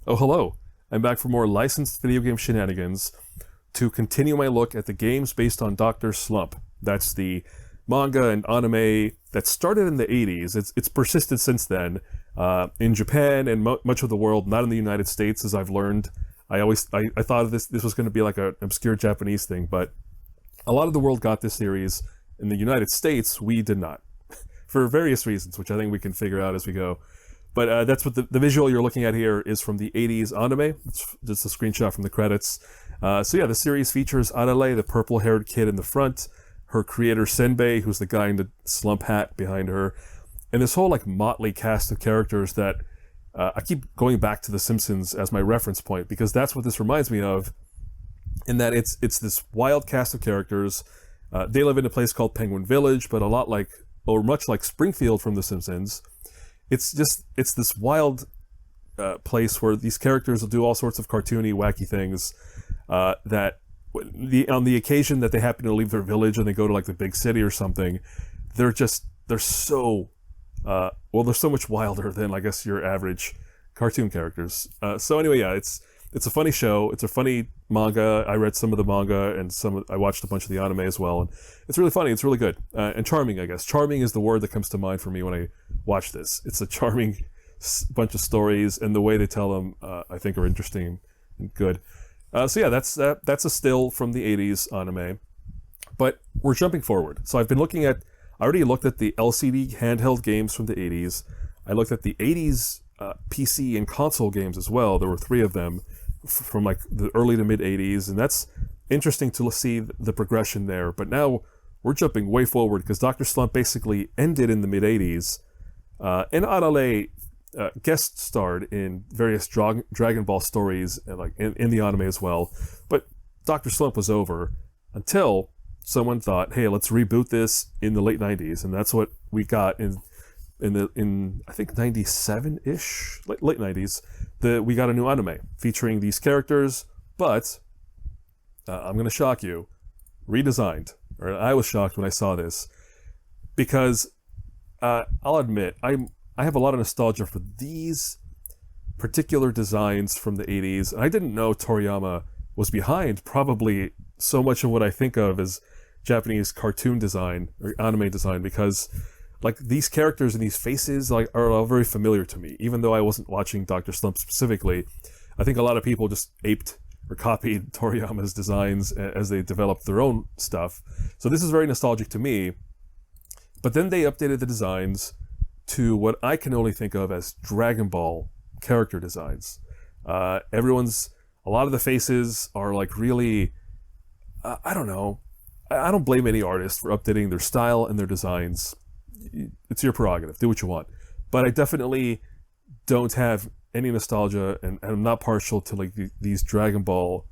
Oh, hello. I'm back for more licensed video game shenanigans to continue my look at the games based on Dr. Slump. That's the manga and anime that started in the 80s. It's persisted since then in Japan and much of the world, not in the United States, as I've learned. I thought this was going to be like an obscure Japanese thing, but a lot of the world got this series. In the United States, we did not, for various reasons, which I think we can figure out as we go. But that's what the visual you're looking at here is from the 80s anime. It's just a screenshot from the credits. So yeah, the series features Arale, the purple-haired kid in the front, her creator Senbei, who's the guy in the slump hat behind her, and this whole like motley cast of characters that I keep going back to The Simpsons as my reference point, because that's what this reminds me of, in that it's this wild cast of characters. They live in a place called Penguin Village, but much like Springfield from The Simpsons. It's this wild place where these characters will do all sorts of cartoony, wacky things that on the occasion that they happen to leave their village and they go to like the big city or something, they're so much wilder than I guess your average cartoon characters. So anyway, yeah, it's a funny show. It's a funny manga. I read some of the manga and I watched a bunch of the anime as well, and it's really funny. It's really good and charming, I guess. Charming is the word that comes to mind for me when I watch this. It's a charming bunch of stories, and the way they tell them, I think, are interesting and good. So yeah, that's a still from the 80s anime, but we're jumping forward. So I already looked at the LCD handheld games from the 80s. I looked at the 80s PC and console games as well. There were 3 of them from like the early to mid 80s, and that's interesting to see the progression there. But now we're jumping way forward because Dr. Slump basically ended in the mid 80s, and Arale guest starred in various Dragon Ball stories and like in the anime as well. But Dr. Slump was over until someone thought, hey, let's reboot this in the late 90s, and that's what we got in I think 97-ish, late 90s. We got a new anime featuring these characters, but I'm going to shock you, redesigned. Or I was shocked when I saw this, because I'll admit I have a lot of nostalgia for these particular designs from the 80s, and I didn't know Toriyama was behind probably so much of what I think of as Japanese cartoon design or anime design, because like these characters and these faces are all very familiar to me, even though I wasn't watching Dr. Slump specifically. I think a lot of people just aped or copied Toriyama's designs as they developed their own stuff. So this is very nostalgic to me. But then they updated the designs to what I can only think of as Dragon Ball character designs. A lot of the faces are like really, I don't know. I don't blame any artist for updating their style and their designs. It's your prerogative. Do what you want. But I definitely don't have any nostalgia, and I'm not partial to like these Dragon Ball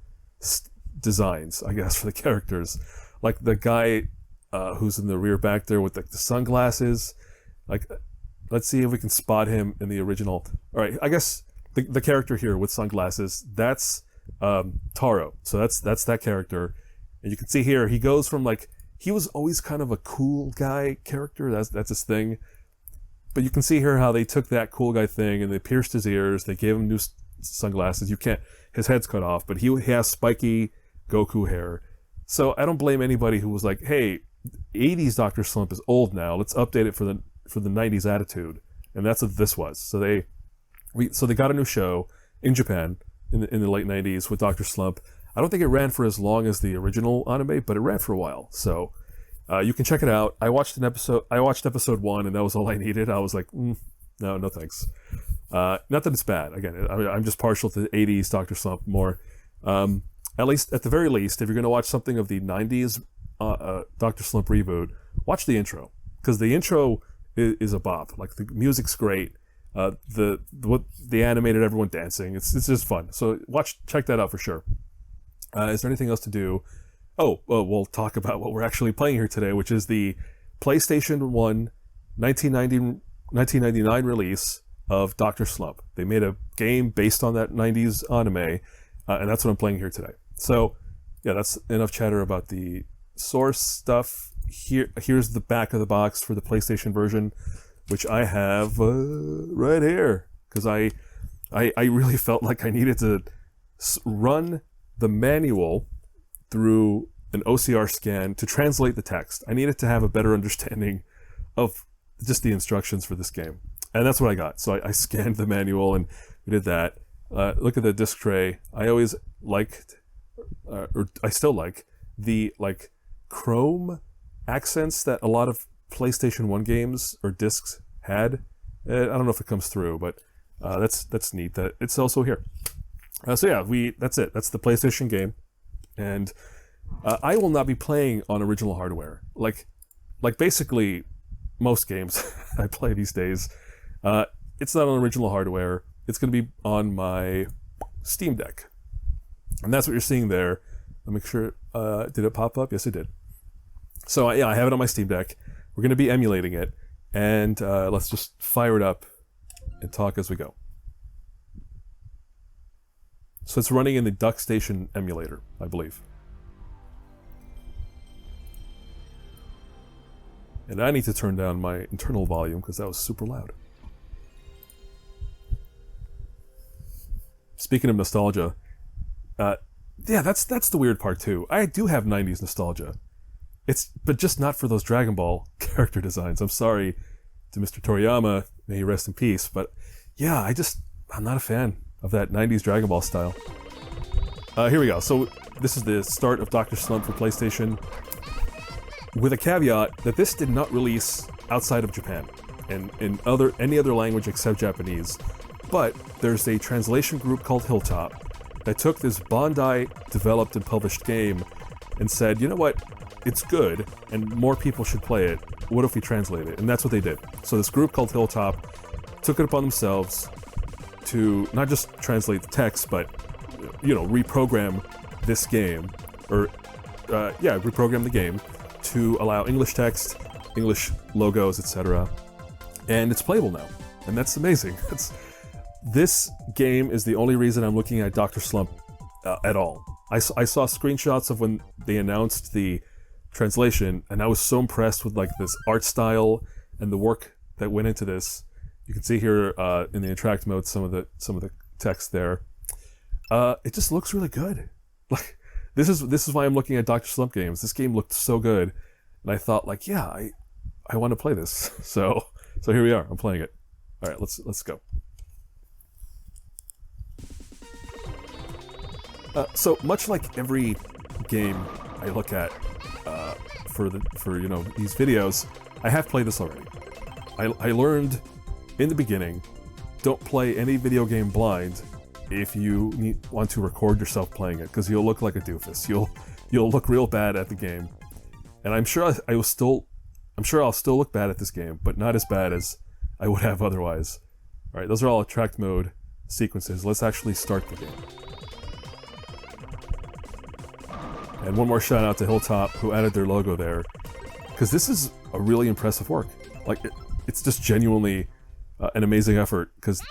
designs, I guess, for the characters. Like the guy who's in the rear back there with like the sunglasses. Like, let's see if we can spot him in the original. All right, I guess the character here with sunglasses, that's Taro. So that's that character. And you can see here, he goes from like, he was always kind of a cool guy character. That's his thing. But you can see here how they took that cool guy thing and they pierced his ears. They gave him new sunglasses. His head's cut off, but he has spiky Goku hair. So I don't blame anybody who was like, hey, 80s Dr. Slump is old now. Let's update it for the 90s attitude. And that's what this was. So they got a new show in Japan in the late 90s with Dr. Slump. I don't think it ran for as long as the original anime, but it ran for a while. So you can check it out. I watched episode 1, and that was all I needed. I was like, no thanks. Not that it's bad. Again, I'm just partial to the 80s Dr. Slump more. At the very least, if you're going to watch something of the 90s Dr. Slump reboot, watch the intro, because the intro is a bop. Like, the music's great. They animated everyone dancing. It's just fun. So check that out for sure. Is there anything else to do? We'll talk about what we're actually playing here today, which is the PlayStation 1 1999 release of Dr. Slump. They made a game based on that 90s anime, and that's what I'm playing here today. So, yeah, that's enough chatter about the source stuff. Here's the back of the box for the PlayStation version, which I have right here, because I I really felt like I needed to run the manual through an OCR scan to translate the text. I needed to have a better understanding of just the instructions for this game. And that's what I got. So I scanned the manual and we did that. Look at the disc tray. I always liked, or I still like, the like chrome accents that a lot of PlayStation 1 games or discs had. I don't know if it comes through, but that's neat that it's also here. So yeah, that's it. That's the PlayStation game. And I will not be playing on original hardware. Like basically most games I play these days, it's not on original hardware. It's going to be on my Steam Deck. And that's what you're seeing there. Let me make sure, did it pop up? Yes, it did. So yeah, I have it on my Steam Deck. We're going to be emulating it. And let's just fire it up and talk as we go. So it's running in the DuckStation emulator, I believe. And I need to turn down my internal volume because that was super loud. Speaking of nostalgia, yeah, that's the weird part too. I do have 90s nostalgia. But just not for those Dragon Ball character designs. I'm sorry to Mr. Toriyama, may he rest in peace, but yeah, I'm not a fan of that 90s Dragon Ball style. Here we go. So this is the start of Dr. Slump for PlayStation, with a caveat that this did not release outside of Japan and in any other language except Japanese. But there's a translation group called Hilltop that took this Bandai developed and published game and said, you know what, it's good and more people should play it. What if we translate it? And that's what they did. So this group called Hilltop took it upon themselves to not just translate the text, but reprogram this game, or reprogram the game to allow English text, English logos, etc. And it's playable now, and that's amazing. This game is the only reason I'm looking at Dr. Slump at all. I saw screenshots of when they announced the translation, and I was so impressed with like this art style and the work that went into this. You can see here in the interact mode some of the text there. It just looks really good. Like this is why I'm looking at Dr. Slump games. This game looked so good, and I thought like, yeah, I want to play this. So here we are. I'm playing it. All right, let's go. So much like every game I look at for these videos, I have played this already. I learned in the beginning, don't play any video game blind if you want to record yourself playing it, because you'll look like a doofus. You'll look real bad at the game, and I'm sure I'll still look bad at this game, but not as bad as I would have otherwise. All right, those are all attract mode sequences. Let's actually start the game. And one more shout out to Hilltop, who added their logo there, because this is a really impressive work. Like it's just genuinely an amazing effort. Because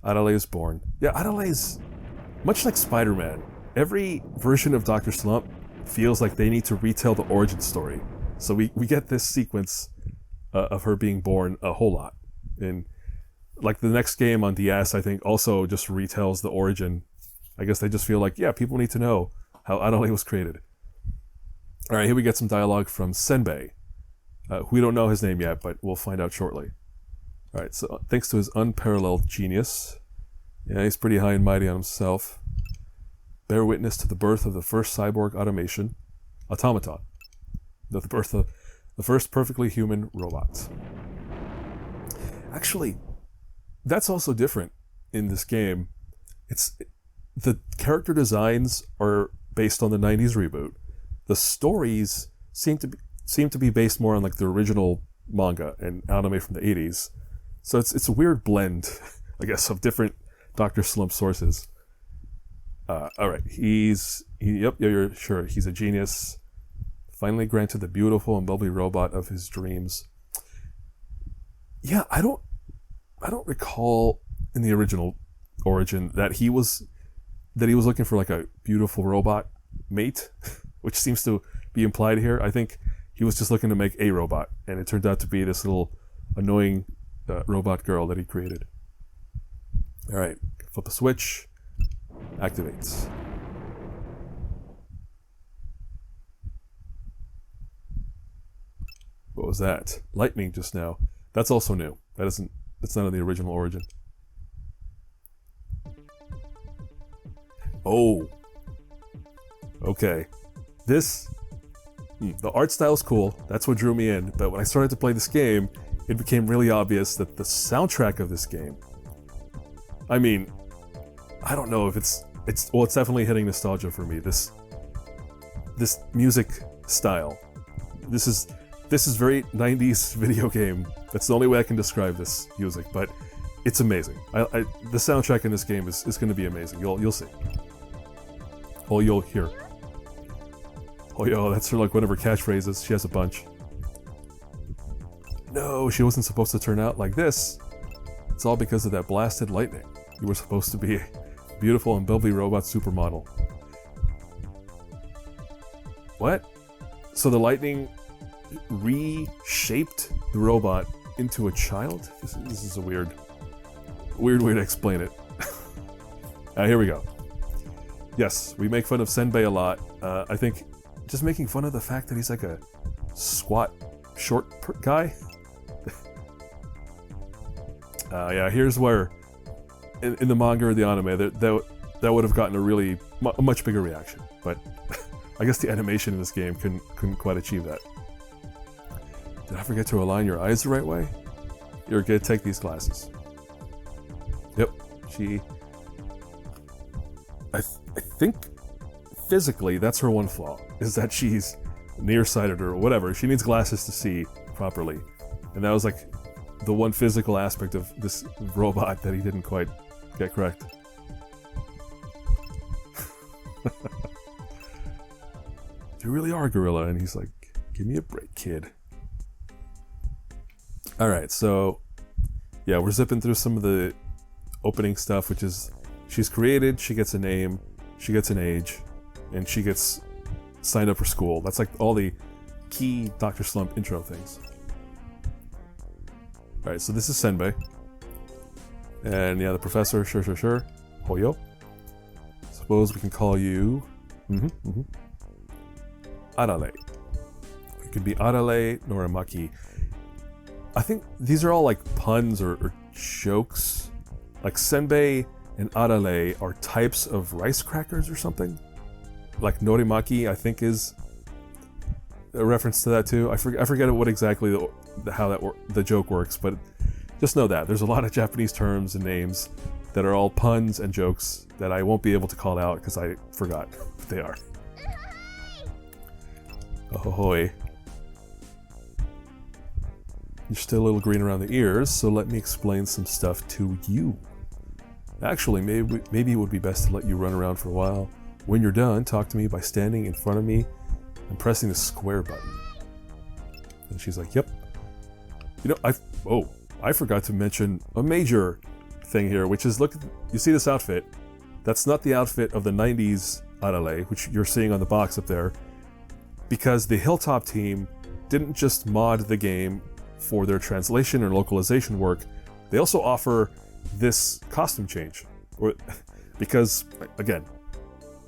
Arale is born. Yeah, Arale is much like Spider-Man. Every version of Dr. Slump feels like they need to retell the origin story. So we get this sequence of her being born a whole lot. And like the next game on DS, I think also just retells the origin. I guess they just feel like, yeah, people need to know how Arale was created. All right, here we get some dialogue from Senbei. We don't know his name yet, but we'll find out shortly. All right, so thanks to his unparalleled genius, yeah, he's pretty high and mighty on himself, bear witness to the birth of the first cyborg automaton, the birth of the first perfectly human robot. Actually, that's also different in this game. The character designs are based on the 90s reboot. The stories seem to be based more on like the original manga and anime from the 80s. So it's a weird blend, I guess, of different Dr. Slump sources. All right, yep, you're sure he's a genius. Finally granted the beautiful and bubbly robot of his dreams. Yeah, I don't recall in the original Origin that he was looking for like a beautiful robot mate, which seems to be implied here. I think he was just looking to make a robot, and it turned out to be this little annoying robot girl that he created. Alright, flip a switch. Activates. What was that? Lightning just now. That's also new. That's not in the original origin. Oh. Okay. This... the art style's cool. That's what drew me in. But when I started to play this game, it became really obvious that the soundtrack of this game... I mean, I don't know if it's definitely hitting nostalgia for me. This music style. This is very 90s video game. That's the only way I can describe this music, but it's amazing. The soundtrack in this game is going to be amazing. You'll see. Oh, you'll hear. Oh, yo, that's her, like, one of her catchphrases. She has a bunch. No, she wasn't supposed to turn out like this. It's all because of that blasted lightning. You were supposed to be a beautiful and bubbly robot supermodel. What? So the lightning reshaped the robot into a child? This is a weird way to explain it. Here we go. Yes, we make fun of Senbei a lot. I think just making fun of the fact that he's like a squat, short guy. Yeah, here's where, in the manga or the anime, that would have gotten a much bigger reaction. But I guess the animation in this game couldn't quite achieve that. Did I forget to align your eyes the right way? You're gonna take these glasses. Yep, I think physically that's her one flaw, is that she's nearsighted or whatever. She needs glasses to see properly. And that was like the one physical aspect of this robot that he didn't quite get correct. You really are, Gorilla. And he's like, give me a break, kid. Alright, so yeah, we're zipping through some of the opening stuff, which is she's created, she gets a name, she gets an age, and she gets signed up for school. That's like all the key Dr. Slump intro things. Alright, so this is Senbei. And yeah, the professor, sure. Hoyo. Suppose we can call you... Arale. It could be Arale, Norimaki. I think these are all like puns or jokes. Like Senbei and Arale are types of rice crackers or something. Like Norimaki, I think, is a reference to that too. I forget what exactly the joke works, but just know that there's a lot of Japanese terms and names that are all puns and jokes that I won't be able to call out because I forgot what they are. Ahoy. You're still a little green around the ears, so let me explain some stuff to you. Actually, maybe it would be best to let you run around for a while. When you're done, talk to me by standing in front of me and pressing the square button. And she's like, yep. You know, I forgot to mention a major thing here, which is, look, you see this outfit? That's not the outfit of the 90s Arale, which you're seeing on the box up there, because the Hilltop team didn't just mod the game for their translation and localization work, they also offer this costume change. Because, again,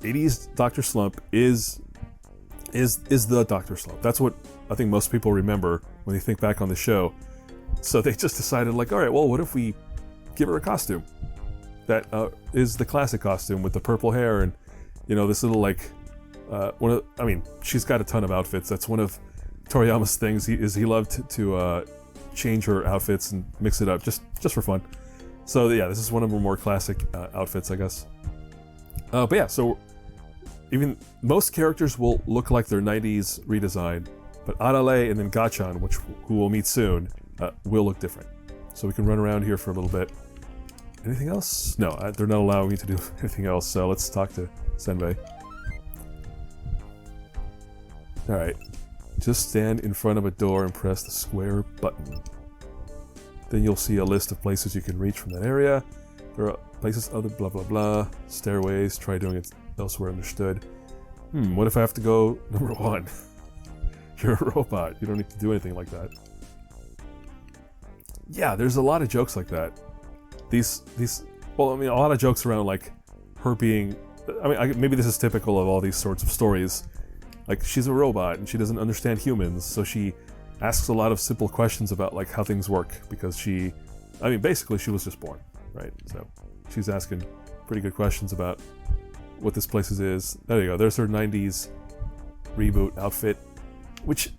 80s Dr. Slump is the Dr. Slump. That's what I think most people remember when they think back on the show. So they just decided, like, alright, well, what if we give her a costume that is the classic costume with the purple hair and, you know, this little, like, she's got a ton of outfits. That's one of Toriyama's things. He loved to change her outfits and mix it up just for fun. So yeah, this is one of her more classic outfits, I guess. But yeah, so even most characters will look like their 90s redesign, but Arale and then Gachan, who we'll meet soon, will look different. So we can run around here for a little bit. Anything else? No, they're not allowing me to do anything else, so let's talk to Senbei. Alright, just stand in front of a door and press the square button. Then you'll see a list of places you can reach from that area. There are places other blah blah blah, stairways, try doing it elsewhere, understood. What if I have to go number 1? You're a robot, you don't need to do anything like that. yeah, there's a lot of jokes like that. Well, I mean, a lot of jokes around like her being. I mean, maybe this is typical of all these sorts of stories. Like, she's a robot and she doesn't understand humans, so she asks a lot of simple questions about like how things work because basically she was just born, right? So she's asking pretty good questions about what this place is. There you go. There's her 90s reboot outfit, which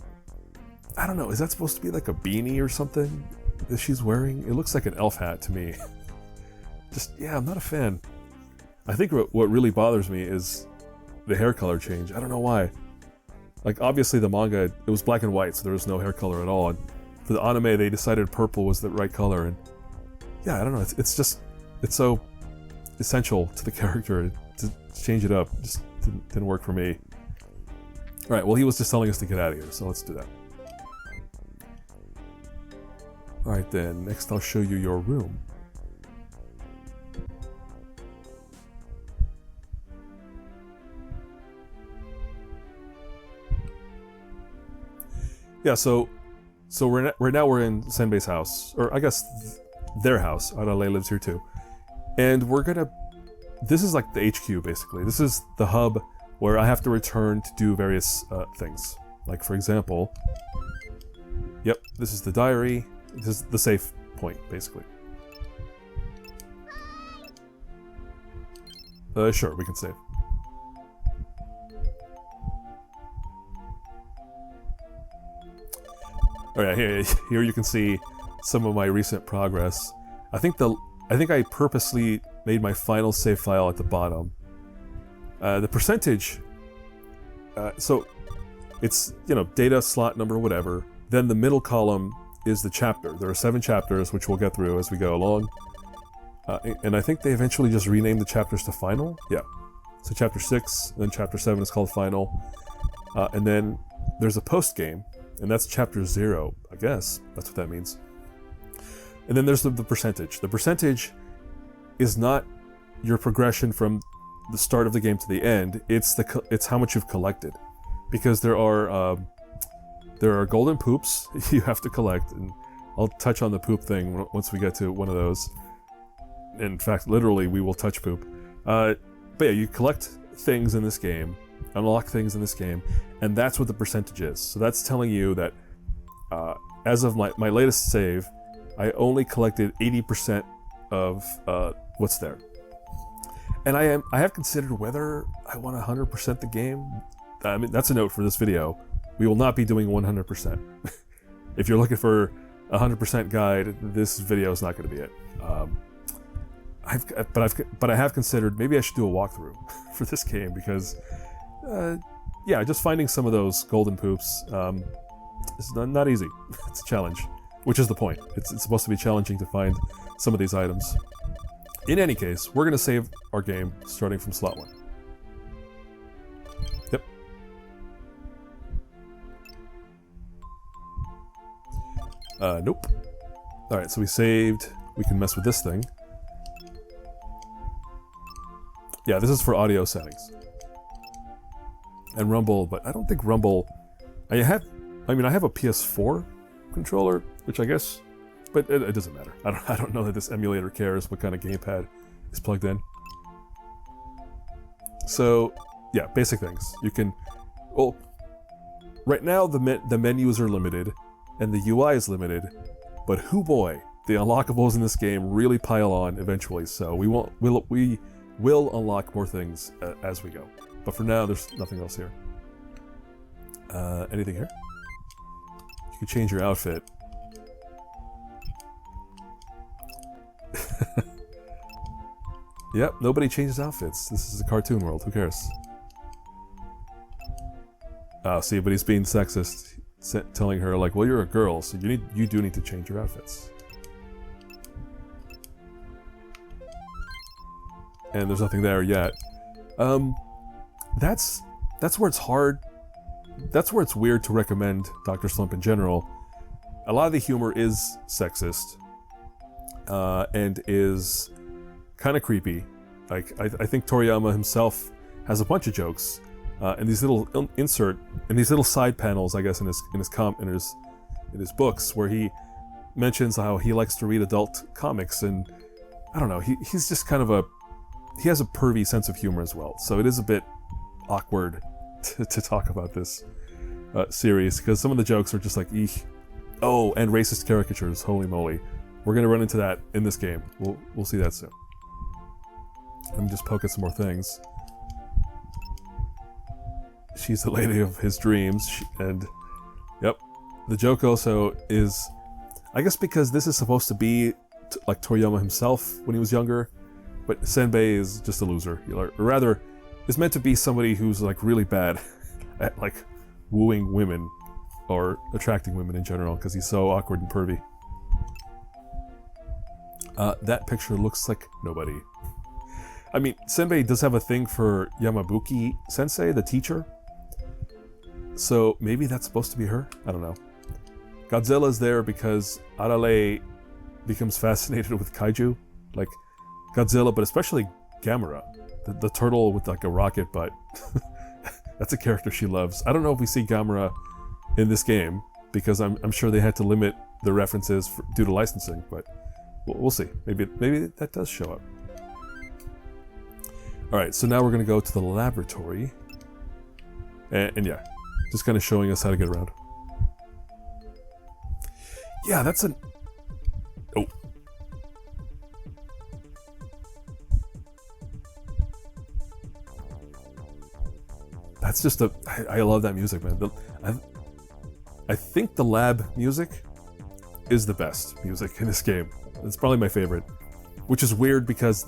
I don't know. Is that supposed to be like a beanie or something that she's wearing? It looks like an elf hat to me. Yeah, I'm not a fan. I think what really bothers me is the hair color change. I don't know why. Like, obviously the manga, it was black and white, so there was no hair color at all. And for the anime, they decided purple was the right color. And yeah, I don't know. It's so essential to the character to change it up. It just didn't work for me. All right, well, he was just telling us to get out of here, so let's do that. All right, then. Next, I'll show you your room. Yeah, so right now we're in Senbei's house, or I guess their house. Arale lives here too, and this is like the HQ basically. This is the hub where I have to return to do various things. Like, for example, yep, this is the diary. This is the save point basically. Sure, we can save. Oh yeah, here you can see some of my recent progress. I think I purposely made my final save file at the bottom. The percentage, so it's, data, slot number, whatever. Then the middle column is the chapter. There are 7 chapters, which we'll get through as we go along. And I think they eventually just renamed the chapters to final. Yeah. So chapter 6, then chapter 7 is called final. And then there's a post game. And that's chapter 0, I guess. That's what that means. And then there's the percentage. The percentage is not your progression from the start of the game to the end. It's how much you've collected. Because there are golden poops you have to collect. And I'll touch on the poop thing once we get to one of those. In fact, literally, we will touch poop. But yeah, you collect things in this game. Unlock things in this game, and that's what the percentage is. So that's telling you that as of my latest save, I only collected 80% of what's there. And I have considered whether I want to 100% the game. I mean, that's a note for this video. We will not be doing 100%. If you're looking for a 100% guide, this video is not going to be it. But I have considered maybe I should do a walkthrough for this game because. Yeah, just finding some of those golden poops is not easy. It's a challenge, which is the point. It's supposed to be challenging to find some of these items. In any case, we're going to save our game starting from slot 1. Yep. Nope. Alright, so we saved. We can mess with this thing. Yeah, this is for audio settings. And Rumble, but I don't think Rumble... I have a PS4 controller, which I guess... But it doesn't matter. I don't know that this emulator cares what kind of gamepad is plugged in. So, yeah, basic things. You can... Well, right now the menus are limited, and the UI is limited, but hoo boy, the unlockables in this game really pile on eventually, so we will unlock more things as we go. But for now, there's nothing else here. Anything here? You can change your outfit. Yep, nobody changes outfits. This is a cartoon world. Who cares? Oh, see, but he's being sexist, telling her like, "Well, you're a girl, so you do need to change your outfits." And there's nothing there yet. That's where it's hard. That's where it's weird to recommend Dr. Slump in general. A lot of the humor is sexist, and is kind of creepy. Like I think Toriyama himself has a bunch of jokes, and these little these little side panels, I guess, in his books, where he mentions how he likes to read adult comics, and I don't know, he's just kind of he has a pervy sense of humor as well, so it is a bit awkward to talk about this series, because some of the jokes are just like, eek. Oh, and racist caricatures, holy moly. We're gonna run into that in this game. We'll see that soon. Let me just poke at some more things. She's the lady of his dreams, and yep. The joke also is, I guess because this is supposed to be like Toriyama himself when he was younger, but Senbei is just a loser. Or rather, is meant to be somebody who's like really bad at like wooing women or attracting women in general, because he's so awkward and pervy. That picture looks like nobody. I mean, Senbei does have a thing for Yamabuki Sensei, the teacher. So maybe that's supposed to be her? I don't know. Godzilla's there because Arale becomes fascinated with kaiju. Like Godzilla, but especially Gamera. The turtle with like a rocket butt. That's a character she loves. I don't know if we see Gamera in this game, because I'm sure they had to limit the references due to licensing, but we'll see. Maybe that does show up. Alright, so now we're going to go to the laboratory. And yeah, just kind of showing us how to get around. Yeah, that's an... Oh. That's just a... I love that music, man. I think the lab music is the best music in this game. It's probably my favorite. Which is weird because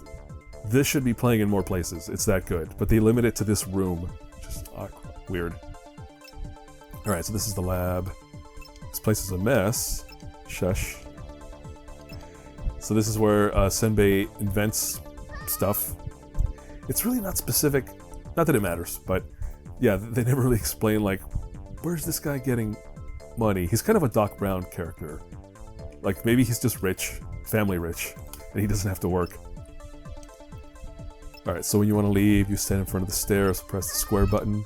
this should be playing in more places. It's that good. But they limit it to this room. Which is weird. Alright, so this is the lab. This place is a mess. Shush. So this is where Senbei invents stuff. It's really not specific. Not that it matters, but yeah, they never really explain, like, where's this guy getting money? He's kind of a Doc Brown character. Like, maybe he's just rich, family rich, and he doesn't have to work. Alright, so when you want to leave, you stand in front of the stairs, press the square button.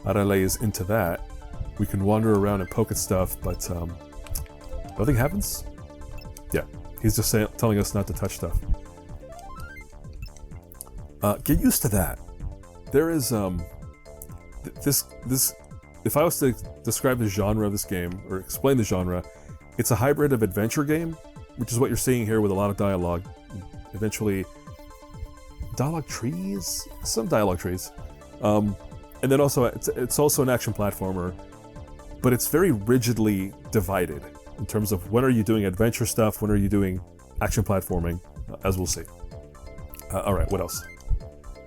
Arale is into that. We can wander around and poke at stuff, but nothing happens? Yeah, he's just telling us not to touch stuff. Get used to that. There is, this, if I was to describe the genre of this game, or explain the genre, it's a hybrid of adventure game, which is what you're seeing here with a lot of dialogue. Eventually, dialogue trees? Some dialogue trees. And then also, it's also an action platformer, but it's very rigidly divided in terms of when are you doing adventure stuff, when are you doing action platforming, as we'll see. Alright, what else?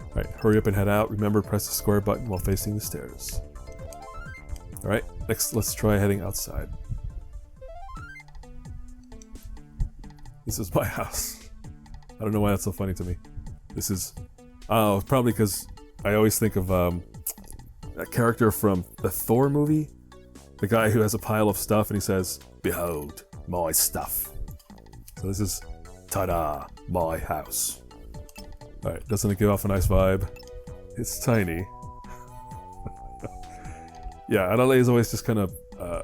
Alright, hurry up and head out. Remember, press the square button while facing the stairs. Alright, next let's try heading outside. This is my house. I don't know why that's so funny to me. This is... Oh, probably because I always think of that character from the Thor movie. The guy who has a pile of stuff and he says, "Behold, my stuff." So this is, ta-da, my house. Alright, doesn't it give off a nice vibe? It's tiny. Yeah, Arale is always just kind of, how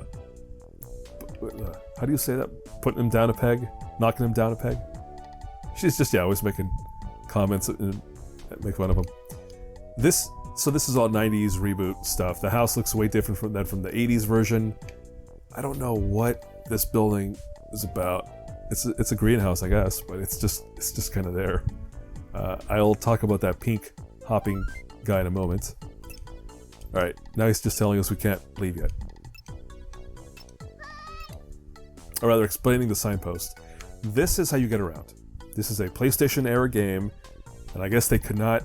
do you say that? Putting him down a peg? Knocking him down a peg? She's just, yeah, always making comments and make fun of him. So this is all 90s reboot stuff. The house looks way different from that from the 80s version. I don't know what this building is about. It's a greenhouse, I guess, but it's just kind of there. I'll talk about that pink hopping guy in a moment. Alright, now he's just telling us we can't leave yet. Or rather, explaining the signpost. This is how you get around. This is a PlayStation era game, and I guess they could not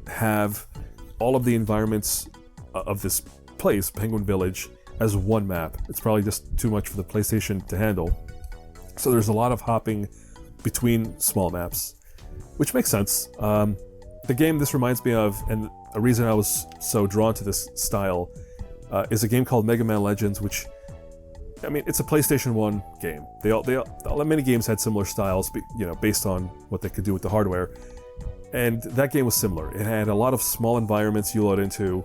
have all of the environments of this place, Penguin Village, as one map. It's probably just too much for the PlayStation to handle. So there's a lot of hopping between small maps, which makes sense. The game this reminds me of, and a reason I was so drawn to this style, is a game called Mega Man Legends, which, I mean, it's a PlayStation 1 game. Many games had similar styles, based on what they could do with the hardware. And that game was similar. It had a lot of small environments you load into.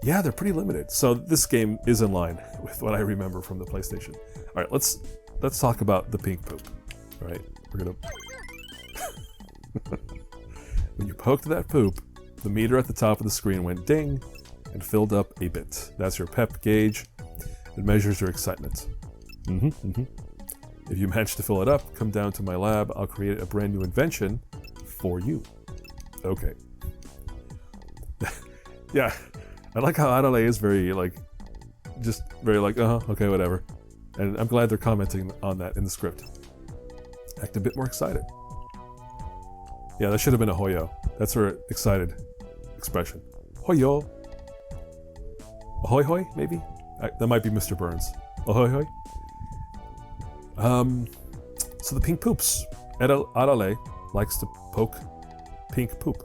Yeah, they're pretty limited. So this game is in line with what I remember from the PlayStation. All right, let's talk about the pink poop. All right, we're gonna. When you poked that poop, the meter at the top of the screen went ding and filled up a bit. That's your pep gauge. It measures your excitement. If you manage to fill it up, come down to my lab. I'll create a brand new invention for you. Okay. Yeah, I like how Arale is very like, just very like, okay, whatever. And I'm glad they're commenting on that in the script. Act a bit more excited. Yeah, that should have been a hoyo. That's her excited expression. Hoyo. Ahoy hoy, maybe? That might be Mr. Burns. Ahoy hoy. So the pink poops. Arale likes to poke pink poop.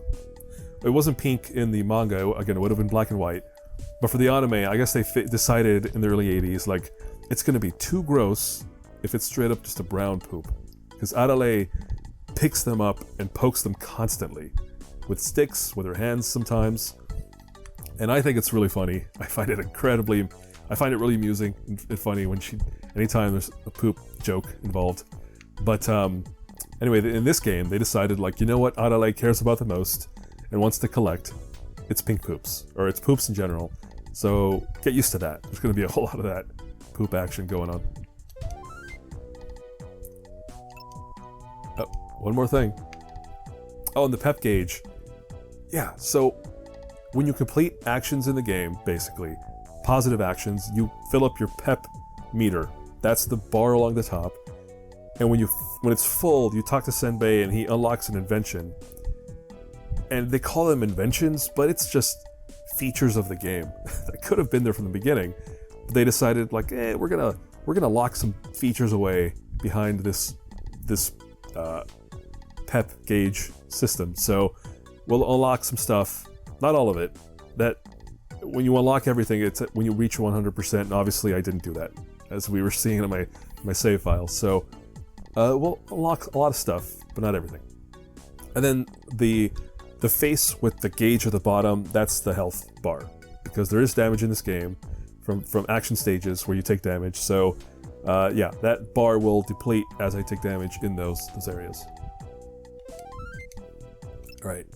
It wasn't pink in the manga. Again, it would have been black and white. But for the anime, I guess they decided in the early 80s, like, it's going to be too gross if it's straight up just a brown poop. Because Arale picks them up and pokes them constantly. With sticks, with her hands sometimes. And I think it's really funny. I find it really amusing and funny when anytime there's a poop joke involved. But anyway, in this game, they decided, like, you know what Arale cares about the most and wants to collect? It's pink poops, or it's poops in general. So get used to that. There's going to be a whole lot of that poop action going on. Oh, one more thing. Oh, and the pep gauge. Yeah, so when you complete actions in the game, basically, positive actions, you fill up your pep meter. That's the bar along the top. And when it's full, you talk to Senbei and he unlocks an invention. And they call them inventions, but it's just features of the game that could have been there from the beginning. But they decided, like, we're gonna lock some features away behind this pep gauge system. So we'll unlock some stuff, not all of it. That when you unlock everything, it's when you reach 100%. And obviously, I didn't do that, as we were seeing in my save files. So we'll unlock a lot of stuff, but not everything. And then the face with the gauge at the bottom, that's the health bar, because there is damage in this game from action stages where you take damage. So yeah, that bar will deplete as I take damage in those areas. All right,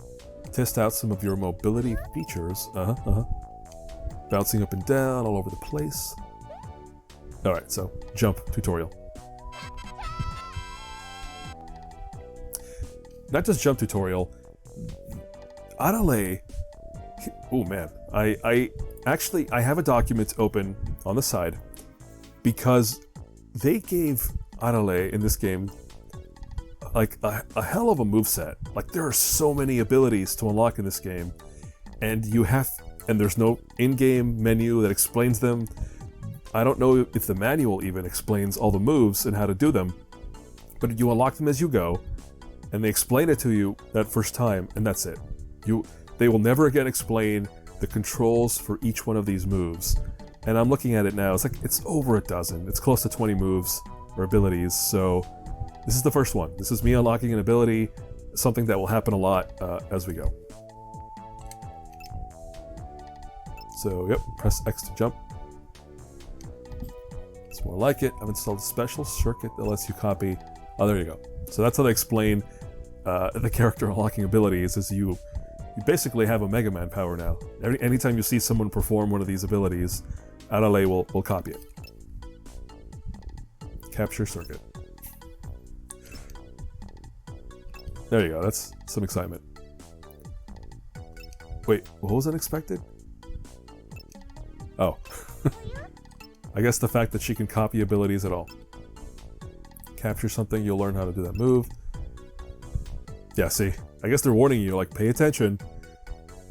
test out some of your mobility features. Bouncing up and down all over the place. All right, so jump tutorial. Not just jump tutorial. Arale, oh man, I actually have a document open on the side because they gave Arale in this game like a hell of a moveset. Like, there are so many abilities to unlock in this game, and there's no in-game menu that explains them. I don't know if the manual even explains all the moves and how to do them, but you unlock them as you go, and they explain it to you that first time, and that's it. They will never again explain the controls for each one of these moves. And I'm looking at it now, it's over a dozen. It's close to 20 moves or abilities, so this is the first one. This is me unlocking an ability, something that will happen a lot as we go. So, yep, press X to jump. It's more like it. I've installed a special circuit that lets you copy. Oh, there you go. So that's how they explain the character unlocking abilities, is you basically have a Mega Man power now. Anytime you see someone perform one of these abilities, Arale will copy it. Capture circuit. There you go, that's some excitement. Wait, what was unexpected? Oh. I guess the fact that she can copy abilities at all. Capture something, you'll learn how to do that move. Yeah, see, I guess they're warning you, like, pay attention,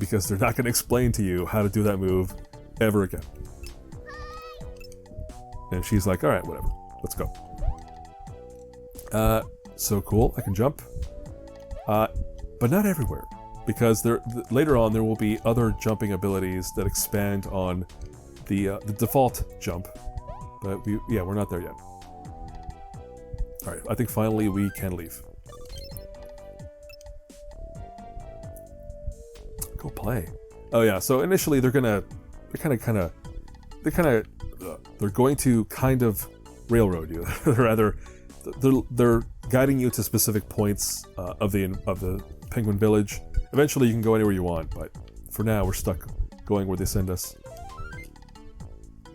because they're not going to explain to you how to do that move ever again. And she's like, alright, whatever, let's go. So cool, I can jump. But not everywhere, because later on there will be other jumping abilities that expand on the default jump. But we're not there yet. Alright, I think finally we can leave. Go play. Oh yeah, so initially they're gonna they're going to kind of railroad you. Rather, they're guiding you to specific points of the Penguin Village. Eventually, you can go anywhere you want, but for now, we're stuck going where they send us.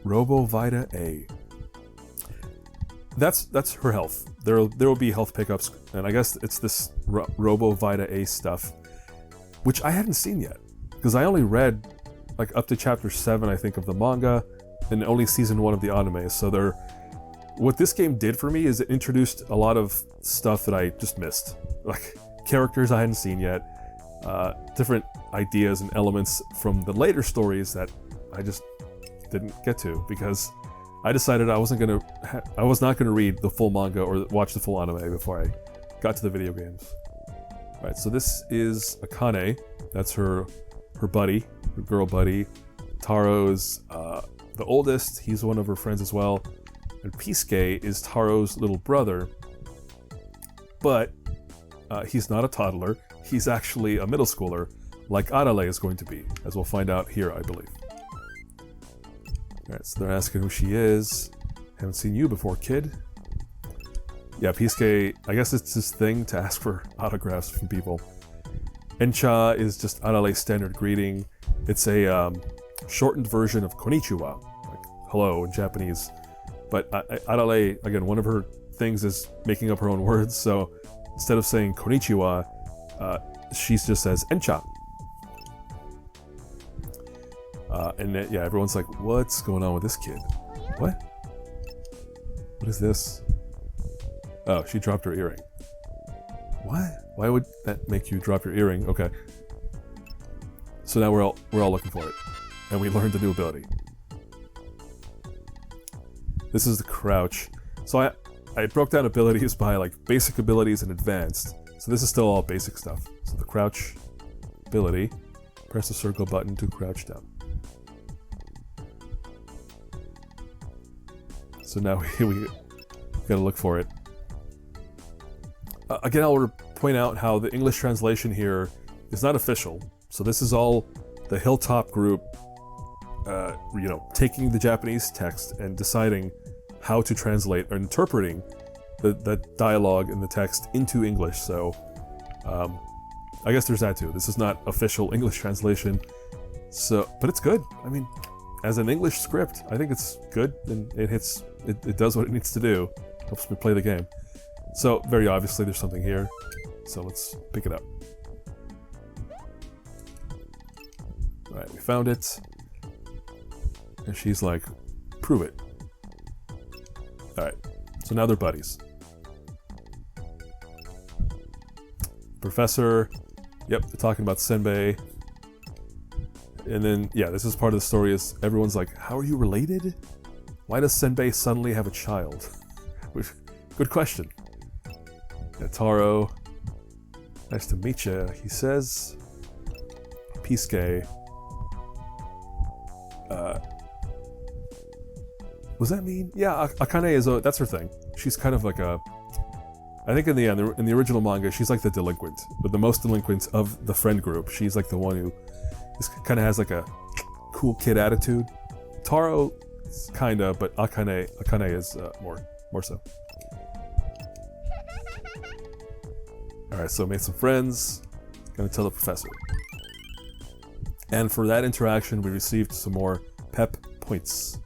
RoboVita A. That's her health. There will be health pickups, and I guess it's this RoboVita A stuff, which I hadn't seen yet, because I only read like up to chapter 7, I think, of the manga, and only season 1 of the anime. So what this game did for me is it introduced a lot of stuff that I just missed, like characters I hadn't seen yet, different ideas and elements from the later stories that I just didn't get to because I decided I was not gonna read the full manga or watch the full anime before I got to the video games. All right, so this is Akane. That's her buddy, her girl buddy. Taro's the oldest. He's one of her friends as well. And Pisuke is Taro's little brother, but he's not a toddler. He's actually a middle schooler, like Arale is going to be, as we'll find out here, I believe. Alright, so they're asking who she is. Haven't seen you before, kid. Yeah, Pisuke, I guess it's his thing to ask for autographs from people. Encha is just Arale's standard greeting. It's a shortened version of konnichiwa, like hello in Japanese. But Arale, again, one of her things is making up her own words, so instead of saying konnichiwa, she just says encha. And yeah, everyone's like, what's going on with this kid? What? What is this? Oh, she dropped her earring. What? Why would that make you drop your earring? Okay. So now we're all looking for it. And we learned a new ability. This is the crouch. So I broke down abilities by like basic abilities and advanced. So this is still all basic stuff. So the crouch ability, press the circle button to crouch down. So now we gotta look for it. Again, I'll point out how the English translation here is not official. So this is all the Hilltop group, taking the Japanese text and deciding how to translate or interpreting the dialogue and the text into English. So I guess there's that too. This is not official English translation. So, but it's good. I mean, as an English script, I think it's good, and it does what it needs to do. Helps me play the game. So, very obviously there's something here. So let's pick it up. Alright, we found it. And she's like, prove it. Alright, so now they're buddies. Professor, yep, they're talking about Senbei. And then, yeah, this is part of the story is everyone's like, how are you related? Why does Senbei suddenly have a child? Good question. Yeah, Taro, nice to meet you, he says. Pisuke. Was that mean? Yeah, Akane is that's her thing. She's kind of like a... I think in the original manga, she's like the delinquent, but the most delinquent of the friend group. She's like the one who kind of has like a cool kid attitude. Taro, kinda, but Akane is more so. Alright, so made some friends. Gonna tell the professor. And for that interaction, we received some more pep points.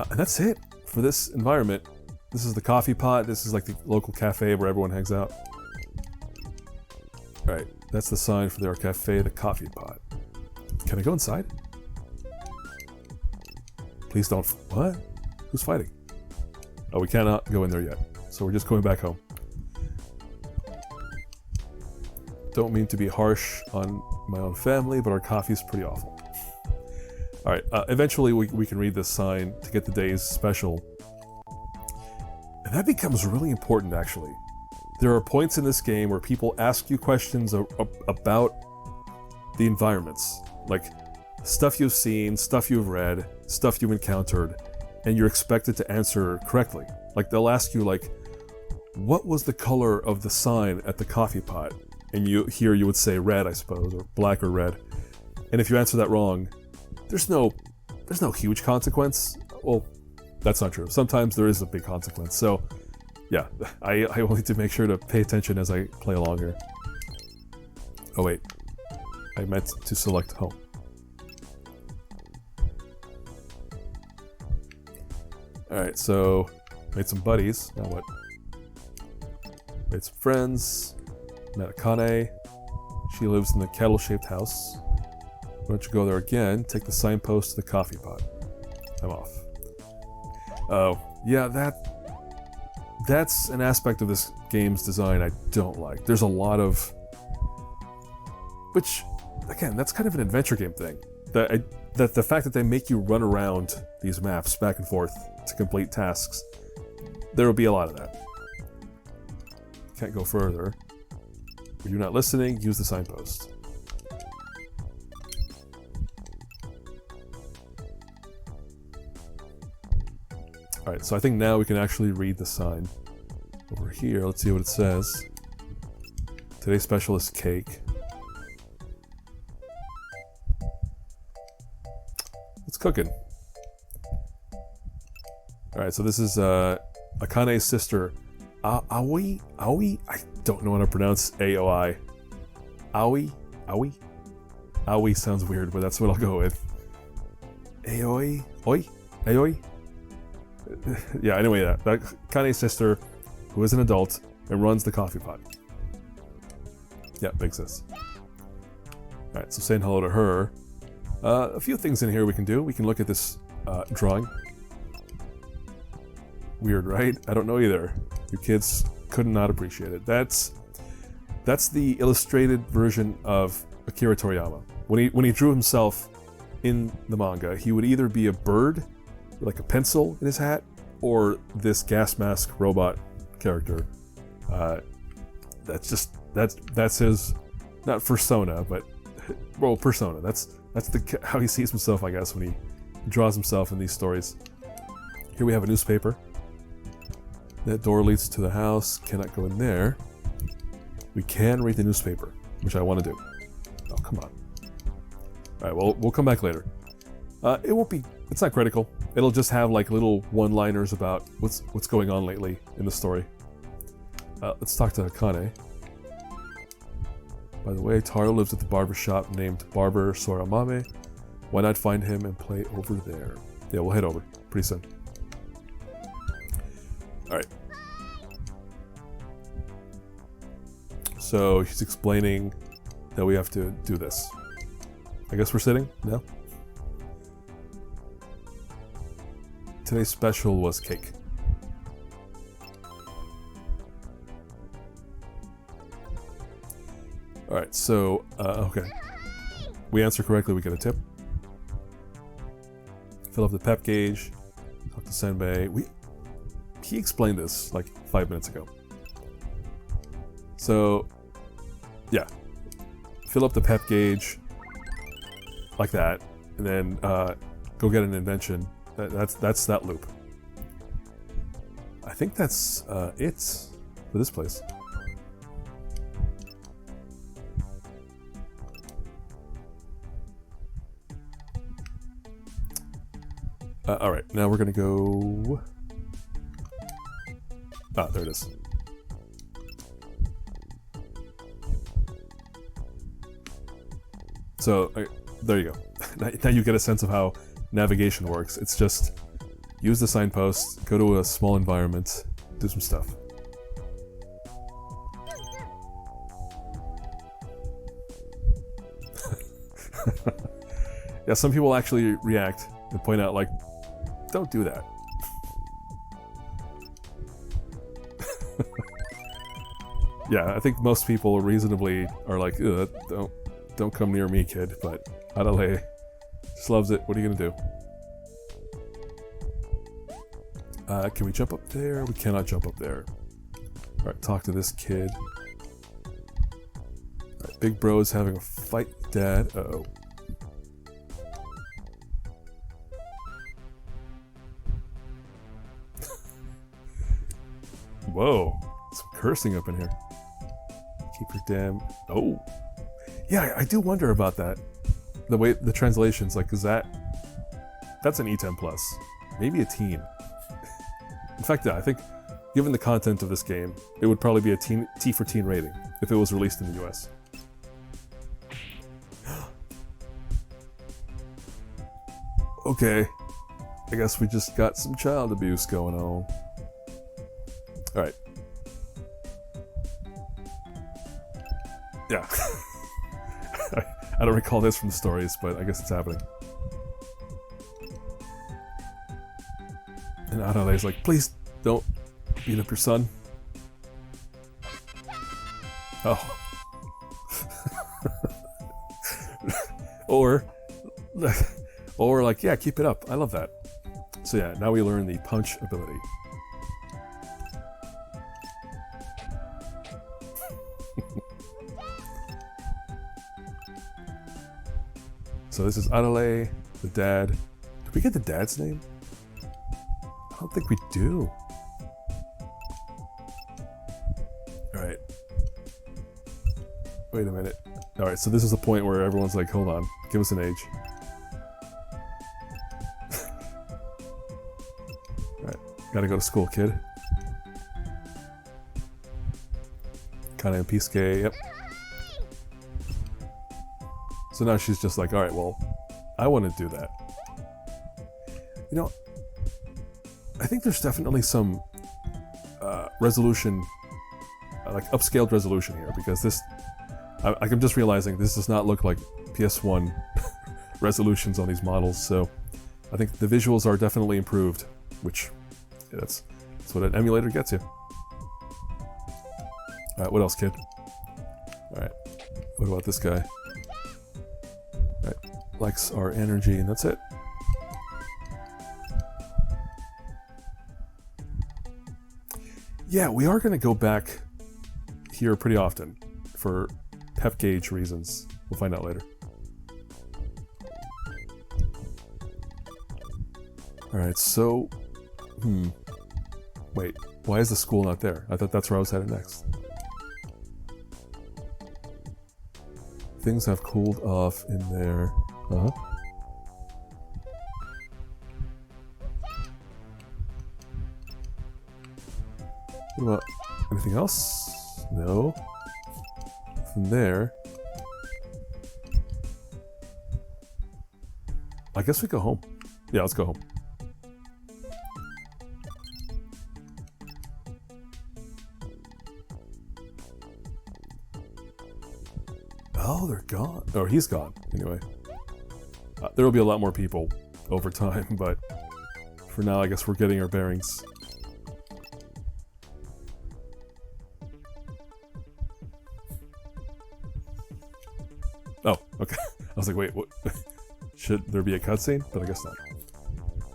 And that's it for this environment. This is the coffee pot. This is like the local cafe where everyone hangs out. Alright, that's the sign for their cafe, the coffee pot. Can I go inside? Please don't... What? Who's fighting? Oh, we cannot go in there yet. So we're just going back home. Don't mean to be harsh on my own family, but our coffee's pretty awful. Alright, eventually we can read this sign to get the day's special. And that becomes really important, actually. There are points in this game where people ask you questions about the environments. Like, stuff you've seen, stuff you've read, stuff you've encountered, and you're expected to answer correctly. Like, they'll ask you, like, what was the color of the sign at the coffee pot? And you would say red, I suppose, or black or red. And if you answer that wrong, there's no huge consequence. Well, that's not true. Sometimes there is a big consequence. So, yeah, I will need to make sure to pay attention as I play along here. Oh wait, I meant to select home. Alright, so made some buddies. Now what? Made some friends. Met Akane. She lives in the kettle-shaped house. Why don't you go there again? Take the signpost to the coffee pot. I'm off. Oh, yeah, that's an aspect of this game's design I don't like. There's a lot of... Which, again, that's kind of an adventure game thing. That the fact that they make you run around these maps back and forth to complete tasks, there will be a lot of that. Can't go further. If you're not listening, use the signpost. Alright, so I think now we can actually read the sign. Over here, let's see what it says. Today's special is cake. It's cooking. Alright, so this is Akane's sister, Aoi? Aoi? I don't know how to pronounce A-O-I. Aoi? Aoi? Aoi sounds weird, but that's what I'll go with. Aoi? Oi? Aoi? Yeah, anyway, that Akane's sister, who is an adult, and runs the coffee pot. Yeah, big sis. Alright, so saying hello to her. A few things in here we can do. We can look at this drawing. Weird, right? I don't know either. You kids could not appreciate it. That's the illustrated version of Akira Toriyama. When he drew himself in the manga, he would either be a bird, like a pencil in his hat, or this gas mask robot character. That's his, not persona, but well, persona. That's how he sees himself, I guess, when he draws himself in these stories. Here we have a newspaper. That door leads to the house. Cannot go in there. We can read the newspaper, which I want to do. Oh, come on. Alright, well, we'll come back later. It won't be... It's not critical. It'll just have, like, little one-liners about what's going on lately in the story. Let's talk to Akane. By the way, Taro lives at the barber shop named Barber Soramame. Why not find him and play over there? Yeah, we'll head over pretty soon. Alright. So he's explaining that we have to do this. I guess we're sitting? No? Today's special was cake. Alright, so, okay. We answer correctly, we get a tip. Fill up the pep gauge. Talk to Senbei. He explained this like 5 minutes ago. So, yeah. Fill up the pep gauge like that, and then go get an invention. That's that loop. I think that's it for this place. Alright, now we're gonna go... Ah, there it is. So, there you go. Now you get a sense of how navigation works. It's just use the signpost, go to a small environment, do some stuff. Yeah, some people actually react and point out, like, don't do that. Yeah, I think most people reasonably are like, ugh, don't come near me, kid, but Arale just loves it. What are you gonna do? Can we jump up there? We cannot jump up there. Alright, talk to this kid. Alright, big bro is having a fight with dad. Uh-oh. Whoa, some cursing up in here. Keep your damn... Oh. Yeah, I do wonder about that. the way the translation's like, is that's an E10 plus, maybe a teen. In fact, yeah, I think given the content of this game, it would probably be a T for teen rating if it was released in the US. Okay, I guess we just got some child abuse going on. Alright. Yeah. I don't recall this from the stories, but I guess it's happening. And Arale's like, please don't beat up your son. Oh. Or like, yeah, keep it up. I love that. So yeah, now we learn the punch ability. So this is Arale, the dad. Did we get the dad's name? I don't think we do. Alright. Wait a minute. Alright, so this is the point where everyone's like, hold on, give us an age. Alright, gotta go to school, kid. Kinda in Pisuke, yep. So now she's just like, alright, well, I want to do that. You know, I think there's definitely some resolution, like upscaled resolution here, because this, I'm just realizing this does not look like PS1 resolutions on these models, so I think the visuals are definitely improved, which, yeah, that's what an emulator gets you. Alright, what else, kid? Alright, what about this guy? Alright, likes our energy, and that's it. Yeah, we are going to go back here pretty often for pep gauge reasons. We'll find out later. Alright, so... Wait, why is the school not there? I thought that's where I was headed next. Things have cooled off in there. Uh-huh. What about anything else? No. From there... I guess we go home. Yeah, let's go home. Oh, they're gone. Or he's gone, anyway. There will be a lot more people over time, but for now, I guess we're getting our bearings. Oh, okay. I was like, wait, what? Should there be a cutscene? But I guess not.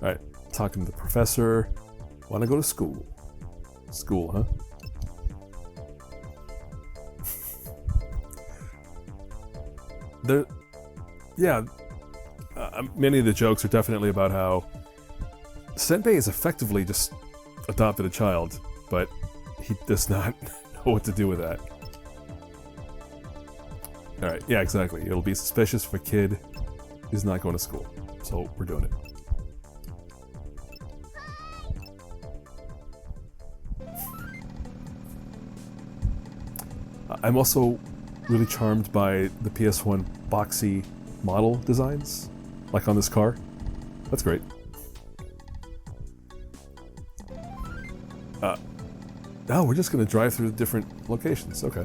Alright, talking to the professor. Wanna go to school? School, huh? Yeah, many of the jokes are definitely about how Senbei is effectively just adopted a child, but he does not know what to do with that. Alright, yeah, exactly. It'll be suspicious if a kid is not going to school, so we're doing it. I'm also really charmed by the PS1 boxy model designs, like on this car. That's great. Oh, we're just gonna drive through different locations. Okay.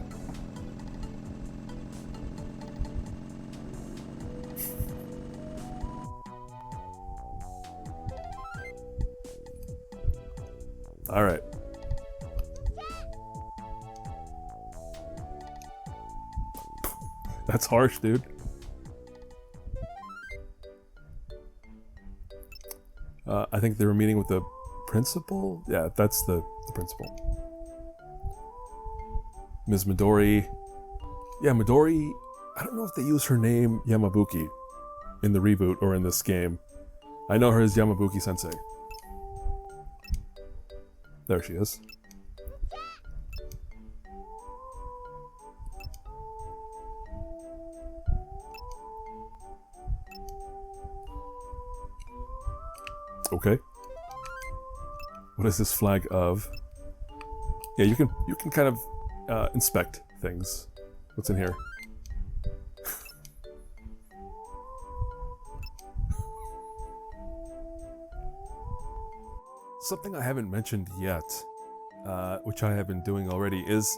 All right. That's harsh, dude. I think they were meeting with the principal? Yeah, that's the principal. Ms. Midori. Yeah, Midori... I don't know if they use her name Yamabuki in the reboot or in this game. I know her as Yamabuki-sensei. There she is. Okay. What is this flag of? Yeah, you can kind of inspect things. What's in here? Something I haven't mentioned yet, which I have been doing already, is,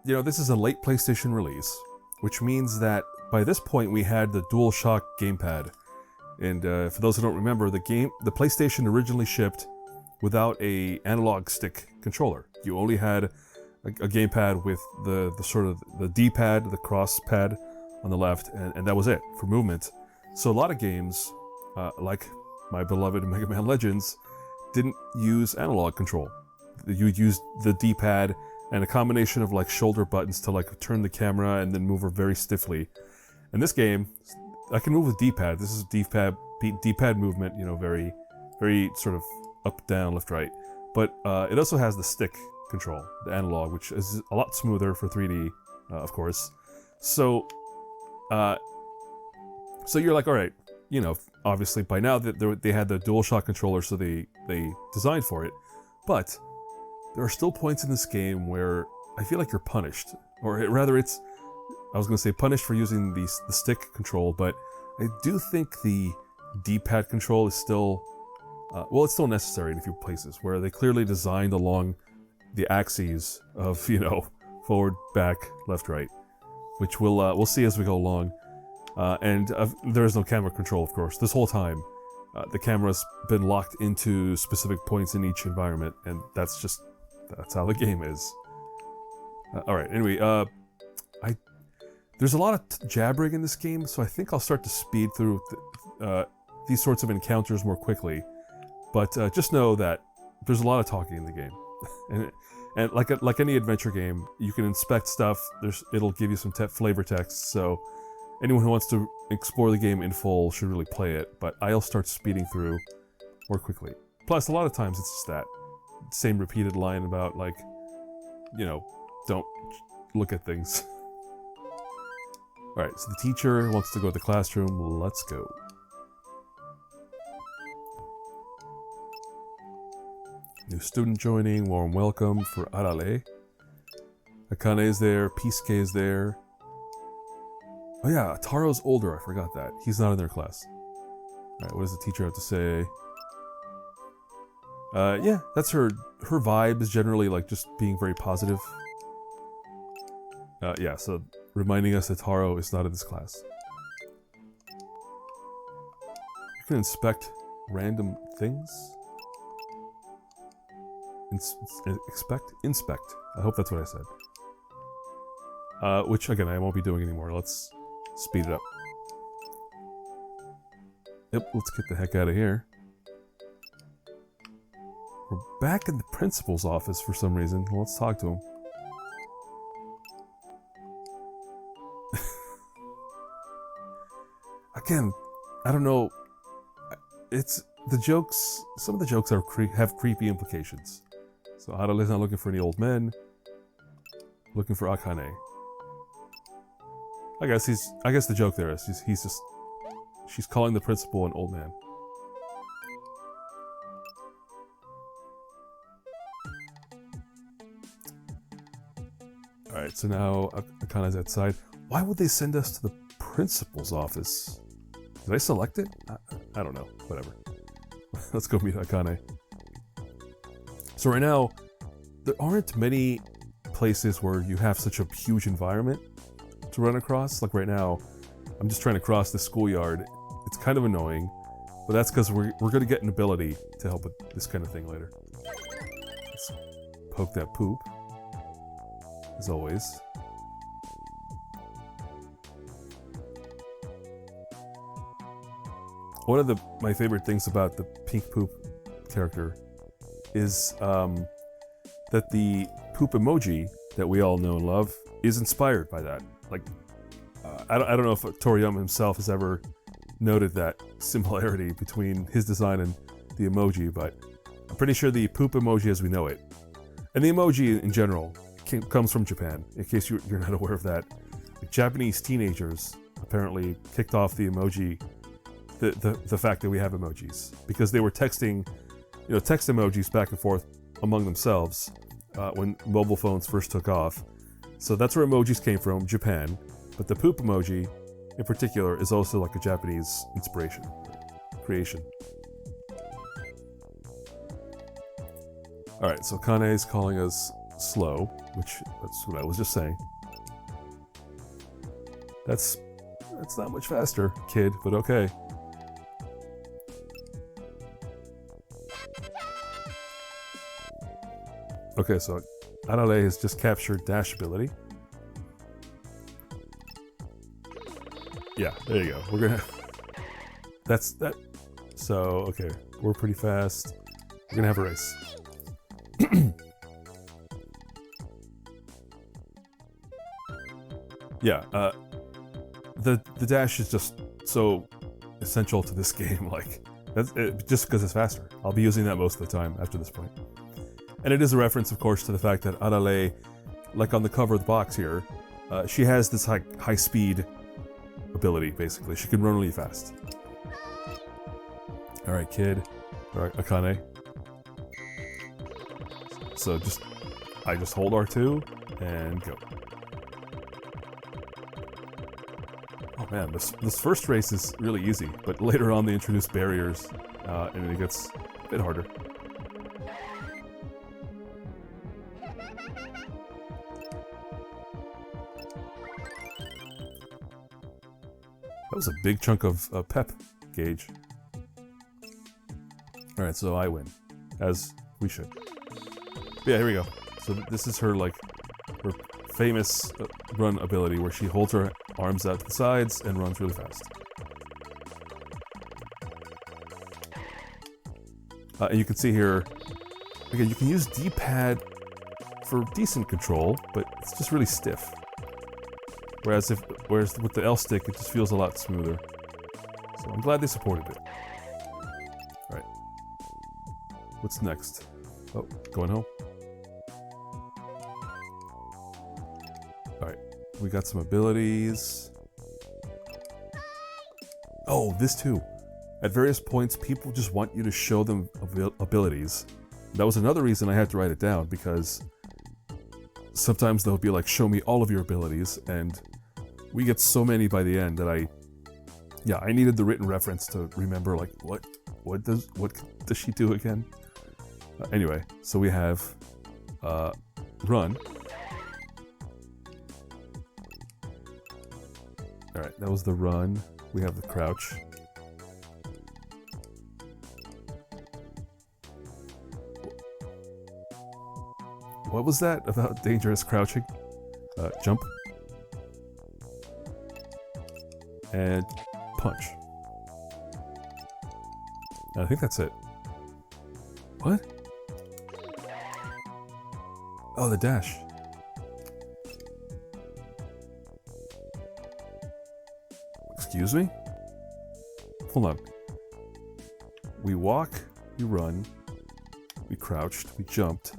you know, this is a late PlayStation release, which means that by this point we had the DualShock gamepad. And for those who don't remember, the PlayStation originally shipped without a analog stick controller. You only had a gamepad with the sort of the D-pad, the cross pad on the left, and that was it for movement. So a lot of games, like my beloved Mega Man Legends, didn't use analog control. You used the D-pad and a combination of like shoulder buttons to like turn the camera and then move her very stiffly. In this game, I can move with D-pad. This is D-pad movement, you know, very, very sort of up, down, left, right. But it also has the stick control, the analog, which is a lot smoother for 3D, of course. So you're like, all right, you know, obviously by now they had the DualShock controller, so they designed for it. But there are still points in this game where I feel like you're punished, or rather, I was going to say punished for using the stick control, but I do think the D-pad control is still, well, it's still necessary in a few places where they clearly designed along the axes of, you know, forward, back, left, right, which we'll see as we go along. And there is no camera control, of course. This whole time, the camera's been locked into specific points in each environment, and that's how the game is. Alright, anyway, there's a lot of jabbering in this game, so I think I'll start to speed through these sorts of encounters more quickly. But just know that there's a lot of talking in the game. and like any adventure game, you can inspect stuff, it'll give you some flavor text, so anyone who wants to explore the game in full should really play it, but I'll start speeding through more quickly. Plus, a lot of times it's just that same repeated line about, like, you know, don't look at things. Alright, so the teacher wants to go to the classroom. Let's go. New student joining. Warm welcome for Arale. Akane is there. Pisuke is there. Oh yeah, Taro's older. I forgot that. He's not in their class. Alright, what does the teacher have to say? Yeah, that's her vibe is generally like just being very positive. Yeah, so reminding us that Taro is not in this class. You can inspect random things. Inspect. I hope that's what I said. Which again, I won't be doing anymore. Let's speed it up. Yep, let's get the heck out of here. We're back in the principal's office for some reason. Well, let's talk to him. Again, I don't know. It's the jokes. Some of the jokes have creepy implications. So Arale's not looking for any old men. Looking for Akane. I guess the joke there is she's calling the principal an old man. Alright, so now Akane's outside. Why would they send us to the principal's office? Did I select it? I don't know. Whatever. Let's go meet Akane. So right now, there aren't many places where you have such a huge environment to run across. Like right now, I'm just trying to cross the schoolyard. It's kind of annoying, but that's because we're going to get an ability to help with this kind of thing later. Let's poke that poop, as always. One of my favorite things about the pink poop character is that the poop emoji that we all know and love is inspired by that. Like, I don't know if Toriyama himself has ever noted that similarity between his design and the emoji, but I'm pretty sure the poop emoji as we know it, and the emoji in general, comes from Japan, in case you're not aware of that. Like, Japanese teenagers apparently kicked off the emoji the fact that we have emojis, because they were texting, text emojis back and forth among themselves when mobile phones first took off. So that's where emojis came from, Japan. But the poop emoji, in particular, is also like a Japanese creation. Alright, so Kane is calling us slow, which that's what I was just saying. That's not much faster, kid, but okay. Okay, so Arale has just captured dash ability. Yeah, there you go. We're gonna... That's that. So, okay, we're pretty fast. We're gonna have a race. Yeah, the dash is just so essential to this game, like, that's it, just because it's faster. I'll be using that most of the time after this point. And it is a reference, of course, to the fact that Arale, like on the cover of the box here, she has this high speed ability, basically. She can run really fast. Alright, kid. Alright, Akane. So I just hold R2 and go. Oh man, this first race is really easy, but later on they introduce barriers, and it gets a bit harder. That was a big chunk of pep gauge. Alright, so I win. As we should. But yeah, here we go. So this is her, like, her famous run ability where she holds her arms out to the sides and runs really fast. And you can see here, again, you can use D-pad for decent control, but it's just really stiff. Whereas with the L stick, it just feels a lot smoother. So I'm glad they supported it. Alright. What's next? Oh, going home. Alright. We got some abilities. Oh, this too. At various points, people just want you to show them abilities. That was another reason I had to write it down, because sometimes they'll be like, show me all of your abilities, and we get so many by the end that I needed the written reference to remember, like, what does she do again? Anyway, so we have run. Alright, that was the run. We have the crouch. What was that about dangerous crouching? Jump. And punch. And I think that's it. What? Oh, the dash. Excuse me? Hold on. We walk, we run, we crouched, we jumped.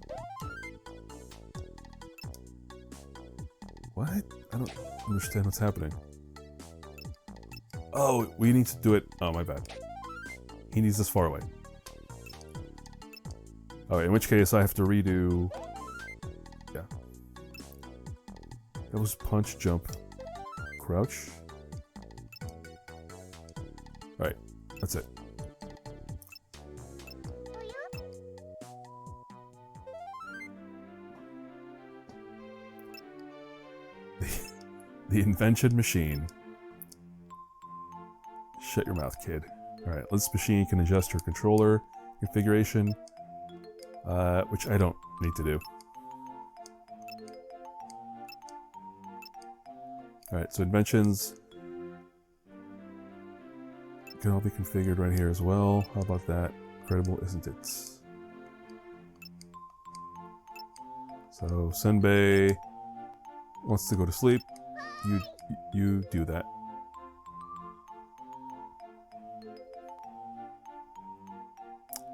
What? I don't understand what's happening. Oh, we need to do it. Oh, my bad. He needs this far away. Alright, in which case I have to redo... Yeah. That was punch, jump, crouch. Alright, that's it. The invention machine. Shut your mouth, kid. Alright, this machine can adjust her controller configuration, which I don't need to do. Alright, so inventions can all be configured right here as well. How about that? Incredible, isn't it? So, Senbei wants to go to sleep. You do that.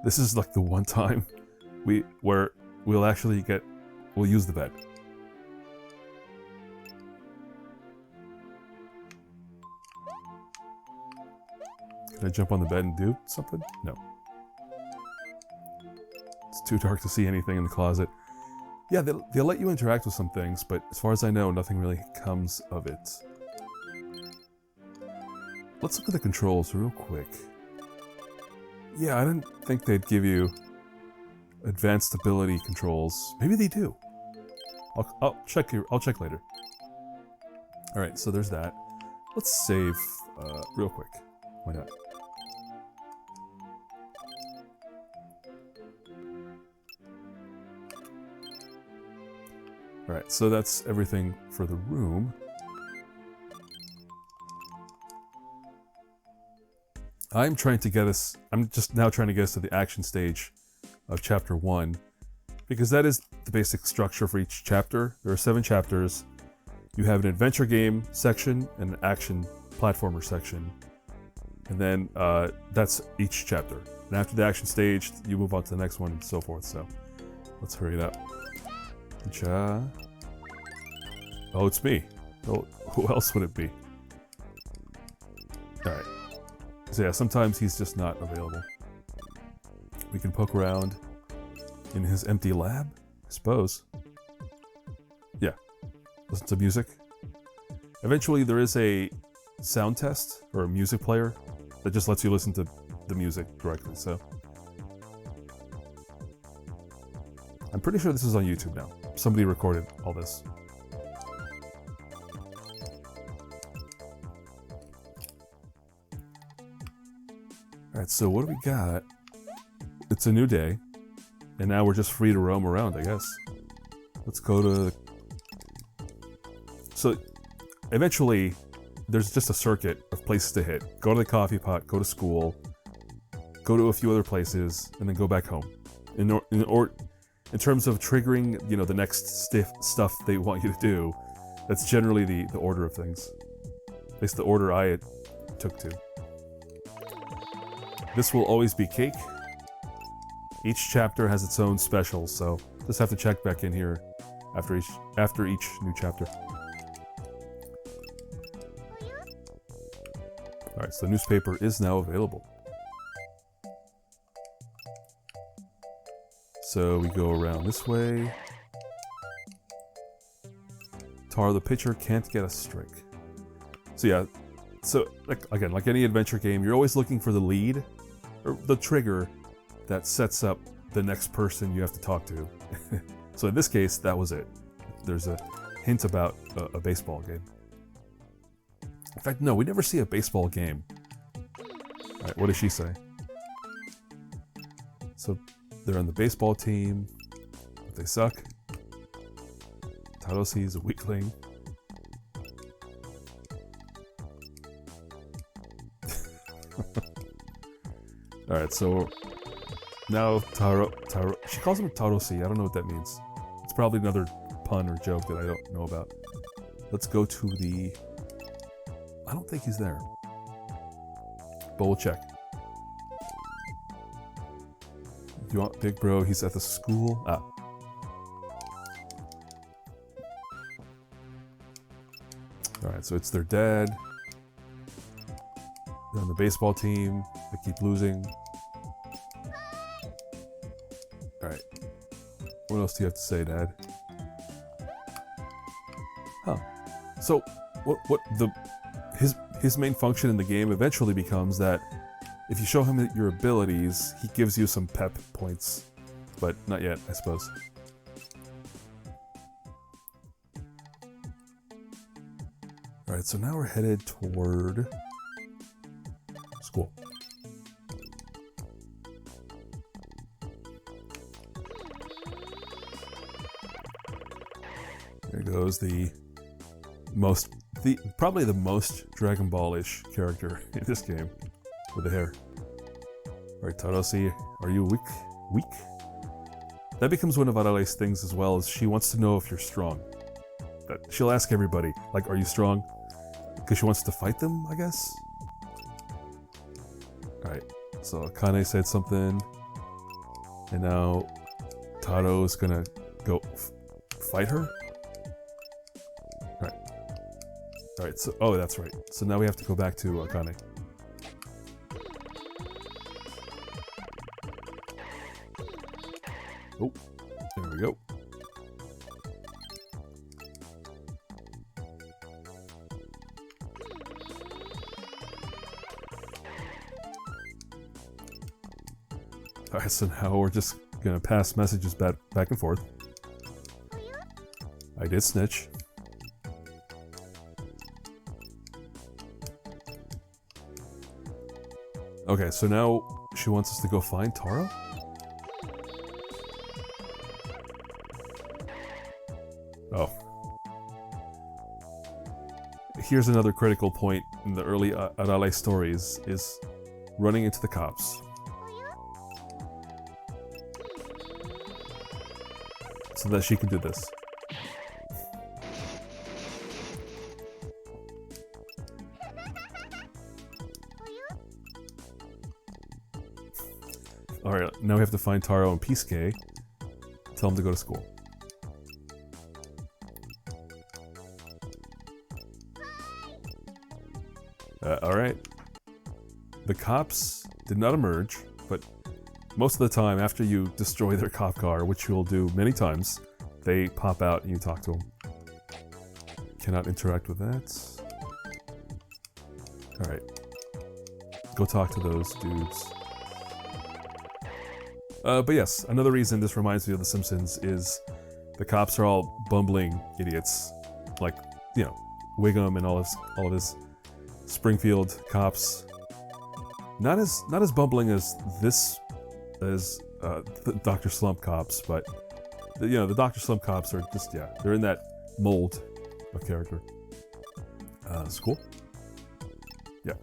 This is like the one time we'll use the bed. Can I jump on the bed and do something? No. It's too dark to see anything in the closet. Yeah, they'll let you interact with some things, but as far as I know, nothing really comes of it. Let's look at the controls real quick. Yeah, I didn't think they'd give you advanced ability controls. Maybe they do. I'll check later. Alright, so there's that. Let's save real quick. Why not? Alright, so that's everything for the room. I'm just now trying to get us to the action stage of Chapter 1, because that is the basic structure for each chapter. There are 7 chapters. You have an adventure game section and an action platformer section. And then that's each chapter. And after the action stage, you move on to the next one and so forth. So let's hurry it up. Oh, it's me. Oh, who else would it be? Alright. So yeah, sometimes he's just not available. We can poke around in his empty lab, I suppose. Yeah. Listen to music. Eventually there is a sound test, or a music player, that just lets you listen to the music directly, so. I'm pretty sure this is on YouTube now. Somebody recorded all this. Alright, so what do we got? It's a new day, and now we're just free to roam around, I guess. Let's go to... So, eventually, there's just a circuit of places to hit. Go to the coffee pot, go to school, go to a few other places, and then go back home. In terms of triggering, you know, the next stuff they want you to do, that's generally the order of things. At least the order I took to. This will always be cake. Each chapter has its own specials, so just have to check back in here after each new chapter. Alright, so the newspaper is now available. So we go around this way. Taro the pitcher can't get a strike. So yeah, like any adventure game, you're always looking for the lead, or the trigger that sets up the next person you have to talk to. So in this case, that was it. There's a hint about a baseball game. In fact, no, we never see a baseball game. Alright, what does she say? So, they're on the baseball team, but they suck. Tarossi's a weakling. Alright, so now Taro, she calls him Tarossi, I don't know what that means. It's probably another pun or joke that I don't know about. Let's go to the... I don't think he's there. But we'll check. You want Big Bro? He's at the school. Ah. Alright, so it's their dad. They're on the baseball team. They keep losing. Alright. What else do you have to say, Dad? Huh. So, his main function in the game eventually becomes that if you show him your abilities, he gives you some pep points. But not yet, I suppose. Alright, so now we're headed toward school. There goes probably the most Dragon Ball-ish character in this game, with the hair. Alright, Tarossi, are you weak? That becomes one of Arale's things as well, is she wants to know if you're strong. She'll ask everybody, like, are you strong? Because she wants to fight them, I guess? Alright, so Akane said something, and now Taro's gonna go fight her? Alright, so, oh, that's right. So now we have to go back to Akane. Oh, there we go. Alright, so now we're just gonna pass messages back and forth. I did snitch. Okay, so now she wants us to go find Taro? Oh. Here's another critical point in the early Arale stories, is running into the cops. So that she can do this. Alright, now we have to find Taro and Pisuke. Tell them to go to school. Alright. The cops did not emerge, but most of the time after you destroy their cop car, which you'll do many times, they pop out and you talk to them. Cannot interact with that. Alright. Go talk to those dudes. But yes, another reason this reminds me of The Simpsons is the cops are all bumbling idiots. Like, you know, Wiggum and all of his Springfield cops. Not as bumbling as the Dr. Slump cops, but you know, the Dr. Slump cops are just, yeah, they're in that mold of character. That's cool. Yeah.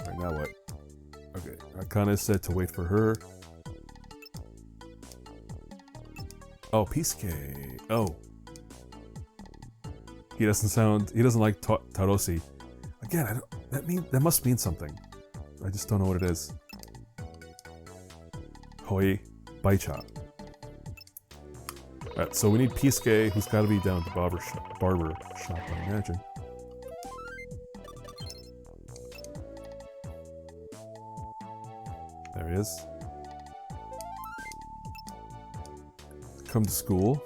Alright, now what? Okay, Akane said to wait for her. Oh, Pisuke. Oh. He doesn't like Tarosi. Again, that must mean something. I just don't know what it is. Hoi Baicha. Alright, so we need Pisuke, who's gotta be down at the barber shop, I imagine. There he is. Come to school.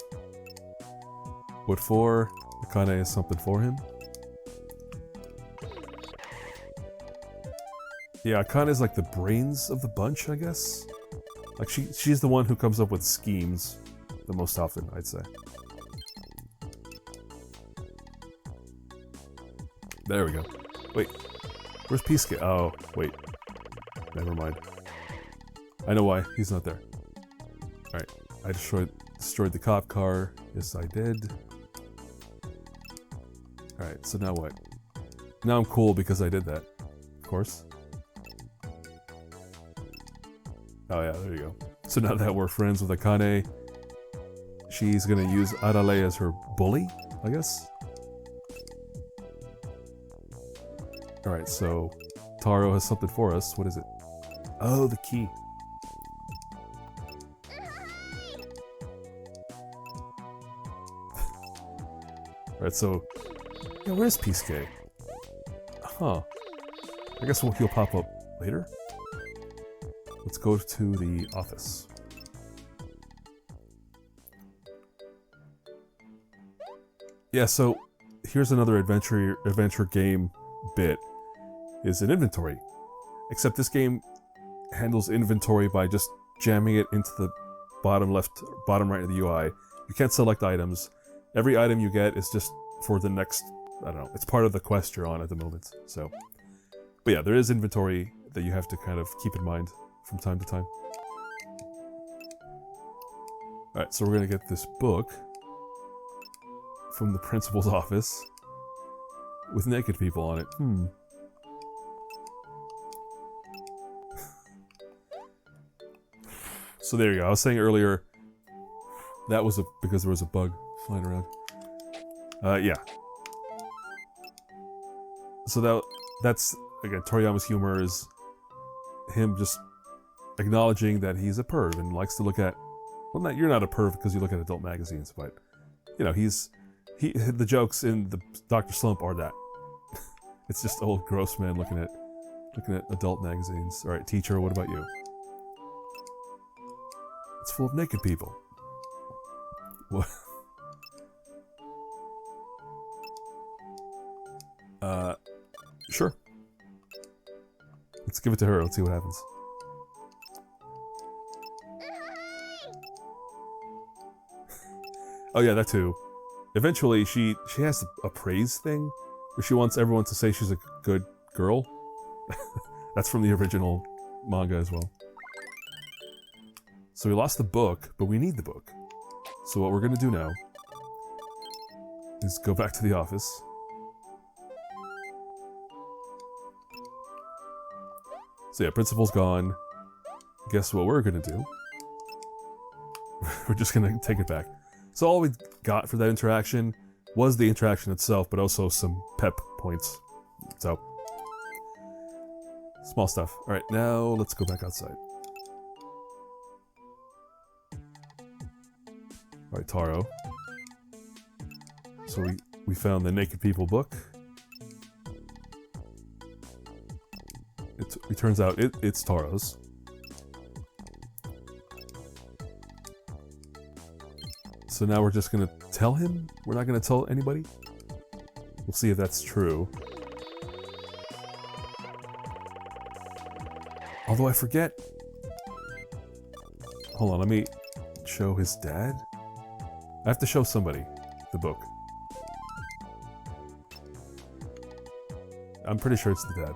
What for? Akane has something for him. Yeah, Akane is like the brains of the bunch, I guess. Like she's the one who comes up with schemes the most often, I'd say. There we go. Wait, where's Pisuke? Oh, wait. Never mind. I know why. He's not there. Alright, I destroyed the cop car. Yes, I did. Alright, so now what? Now I'm cool because I did that. Of course. Oh yeah, there you go. So now that we're friends with Akane, she's gonna use Arale as her bully, I guess? Alright, so Taro has something for us. What is it? Oh, the key. Alright, so... yeah, where's Pisuke? Huh. I guess he'll pop up later? Let's go to the office. Yeah, so here's another adventure game bit, is an inventory. Except this game handles inventory by just jamming it into the bottom right of the UI. You can't select items. Every item you get is just for the next, I don't know, it's part of the quest you're on at the moment, so. But yeah, there is inventory that you have to kind of keep in mind from time to time. Alright, so we're gonna get this book from the principal's office with naked people on it. So there you go. I was saying earlier that was because there was a bug flying around. Yeah. So that's again, Toriyama's humor is him just acknowledging that he's a perv and likes to look at, well, you're not a perv because you look at adult magazines, but you know, the jokes in the Dr. Slump are that. It's just old gross man looking at Looking at adult magazines. Alright, teacher, what about you? It's full of naked people. What? Sure. Let's give it to her. Let's see what happens. Oh yeah, that too. Eventually, she has a praise thing where she wants everyone to say she's a good girl. That's from the original manga as well. So we lost the book, but we need the book. So what we're gonna do now is go back to the office. So yeah, principal's gone. Guess what we're gonna do? We're just gonna take it back. So all we got for that interaction was the interaction itself, but also some pep points. So, small stuff. Alright, now let's go back outside. Alright, Taro. So we found the Naked People book. It turns out it's Taro's. So now we're just gonna tell him? We're not gonna tell anybody? We'll see if that's true. Although I forget... Hold on, let me show his dad? I have to show somebody the book. I'm pretty sure it's the dad.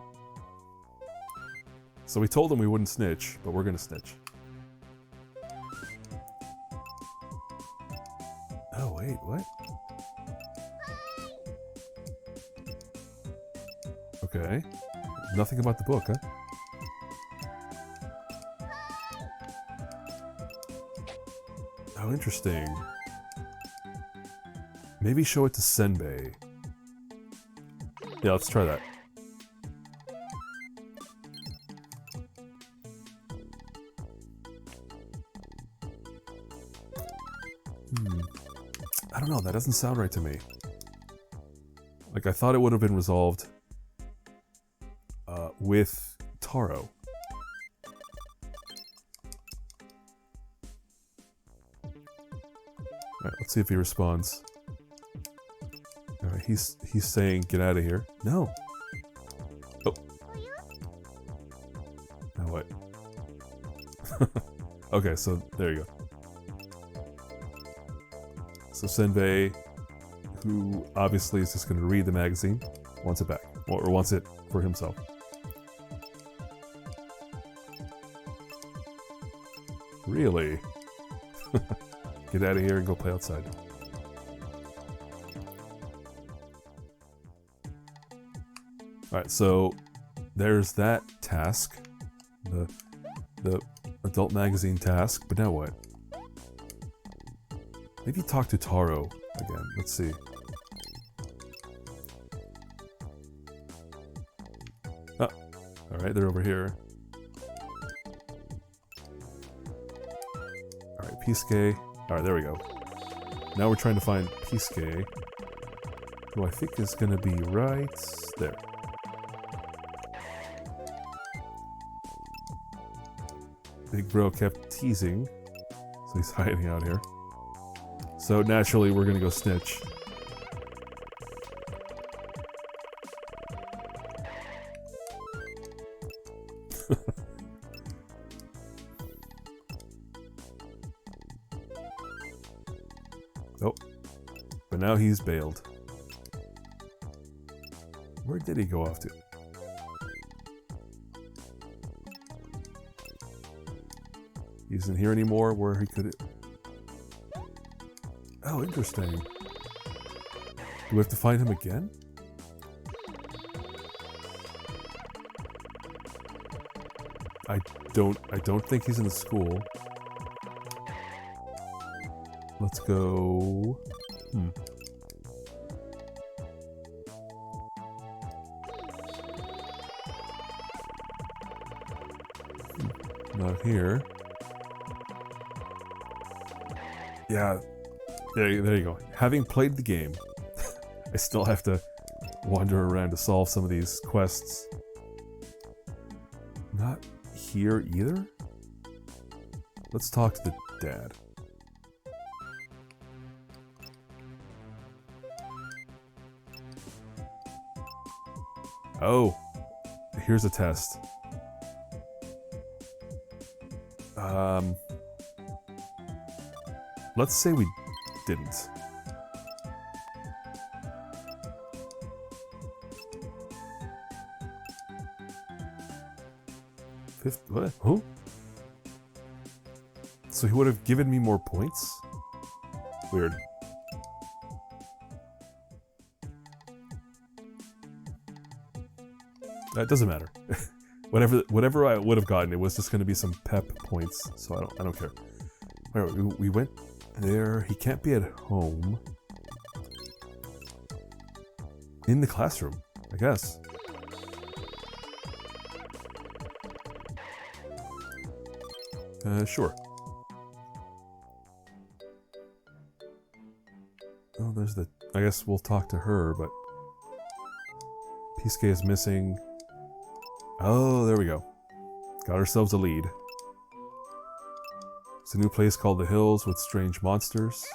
So we told him we wouldn't snitch, but we're gonna snitch. Oh wait, what? Okay. Nothing about the book, huh? Oh, interesting. Maybe show it to Senbei. Yeah, let's try that. I don't know, that doesn't sound right to me. Like, I thought it would have been resolved with Taro. Alright, let's see if he responds. Alright, he's saying, get out of here. No! Oh. Now what? Okay, so there you go. So Senbei, who obviously is just going to read the magazine, wants it back. Or wants it for himself. Really? Get out of here and go play outside. Alright, so there's that task. The adult magazine task, but now what? Maybe talk to Taro again. Let's see. Oh, alright, they're over here. Alright, Pisuke. Alright, there we go. Now we're trying to find Pisuke, who I think is going to be right there. Big bro kept teasing, so he's hiding out here. So naturally, we're gonna go snitch. Oh, but now he's bailed. Where did he go off to? He isn't here anymore, where he could... Oh, interesting. Do we have to find him again? I don't think he's in the school. Let's go... Not here. Yeah, there you go. Having played the game, I still have to wander around to solve some of these quests. not here either? Let's talk to the dad. Oh, here's a test. Let's say we didn't. What? Who? So he would have given me more points? Weird. That doesn't matter. whatever I would have gotten, it was just going to be some pep points, so I don't care. Alright, we went there. He can't be at home. In the classroom, I guess. Sure. Oh, there's the... I guess we'll talk to her, but... Pisuke is missing. Oh, there we go. Got ourselves a lead. It's a new place called The Hills with strange monsters.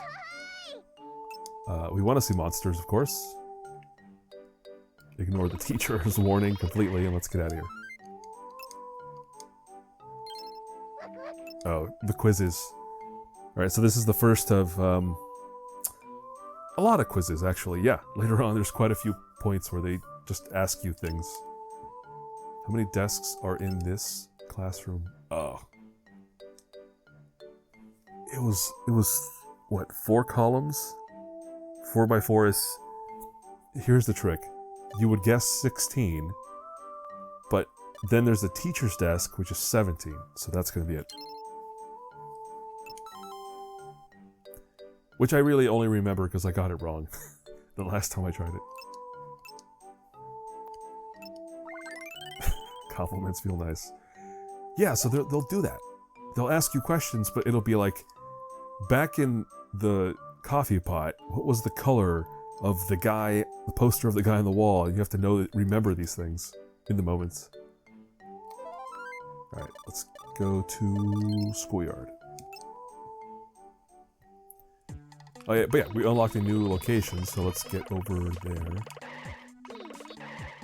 We want to see monsters, of course. Ignore the teacher's warning completely and let's get out of here. Oh, the quizzes. Alright, so this is the first of a lot of quizzes, actually. Yeah, later on there's quite a few points where they just ask you things. How many desks are in this classroom? Oh. It was what, 4 columns? 4 by 4 is... Here's the trick. You would guess 16, but then there's the teacher's desk, which is 17, so that's going to be it. Which I really only remember because I got it wrong the last time I tried it. Compliments feel nice. Yeah, so they'll do that. They'll ask you questions, but it'll be like, back in the coffee pot, what was the color of the guy, the poster of the guy on the wall? You have to remember these things in the moments. Alright, let's go to schoolyard. Oh yeah, but yeah, we unlocked a new location, so let's get over there.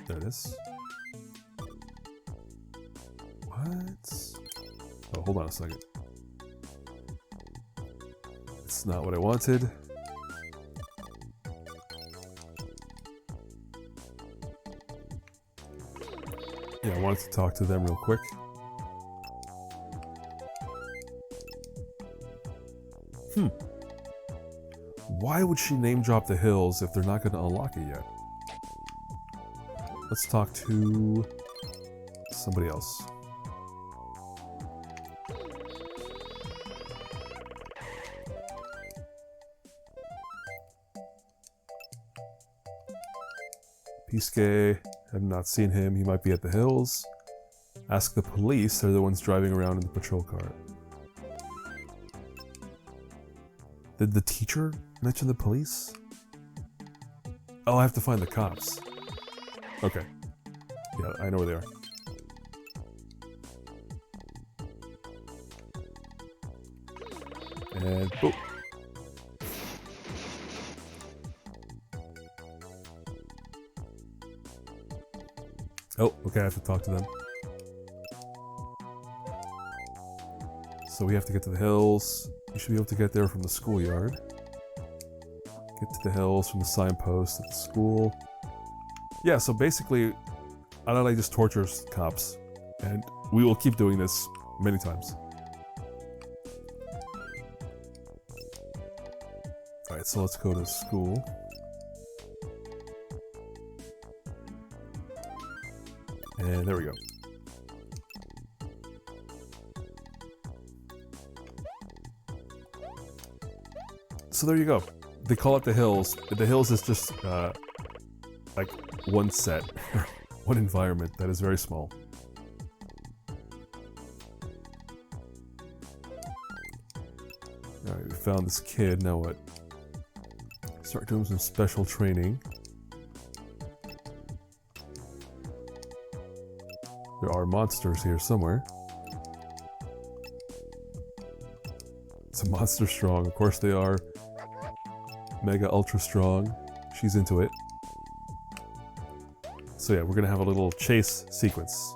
There it is. What? Oh, hold on a second. It's not what I wanted. Yeah, I wanted to talk to them real quick. Why would she name drop the hills if they're not going to unlock it yet? Let's talk to somebody else. Pisuke, have not seen him. He might be at the hills. Ask the police. They're the ones driving around in the patrol car. Did the teacher mention the police? Oh, I have to find the cops. Okay. Yeah, I know where they are. And boop. Oh, okay, I have to talk to them. So we have to get to the hills. You should be able to get there from the schoolyard. Get to the hills from the signpost at the school. Yeah, so basically, Arale just tortures cops. And we will keep doing this many times. Alright, so let's go to school. And there we go. So there you go. They call it the hills. The hills is just like one set, one environment that is very small. Alright, we found this kid. Now what? Start doing some special training. There are monsters here somewhere. It's a monster strong. Of course they are. Mega ultra strong. She's into it. So yeah, we're gonna have a little chase sequence.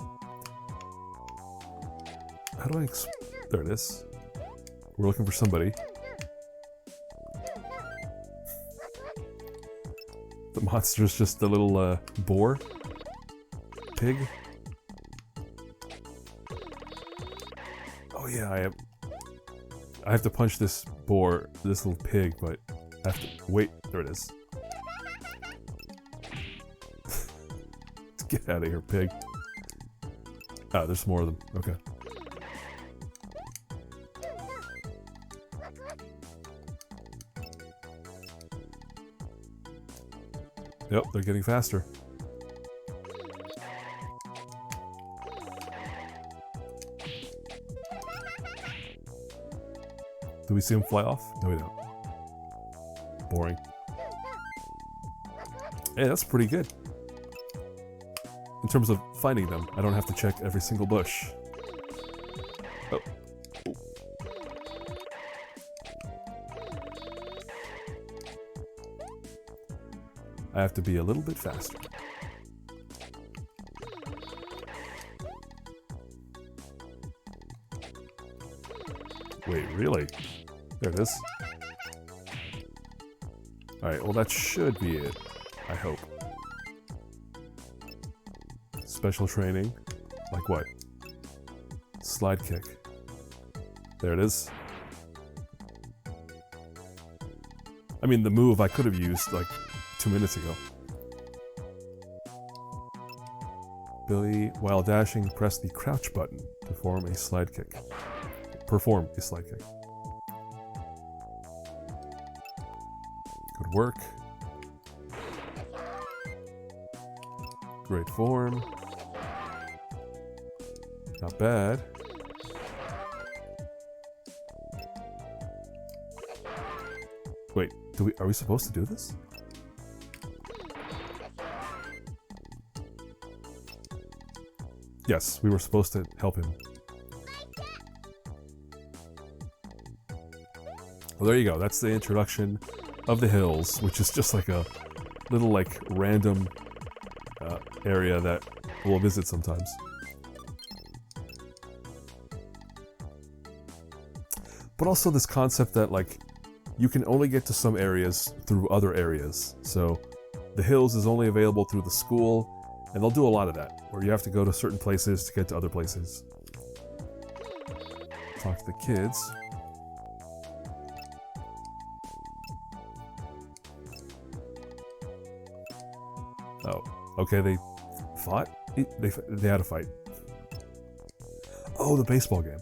How do I there it is. We're looking for somebody. The monster's just a little boar. Pig. Oh yeah, I have to punch this boar, this little pig, but I have to wait. There it is. Get out of here, pig. Ah, there's more of them. Okay. Yep, they're getting faster. Do we see them fly off? No, we don't. Boring. Hey, that's pretty good. In terms of finding them, I don't have to check every single bush. Oh. Ooh. I have to be a little bit faster. Wait, really? There it is. Alright, well that should be it. I hope. Special training. Like what? Slide kick. There it is. I mean, the move I could have used like 2 minutes ago. Billy, while dashing, press the crouch button to form a slide kick. Perform a slide kick. Good work. Great form. Not bad. Wait, are we supposed to do this? Yes, we were supposed to help him. Well, there you go. That's the introduction of the hills, which is just like a little, like, random area that we'll visit sometimes. But also this concept that, like, you can only get to some areas through other areas. So the hills is only available through the school, and they'll do a lot of that, where you have to go to certain places to get to other places. Talk to the kids. Oh, okay, they fought? They had a fight. Oh, the baseball game.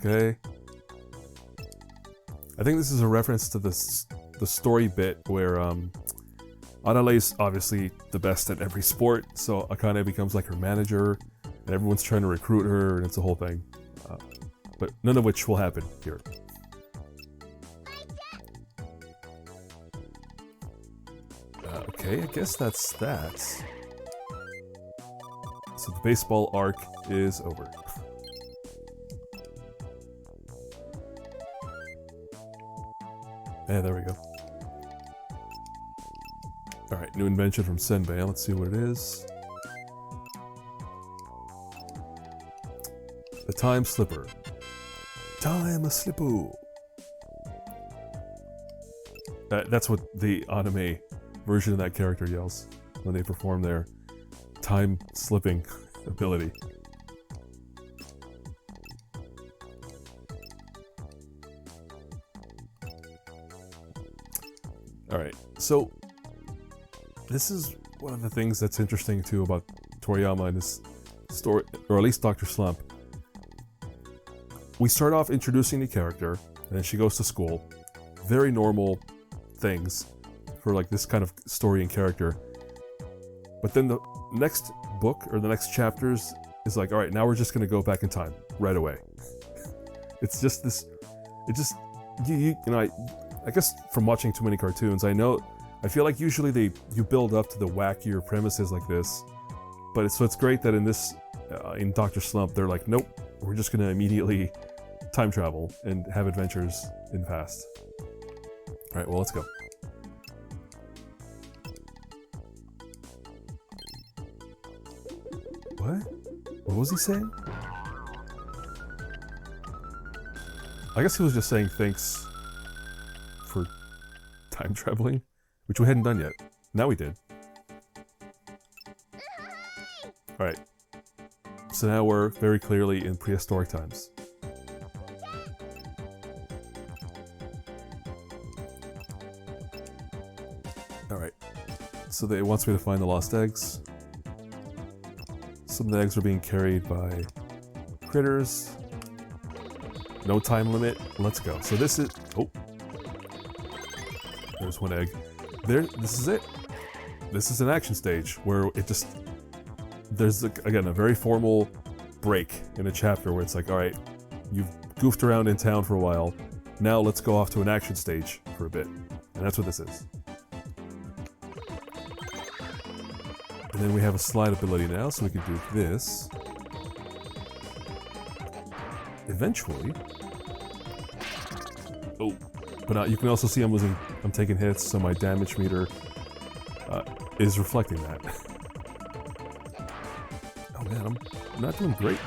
Okay. I think this is a reference to the story bit where Arale's obviously the best at every sport, so Akane becomes like her manager, and everyone's trying to recruit her, and it's a whole thing. But none of which will happen here. Okay, I guess that's that. So the baseball arc is over. Yeah, there we go. Alright, new invention from Senbei. Let's see what it is. The Time Slipper. Time Slipper. That's what the anime version of that character yells when they perform their time slipping ability. Alright, so this is one of the things that's interesting too about Toriyama and his story, or at least Dr. Slump. We start off introducing the character, and then she goes to school. Very normal things for like this kind of story and character. But then the next book, or the next chapters, is like, alright, now we're just gonna go back in time, right away. It's just this. It just you know I guess from watching too many cartoons, I feel like usually you build up to the wackier premises like this, but it's great that in this in Dr. Slump they're like, nope, we're just gonna immediately time travel and have adventures in the past. All right, well, let's go. What? What was he saying? I guess he was just saying thanks for time traveling, which we hadn't done yet. Now we did. Alright. So now we're very clearly in prehistoric times. Alright. So it wants me to find the lost eggs. Some of the eggs are being carried by critters. No time limit. Let's go. So this is... Oh. There's one egg. There. This is it. This is an action stage where it just... There's, again, a very formal break in a chapter where it's like, alright, you've goofed around in town for a while. Now let's go off to an action stage for a bit. And that's what this is. And then we have a slide ability now, so we can do this. Eventually. Oh, but you can also see I'm taking hits, so my damage meter is reflecting that. Oh man, I'm not doing great.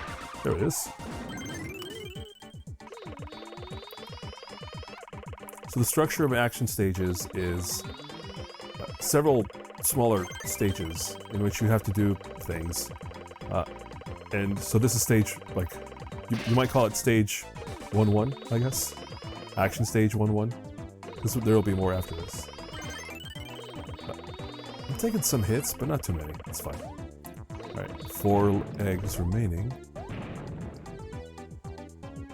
There it is. So the structure of action stages is several smaller stages in which you have to do things. And so this is stage, like, you might call it stage 1-1, I guess. Action stage 1-1. There will be more after this. I'm taking some hits, but not too many. It's fine. Alright, 4 eggs remaining.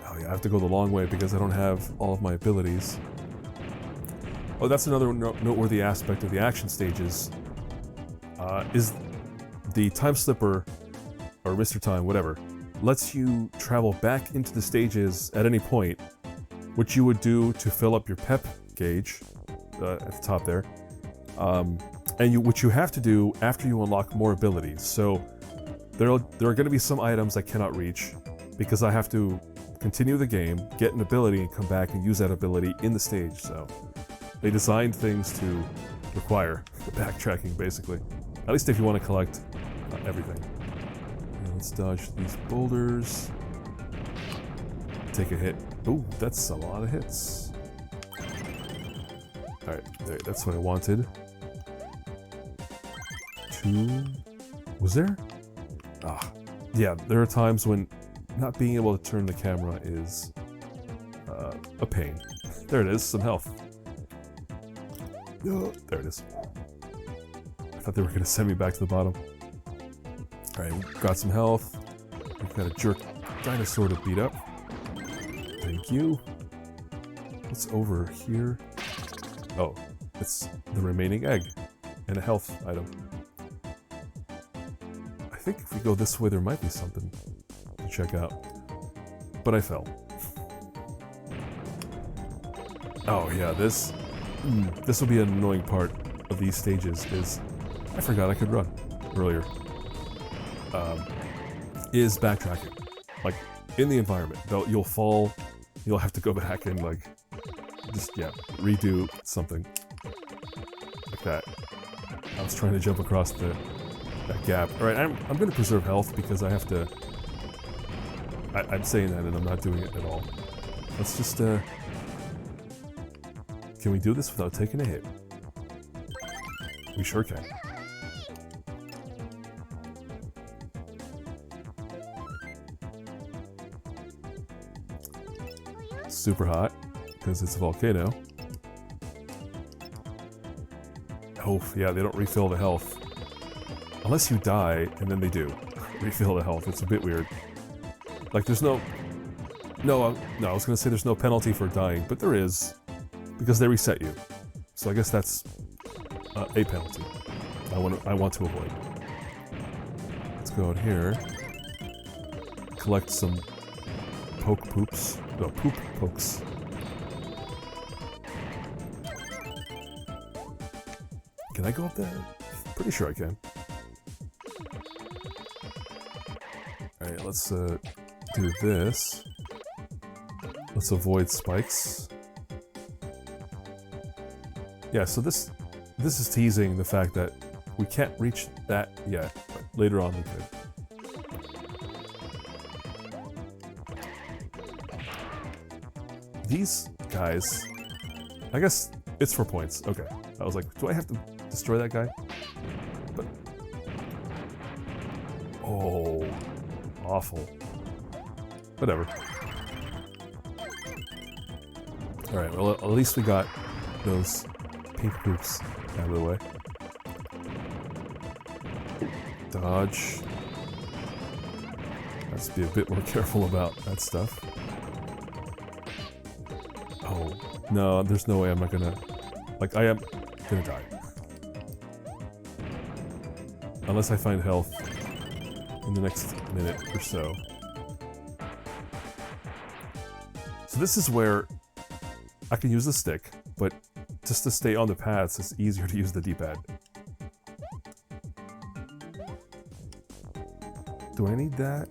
Oh yeah, I have to go the long way because I don't have all of my abilities. Oh, that's another noteworthy aspect of the action stages. Is the Time Slipper, or Mr. Time, whatever, lets you travel back into the stages at any point, which you would do to fill up your pep gauge at the top there, and which you have to do after you unlock more abilities. So there are going to be some items I cannot reach because I have to continue the game, get an ability, and come back and use that ability in the stage. So they designed things to require backtracking, basically. At least if you want to collect everything. And let's dodge these boulders. Take a hit. Ooh, that's a lot of hits. Alright, that's what I wanted. 2... Was there? Ah, yeah, there are times when not being able to turn the camera is a pain. There it is, some health. There it is. I thought they were going to send me back to the bottom. Alright, we've got some health. We've got a jerk dinosaur to beat up. Thank you. What's over here? Oh, it's the remaining egg and a health item. I think if we go this way, there might be something to check out. But I fell. Oh yeah, this will be an annoying part of these stages. Is I forgot I could run earlier. Is backtracking, like in the environment. You'll fall. You'll have to go back and like just redo something like that. I was trying to jump across that gap. All right, I'm going to preserve health because I have to. I'm saying that and I'm not doing it at all. Let's just can we do this without taking a hit? We sure can. Super hot because it's a volcano. Oh yeah, they don't refill the health unless you die, and then they do refill the health. It's a bit weird. Like there's no, I was gonna say there's no penalty for dying, but there is because they reset you. So I guess that's a penalty. I want to avoid. Let's go out here, collect some poke poops. No, poop pokes. Can I go up there? Pretty sure I can. Alright, let's do this. Let's avoid spikes. Yeah, so this is teasing the fact that we can't reach that yet, but later on we could. These guys, I guess it's for points. Okay. I was like, do I have to destroy that guy? But oh, awful. Whatever. Alright, well at least we got those pink poops out of the way. Dodge. Let's be a bit more careful about that stuff. Oh, no, there's no way I'm not gonna... Like, I am gonna die. Unless I find health in the next minute or so. So this is where I can use the stick, but just to stay on the paths, it's easier to use the D-pad. Do I need that?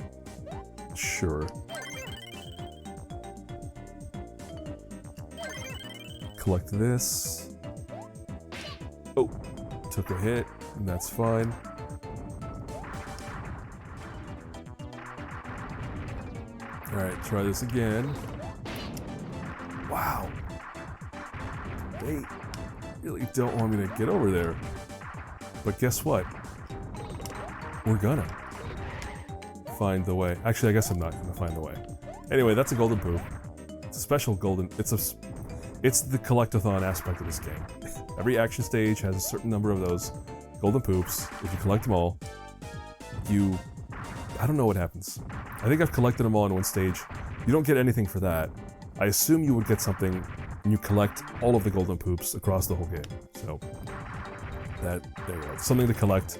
Sure. Collect this. Oh, took a hit, and that's fine. Alright, try this again. Wow. They really don't want me to get over there. But guess what? We're gonna find the way. Actually, I guess I'm not gonna find the way. Anyway, that's a golden poop. It's a special golden... It's the collectathon aspect of this game. Every action stage has a certain number of those golden poops. If you collect them all, I don't know what happens. I think I've collected them all in one stage. You don't get anything for that. I assume you would get something when you collect all of the golden poops across the whole game. So, there you go. It's something to collect,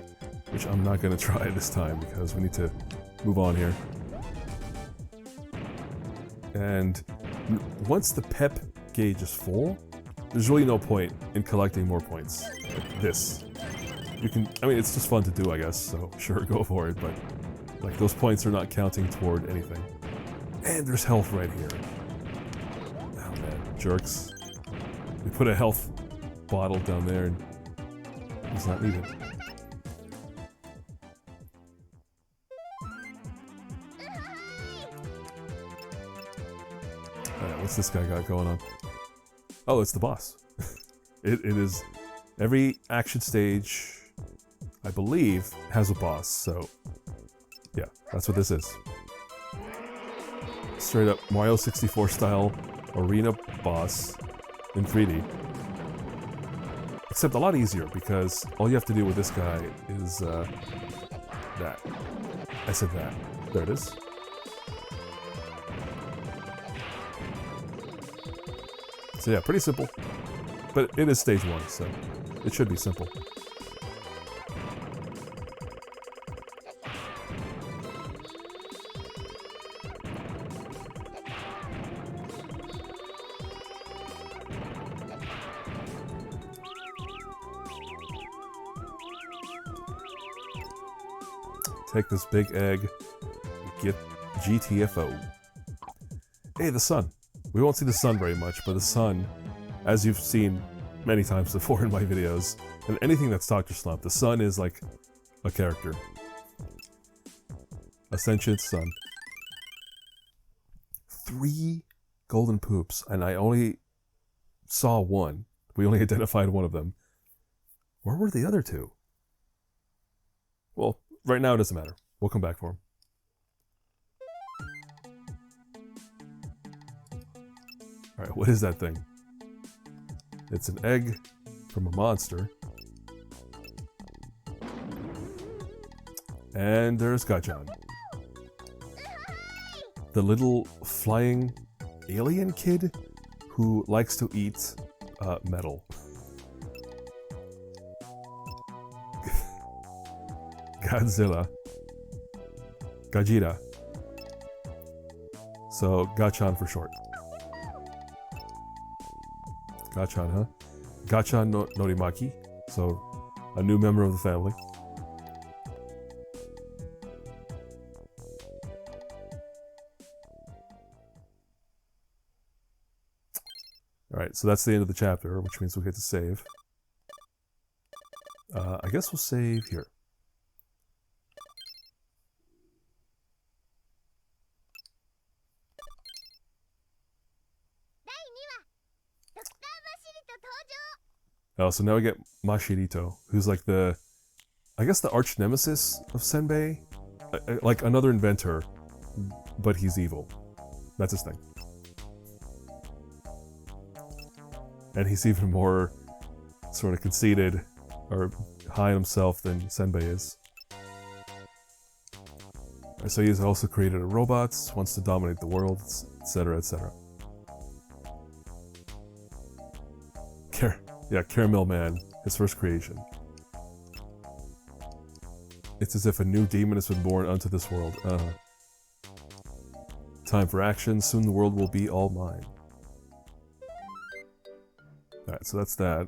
which I'm not going to try this time because we need to move on here. And once the pep gauge is full, there's really no point in collecting more points. Like this. You can, I mean, it's just fun to do, I guess, so sure, go for it, but like those points are not counting toward anything. And there's health right here. Oh man, jerks. We put a health bottle down there and it's not needed. Alright, what's this guy got going on? Oh, it's the boss. It is... Every action stage, I believe, has a boss, so... Yeah, that's what this is. Straight up Mario 64 style arena boss in 3D. Except a lot easier, because all you have to do with this guy is, that. I said that. There it is. So yeah, pretty simple. But it is stage 1, so it should be simple. Take this big egg, get GTFO. Hey, the sun. We won't see the sun very much, but the sun, as you've seen many times before in my videos, and anything that's Dr. Slump, the sun is like a character. A sentient sun. 3 golden poops, and I only saw one. We only identified one of them. Where were the other 2? Well, right now it doesn't matter. We'll come back for them. Alright, what is that thing? It's an egg from a monster. And there's Gachan. The little flying alien kid who likes to eat metal. Godzilla. Gajira. So, Gachan for short. Gachan, huh? Gachan no Norimaki. So, a new member of the family. Alright, so that's the end of the chapter, which means we'll get to save. I guess we'll save here. Oh, so now we get Mashirito, who's like the, I guess the arch nemesis of Senbei? Like another inventor, but he's evil. That's his thing. And he's even more sort of conceited or high on himself than Senbei is. So he's also created a robot, wants to dominate the world, etc., etc. Caramel Man, his first creation. It's as if a new demon has been born unto this world. Time for action, soon the world will be all mine. Alright, so that's that.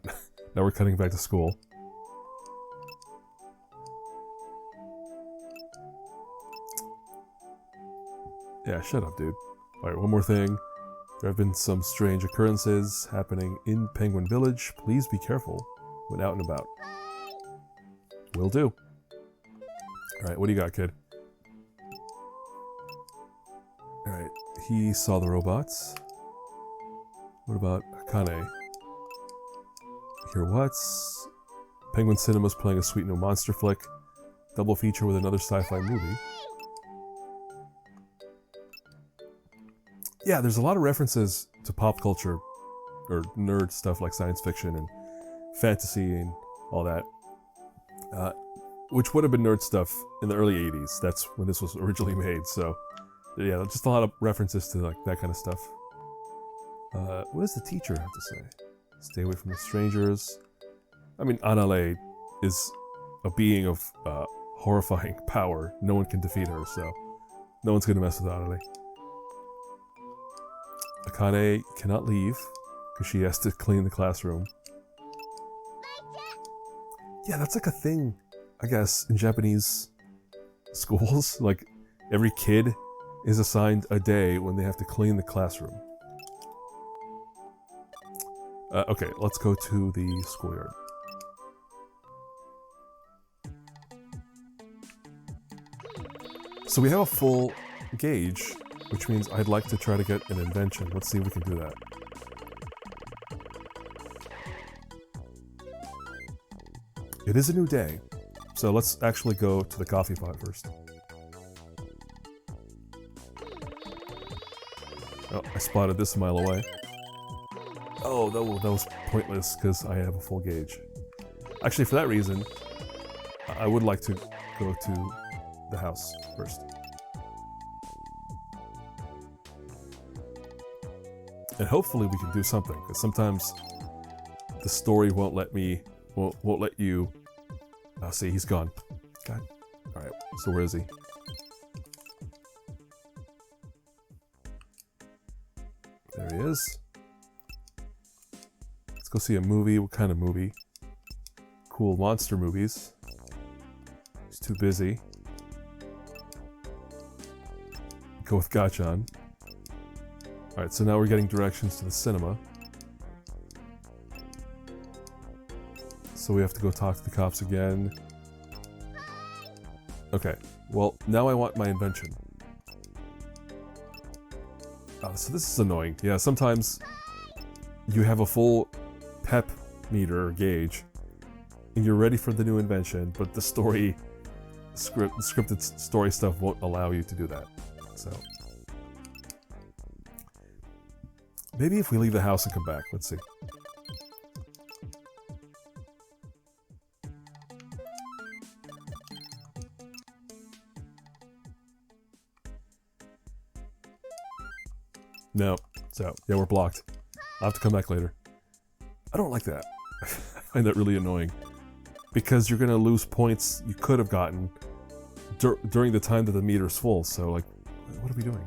Now we're cutting back to school. Yeah, shut up, dude. Alright, one more thing. There have been some strange occurrences happening in Penguin Village. Please be careful when out and about. Will do. Alright, what do you got, kid? Alright, he saw the robots. What about Akane? Here what's? Penguin Cinema's playing a sweet new monster flick. Double feature with another sci-fi movie. Yeah, there's a lot of references to pop culture, or nerd stuff like science fiction and fantasy and all that, which would have been nerd stuff in the early 80s. That's when this was originally made, so yeah, just a lot of references to like that kind of stuff. What does the teacher have to say? Stay away from the strangers. I mean, Arale is a being of horrifying power. No one can defeat her, so no one's gonna mess with Arale. Akane cannot leave because she has to clean the classroom. Yeah, that's like a thing, I guess, in Japanese schools. Like, every kid is assigned a day when they have to clean the classroom. Okay, let's go to the schoolyard. So we have a full gauge, which means I'd like to try to get an invention. Let's see if we can do that. It is a new day, so let's actually go to the coffee pot first. Oh, I spotted this a mile away. Oh, that was pointless because I have a full gauge. Actually, for that reason, I would like to go to the house first. And hopefully we can do something, because sometimes the story won't let me, won't let you. Oh, see, he's gone. God. Alright, so where is he? There he is. Let's go see a movie. What kind of movie? Cool monster movies. He's too busy. Go with Gachan. Alright, so now we're getting directions to the cinema. So we have to go talk to the cops again. Okay, well, now I want my invention. Oh, so this is annoying. Yeah, sometimes you have a full pep meter or gauge, and you're ready for the new invention, but the story, scripted story stuff won't allow you to do that. So maybe if we leave the house and come back, let's see. No, so yeah, we're blocked. I'll have to come back later. I don't like that. I find that really annoying. Because you're gonna lose points you could have gotten during the time that the meter's full, so like, what are we doing?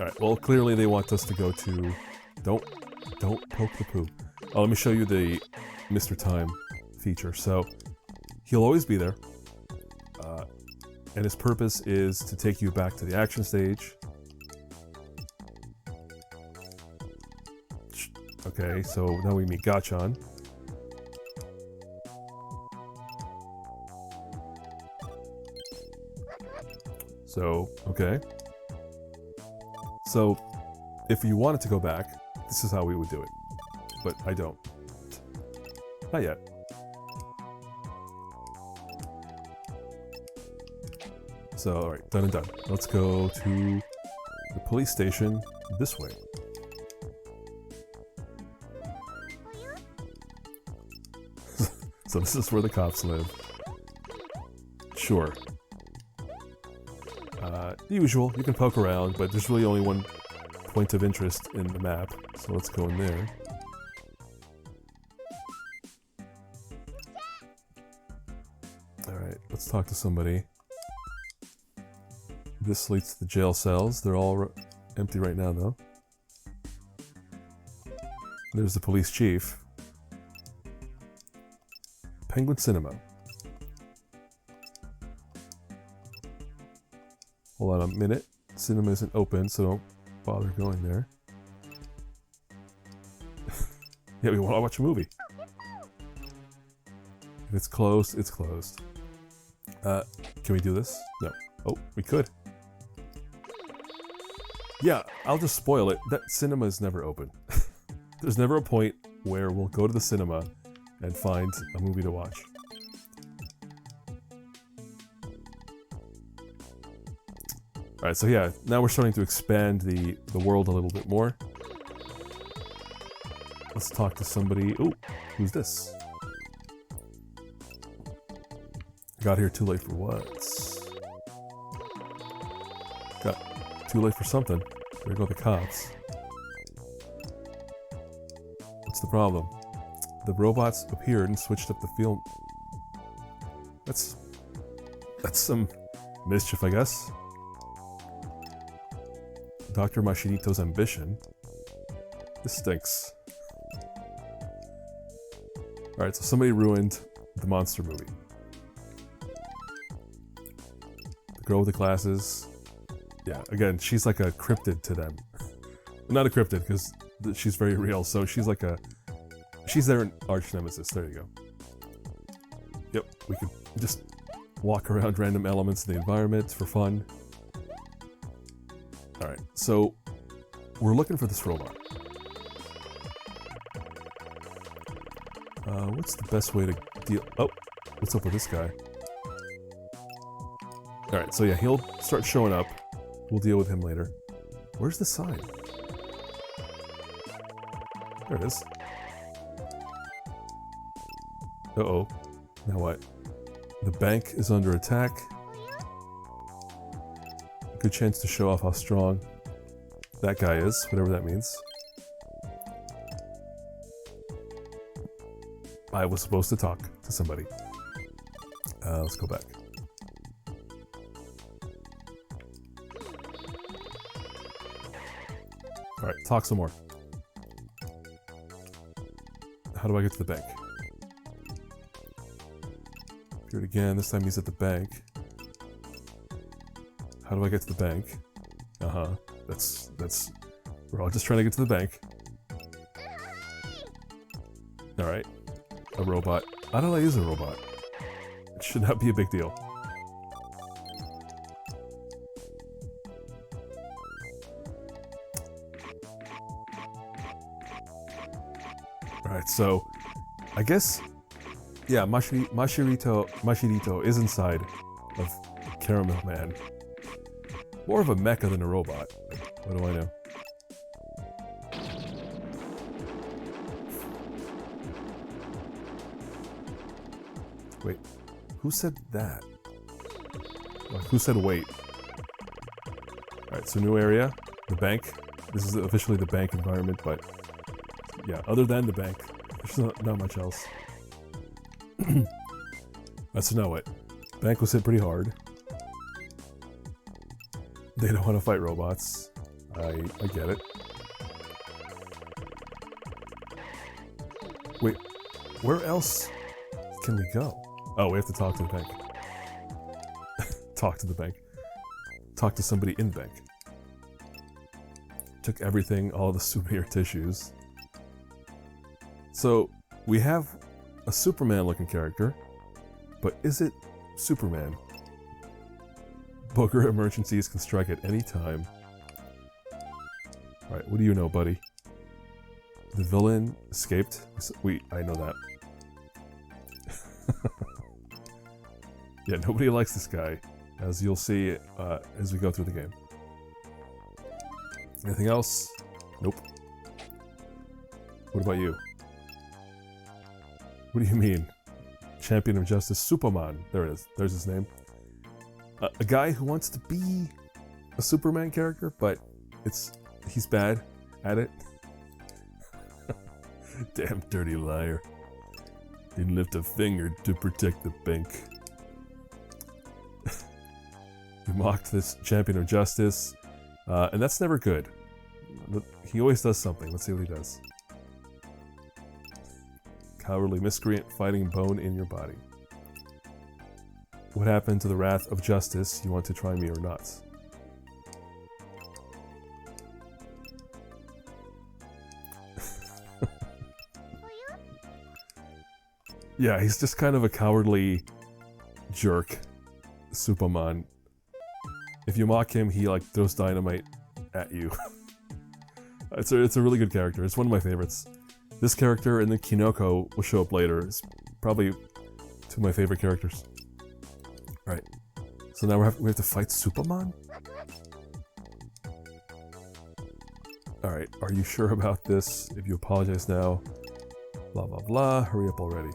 Alright, well, clearly they want us to go to... Don't poke the poo. Oh, let me show you the Mr. Time feature. So, he'll always be there. And his purpose is to take you back to the action stage. Okay, so now we meet Gachon. So, okay. So, if you wanted to go back, this is how we would do it. But I don't. Not yet. So, alright, done and done. Let's go to the police station this way. So this is where the cops live. Sure. The usual, you can poke around, but there's really only one point of interest in the map. So let's go in there. Alright, let's talk to somebody. This leads to the jail cells. They're all empty right now, though. There's the police chief. Penguin Cinema. Hold on a minute. Cinema isn't open, so don't bother going there. Yeah, we want to watch a movie. If it's closed, it's closed. Can we do this? No. Oh, we could. Yeah, I'll just spoil it. That cinema is never open. There's never a point where we'll go to the cinema and find a movie to watch. Alright, so yeah, now we're starting to expand the world a little bit more. Let's talk to somebody. Ooh, who's this? Got here too late for what? Got too late for something. There go the cops. What's the problem? The robots appeared and switched up the film. That's some mischief, I guess. Dr. Mashirito's ambition. This stinks. Alright, so somebody ruined the monster movie. The girl with the glasses. Yeah, again, she's like a cryptid to them. Not a cryptid, because she's very real, so she's like a... She's their arch nemesis. There you go. Yep, we could just walk around random elements of the environment for fun. Alright, so we're looking for this robot. What's the best way to deal... Oh, what's up with this guy? Alright, so yeah, he'll start showing up. We'll deal with him later. Where's the sign? There it is. Uh-oh. Now what? The bank is under attack. Good chance to show off how strong that guy is, whatever that means. I was supposed to talk to somebody. Let's go back. Alright, talk some more. How do I get to the bank? Appeared again, this time he's at the bank. How do I get to the bank? Uh-huh. That's... We're all just trying to get to the bank. Alright. A robot. Arale is a robot. It should not be a big deal. Alright, so... I guess... Yeah, Mashirito is inside of Caramel Man. More of a mecha than a robot. What do I know? Wait, who said that? Like, who said wait? Alright, so new area. The bank. This is officially the bank environment, but... Yeah, other than the bank, there's not much else. Let's know it. Bank was hit pretty hard. They don't want to fight robots. I get it. Wait, where else can we go? Oh, we have to talk to the bank. Talk to the bank. Talk to somebody in the bank. Took everything, all the souvenir tissues. So, we have a Superman-looking character, but is it Superman? Booger emergencies can strike at any time. Alright, what do you know, buddy? The villain escaped? I know that. Yeah, nobody likes this guy, as you'll see as we go through the game. Anything else? Nope. What about you? What do you mean? Champion of Justice, Superman. There it is. There's his name. A guy who wants to be a Superman character, but he's bad at it. Damn dirty liar. Didn't lift a finger to protect the bank. He mocked this Champion of Justice, and that's never good. He always does something. Let's see what he does. Cowardly miscreant fighting bone in your body. What happened to the wrath of justice? You want to try me or not? Yeah, he's just kind of a cowardly jerk, Superman. If you mock him, he like throws dynamite at you. It's a really good character. It's one of my favorites. This character and then Kinoko will show up later. It's probably two of my favorite characters. Right. So now we have to fight Superman? Alright, are you sure about this? If you apologize now, blah blah blah, hurry up already.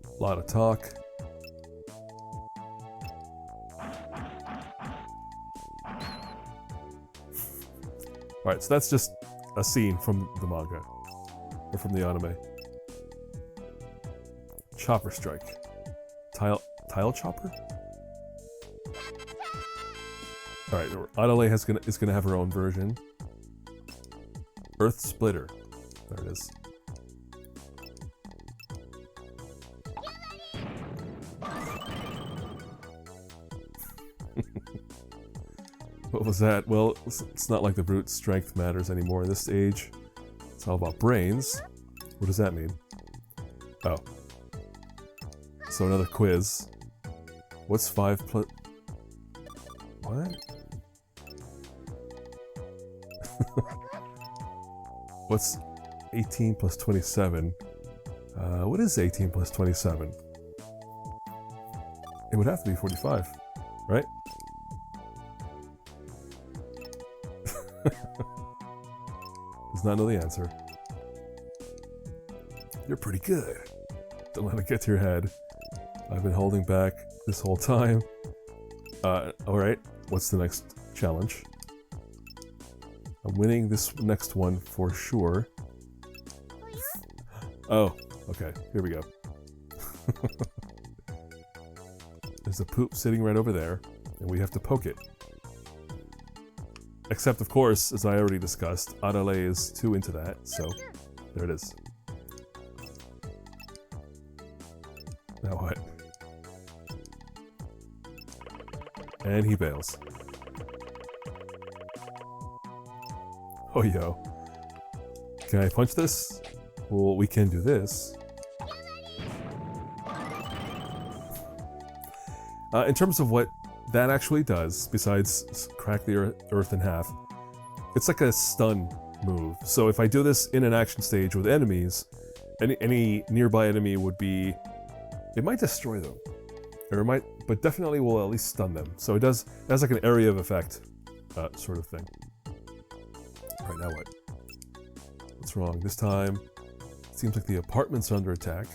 A lot of talk. Alright, so that's just a scene from the manga. Or from the anime. Chopper strike. Tile chopper? Alright, Arale is gonna have her own version. Earth splitter. There it is. What was that? Well, it's not like the brute strength matters anymore in this age. It's all about brains. What does that mean? Oh. So another quiz. What's 5 plus... What? What's 18 plus 27? What is 18 plus 27? It would have to be 45, right? Does not know the answer. You're pretty good. Don't let it get to your head. I've been holding back this whole time. Alright, what's the next challenge? I'm winning this next one for sure. Oh, okay, here we go. There's a poop sitting right over there, and we have to poke it. Except, of course, as I already discussed, Arale is too into that, so there it is. Now what? And he bails. Oh, yo. Can I punch this? Well, we can do this. In terms of what that actually does, besides crack the earth in half, it's like a stun move. So if I do this in an action stage with enemies, any nearby enemy would be... It might destroy them. Or it might... But definitely will at least stun them. So it has like an area of effect sort of thing. Alright, now what? What's wrong? This time, it seems like the apartment's under attack.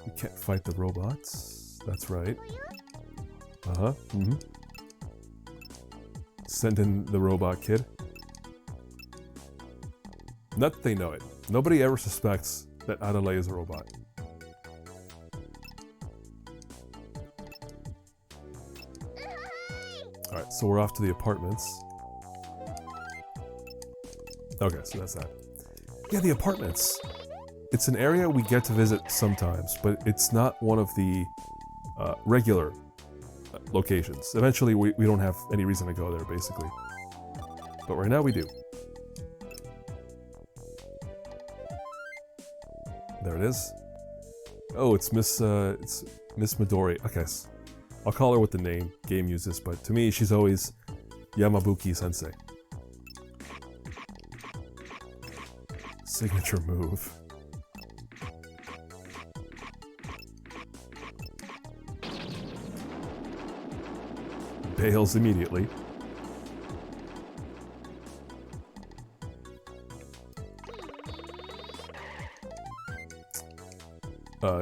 We can't fight the robots. That's right. Uh-huh. Mm-hmm. Send in the robot kid. Not that they know it. Nobody ever suspects that Arale is a robot. Alright, so we're off to the apartments. Okay, so that's that. Yeah, the apartments. It's an area we get to visit sometimes, but it's not one of the regular locations. Eventually, we don't have any reason to go there, basically. But right now we do. There it is. Oh, it's Miss Midori. Okay, I'll call her with the name game uses, but to me, she's always Yamabuki-sensei. Signature move. Bails immediately.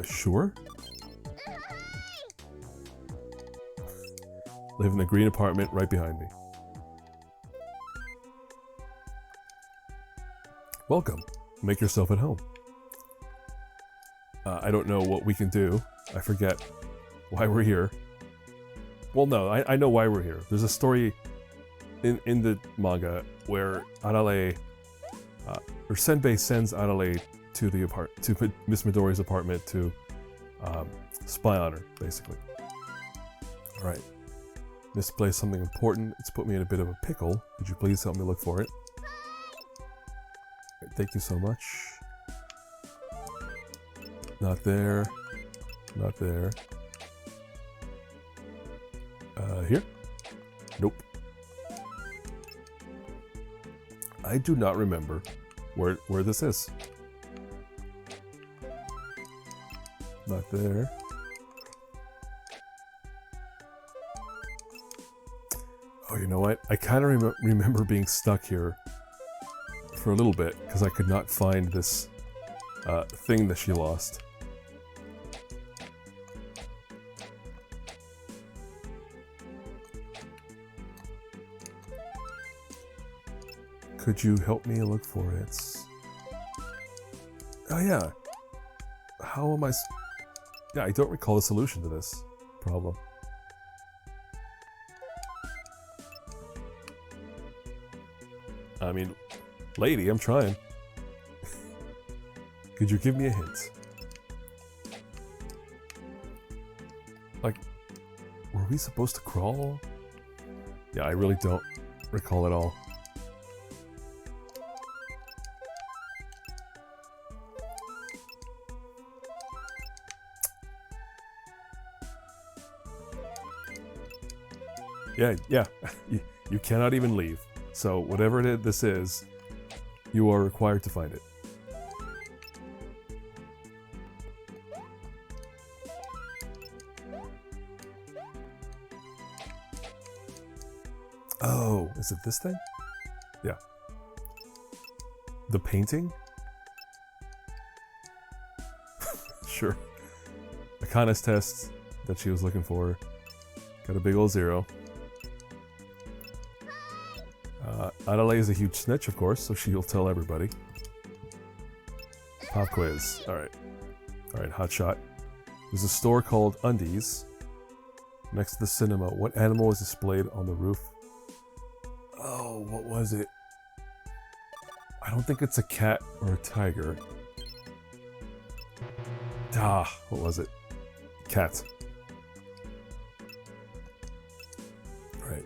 Sure. Live in the green apartment right behind me. Welcome. Make yourself at home. I don't know what we can do. I forget why we're here. Well, no, I know why we're here. There's a story in the manga where Arale, or Senbei sends Arale to Miss Midori's apartment to spy on her, basically. Alright. Misplaced something important. It's put me in a bit of a pickle. Would you please help me look for it? Right, thank you so much. Not there. Not there. Here? Nope. I do not remember where this is. Not there. Oh, you know what? I kind of remember being stuck here for a little bit because I could not find this thing that she lost. Could you help me look for it? Oh yeah. How am I... Yeah, I don't recall the solution to this problem. I mean, lady, I'm trying. Could you give me a hint? Like, were we supposed to crawl? Yeah, I really don't recall at all. Yeah, you cannot even leave. So whatever this is, you are required to find it. Oh, is it this thing? Yeah. The painting? Sure. A contest test that she was looking for. Got a big old 0. Arale is a huge snitch, of course, so she'll tell everybody. Pop quiz. Alright. Alright, hot shot. There's a store called Undies next to the cinema. What animal is displayed on the roof? Oh, what was it? I don't think it's a cat or a tiger. What was it? Cat. Right.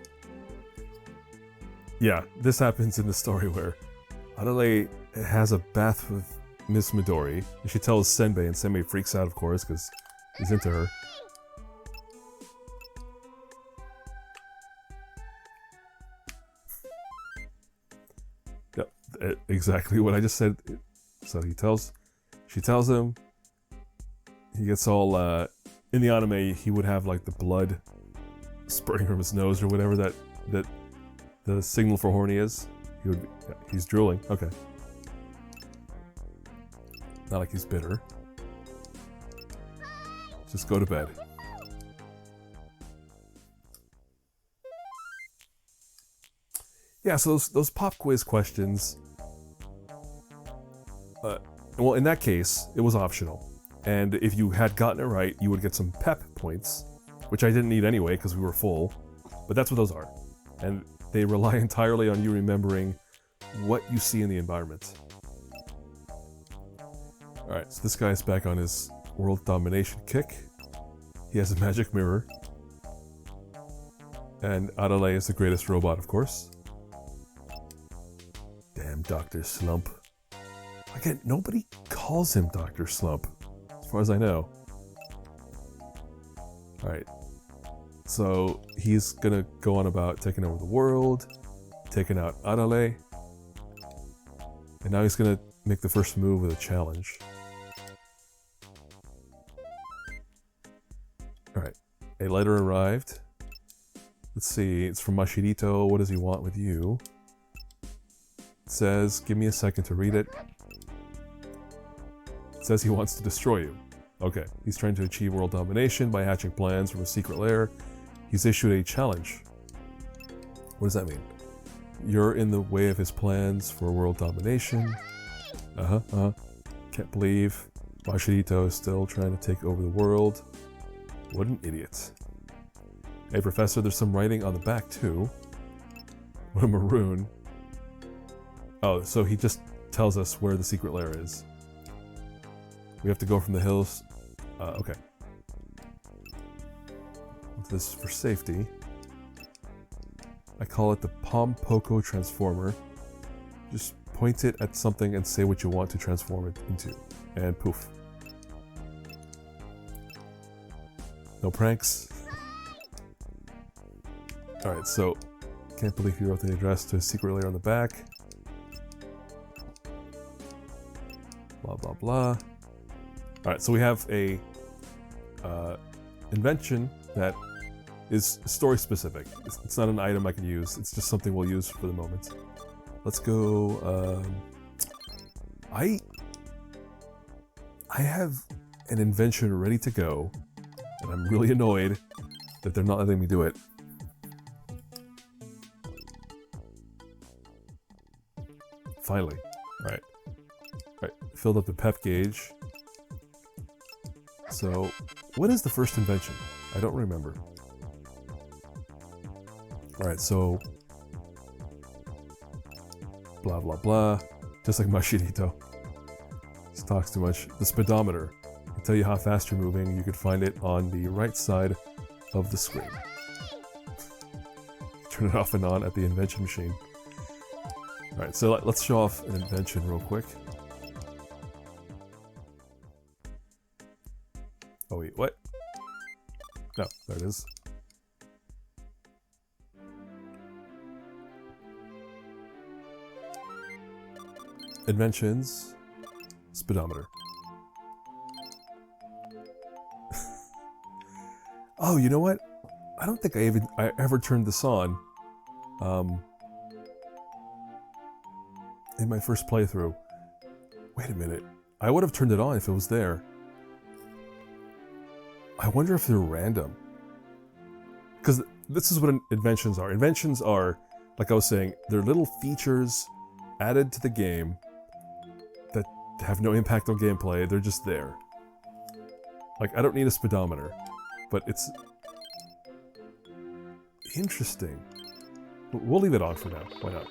Yeah, this happens in the story where Arale has a bath with Miss Midori, and she tells Senbei, and Senbei freaks out, of course, because he's into her. Yep, exactly what I just said. So she tells him, he gets all, in the anime, he would have, like, the blood spurting from his nose or whatever that the signal for horny is. He's drooling. Okay. Not like he's bitter. Just go to bed. Yeah, so those pop quiz questions. Well, in that case, it was optional. And if you had gotten it right, you would get some pep points, which I didn't need anyway because we were full. But that's what those are. and they rely entirely on you remembering what you see in the environment. Alright, so this guy's back on his world domination kick. He has a magic mirror. And Arale is the greatest robot, of course. Damn Dr. Slump. Again, nobody calls him Dr. Slump, as far as I know. Alright. So, he's gonna go on about taking over the world, taking out Arale. And now he's gonna make the first move with a challenge. Alright. A letter arrived. Let's see, it's from Mashirito. What does he want with you? It says, give me a second to read it. It says he wants to destroy you. Okay, he's trying to achieve world domination by hatching plans from a secret lair. He's issued a challenge. What does that mean? You're in the way of his plans for world domination. Can't believe Mashirito is still trying to take over the world. What an idiot. Hey Professor, there's some writing on the back too. What a maroon. Oh, so he just tells us where the secret lair is. We have to go from the hills. Okay. This is for safety. I call it the Pom Poko Transformer. Just point it at something and say what you want to transform it into. And poof. No pranks. Alright, so can't believe he wrote the address to his secret lair on the back. Blah blah blah. Alright, so we have a invention that is story specific. It's not an item I can use, it's just something we'll use for the moment. Let's go, I have an invention ready to go, and I'm really annoyed that they're not letting me do it. Finally. Alright. Alright, filled up the pep gauge. So, what is the first invention? I don't remember. Alright, so... blah blah blah. Just like Mashirito. This talks too much. The speedometer. Can tell you how fast you're moving. You can find it on the right side of the screen. Turn it off and on at the invention machine. Alright, so let's show off an invention real quick. Oh wait, what? No, there it is. Inventions. Speedometer. Oh, you know what? I don't think I ever turned this on. In my first playthrough. Wait a minute. I would have turned it on if it was there. I wonder if they're random. Because this is what inventions are. Inventions are, like I was saying, they're little features added to the game that have no impact on gameplay. They're just there. Like, I don't need a speedometer, but it's interesting. We'll leave it on for now. Why not?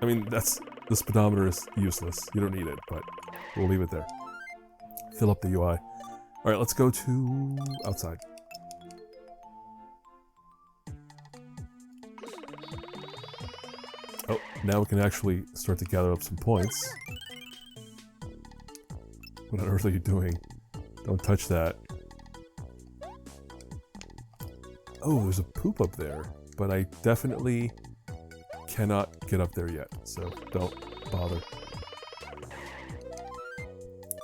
I mean, the speedometer is useless. You don't need it, but we'll leave it there. Fill up the UI. Alright, let's go to outside. Oh, now we can actually start to gather up some points. What on earth are you doing? Don't touch that. Oh, there's a poop up there, but I definitely cannot get up there yet, so don't bother.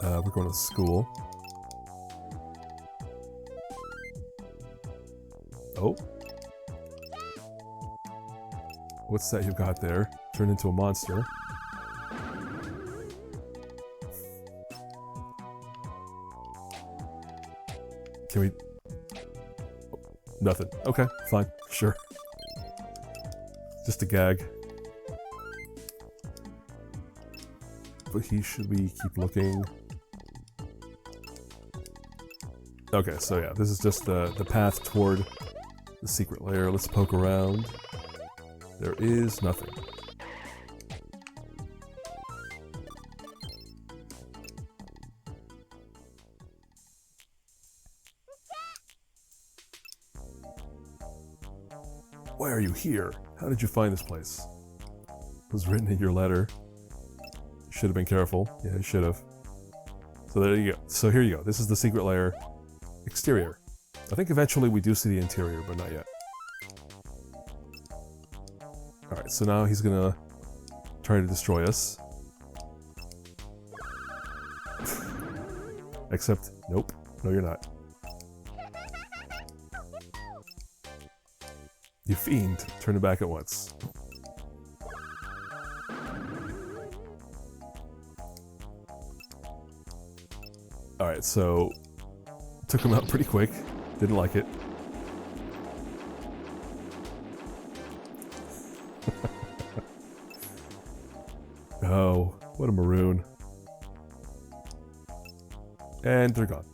We're going to school. Oh. What's that you got there? Turned into a monster. Can we... oh, nothing. Okay, fine. Sure. Just a gag. But should we keep looking? Okay, so yeah, this is just the path toward The secret lair. Let's poke around. There is nothing. Why are you here? How did you find this place? It was written in your letter. You should have been careful. Yeah, you should have. So there you go. So here you go. This is the secret lair. Exterior. I think eventually we do see the interior, but not yet. Alright, so now he's gonna try to destroy us. Except, nope. No, you're not. You fiend. Turn it back at once. Alright, so took him out pretty quick. Didn't like it. Oh, what a maroon. And they're gone.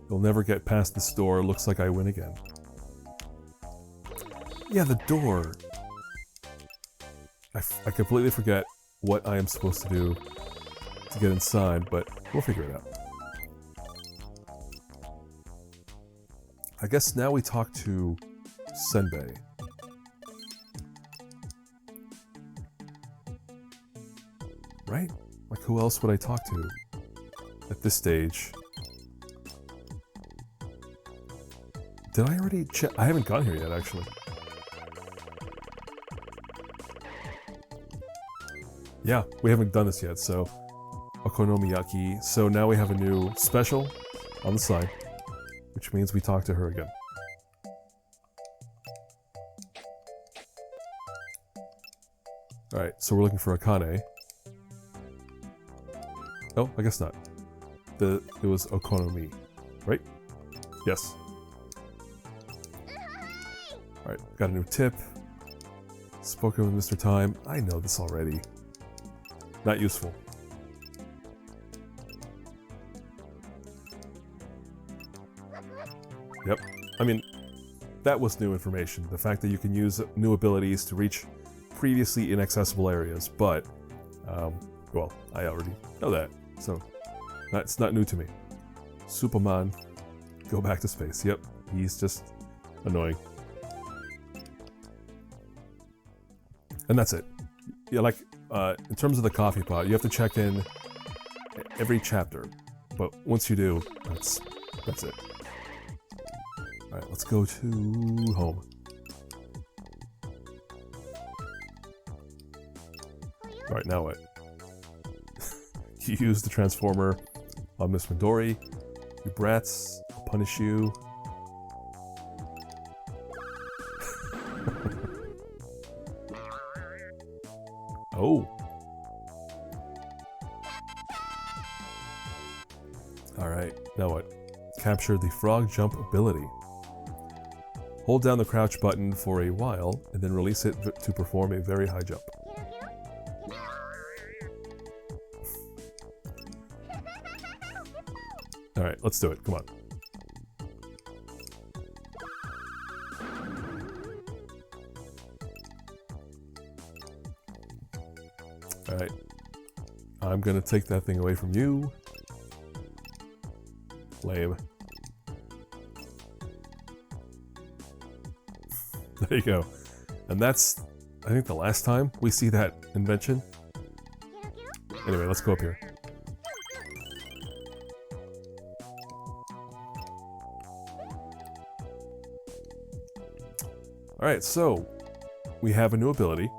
You'll never get past this door. Looks like I win again. Yeah, the door. I completely forget what I am supposed to do to get inside, but we'll figure it out. I guess now we talk to Senbei. Right? Like, who else would I talk to at this stage? Did I already check? I haven't gone here yet, actually. Yeah, we haven't done this yet, so... Okonomiyaki. So now we have a new special on the side, which means we talk to her again. Alright, so we're looking for Akane. Oh, I guess not. It was Okonomi, right? Yes. Alright, got a new tip. Spoken with Mr. Time. I know this already. Not useful. Yep. I mean, that was new information. The fact that you can use new abilities to reach previously inaccessible areas, but, well, I already know that, so it's not new to me. Superman, go back to space. Yep, he's just annoying. And that's it. Yeah, like, in terms of the coffee pot, you have to check in every chapter, but once you do, that's it. Alright, let's go to home. Alright, now what? You use the transformer on Miss Midori. You brats, I'll punish you. Oh. Alright, now what? Capture the frog jump ability. Hold down the crouch button for a while, and then release it to perform a very high jump. Alright, let's do it. Come on. Alright. I'm gonna take that thing away from you. Lame. There you go. And that's, I think, the last time we see that invention. Anyway, let's go up here. Alright, so we have a new ability.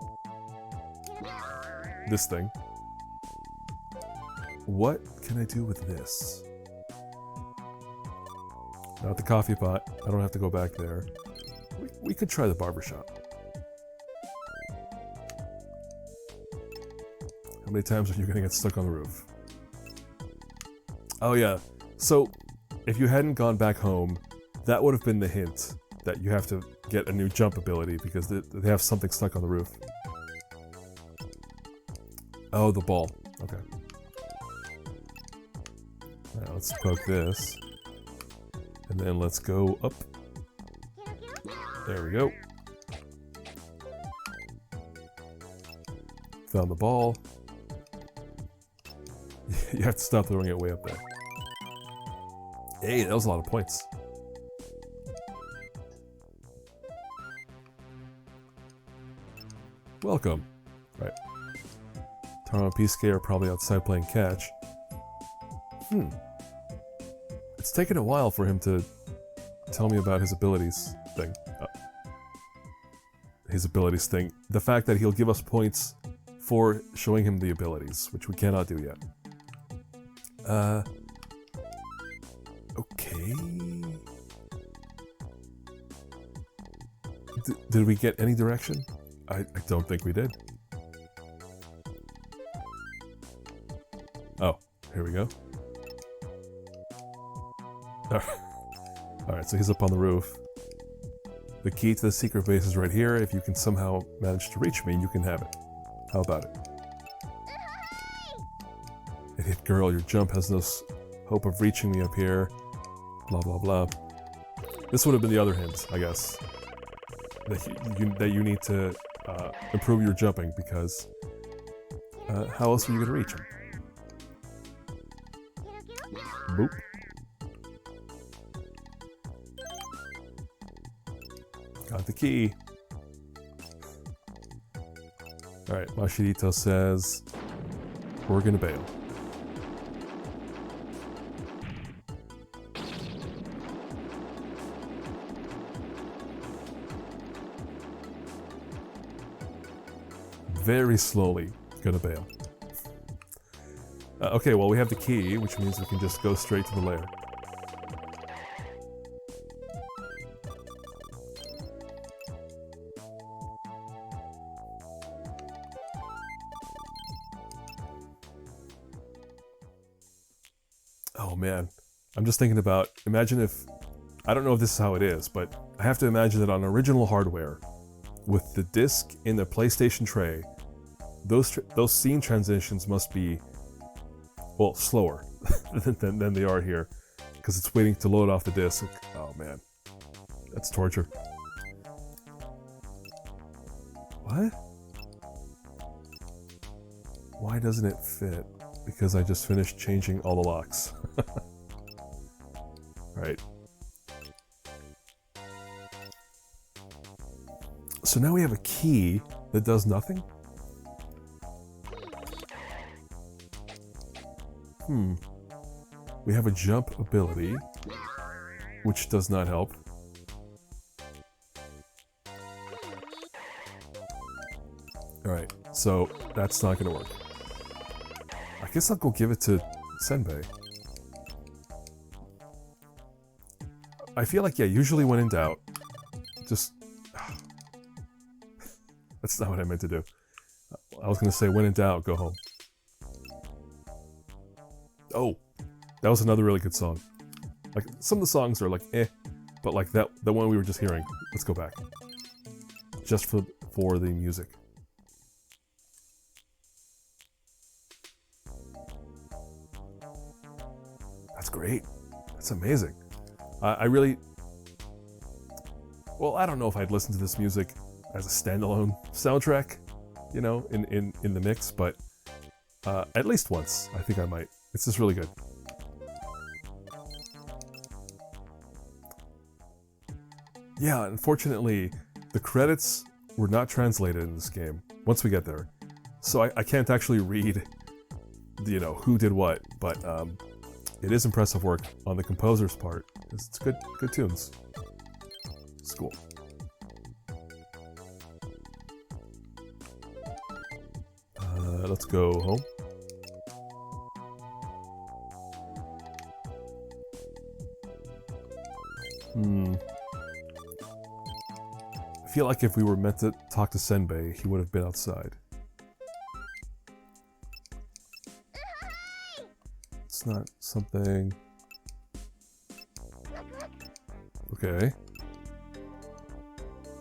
This thing. What can I do with this? Not the coffee pot. I don't have to go back there. We could try the barbershop. How many times are you gonna get stuck on the roof? Oh yeah, so if you hadn't gone back home, that would have been the hint that you have to get a new jump ability because they have something stuck on the roof. Oh, the ball. Okay. Now let's poke this. And then let's go up. There we go. Found the ball. You have to stop throwing it way up there. Hey, that was a lot of points. Welcome. Right. Taro and Pisuke are probably outside playing catch. It's taken a while for him to tell me about his abilities thing. His abilities thing. The fact that he'll give us points for showing him the abilities, which we cannot do yet. Okay. Did we get any direction? I don't think we did. Oh, here we go. Alright, so he's up on the roof. The key to the secret base is right here. If you can somehow manage to reach me, you can have it. How about it? Idiot girl, your jump has no hope of reaching me up here. Blah blah blah. This would have been the other hint, I guess. That you need to improve your jumping, because how else are you going to reach him? Boop. Got the key. Alright, Mashirito says we're gonna bail. Very slowly gonna bail. Okay, well we have the key, which means we can just go straight to the lair. Oh man, I'm just thinking about, imagine if, I don't know if this is how it is, but I have to imagine that on original hardware, with the disc in the PlayStation tray, those scene transitions must be, well, slower than they are here, because it's waiting to load off the disc. Oh man, that's torture. What? Why doesn't it fit? Because I just finished changing all the locks. Right. So now we have a key that does nothing? We have a jump ability, which does not help. Alright, so that's not gonna work. I guess I'll go give it to Senbei. I feel like, yeah, usually when in doubt, just... That's not what I meant to do. I was gonna say, when in doubt, go home. Oh, that was another really good song. Like, some of the songs are like, eh, but like that one we were just hearing. Let's go back. Just for the music. That's great. That's amazing. I really... Well, I don't know if I'd listen to this music as a standalone soundtrack, you know, in the mix, but at least once, I think I might. It's just really good. Yeah, unfortunately, the credits were not translated in this game, once we get there. So I can't actually read, you know, who did what, but it is impressive work on the composer's part. It's good tunes. It's cool. Let's go home. I feel like if we were meant to talk to Senbei, he would have been outside. It's not something... Okay.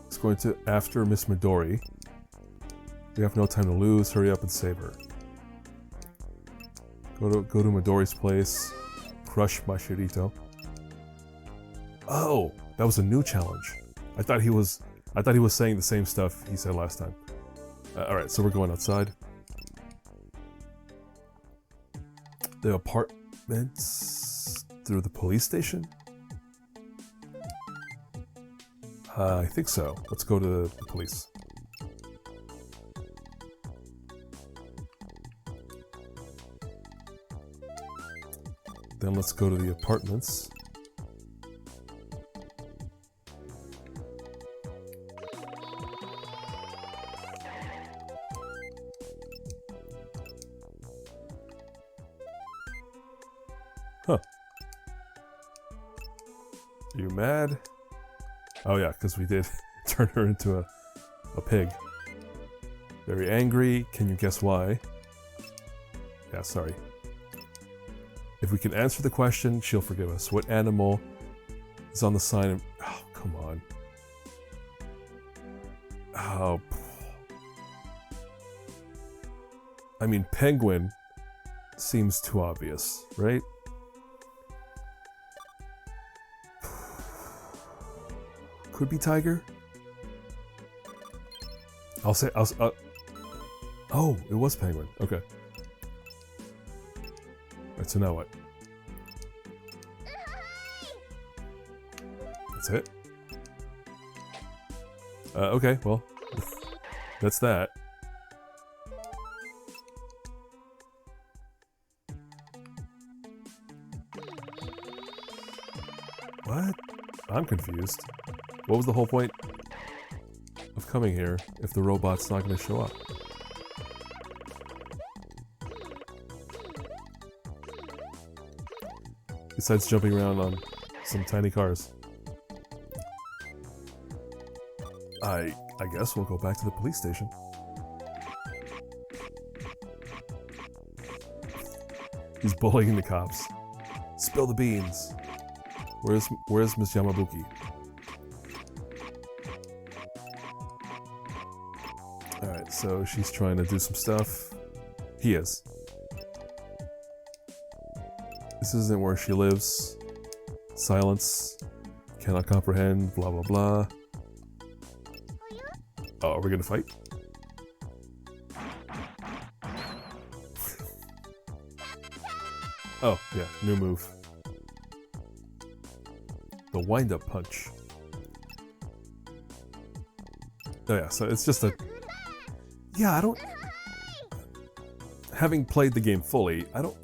It's going to after Miss Midori. We have no time to lose. Hurry up and save her. Go to Midori's place. Crush Mashirito. Oh, that was a new challenge. I thought he was saying the same stuff he said last time. Alright, so we're going outside. The apartments through the police station? I think so. Let's go to the police. Then let's go to the apartments. Huh. Are you mad? Oh yeah, because we did turn her into a pig. Very angry. Can you guess why? Yeah, sorry. If we can answer the question, she'll forgive us. What animal is on the sign of... Oh, come on. Oh. I mean, penguin seems too obvious, right? Could be tiger? I'll say... oh, it was penguin. Okay. Alright, so now what? That's it? Okay, well, that's that. What? I'm confused. What was the whole point of coming here if the robot's not going to show up? Besides jumping around on some tiny cars. I guess we'll go back to the police station. He's bullying the cops. Spill the beans. Where's Miss Yamabuki? Alright, so she's trying to do some stuff. He is. This isn't where she lives. Silence. Cannot comprehend. Blah blah blah. Oh, are we gonna fight? Oh, yeah, new move. The wind-up punch. Oh yeah, so it's just a... Yeah, I don't... Having played the game fully, I don't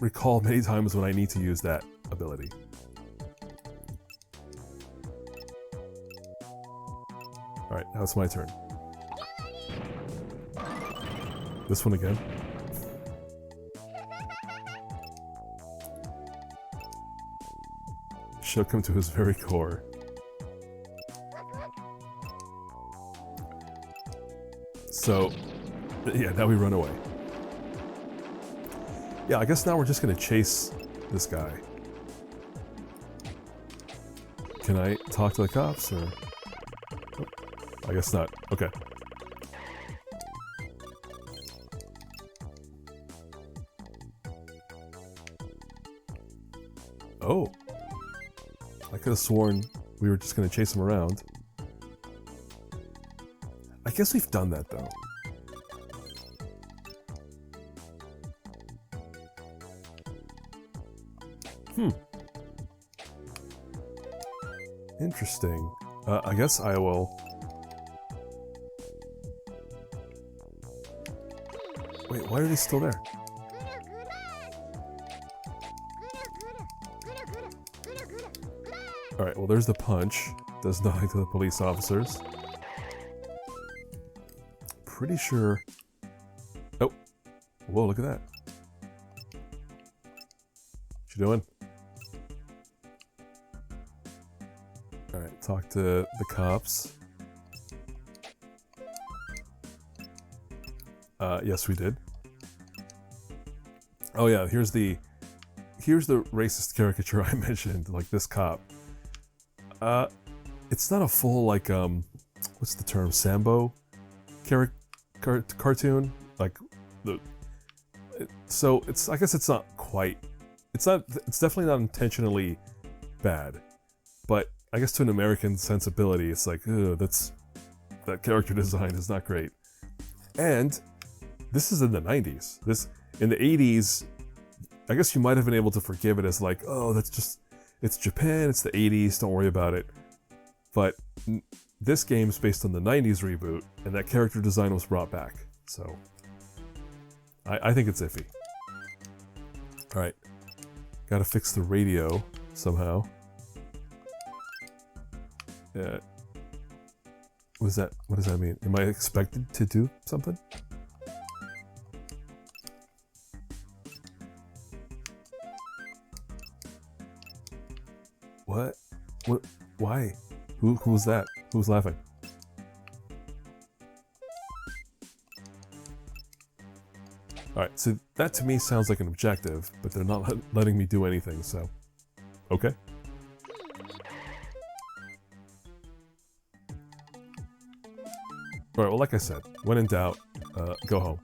recall many times when I need to use that ability. Alright, now it's my turn. This one again. Shook him to his very core. So, yeah, now we run away. Yeah, I guess now we're just gonna chase this guy. Can I talk to the cops, or... Oh, I guess not. Okay. Oh. I could have sworn we were just gonna chase him around. I guess we've done that, though. Interesting. I guess I will... Wait, why are they still there? Alright, well there's the punch. Does nothing to the police officers. Pretty sure... Oh! Whoa, look at that. What you doing? Alright, talk to the cops. Yes, we did. Oh yeah, here's the racist caricature I mentioned, like this cop. It's not a full, like, what's the term, Sambo cartoon? Like, so it's, I guess it's not quite, it's definitely not intentionally bad, but I guess to an American sensibility, it's like, ugh, that character design is not great. And this is in the 90s. In the 80s, I guess you might have been able to forgive it as like, oh, it's Japan, it's the 80s, don't worry about it. But this game's based on the 90s reboot, and that character design was brought back. So, I think it's iffy. Alright. Gotta fix the radio somehow. What does that mean? Am I expected to do something? What? Why? Who's that? Who's laughing? Alright, so that to me sounds like an objective, but they're not letting me do anything, so... Okay. Alright, well, like I said, when in doubt, go home.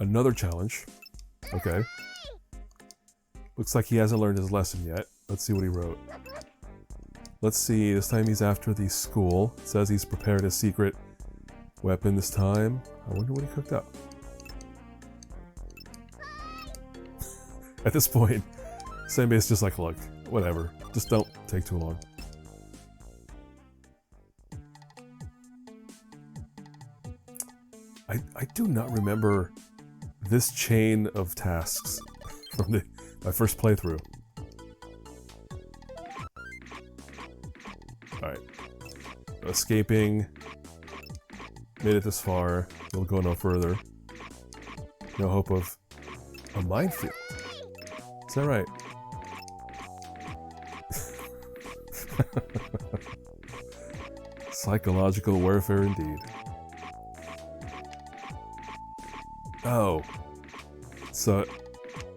Another challenge. Okay. Looks like he hasn't learned his lesson yet. Let's see what he wrote. Let's see, this time he's after the school. It says he's prepared a secret weapon this time. I wonder what he cooked up. At this point, Senbei's just like, look, whatever. Just don't take too long. I do not remember this chain of tasks from my first playthrough. Alright. Escaping. Made it this far. We'll go no further. No hope of a minefield. Is that right? Psychological warfare indeed. Oh. So,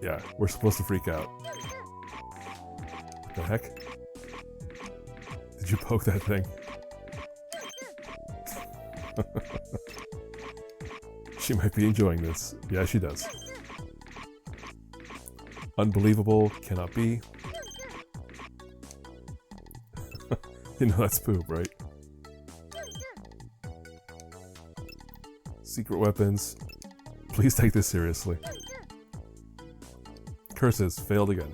yeah, we're supposed to freak out. What the heck? Did you poke that thing? She might be enjoying this. Yeah, she does. Unbelievable, cannot be. You know that's poop, right? Secret weapons. Please take this seriously. Curses, failed again.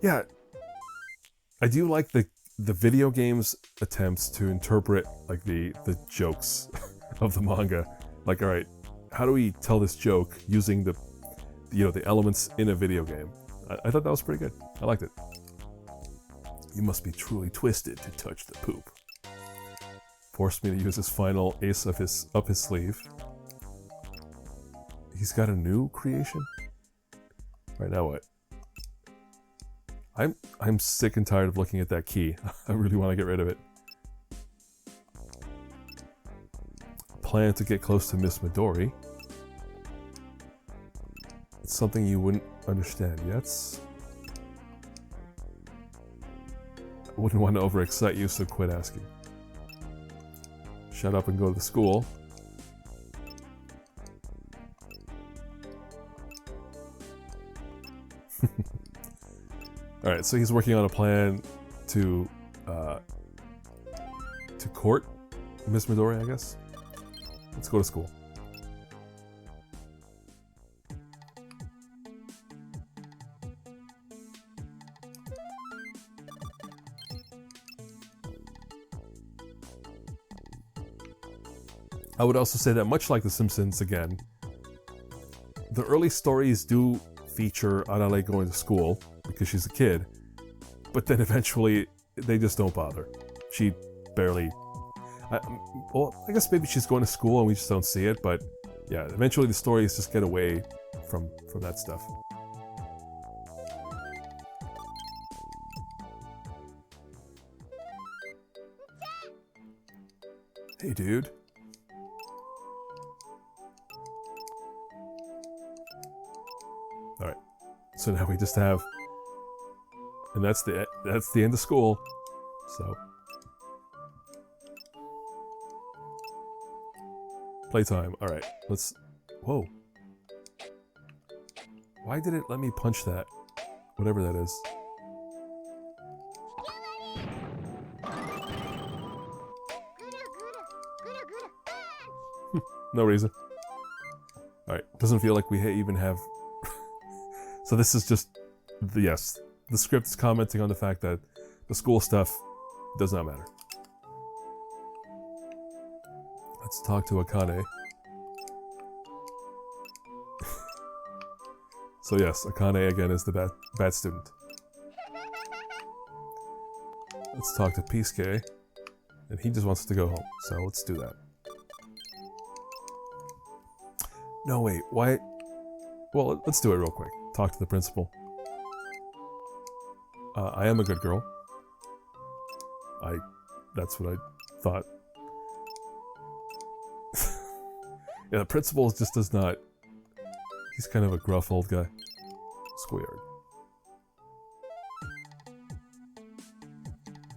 Yeah, I do like the video game's attempts to interpret like the jokes of the manga. Like, all right, how do we tell this joke using the elements in a video game? I thought that was pretty good. I liked it. You must be truly twisted to touch the poop. Forced me to use his final ace up his sleeve. He's got a new creation? Right, now what? I'm sick and tired of looking at that key. I really want to get rid of it. Plan to get close to Miss Midori. It's something you wouldn't understand yet. I wouldn't want to overexcite you, so quit asking. Shut up and go to the school. Alright, so he's working on a plan to court Miss Midori, I guess. Let's go to school. I would also say that much like The Simpsons again, the early stories do feature Arale going to school because she's a kid, but then eventually they just don't bother. She barely... well, I guess maybe she's going to school and we just don't see it, but yeah, eventually the stories just get away from that stuff. Hey, dude. So now we just have, and that's the end of school. So playtime. All right, let's. Whoa! Why did it let me punch that? Whatever that is. No reason. Alright, doesn't feel like we even have... So this is just... Yes, the script is commenting on the fact that the school stuff does not matter. Let's talk to Akane. So yes, Akane again is the bad student. Let's talk to Pisuke. And he just wants to go home, so let's do that. No, wait, why? Well, let's do it real quick. Talk to the principal. I am a good girl. That's what I thought. Yeah, the principal just does not... He's kind of a gruff old guy. Schoolyard.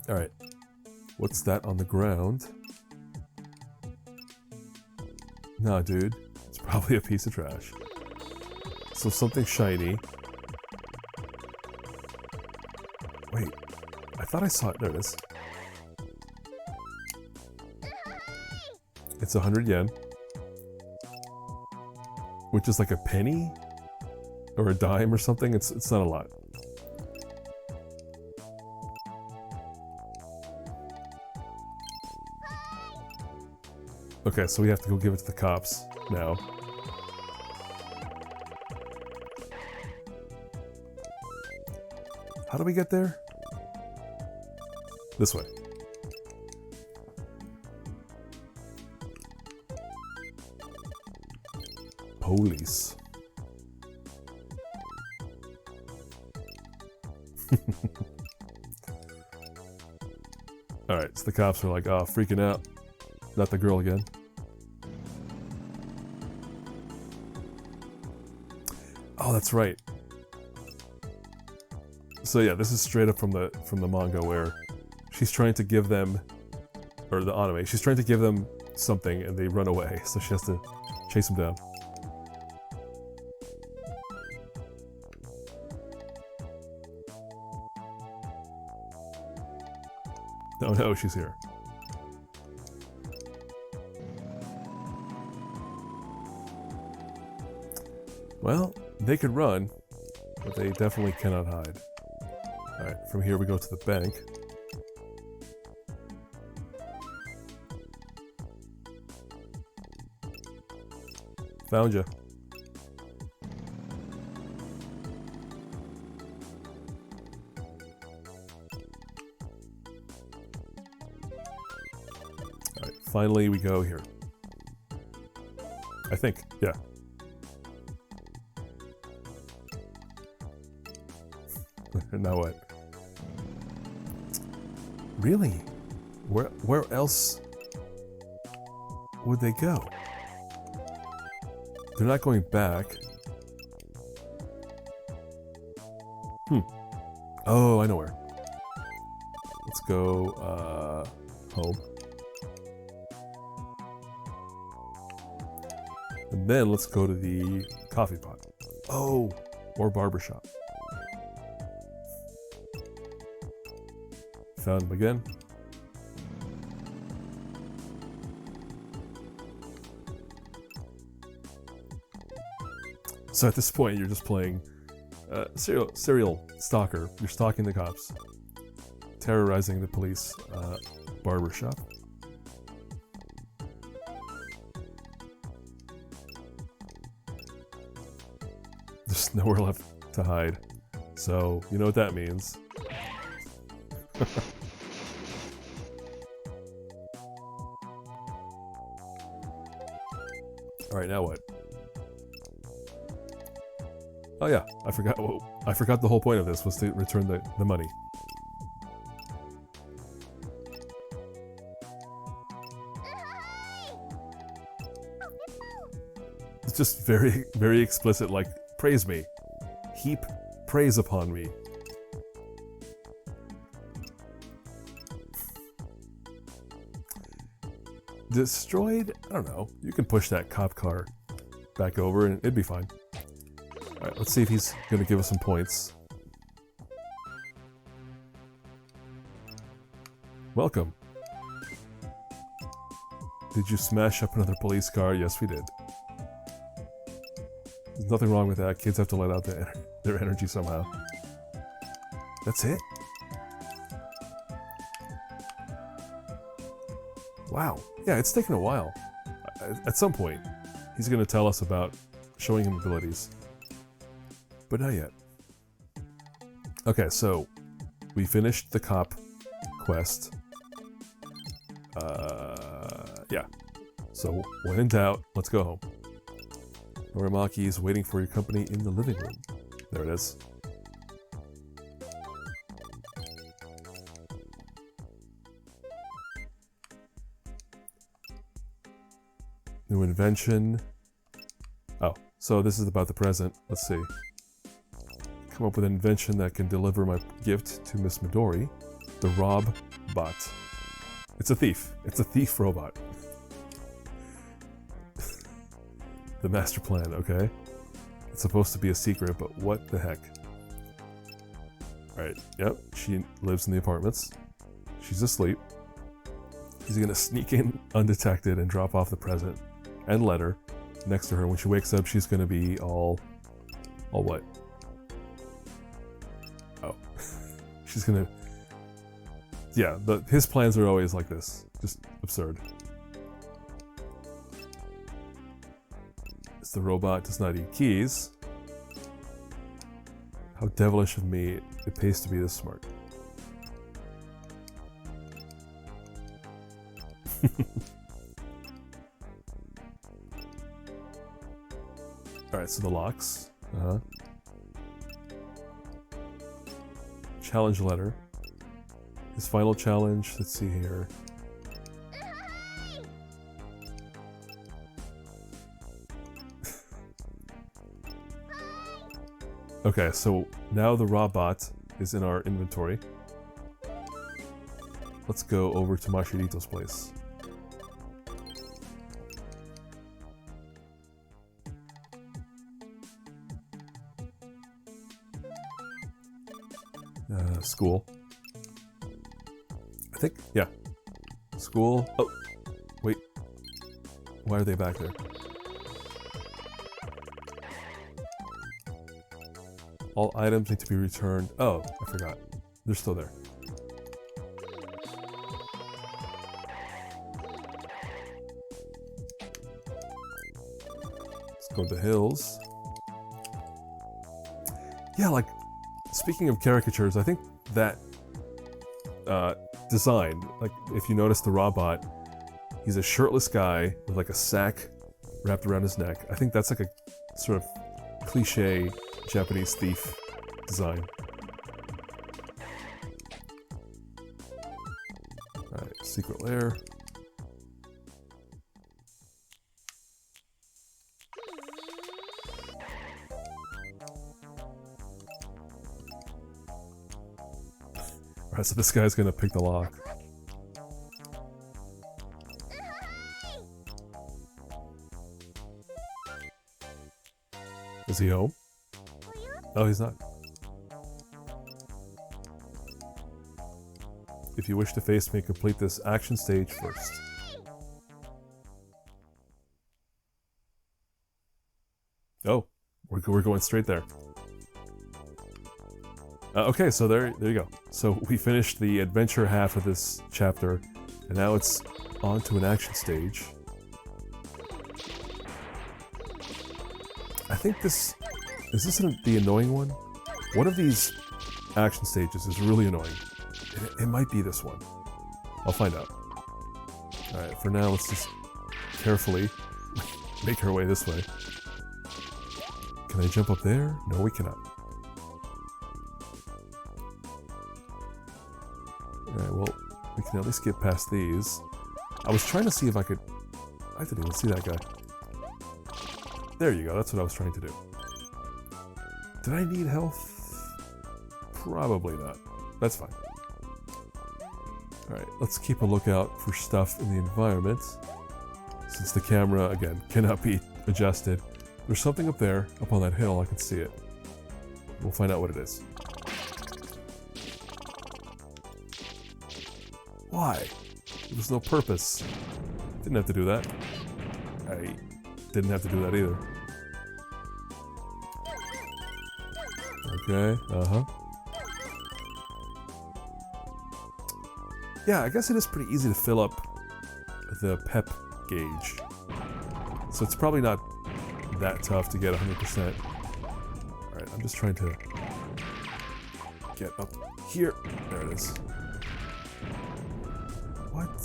Alright. What's that on the ground? Nah, dude. It's probably a piece of trash. So something shiny. Wait. I thought I saw it. There it is. It's 100 yen. Which is like a penny? Or a dime or something? It's not a lot. Okay, so we have to go give it to the cops now. How do we get there? This way. Police. Alright, so the cops are like, oh, freaking out. Not the girl again. Oh, that's right. So yeah, this is straight up from the manga where she's trying to give them, or the anime, she's trying to give them something and they run away, so she has to chase them down. Oh no, she's here. Well, they could run, but they definitely cannot hide. Alright, from here we go to the bank. Found ya. Alright, finally we go here. I think, yeah. Now what? Really? Where else would they go? They're not going back. Oh, I know where. Let's go, home. And then let's go to the coffee pot. Oh, or barbershop. Found him again. So at this point, you're just playing serial stalker. You're stalking the cops, terrorizing the police. Barbershop. There's nowhere left to hide, so you know what that means. Alright, now what? Oh yeah, I forgot. Well, I forgot the whole point of this was to return the money. It's just very, very explicit, like, praise me. Heap preys upon me. Destroyed? I don't know. You can push that cop car back over and it'd be fine. Alright, let's see if he's going to give us some points. Welcome. Did you smash up another police car? Yes, we did. There's nothing wrong with that. Kids have to let out their energy somehow. That's it? Wow. Yeah, it's taken a while. At some point, he's going to tell us about showing him abilities. But not yet. Okay, so we finished the cop quest. Yeah. So, when in doubt, let's go home. Norimaki is waiting for your company in the living room. There it is. New invention. Oh, so this is about the present. Let's see. Come up with an invention that can deliver my gift to Miss Midori. The Rob Bot. It's a thief. It's a thief robot. The master plan, okay. It's supposed to be a secret, but what the heck? Alright, yep, she lives in the apartments. She's asleep. He's gonna sneak in undetected and drop off the present and letter next to her. When she wakes up, she's gonna be all what? Oh. She's gonna... Yeah, his plans are always like this. Just absurd. The robot does not eat keys. How devilish of me it pays to be this smart. Alright, so the locks. Challenge letter. His final challenge, let's see here. Okay, so now the robot is in our inventory. Let's go over to Mashirito's place. School. I think, yeah. School. Oh, wait. Why are they back there? All items need to be returned. Oh, I forgot. They're still there. Let's go to the hills. Yeah, like, speaking of caricatures, I think that design, like, if you notice the robot, he's a shirtless guy with like a sack wrapped around his neck. I think that's like a sort of cliche Japanese thief design. Alright, secret lair. Alright, so this guy's gonna pick the lock. Is he home? Oh, he's not. If you wish to face me, complete this action stage first. Oh, we're going straight there. Okay, so there you go. So we finished the adventure half of this chapter, and now it's on to an action stage. I think this... Is this the annoying one? One of these action stages is really annoying. It might be this one. I'll find out. Alright, for now, let's just carefully make our way this way. Can I jump up there? No, we cannot. Alright, well, we can at least get past these. I was trying to see if I could... I didn't even see that guy. There you go, that's what I was trying to do. Did I need health? Probably not. That's fine. Alright, let's keep a lookout for stuff in the environment. Since the camera, again, cannot be adjusted. There's something up there, up on that hill, I can see it. We'll find out what it is. Why? There's no purpose. Didn't have to do that. I didn't have to do that either. Okay, uh-huh. Yeah, I guess it is pretty easy to fill up the pep gauge. So it's probably not that tough to get 100%. Alright, I'm just trying to get up here. There it is. What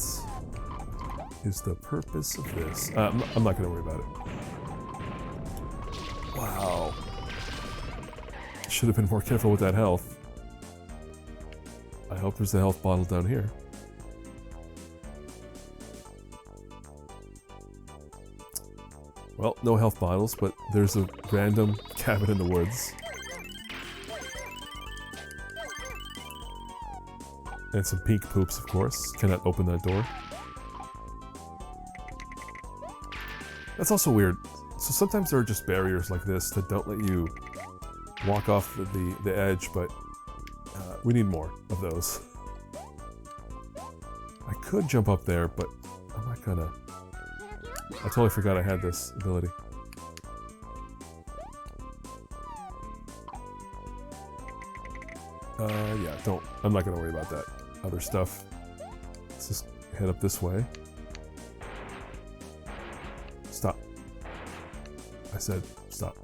is the purpose of this? I'm not going to worry about it. Wow. Should have been more careful with that health. I hope there's a health bottle down here. Well, no health bottles, but there's a random cabin in the woods. And some pink poops, of course. Cannot open that door. That's also weird. So sometimes there are just barriers like this that don't let you walk off the edge, but we need more of those. I could jump up there, but I'm not gonna. I totally forgot I had this ability. Yeah, don't. I'm not gonna worry about that other stuff. Let's just head up this way. Stop. I said stop.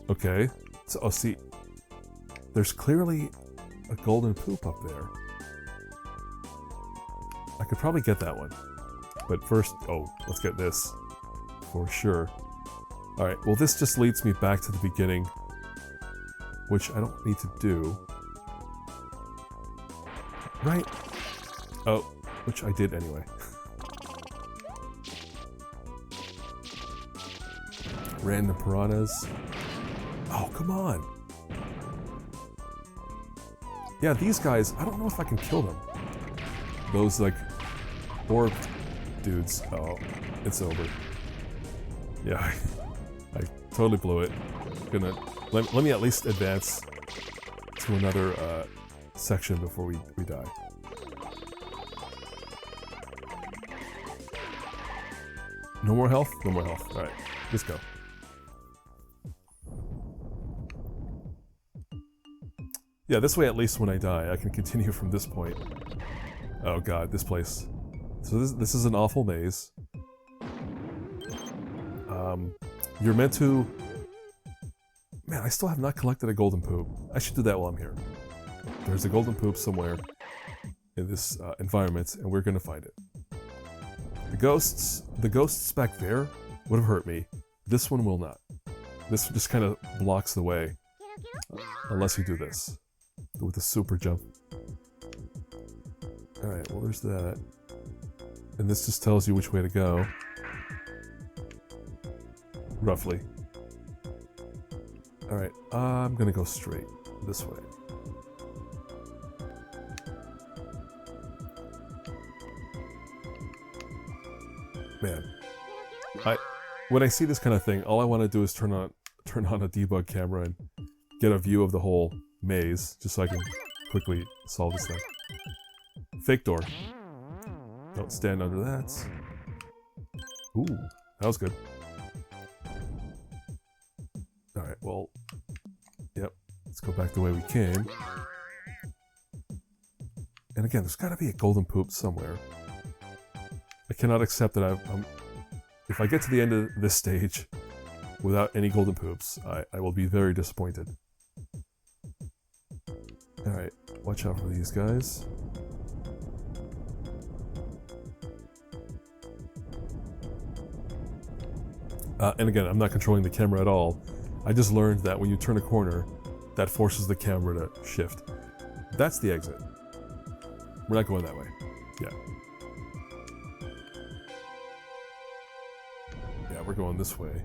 Okay. So, oh, see. There's clearly a golden poop up there. I could probably get that one. But first, oh, let's get this. For sure. Alright, well this just leads me back to the beginning. Which I don't need to do. Right? Oh, which I did anyway. Random piranhas. Oh, come on. Yeah, these guys, I don't know if I can kill them. Those, like, orb dudes. Oh, it's over. Yeah, I totally blew it. Gonna let me at least advance to another section before we die. No more health? No more health. Alright, let's go. Yeah, this way at least when I die, I can continue from this point. Oh god, this place. So this is an awful maze. You're meant to... Man, I still have not collected a golden poop. I should do that while I'm here. There's a golden poop somewhere in this environment, and we're gonna find it. The ghosts back there would have hurt me. This one will not. This just kind of blocks the way. Unless you do this. With a super jump. Alright, well there's that. And this just tells you which way to go. Roughly. Alright, I'm gonna go straight. This way. Man. When I see this kind of thing, all I want to do is turn on a debug camera and get a view of the whole maze, just so I can quickly solve this thing. Fake door. Don't stand under that. Ooh, that was good. Alright, well, yep, let's go back the way we came. And again, there's gotta be a golden poop somewhere. I cannot accept that if I get to the end of this stage without any golden poops, I will be very disappointed. Alright, watch out for these guys. And again, I'm not controlling the camera at all. I just learned that when you turn a corner, that forces the camera to shift. That's the exit. We're not going that way. Yeah. Yeah, we're going this way.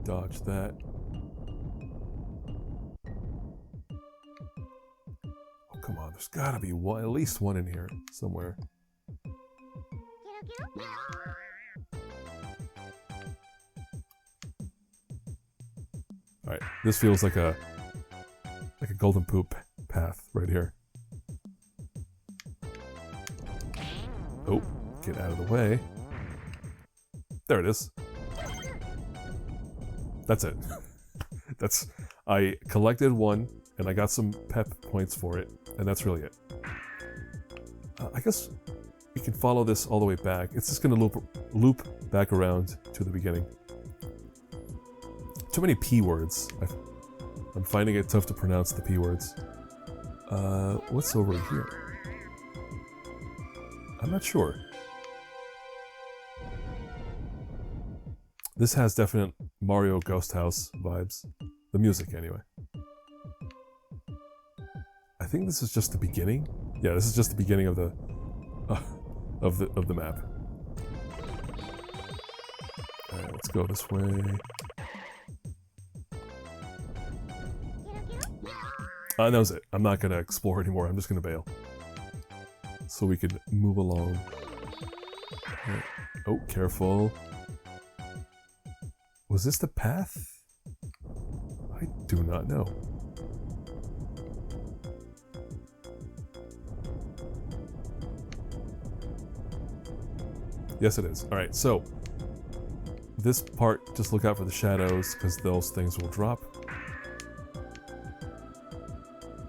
Dodge that. come on, there's gotta be one, at least one in here somewhere. Alright, this feels like a golden poop path right here. Oh, get out of the way. There it is. That's it. I collected one, and I got some pep points for it, and that's really it. I guess we can follow this all the way back. It's just going to loop back around to the beginning. Too many P words. I'm finding it tough to pronounce the P words. What's over here? I'm not sure. This has definite Mario Ghost House vibes. The music, anyway. I think this is just the beginning. Yeah, this is just the beginning of the map. All right, let's go this way. That was it. I'm not gonna explore anymore. I'm just gonna bail, so we can move along. Right. Oh, careful. Was this the path? I do not know. Yes, it is. Alright, so this part, just look out for the shadows, because those things will drop.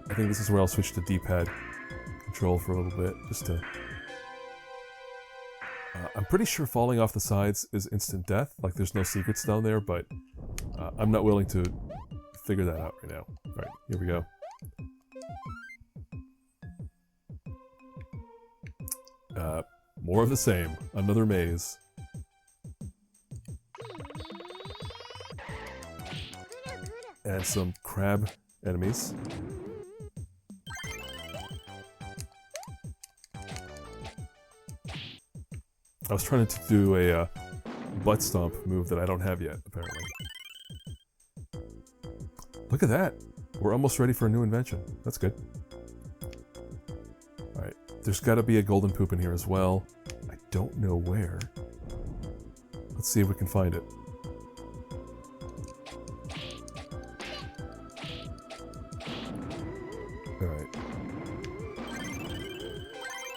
I think this is where I'll switch to D-pad control for a little bit, just to... I'm pretty sure falling off the sides is instant death, like there's no secrets down there, but I'm not willing to figure that out right now. Alright, here we go. More of the same. Another maze. And some crab enemies. I was trying to do a butt stomp move that I don't have yet, apparently. Look at that! We're almost ready for a new invention. That's good. Alright, there's gotta be a golden poop in here as well. I don't know where. Let's see if we can find it. Alright.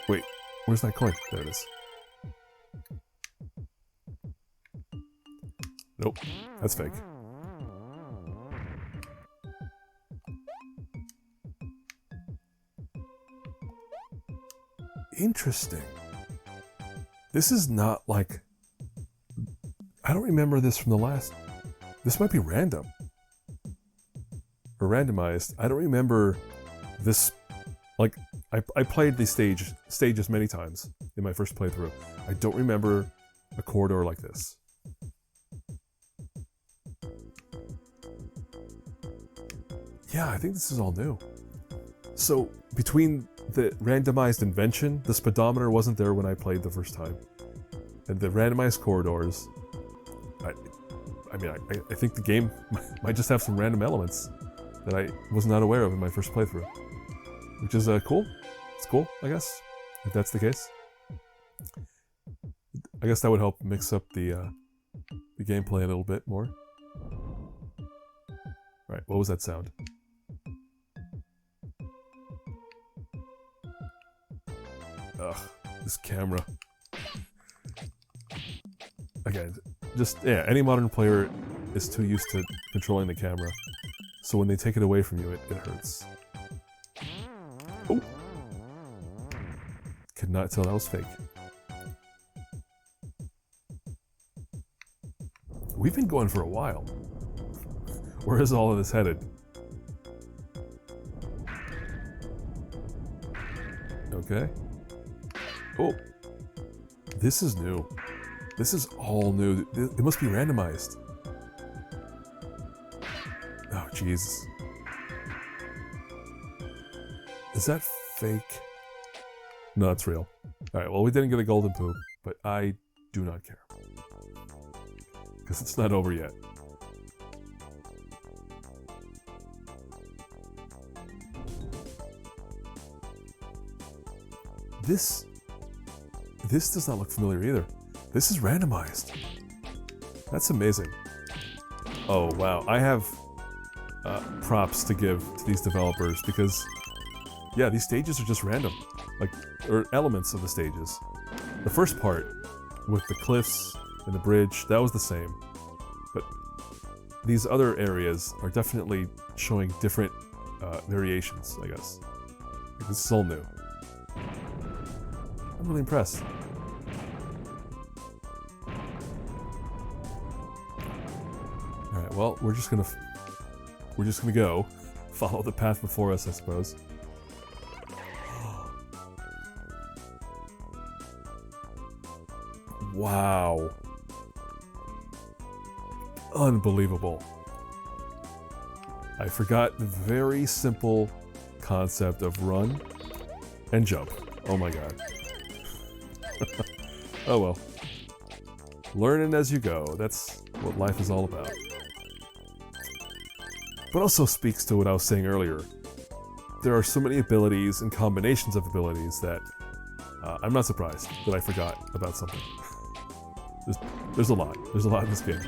Wait, where's that coin? There it is. Nope, that's fake. Interesting. This is not like... I don't remember this from the last... This might be random. Or randomized. I don't remember this... Like, I played these stages many times in my first playthrough. I don't remember a corridor like this. Yeah, I think this is all new. So, between the randomized invention, the speedometer wasn't there when I played the first time, and the randomized corridors, I think the game might just have some random elements that I was not aware of in my first playthrough. Which is cool. It's cool, I guess, if that's the case. I guess that would help mix up the gameplay a little bit more. Alright, what was that sound? Ugh, this camera. Again, just, yeah, any modern player is too used to controlling the camera. So when they take it away from you, it hurts. Oh! Could not tell that was fake. We've been going for a while. Where is all of this headed? Okay. Oh, this is new. This is all new. It must be randomized. Oh, Jesus. Is that fake? No, it's real. Alright, well, we didn't get a golden poop, but I do not care. Because it's not over yet. This does not look familiar either. This is randomized. That's amazing. Oh wow, I have props to give to these developers because, yeah, these stages are just random, like, or elements of the stages. The first part with the cliffs and the bridge, that was the same, but these other areas are definitely showing different variations, I guess. Like, this is all new. I'm really impressed. All right, well, we're just gonna go follow the path before us, I suppose. Wow. Unbelievable. I forgot the very simple concept of run and jump. Oh my god. Oh well. Learning as you go. That's what life is all about. But also speaks to what I was saying earlier. There are so many abilities and combinations of abilities that I'm not surprised that I forgot about something. There's a lot. There's a lot in this game.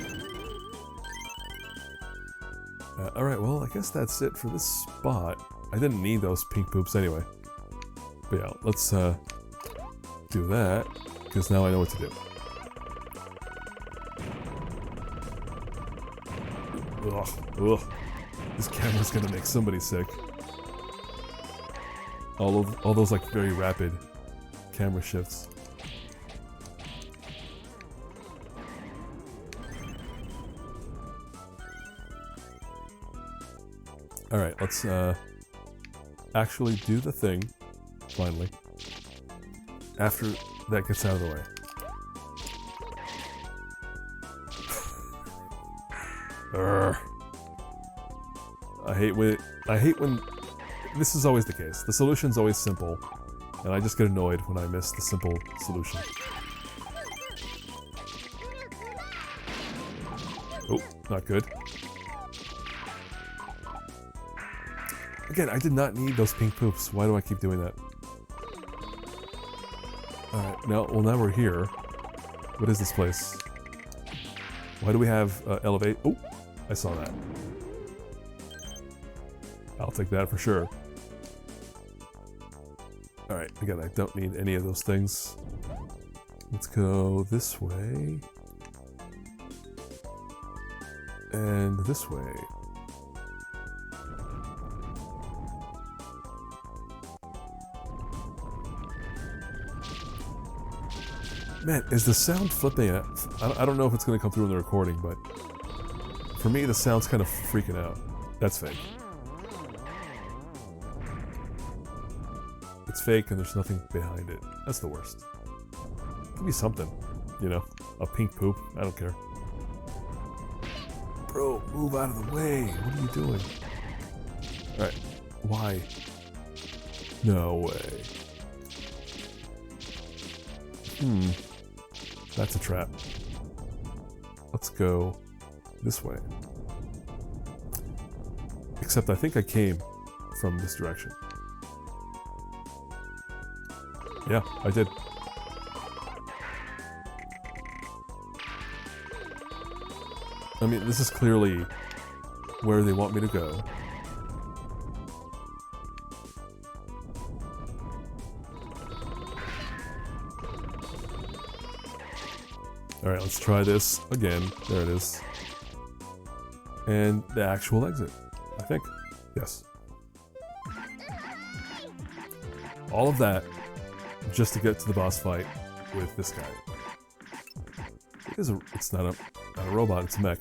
Alright, well, I guess that's it for this spot. I didn't need those pink poops anyway. But yeah, let's do that, because now I know what to do. Ugh. This camera's gonna make somebody sick. All those like very rapid camera shifts. Alright, let's actually do the thing, finally, after that gets out of the way. I hate when this is always the case. The solution's always simple, and I just get annoyed when I miss the simple solution. Oh, not good. Again, I did not need those pink poops. Why do I keep doing that? Alright, now we're here. What is this place? Why do we have elevate? Oh, I saw that. I'll take that for sure. Alright, again, I don't need any of those things. Let's go this way. And this way. Man, is the sound flipping out? I don't know if it's going to come through in the recording, but for me, the sound's kind of freaking out. That's fake. It's fake and there's nothing behind it. That's the worst. Give me something, you know, a pink poop. I don't care. Bro, move out of the way. What are you doing? Alright, why? No way. That's a trap. Let's go this way. Except I think I came from this direction. Yeah, I did. I mean, this is clearly where they want me to go. Alright, let's try this again. There it is. And the actual exit, I think. Yes. All of that just to get to the boss fight with this guy. It's not a robot, it's a mech.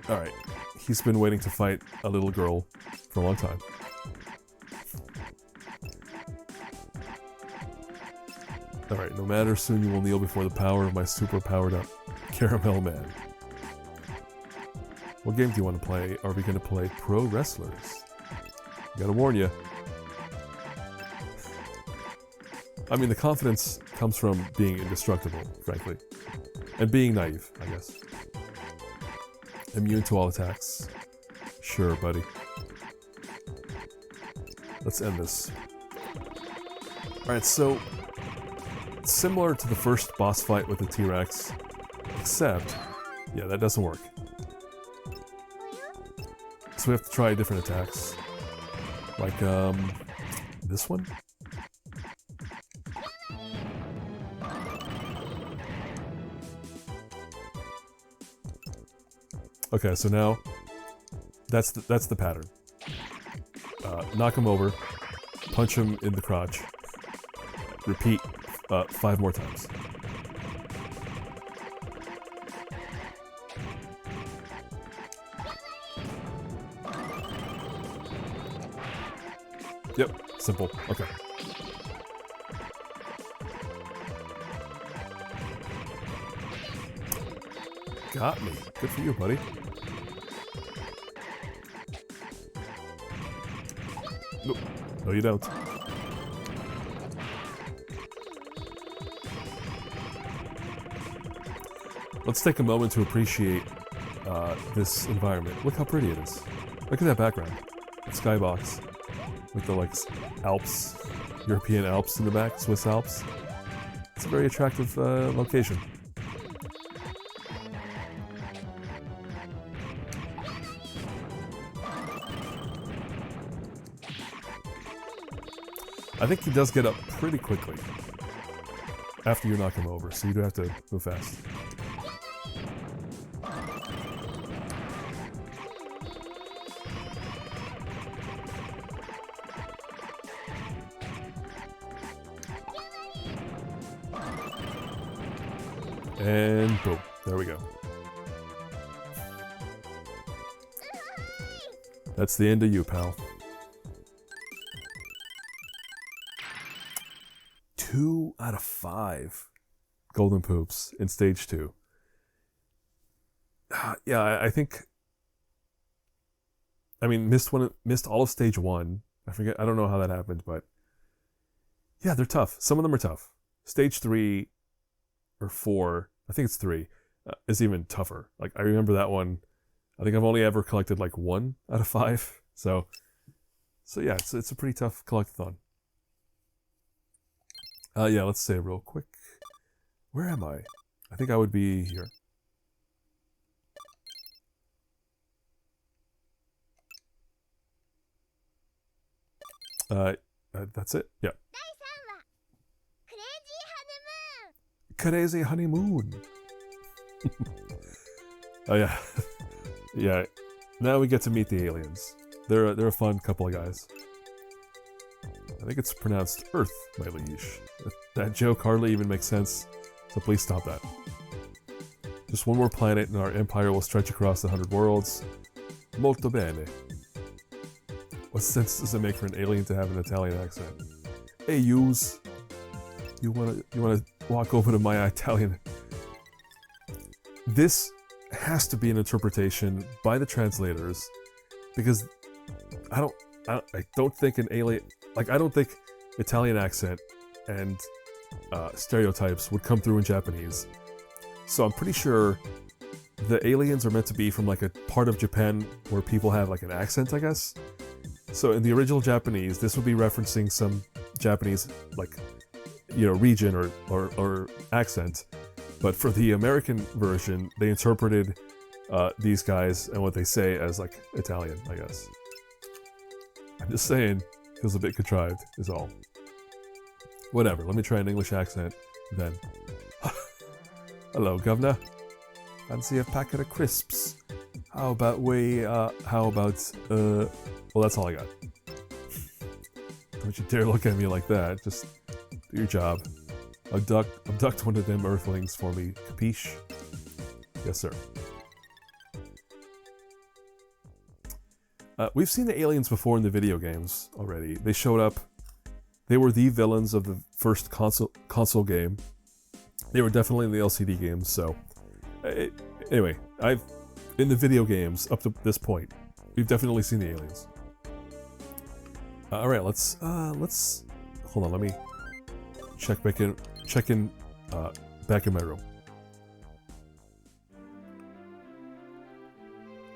Alright, he's been waiting to fight a little girl for a long time. Alright, no matter, soon you will kneel before the power of my super powered up Caramel Man. What game do you want to play? Are we going to play Pro Wrestlers? Gotta warn you. I mean, the confidence comes from being indestructible, frankly. And being naive, I guess. Immune to all attacks. Sure, buddy. Let's end this. Alright, so similar to the first boss fight with the T-Rex, except, yeah, that doesn't work. So we have to try different attacks. Like, this one? Okay, so now, that's the pattern. Knock him over, punch him in the crotch, repeat 5 more times. Yep, simple. Okay. Got me. Good for you, buddy. Nope. No, you don't. Let's take a moment to appreciate this environment. Look how pretty it is. Look at that background. The skybox. With the, like, Alps, European Alps in the back, Swiss Alps. It's a very attractive location. I think he does get up pretty quickly after you knock him over, so you do have to move fast. And boom, there we go. That's the end of you, pal. 2 out of 5 golden poops in stage 2. Yeah, I think. I mean, missed all of stage 1. I forget. I don't know how that happened, but yeah, they're tough. Some of them are tough. Stage 3 or 4. I think it's 3, is even tougher. Like, I remember that one. I think I've only ever collected like 1 out of 5. So yeah, it's a pretty tough collectathon. Yeah, let's save real quick. Where am I? I think I would be here. That's it? Yeah. Crazy Honeymoon! Oh yeah. Yeah. Now we get to meet the aliens. They're a fun couple of guys. I think it's pronounced Earth, my liege. That joke hardly even makes sense, so please stop that. Just one more planet and our empire will stretch across 100 worlds. Molto bene. What sense does it make for an alien to have an Italian accent? Hey, yous. You wanna walk over to my Italian? This has to be an interpretation by the translators, because I don't think an alien, like, I don't think Italian accent and stereotypes would come through in Japanese. So I'm pretty sure the aliens are meant to be from like a part of Japan where people have like an accent, I guess. So in the original Japanese, this would be referencing some Japanese, like, you know, region or accent. But for the American version, they interpreted these guys and what they say as like Italian, I guess. I'm just saying, feels a bit contrived, is all. Whatever, let me try an English accent then. Hello, governor. Fancy a packet of crisps? How about well, that's all I got. Don't you dare look at me like that, just do your job. Abduct one of them earthlings for me, capiche? Yes, sir. We've seen the aliens before in the video games already. They showed up. They were the villains of the first console game. They were definitely in the LCD games, so... anyway, in the video games, up to this point, we've definitely seen the aliens. Alright, let's... Hold on, let me check back in back in my room.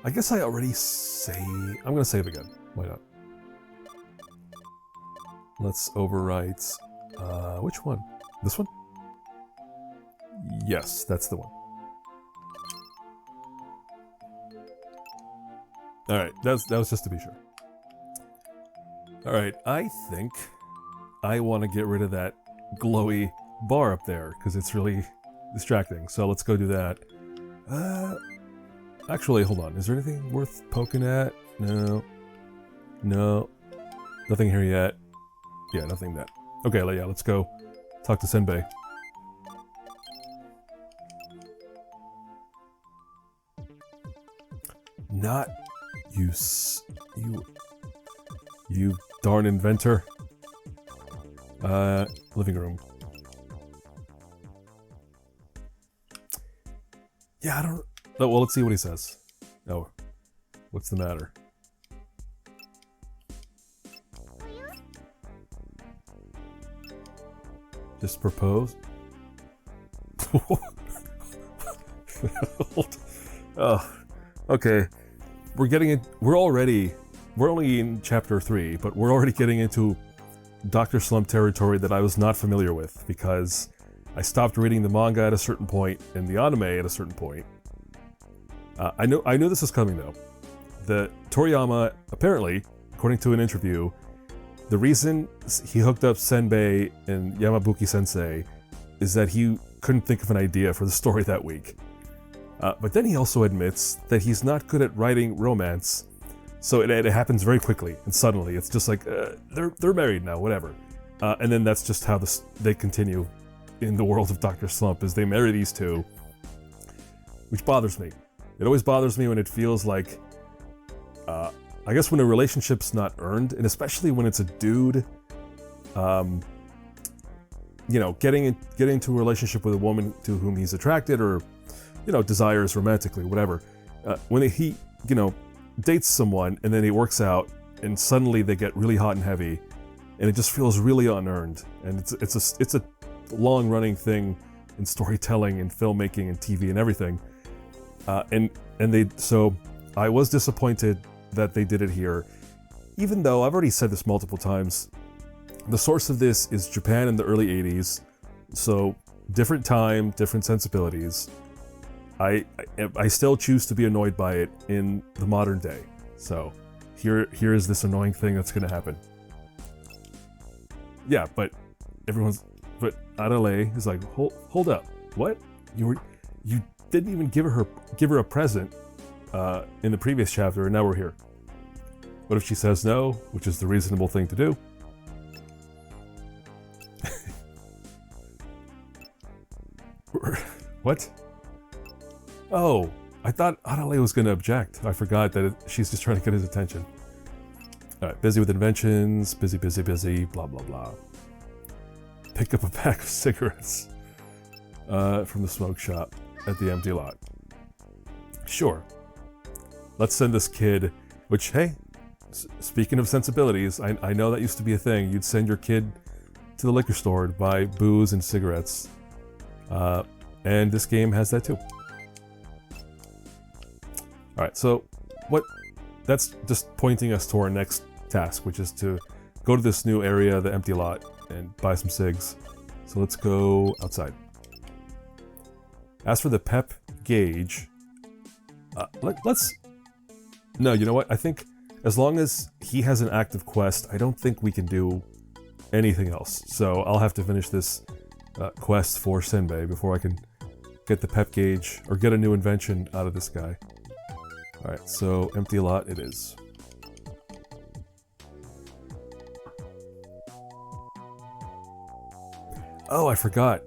I guess I already I'm gonna save again. Why not? Let's overwrite Which one? This one? Yes, that's the one. Alright, that was just to be sure. Alright, I think I want to get rid of that glowy bar up there, because it's really distracting. So let's go do that. Actually, hold on. Is there anything worth poking at? No. No. Nothing here yet. Yeah, nothing that. Okay, yeah, let's go talk to Senbei. Not you darn inventor. Living room. Yeah, I don't... Oh, well, let's see what he says. Oh, what's the matter? Just propose? Oh, okay. We're only in chapter 3, but we're already getting into Dr. Slump territory that I was not familiar with, because I stopped reading the manga at a certain point and the anime at a certain point. I knew this was coming though. The Toriyama, apparently, according to an interview, the reason he hooked up Senbei and Yamabuki Sensei is that he couldn't think of an idea for the story that week. But then he also admits that he's not good at writing romance, so it happens very quickly and suddenly. It's just like, they're married now, whatever. And then that's just how they continue in the world of Dr. Slump, is they marry these two, which bothers me. It always bothers me when it feels like, I guess when a relationship's not earned, and especially when it's a dude, you know, getting into a relationship with a woman to whom he's attracted or, you know, desires romantically, whatever. When he, you know, dates someone and then it works out and suddenly they get really hot and heavy and it just feels really unearned. And it's a long-running thing in storytelling and filmmaking and TV and everything. So I was disappointed that they did it here, even though I've already said this multiple times. The source of this is Japan in the early 80s, so different time, different sensibilities. I still choose to be annoyed by it in the modern day. So here is this annoying thing that's going to happen. Yeah, but Arale is like, hold up, what? You didn't even give her a present in the previous chapter, and now we're here. What if she says no, which is the reasonable thing to do? What? Oh, I thought Arale was going to object. I forgot that she's just trying to get his attention. Alright, busy with inventions, busy, blah, blah, blah. Pick up a pack of cigarettes from the smoke shop at the empty lot. Sure. Let's send this kid, which, hey, speaking of sensibilities, I know that used to be a thing. You'd send your kid to the liquor store to buy booze and cigarettes. And this game has that too. Alright, so that's just pointing us to our next task, which is to go to this new area, the empty lot, and buy some cigs. So let's go outside. As for the pep gauge, no, you know what? I think as long as he has an active quest, I don't think we can do anything else. So I'll have to finish this quest for Senbei before I can get the pep gauge or get a new invention out of this guy. Alright, so empty lot it is. Oh, I forgot.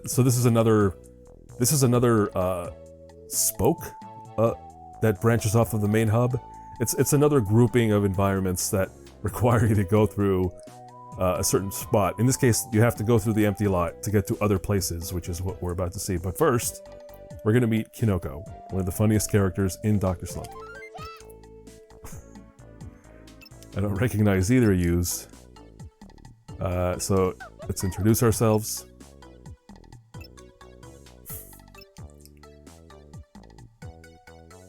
So this is another spoke that branches off of the main hub. It's another grouping of environments that require you to go through a certain spot. In this case, you have to go through the empty lot to get to other places, which is what we're about to see. But first, we're going to meet Kinoko, one of the funniest characters in Dr. Slump. I don't recognize either of yous. So let's introduce ourselves.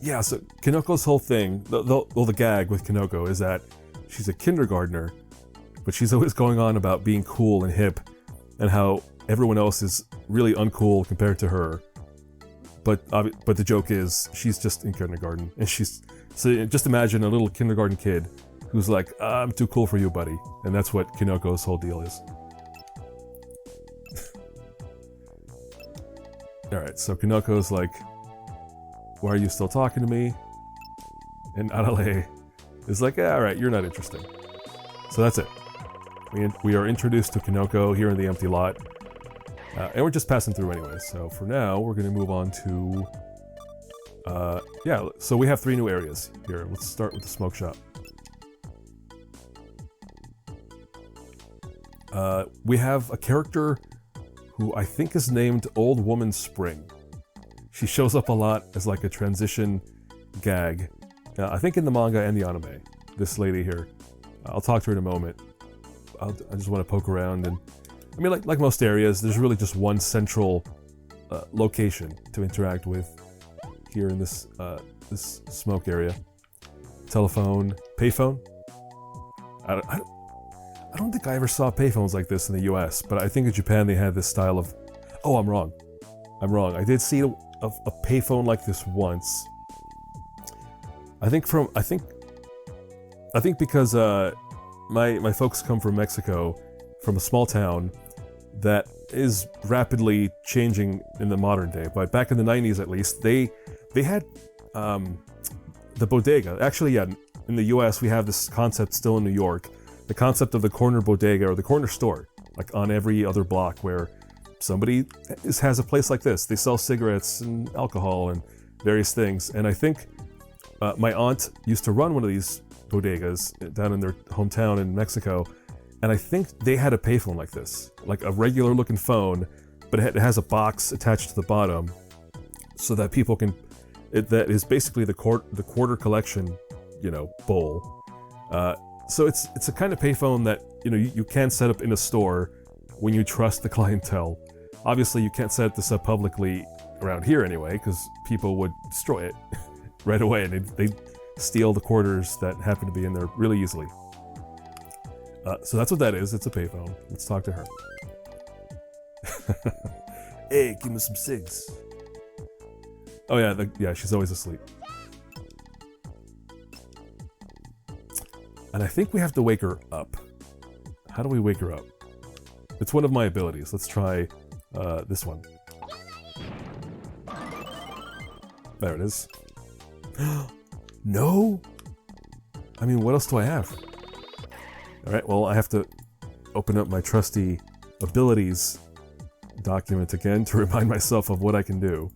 Yeah, so Kinoko's whole thing, the gag with Kinoko is that she's a kindergartner, but she's always going on about being cool and hip and how everyone else is really uncool compared to her. But the joke is, she's just in kindergarten, and so just imagine a little kindergarten kid who's like, I'm too cool for you, buddy. And that's what Kinoko's whole deal is. Alright, so Kinoko's like, why are you still talking to me? And Arale is like, alright, you're not interesting. So that's it. We are introduced to Kinoko here in the empty lot. And we're just passing through anyway, so for now, we're going to move on to... yeah, so we have 3 new areas here. Let's start with the smoke shop. We have a character who I think is named Old Woman Spring. She shows up a lot as like a transition gag. I think in the manga and the anime, this lady here. I'll talk to her in a moment. I just want to poke around, and I mean, like most areas, there's really just one central location to interact with here in this this smoke area. Telephone, payphone. I don't think I ever saw payphones like this in the US, but I think in Japan they had this style of... Oh, I'm wrong. I did see a payphone like this once. I think because my folks come from Mexico, from a small town that is rapidly changing in the modern day. But back in the 90s, at least, they had the bodega. Actually, yeah, in the US we have this concept still in New York. The concept of the corner bodega or the corner store, like on every other block, where somebody has a place like this. They sell cigarettes and alcohol and various things. And I think my aunt used to run one of these bodegas down in their hometown in Mexico, and I think they had a payphone like this, like a regular looking phone, but it has a box attached to the bottom, so that people can. That is basically the quarter collection, bowl. So it's a kind of payphone that you can set up in a store when you trust the clientele. Obviously, you can't set this up publicly around here anyway, because people would destroy it right away, and they steal the quarters that happen to be in there really easily. So that's what that is. It's a payphone. Let's talk to her. Hey, give me some cigs. Oh yeah, she's always asleep. And I think we have to wake her up. How do we wake her up? It's one of my abilities. Let's try this one. There it is. No? I mean, what else do I have? Alright, well, I have to open up my trusty abilities document again to remind myself of what I can do.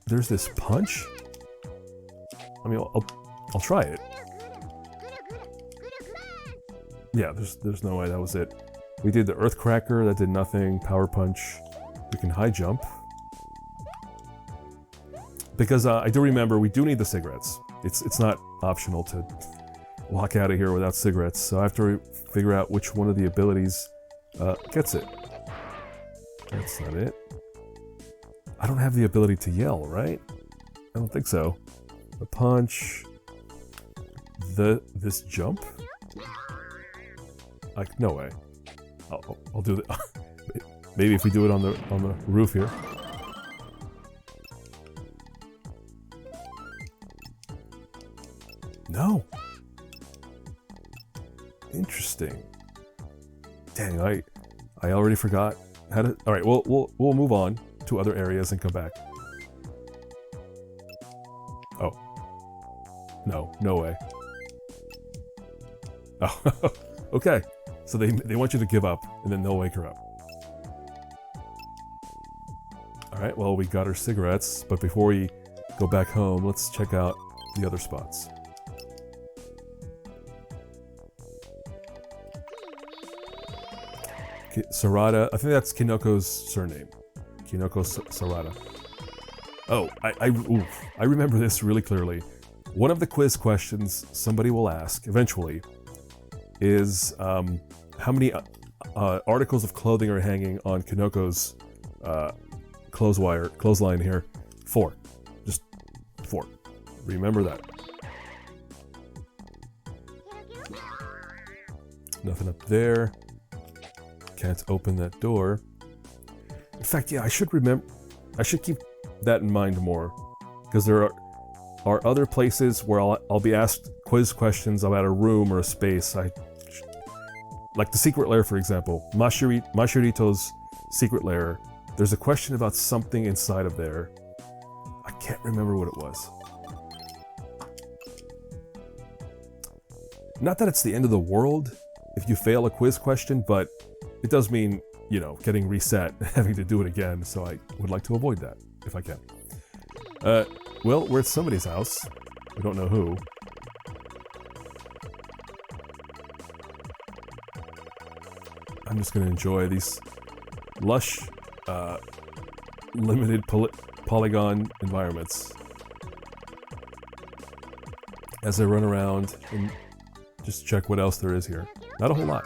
There's this punch? I mean, I'll try it. Yeah, there's no way that was it. We did the Earth Cracker, that did nothing. Power Punch. We can high jump. Because I do remember we do need the cigarettes. It's not optional to walk out of here without cigarettes, so I have to figure out which one of the abilities gets it. That's not it. I don't have the ability to yell, right? I don't think so. The punch. This jump? Like, no way. I'll do that. Maybe if we do it on the roof here. No. Interesting. Dang, I already forgot how to. All right, we'll move on to other areas and come back. Oh. No way. Oh, okay. So they want you to give up, and then they'll wake her up. Alright, well, we got our cigarettes, but before we go back home, let's check out the other spots. Sarada, I think that's Kinoko's surname. Kinoko Sarada. Oh, I remember this really clearly. One of the quiz questions somebody will ask, eventually, is how many articles of clothing are hanging on Kinoko's clothesline here? 4. Just 4. Remember that. Nothing up there. can't open that door. In fact, yeah, I should keep that in mind more, because there are other places where I'll be asked quiz questions about a room or a space. Like the secret lair, for example, Mashirito's secret lair. There's a question about something inside of there. I can't remember what it was. Not that it's the end of the world if you fail a quiz question, but it does mean, you know, getting reset and having to do it again, so I would like to avoid that, if I can. Well, we're at somebody's house. We don't know who. I'm just gonna enjoy these lush, limited polygon environments as I run around and just check what else there is here. Not a whole lot.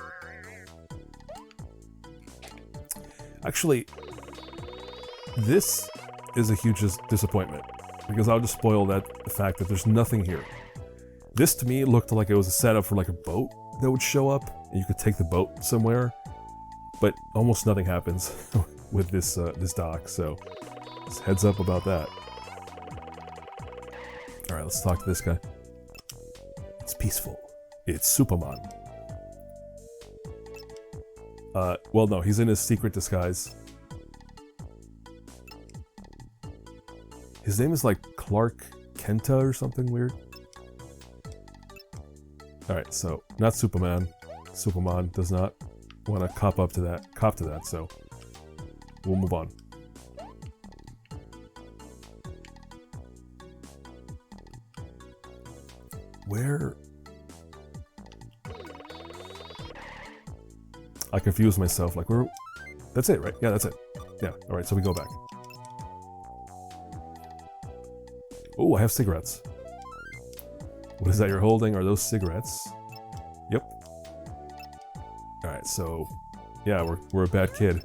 Actually, this is a huge disappointment, because I'll just spoil the fact that there's nothing here. This to me looked like it was a setup for like a boat that would show up and you could take the boat somewhere, but almost nothing happens with this dock, so just heads up about that. Alright, let's talk to this guy. It's peaceful. It's Superman. Well, no, he's in his secret disguise. His name is like Clark Kenta or something weird. Alright, so, not Superman. Superman does not want to cop to that, so we'll move on. Where... I confused myself, like, where... That's it, right? Yeah, that's it. Yeah, alright, so we go back. Oh, I have cigarettes. What is that you're holding? Are those cigarettes? Yep. Alright, so... Yeah, we're a bad kid.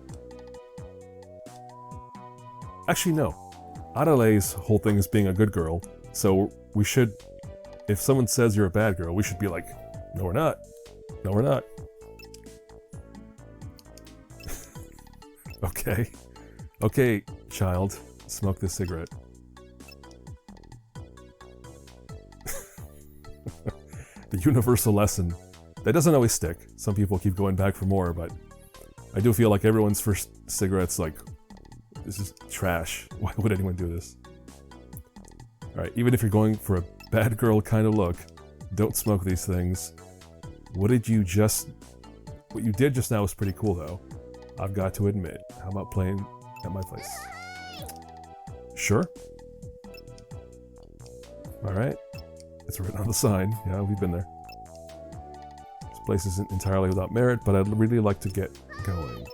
Actually, no. Arale's whole thing is being a good girl, so we should... If someone says you're a bad girl, we should be like, no, we're not. No, we're not. Okay. Okay, child. Smoke this cigarette. The universal lesson. That doesn't always stick. Some people keep going back for more, but I do feel like everyone's first cigarette's like, this is trash. Why would anyone do this? Alright, even if you're going for a bad girl kind of look, don't smoke these things. What you did just now was pretty cool though. I've got to admit. How about playing at my place? Sure. Alright. It's written on the sign. Yeah, we've been there. This place isn't entirely without merit, but I'd really like to get going.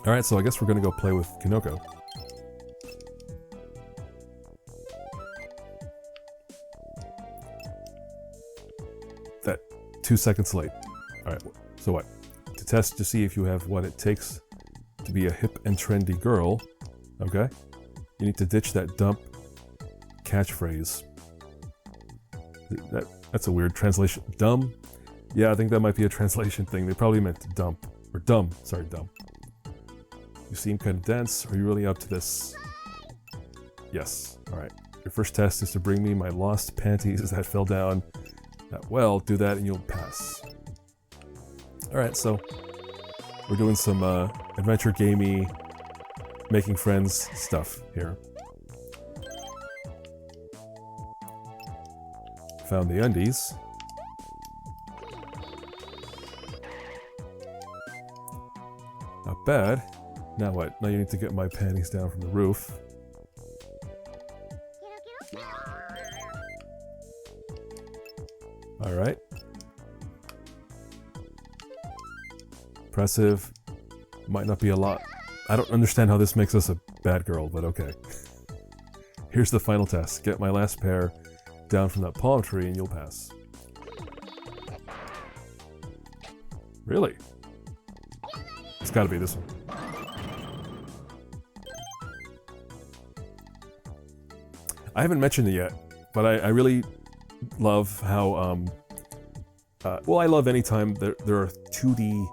Alright, so I guess we're gonna go play with Kinoko. That 2 seconds late. Alright, so what? To test to see if you have what it takes to be a hip and trendy girl, okay? You need to ditch that dump catchphrase. That's a weird translation. Dumb? Yeah, I think that might be a translation thing. They probably meant dump. Or dumb. Sorry, dumb. You seem kind of dense. Are you really up to this? Yes. Alright. Your first test is to bring me my lost panties that fell down. Well, do that and you'll pass. Alright, so we're doing some adventure gamey, making friends stuff here. Found the undies. Not bad. Now what? Now you need to get my panties down from the roof. Alright. Impressive. Might not be a lot. I don't understand how this makes us a bad girl, but okay. Here's the final test. Get my last pair down from that palm tree and you'll pass. Really? It's gotta be this one. I haven't mentioned it yet, but I really love how, well, I love anytime there are 2D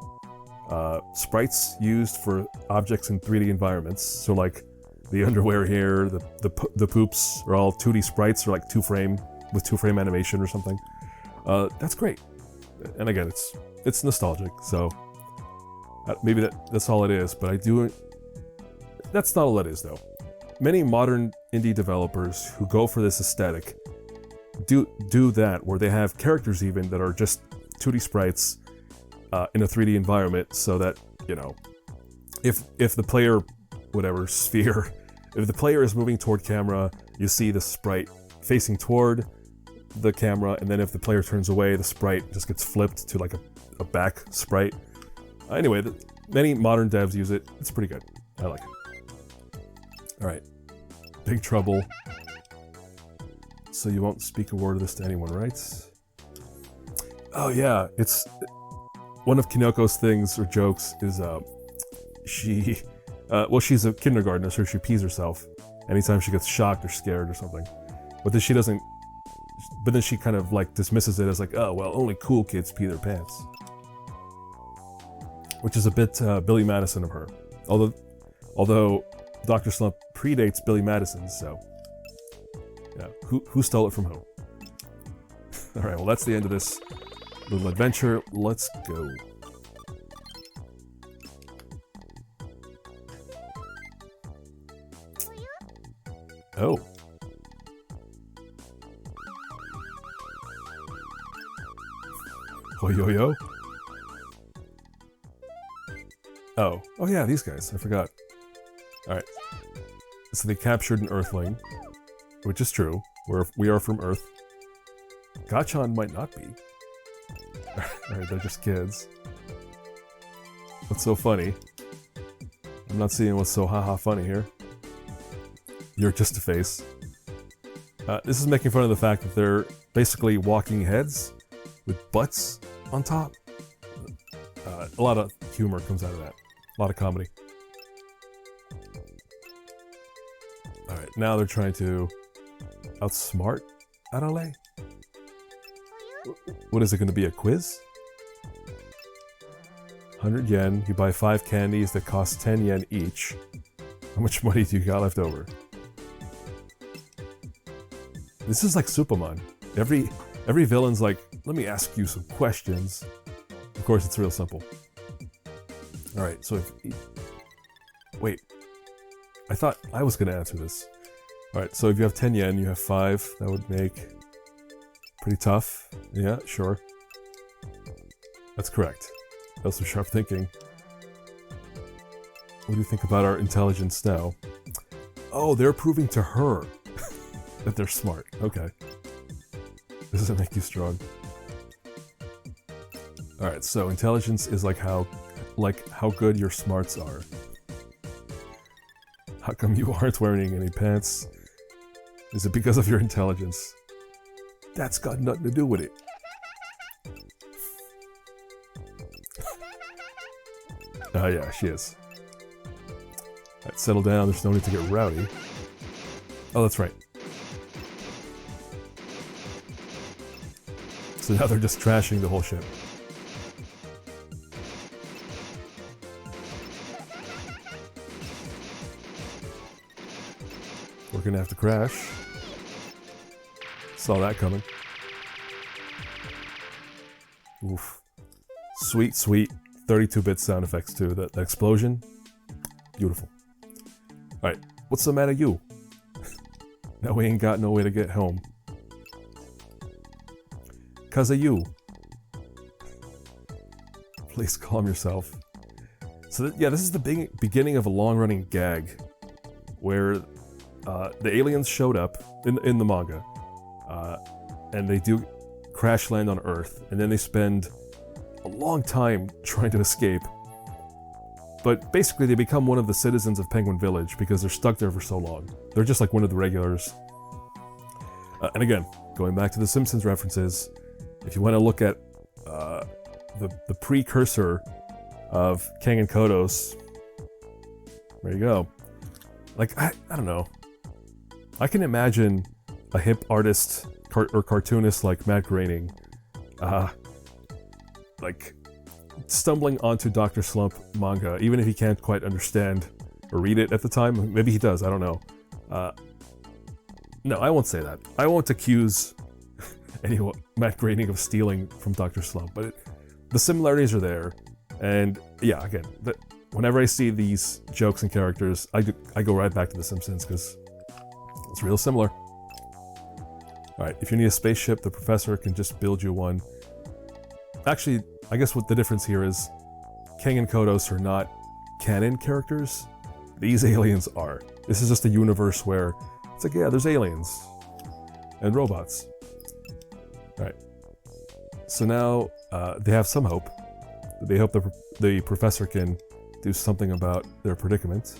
sprites used for objects in 3D environments. So like the underwear here, the poops are all 2D sprites or like 2-frame with 2-frame animation or something. That's great. And again, it's nostalgic, so maybe that's all it is, but that's not all it is though. Many modern indie developers who go for this aesthetic do that, where they have characters even that are just 2D sprites in a 3D environment, so that, you know, if the player, whatever sphere, if the player is moving toward camera, you see the sprite facing toward the camera, and then if the player turns away, the sprite just gets flipped to like a back sprite. Anyway, many modern devs use it. It's pretty good. I like it. Alright. Big trouble. So you won't speak a word of this to anyone, right? Oh yeah, it's... One of Kinoko's things or jokes is she's a kindergartner, so she pees herself anytime she gets shocked or scared or something. But then she kind of like dismisses it as like, oh well, only cool kids pee their pants. Which is a bit Billy Madison of her. Although Dr. Slump predates Billy Madison, so yeah, who stole it from who? Alright, well that's the end of this little adventure. Let's go. Oh. Yo. Oh yeah, these guys. I forgot. Alright. So they captured an Earthling, which is true. We are from Earth. Gachan might not be. Alright, they're just kids. What's so funny? I'm not seeing what's so haha funny here. You're just a face. This is making fun of the fact that they're basically walking heads with butts on top. A lot of humor comes out of that. A lot of comedy. Alright, now they're trying to outsmart Arale? What is it going to be, a quiz? 100 yen, you buy 5 candies that cost 10 yen each. How much money do you got left over? This is like Superman. Every villain's like, let me ask you some questions. Of course, it's real simple. Alright, so wait. I thought I was going to answer this. Alright, so if you have 10 yen, you have 5. That would make... pretty tough. Yeah, sure. That's correct. That was some sharp thinking. What do you think about our intelligence now? Oh, they're proving to her that they're smart. Okay. This doesn't make you strong. Alright, so intelligence is like how good your smarts are. How come you aren't wearing any pants? Is it because of your intelligence? That's got nothing to do with it. Yeah, she is. Alright, settle down, there's no need to get rowdy. Oh, that's right. So now they're just trashing the whole ship. We're gonna have to crash. Saw that coming. Oof. Sweet, sweet 32-bit sound effects too. That explosion. Beautiful. Alright, what's the matter you? Now we ain't got no way to get home. 'Cause of you. Please calm yourself. So yeah, this is the beginning of a long-running gag where the aliens showed up in the manga. And they do crash land on Earth, and then they spend a long time trying to escape. But basically they become one of the citizens of Penguin Village because they're stuck there for so long. They're just like one of the regulars. And again, going back to the Simpsons references, if you want to look at the precursor of Kang and Kodos, there you go. Like, I don't know. I can imagine a hip artist or cartoonist like Matt Groening, like stumbling onto Dr. Slump manga, even if he can't quite understand or read it at the time. Maybe he does, I don't know. No, I won't say that. I won't accuse anyone, Matt Groening, of stealing from Dr. Slump, but the similarities are there. And yeah, again, whenever I see these jokes and characters, I go right back to The Simpsons because it's real similar. Alright, if you need a spaceship, the professor can just build you one. Actually, I guess what the difference here is, Kang and Kodos are not canon characters. These aliens are. This is just a universe where it's like, yeah, there's aliens and robots. Alright. So now they have some hope. They hope the professor can do something about their predicament.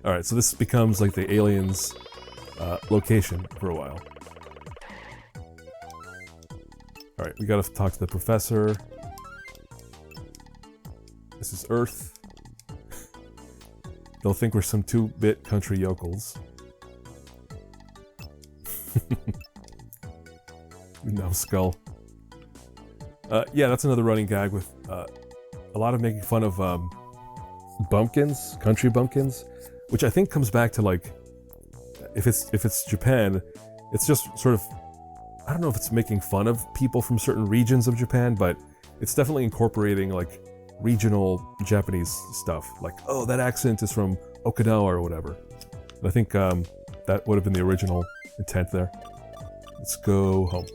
Alright, so this becomes like the aliens' location for a while. Alright, we gotta talk to the professor. This is Earth. They'll think we're some 2-bit country yokels. Numbskull. Yeah, that's another running gag with a lot of making fun of bumpkins, country bumpkins, which I think comes back to like, if it's Japan, it's just sort of, I don't know if it's making fun of people from certain regions of Japan, but it's definitely incorporating like regional Japanese stuff. Like, oh, that accent is from Okinawa or whatever. And I think that would have been the original intent there. Let's go home.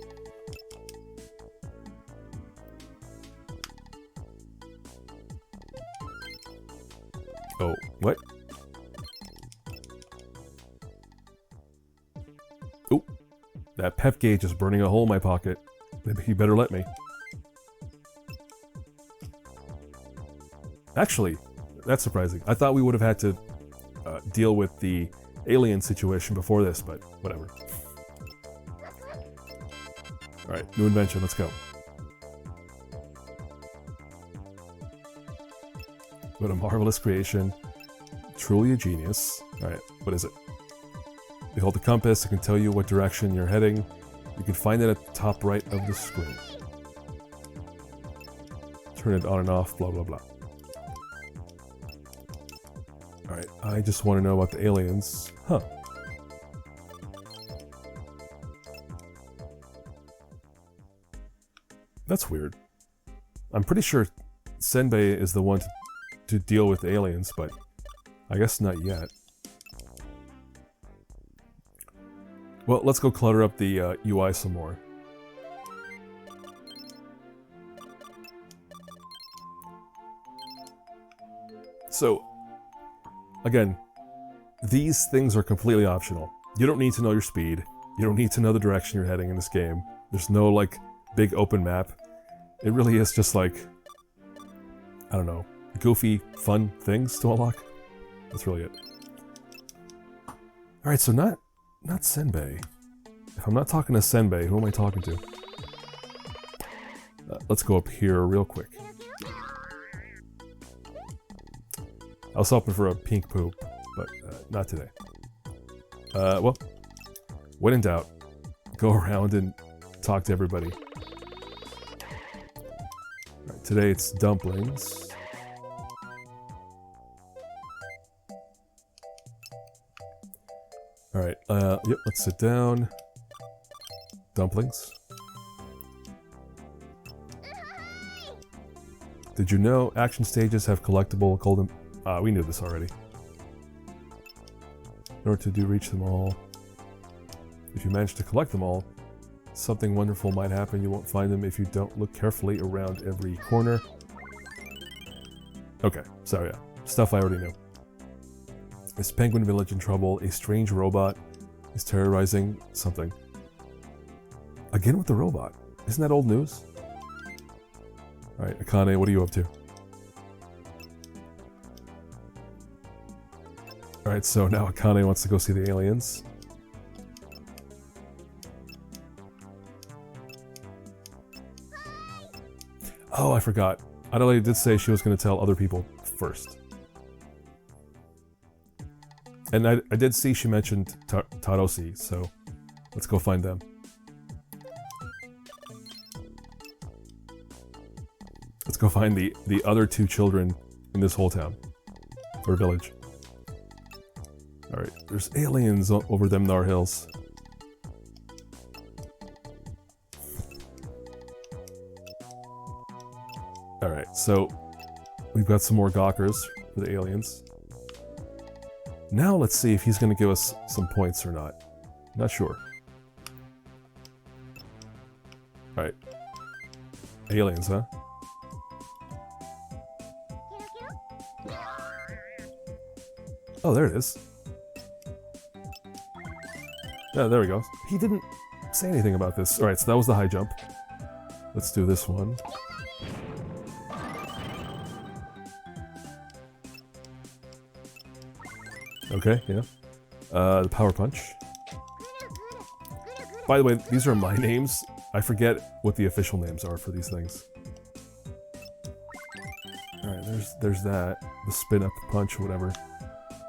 Oh, what? Oh, that pep gauge is burning a hole in my pocket. Maybe you better let me. Actually, that's surprising. I thought we would have had to deal with the alien situation before this, but whatever. Alright, new invention, let's go. What a marvelous creation. Truly a genius. Alright, what is it? Behold the compass, it can tell you what direction you're heading. You can find it at the top right of the screen. Turn it on and off, blah blah blah. Alright, I just want to know about the aliens. Huh. That's weird. I'm pretty sure Senbei is the one to deal with aliens, but I guess not yet. Well, let's go clutter up the UI some more. So, again, these things are completely optional. You don't need to know your speed. You don't need to know the direction you're heading in this game. There's no, like, big open map. It really is just like, I don't know, goofy, fun things to unlock. That's really it. Alright, so not Senbei. If I'm not talking to Senbei, who am I talking to? Let's go up here real quick. I was hoping for a pink poop, but not today. Well, when in doubt, go around and talk to everybody. Right, today it's dumplings. Alright, yep, let's sit down. Dumplings. Did you know action stages have collectible golden... we knew this already. In order to reach them all, if you manage to collect them all, something wonderful might happen. You won't find them if you don't look carefully around every corner. Okay, so yeah, stuff I already knew. Is Penguin Village in trouble? A strange robot is terrorizing something. Again with the robot. Isn't that old news? Alright, Akane, what are you up to? Alright, so now Akane wants to go see the aliens. Oh, I forgot. Arale did say she was going to tell other people first. And I did see she mentioned Tarosi, so let's go find them. go find the other 2 children in this whole town. Or village. Alright, there's aliens over them Nar Hills. Alright, so we've got some more Gawkers for the aliens. Now let's see if he's going to give us some points or not. Not sure. Alright. Aliens, huh? Oh, there it is. Yeah, there we go. He didn't say anything about this. Alright, so that was the high jump. Let's do this one. Okay, yeah. The power punch. By the way, these are my names. I forget what the official names are for these things. Alright, there's that. The spin up punch or whatever.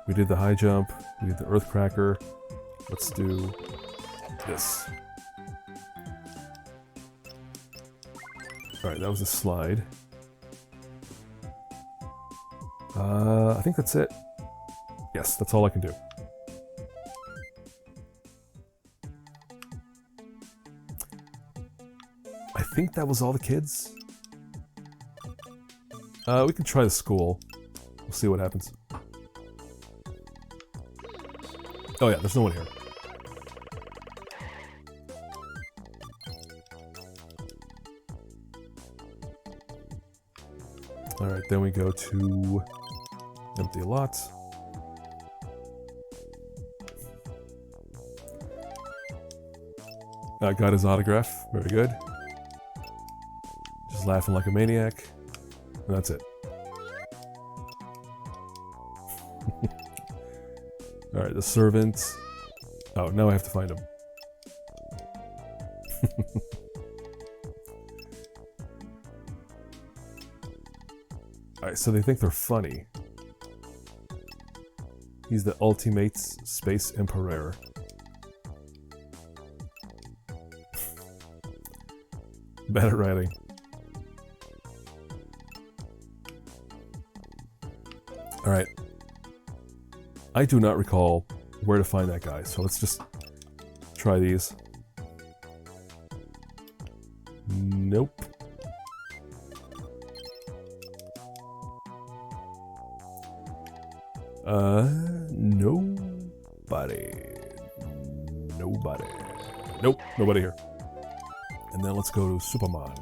We did the high jump. We did the earth cracker. Let's do this. Alright, that was a slide. I think that's it. Yes, that's all I can do. I think that was all the kids. We can try the school. We'll see what happens. Oh yeah, there's no one here. Alright, then we go to empty lot. I got his autograph. Very good. Just laughing like a maniac. And that's it. Alright, the servant. Oh, now I have to find him. Alright, so they think they're funny. He's the ultimate space emperor. Bad at writing. Alright. I do not recall where to find that guy, so let's just try these. Nope. Nobody. Nobody. Nope, nobody here. And then let's go to Superman.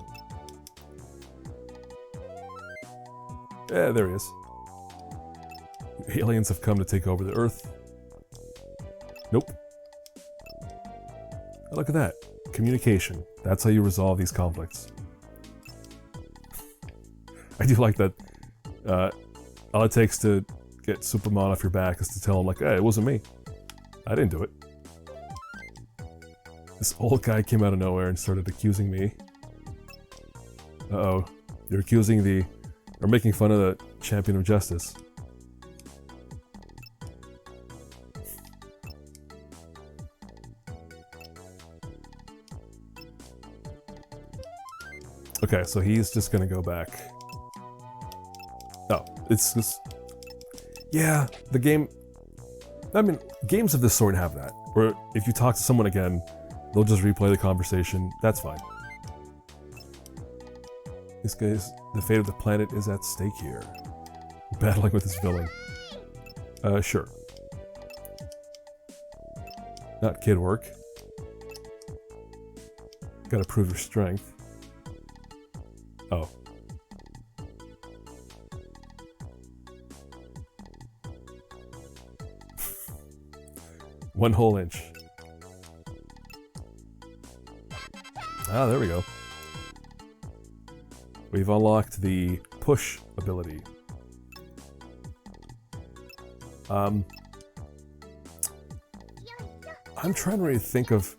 Yeah, there he is. Aliens have come to take over the Earth. Nope. Look at that. Communication. That's how you resolve these conflicts. I do like that. All it takes to get Superman off your back is to tell him, like, hey, it wasn't me. I didn't do it. This old guy came out of nowhere and started accusing me. Uh-oh. You're accusing the... or making fun of the champion of justice. Okay, so he's just gonna go back. Oh, it's just... yeah, the game... I mean, games of this sort have that. Where if you talk to someone again, they'll just replay the conversation. That's fine. This guy's... the fate of the planet is at stake here. Battling with this villain. Sure. Not kid work. Gotta prove your strength. Oh. One whole inch. Ah, there we go. We've unlocked the push ability. I'm trying to really think of...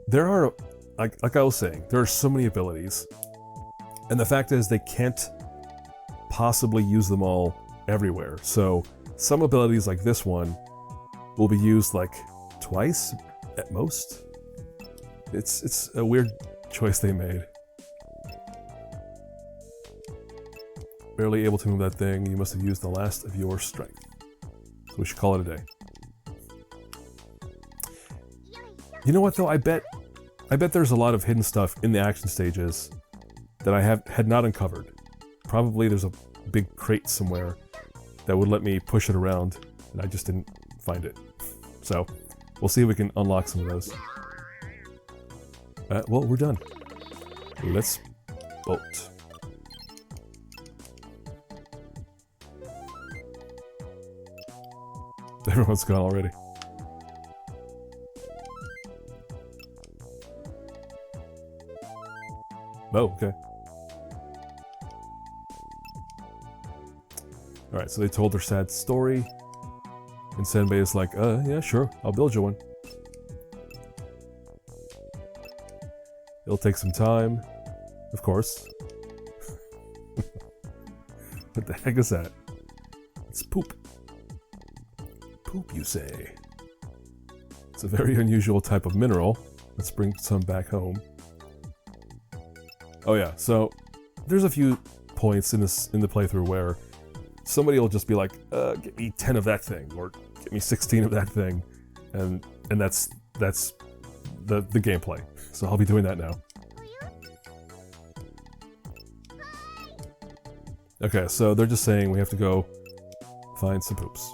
there are, like I was saying, there are so many abilities. And the fact is they can't possibly use them all everywhere. So some abilities like this one will be used like twice at most. It's a weird choice they made. Barely able to move that thing. You must have used the last of your strength. So we should call it a day. You know what though? I bet there's a lot of hidden stuff in the action stages that I had not uncovered. Probably there's a big crate somewhere that would let me push it around, and I just didn't find it. So we'll see if we can unlock some of those. Well, we're done. Let's bolt. Everyone's gone already. Oh, okay. Alright, so they told their sad story. And Senbei is like, yeah, sure, I'll build you one. It'll take some time, of course. What the heck is that? It's poop. Poop, you say? It's a very unusual type of mineral. Let's bring some back home. Oh yeah, so there's a few points in the playthrough where somebody will just be like, get me 10 of that thing, or get me 16 of that thing, and that's the gameplay. So I'll be doing that now. Okay, so they're just saying we have to go find some poops.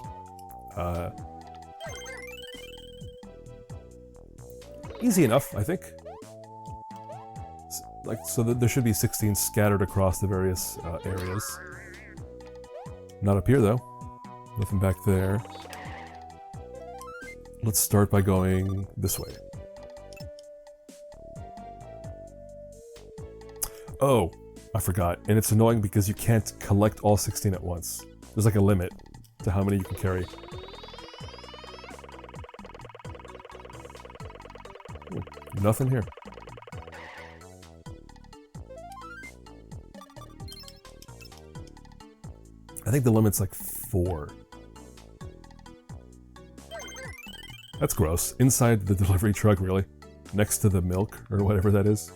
Easy enough, I think. So there should be 16 scattered across the various areas. Not up here, though. Nothing back there. Let's start by going this way. Oh, I forgot. And it's annoying because you can't collect all 16 at once. There's like a limit to how many you can carry. Ooh, nothing here. I think the limit's like 4. That's gross. Inside the delivery truck, really? Next to the milk, or whatever that is.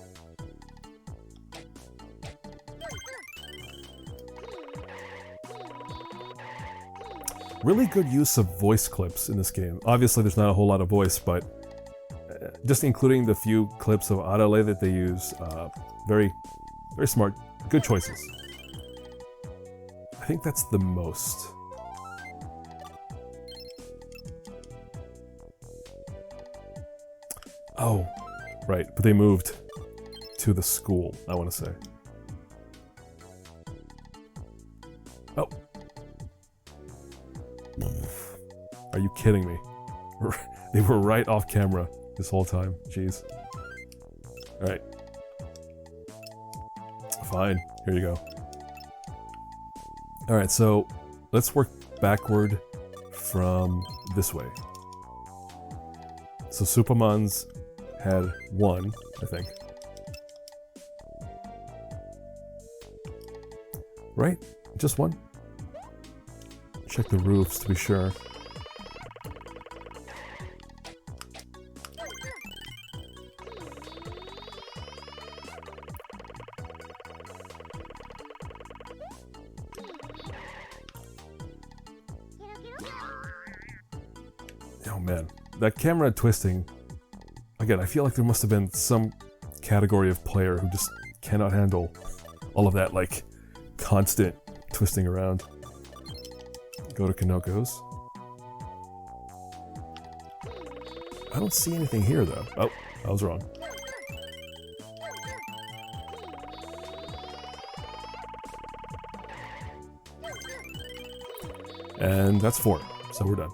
Really good use of voice clips in this game. Obviously there's not a whole lot of voice, but just including the few clips of Arale that they use, very, very smart. Good choices. I think that's the most. Oh, right, but they moved to the school, I want to say. Oh. Are you kidding me? They were right off camera this whole time. Jeez. Alright. Fine, here you go. Alright, so let's work backward from this way. So Superman's had 1, I think. Right? Just 1? Check the roofs to be sure. Oh man, that camera twisting. Again, I feel like there must have been some category of player who just cannot handle all of that, like, constant twisting around. Go to Kanoko's. I don't see anything here, though. Oh, I was wrong. And that's 4, so we're done.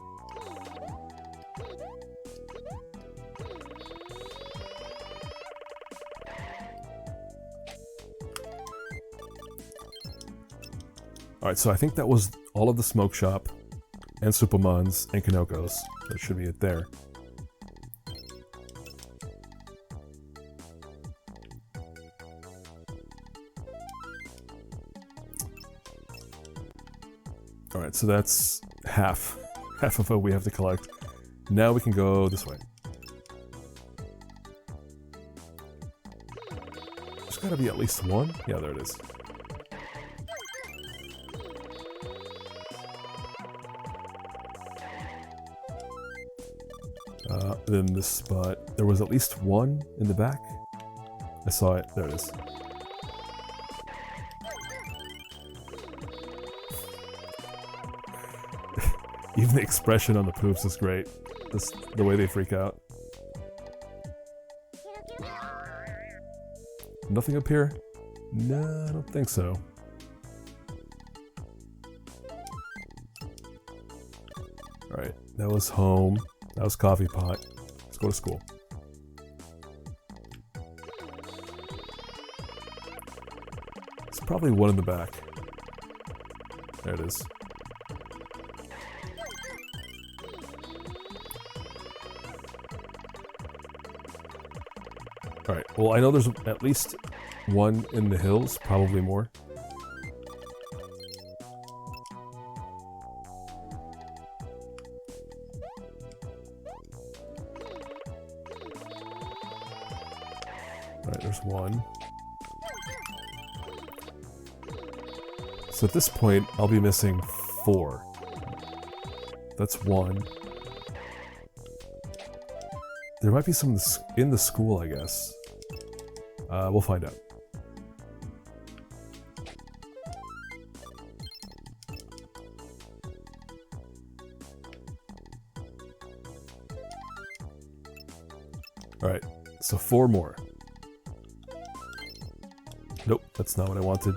Alright, so I think that was all of the smoke shop, and Superman's, and Kanoko's. That should be it there. Alright, so that's half of what we have to collect. Now we can go this way. There's gotta be at least one. Yeah, there it is. Then this spot, there was at least one in the back. I saw it. There it is. Even the expression on the poofs is great. The way they freak out. Nothing up here? No, I don't think so. Alright, that was home. That was coffee pot. Let's go to school. It's probably one in the back. There it is. Alright, well I know there's at least one in the hills, probably more. Alright, there's one. So at this point, I'll be missing 4. That's 1. There might be some in the school, I guess. We'll find out. Alright, so 4 more. Nope, that's not what I wanted.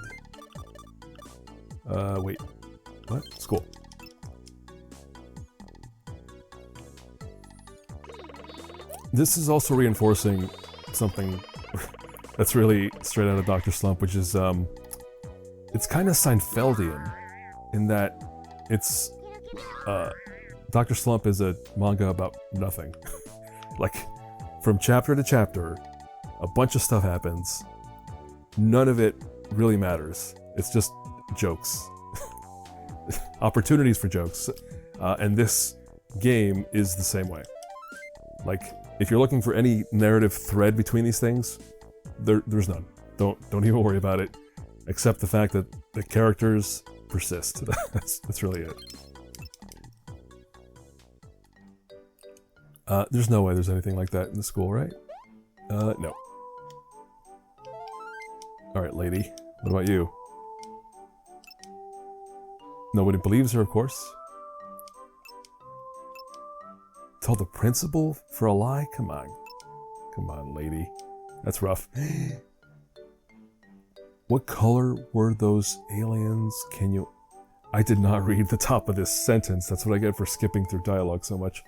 Wait. What? School. This is also reinforcing something that's really straight out of Dr. Slump, which is, it's kind of Seinfeldian in that it's, Dr. Slump is a manga about nothing. Like, from chapter to chapter, a bunch of stuff happens. None of it really matters. It's just jokes. Opportunities for jokes. And this game is the same way. Like, if you're looking for any narrative thread between these things, there's none. Don't even worry about it. Except the fact that the characters persist. That's really it. There's no way there's anything like that in the school, right? No. Alright, lady. What about you? Nobody believes her, of course. Tell the principal for a lie? Come on. Come on, lady. That's rough. What color were those aliens? Can you... I did not read the top of this sentence. That's what I get for skipping through dialogue so much.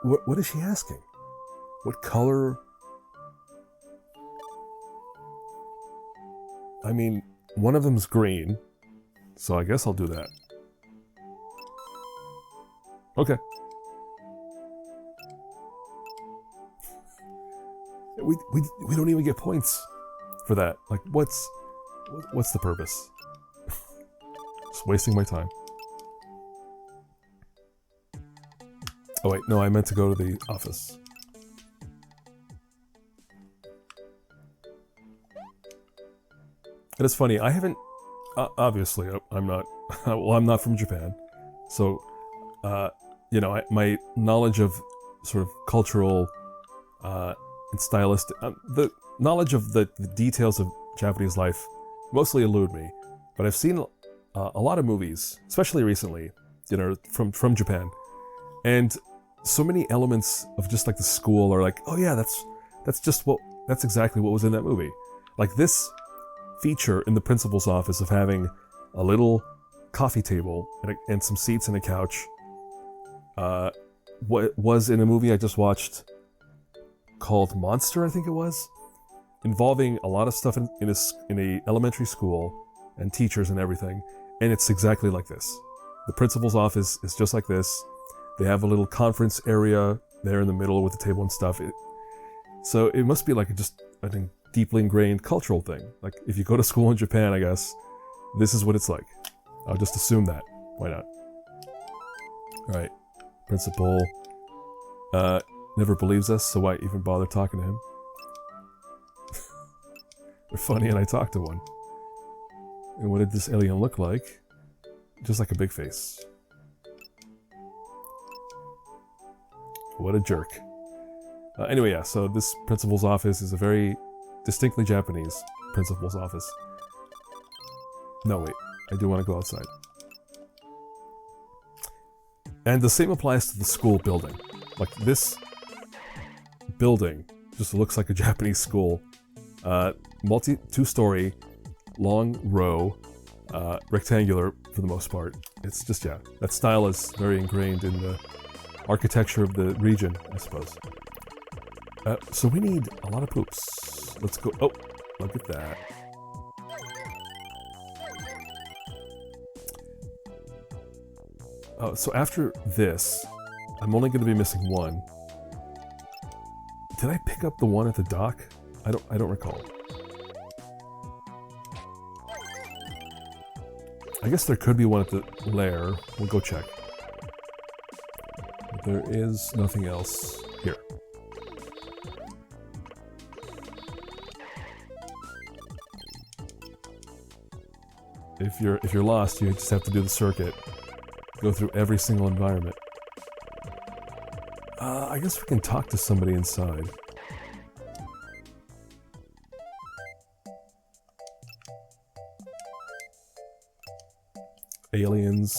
What is she asking? What color... I mean, one of them's green, so I guess I'll do that. Okay. We don't even get points for that. Like, what's the purpose? Just wasting my time. Oh wait, no, I meant to go to the office. It is funny, I haven't... obviously, I'm not... well, I'm not from Japan. So, you know, my knowledge of sort of cultural and stylistic... the knowledge of the details of Japanese life mostly elude me. But I've seen a lot of movies, especially recently, you know, from Japan. And so many elements of just like the school are like, oh yeah, that's exactly what was in that movie. Like this feature in the principal's office of having a little coffee table and some seats and a couch was in a movie I just watched called Monster, I think it was, involving a lot of stuff in a elementary school and teachers and everything, and it's exactly like this. The principal's office is just like this. They have a little conference area there in the middle with the table and stuff. So it must be like just a deeply ingrained cultural thing. Like, if you go to school in Japan, I guess, this is what it's like. I'll just assume that. Why not? Alright. Principal never believes us, so why even bother talking to him? They're funny and I talked to one. And what did this alien look like? Just like a big face. What a jerk. Anyway, yeah, so this principal's office is a very distinctly Japanese principal's office. No, wait. I do want to go outside. And the same applies to the school building. Like, this building just looks like a Japanese school. Two-story, long row, rectangular for the most part. It's just, yeah, that style is very ingrained in the architecture of the region, I suppose. So we need a lot of poops. Let's go. Oh, look at that. So after this, I'm only going to be missing one. Did I pick up the one at the dock? I don't recall. I guess there could be one at the lair. We'll go check. But there is nothing else here. If you're lost, you just have to do the circuit. Go through every single environment. I guess we can talk to somebody inside. Aliens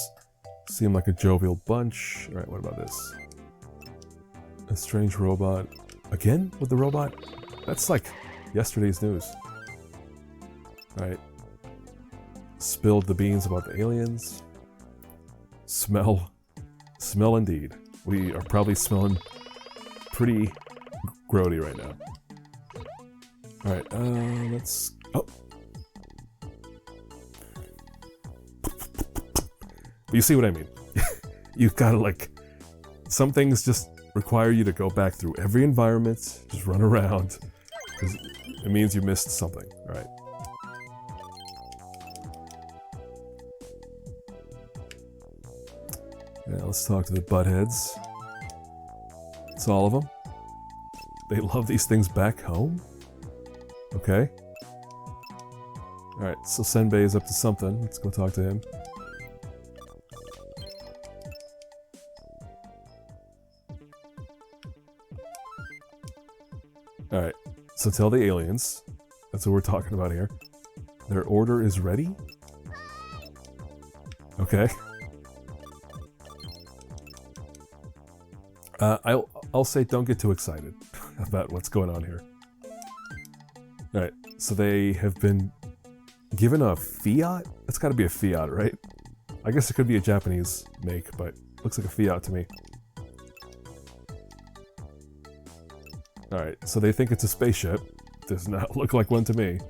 seem like a jovial bunch. Alright, what about this? A strange robot. Again with the robot? That's like yesterday's news. Alright. Spilled the beans about the aliens. Smell indeed. We are probably smelling pretty grody right now. Alright, let's... Oh! You see what I mean? You've gotta, like... Some things just require you to go back through every environment, just run around, because it means you missed something. Alright. Yeah, let's talk to the buttheads. It's all of them. They love these things back home? Okay. Alright, so Senbei is up to something. Let's go talk to him. Alright, so tell the aliens. That's what we're talking about here. Their order is ready? Okay. I'll say don't get too excited about what's going on here. Alright, so they have been given a Fiat? That's gotta be a Fiat, right? I guess it could be a Japanese make, but looks like a Fiat to me. Alright, so they think it's a spaceship. Does not look like one to me.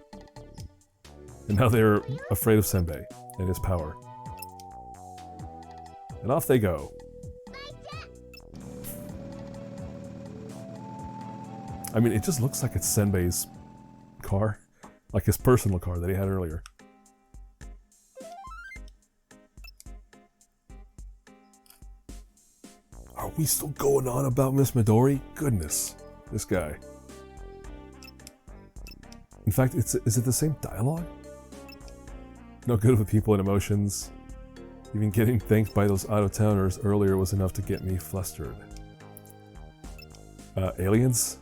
And now they're afraid of Senbei and his power. And off they go. I mean, it just looks like it's Senbei's car. Like his personal car that he had earlier. Are we still going on about Miss Midori? Goodness. This guy. In fact, is it the same dialogue? No good with people and emotions. Even getting thanked by those out-of-towners earlier was enough to get me flustered. Aliens?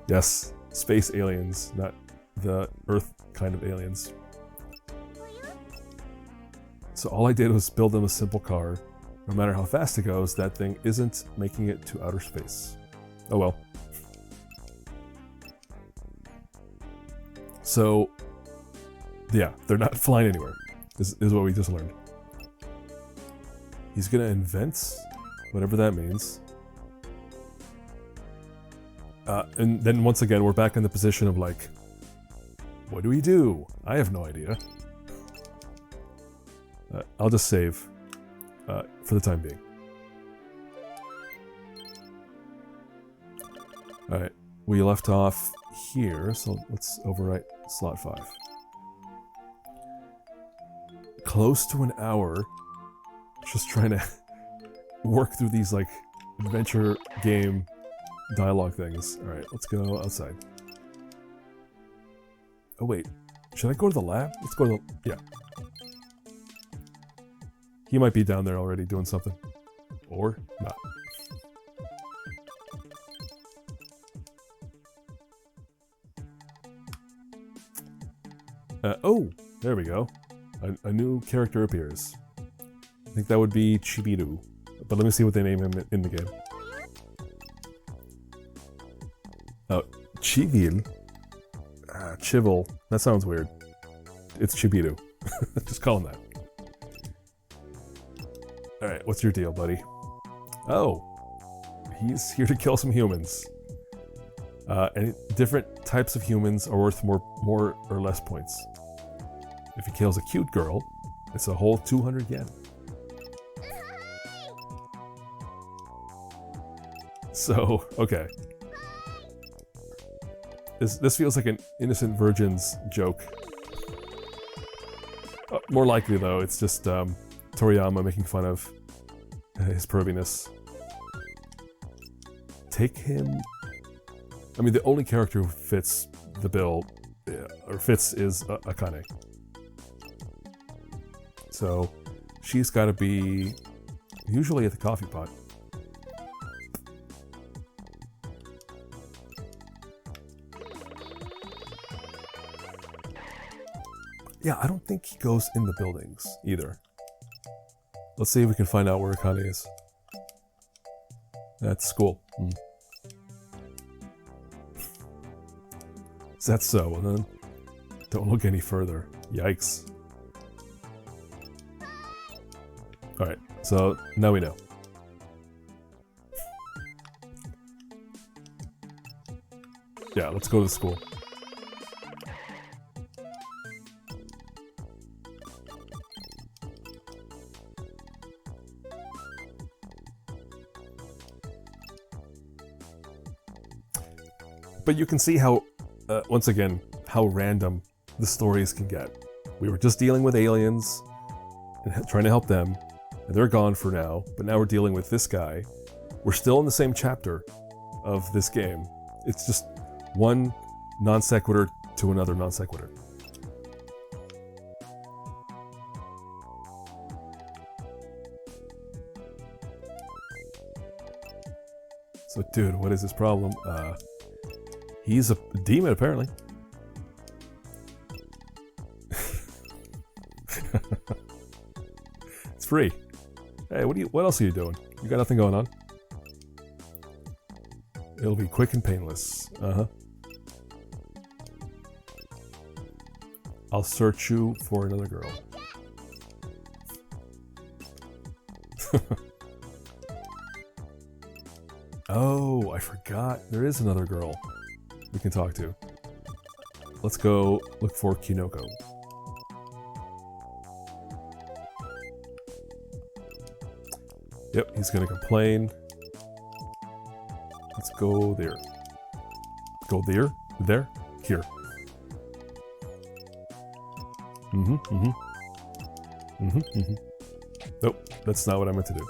Yes, space aliens, not the Earth kind of aliens. So all I did was build them a simple car. No matter how fast it goes, that thing isn't making it to outer space. Oh well. So, yeah, they're not flying anywhere, is what we just learned. He's gonna invent whatever that means. And then once again, we're back in the position of like, what do we do? I have no idea. I'll just save for the time being. Alright, we left off here, so let's overwrite slot 5. Close to an hour. Just trying to work through these, like, adventure game dialogue things. Alright, let's go outside. Oh, wait. Should I go to the lab? Let's go to the... Yeah. He might be down there already doing something. Or not. Oh! There we go. A new character appears. I think that would be Chibiru. But let me see what they name him in the game. Oh, Chivil? Chivil. That sounds weird. It's Chibiru. Just call him that. Alright, what's your deal, buddy? Oh! He's here to kill some humans. And different types of humans are worth more or less points. If he kills a cute girl, it's a whole 200 yen. So, okay. This feels like an innocent virgin's joke. More likely, though, it's just Toriyama making fun of his perviness. Take him... I mean, the only character who fits the bill, or fits, is Akane. So, she's got to be usually at the coffee pot. Yeah, I don't think he goes in the buildings, either. Let's see if we can find out where Akane is. That's school. Is that so? Well then, don't look any further. Yikes. Alright, so now we know. Yeah, let's go to school. But you can see how, once again, how random the stories can get. We were just dealing with aliens and trying to help them, and they're gone for now, but now we're dealing with this guy. We're still in the same chapter of this game. It's just one non sequitur to another non sequitur. So, dude, what is his problem? He's a demon, apparently. It's free. Hey, what else are you doing? You got nothing going on? It'll be quick and painless. Uh-huh. I'll search you for another girl. Oh, I forgot. There is another girl we can talk to. Let's go look for Kinoko. Yep, he's gonna complain. Let's go there. Go there? There? Here. Nope, that's not what I meant to do.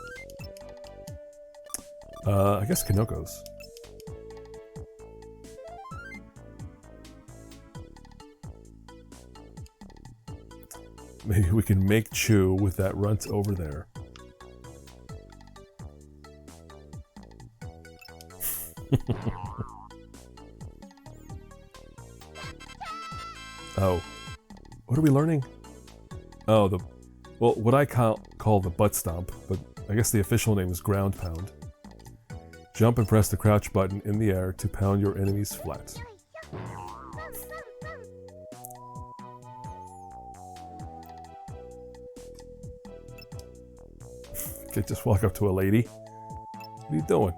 I guess Kinoko's. Maybe we can make chew with that runt over there. Oh. What are we learning? Oh, well, what I call the butt stomp, but I guess the official name is ground pound. Jump and press the crouch button in the air to pound your enemies flat. Okay, just walk up to a lady. What are you doing?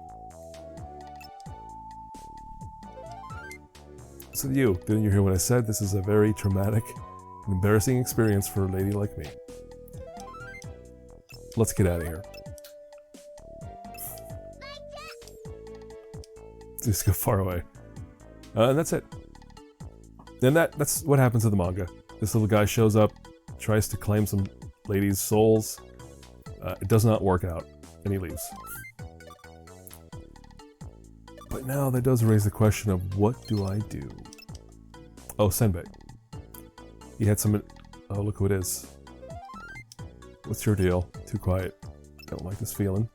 So you, didn't you hear what I said? This is a very traumatic and embarrassing experience for a lady like me. Let's get out of here. Just go far away. And that's it. And that's what happens in the manga. This little guy shows up, tries to claim some ladies' souls, It does not work out, and he leaves. But now that does raise the question of what do I do? Oh, Senbei. He had some... Oh, look who it is. What's your deal? Too quiet. Don't like this feeling.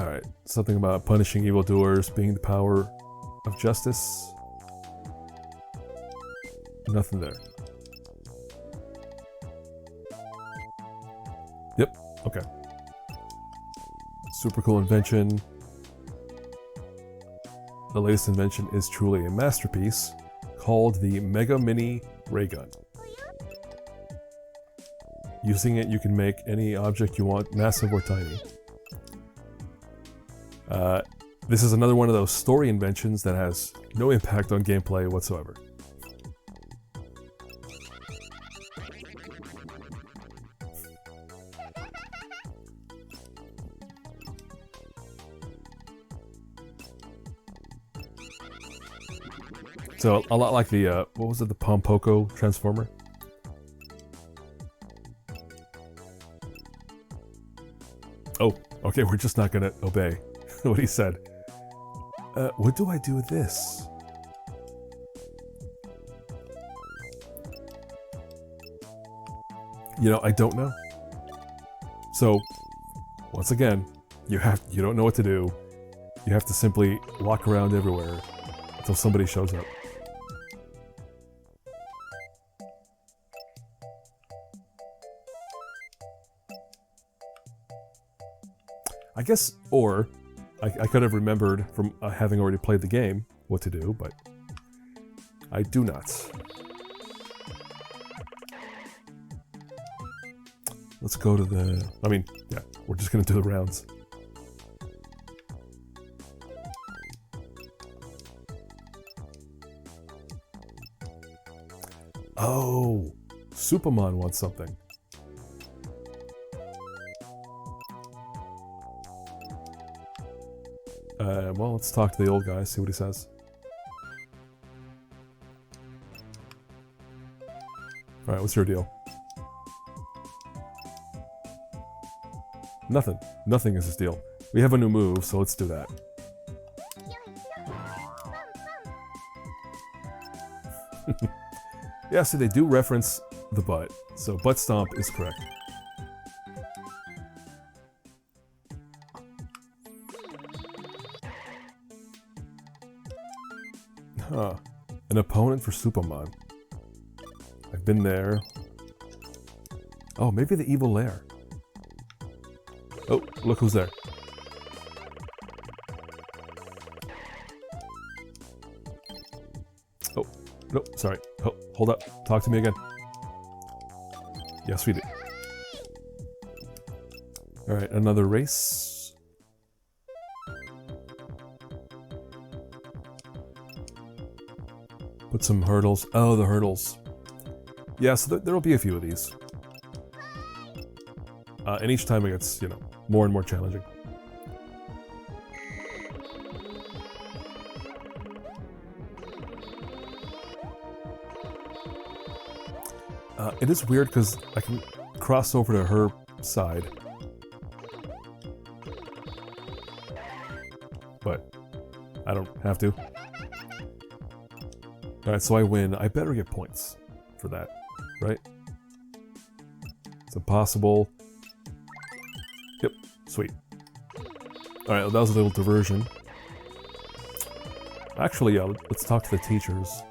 Alright, something about punishing evildoers, being the power of justice. Nothing there. Yep, okay. Super cool invention. The latest invention is truly a masterpiece, called the Mega Mini Ray Gun. Using it, you can make any object you want, massive or tiny. This is another one of those story inventions that has no impact on gameplay whatsoever. So, a lot like the, what was it, the Pompoko Transformer? Oh, okay, we're just not gonna obey what he said. What do I do with this? You know, I don't know. So, once again, you don't know what to do. You have to simply walk around everywhere until somebody shows up. I guess, or I could have remembered from having already played the game what to do, but I do not. Let's go to the... I mean, yeah, we're just going to do the rounds. Oh, Superman wants something. Well, let's talk to the old guy, see what he says. Alright, what's your deal? Nothing. Nothing is his deal. We have a new move, so let's do that. Yeah, so they do reference the butt, so butt stomp is correct. Huh. An opponent for Superman. I've been there. Oh, maybe the evil lair. Oh, look who's there. Oh, no, sorry. Oh, hold up. Talk to me again. Yes, we do. Alright, another race. Put some hurdles. Oh, the hurdles. Yeah, so there'll be a few of these. And each time it gets, you know, more and more challenging. It is weird because I can cross over to her side. But I don't have to. Alright, so I win. I better get points for that, right? It's impossible. Yep, sweet. Alright, well, that was a little diversion. Actually, yeah, let's talk to the teachers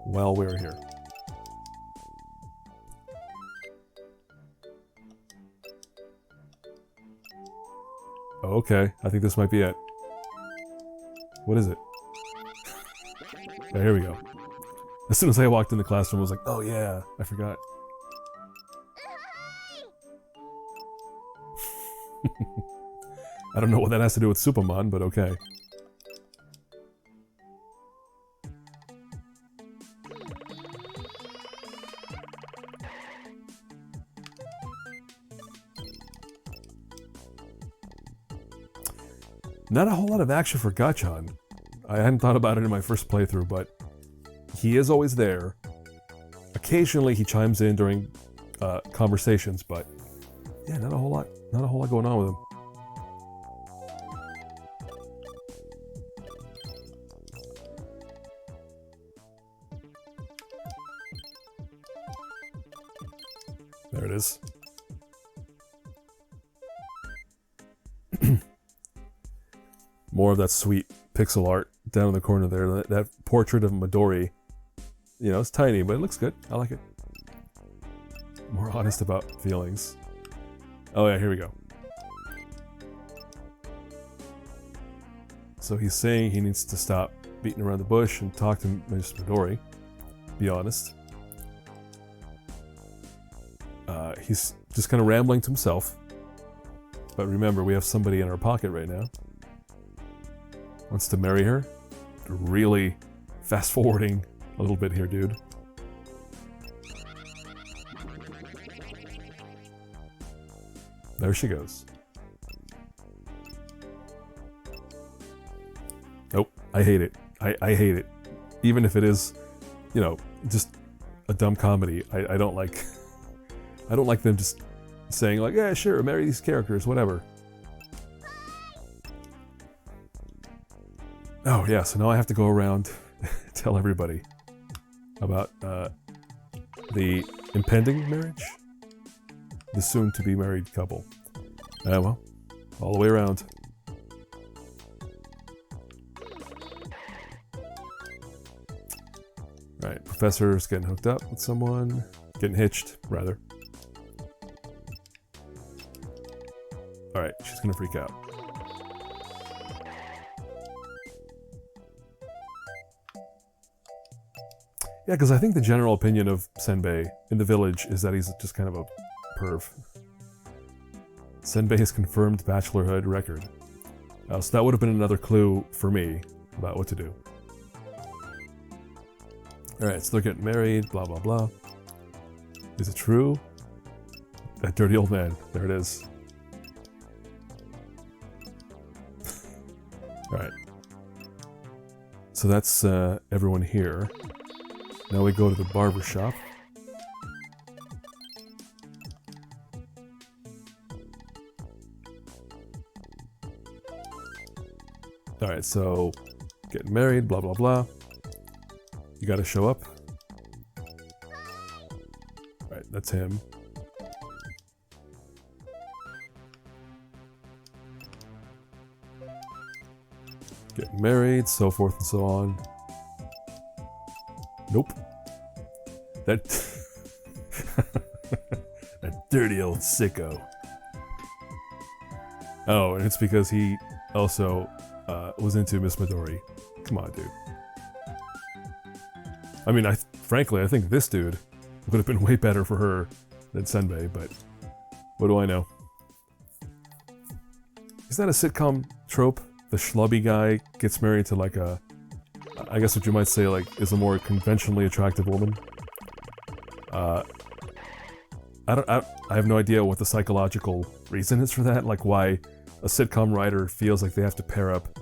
while we're here. Okay, I think this might be it. What is it? Yeah, here we go. As soon as I walked in the classroom, I was like, oh yeah, I forgot. I don't know what that has to do with Superman, but okay. Not a whole lot of action for Gachan. I hadn't thought about it in my first playthrough, but he is always there. Occasionally he chimes in during conversations, but yeah, not a whole lot going on with him. There it is. More of that sweet pixel art down in the corner there. That portrait of Midori, you know, it's tiny, but it looks good. I like it. More honest about feelings. Oh yeah, here we go. So he's saying he needs to stop beating around the bush and talk to Miss Midori. Be honest. He's just kind of rambling to himself. But remember, we have somebody in our pocket right now. Wants to marry her. Really fast forwarding a little bit here, dude. There she goes. Nope, I hate it. I hate it. Even if it is, you know, just a dumb comedy, I don't like I don't like them just saying like, yeah, sure, marry these characters, whatever. Oh yeah, so now I have to go around tell everybody about the impending marriage, the soon-to-be married couple. Well, all the way around. Alright, Professor's getting hooked up with someone. Getting hitched, rather. Alright, she's gonna freak out. Yeah, because I think the general opinion of Senbei in the village is that he's just kind of a perv. Senbei's confirmed bachelorhood record. So that would have been another clue for me about what to do. Alright, so they're getting married, blah blah blah. Is it true? That dirty old man. There it is. Alright. So that's everyone here. Now we go to the barber shop. Alright, so getting married, blah blah blah. You gotta show up. Alright, that's him. Getting married, so forth and so on. Nope. That that dirty old sicko. Oh, and it's because he also was into Miss Midori. Come on, dude. I mean, frankly, I think this dude would have been way better for her than Senbei, but what do I know? Is that a sitcom trope? The schlubby guy gets married to like a, I guess what you might say like is a more conventionally attractive woman. I have no idea what the psychological reason is for that, like why a sitcom writer feels like they have to pair up.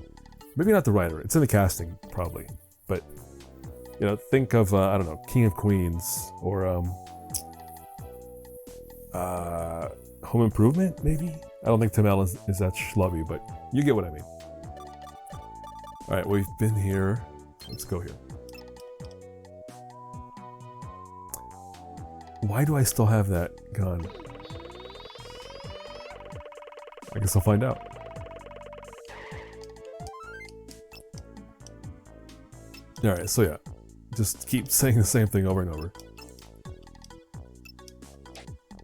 Maybe not the writer, it's in the casting, probably. But, you know, think of, I don't know, King of Queens, or, Home Improvement, maybe? I don't think Tim Allen is that schlubby, but you get what I mean. Alright, we've been here. Let's go here. Why do I still have that gun? I guess I'll find out. Alright, so yeah. Just keep saying the same thing over and over.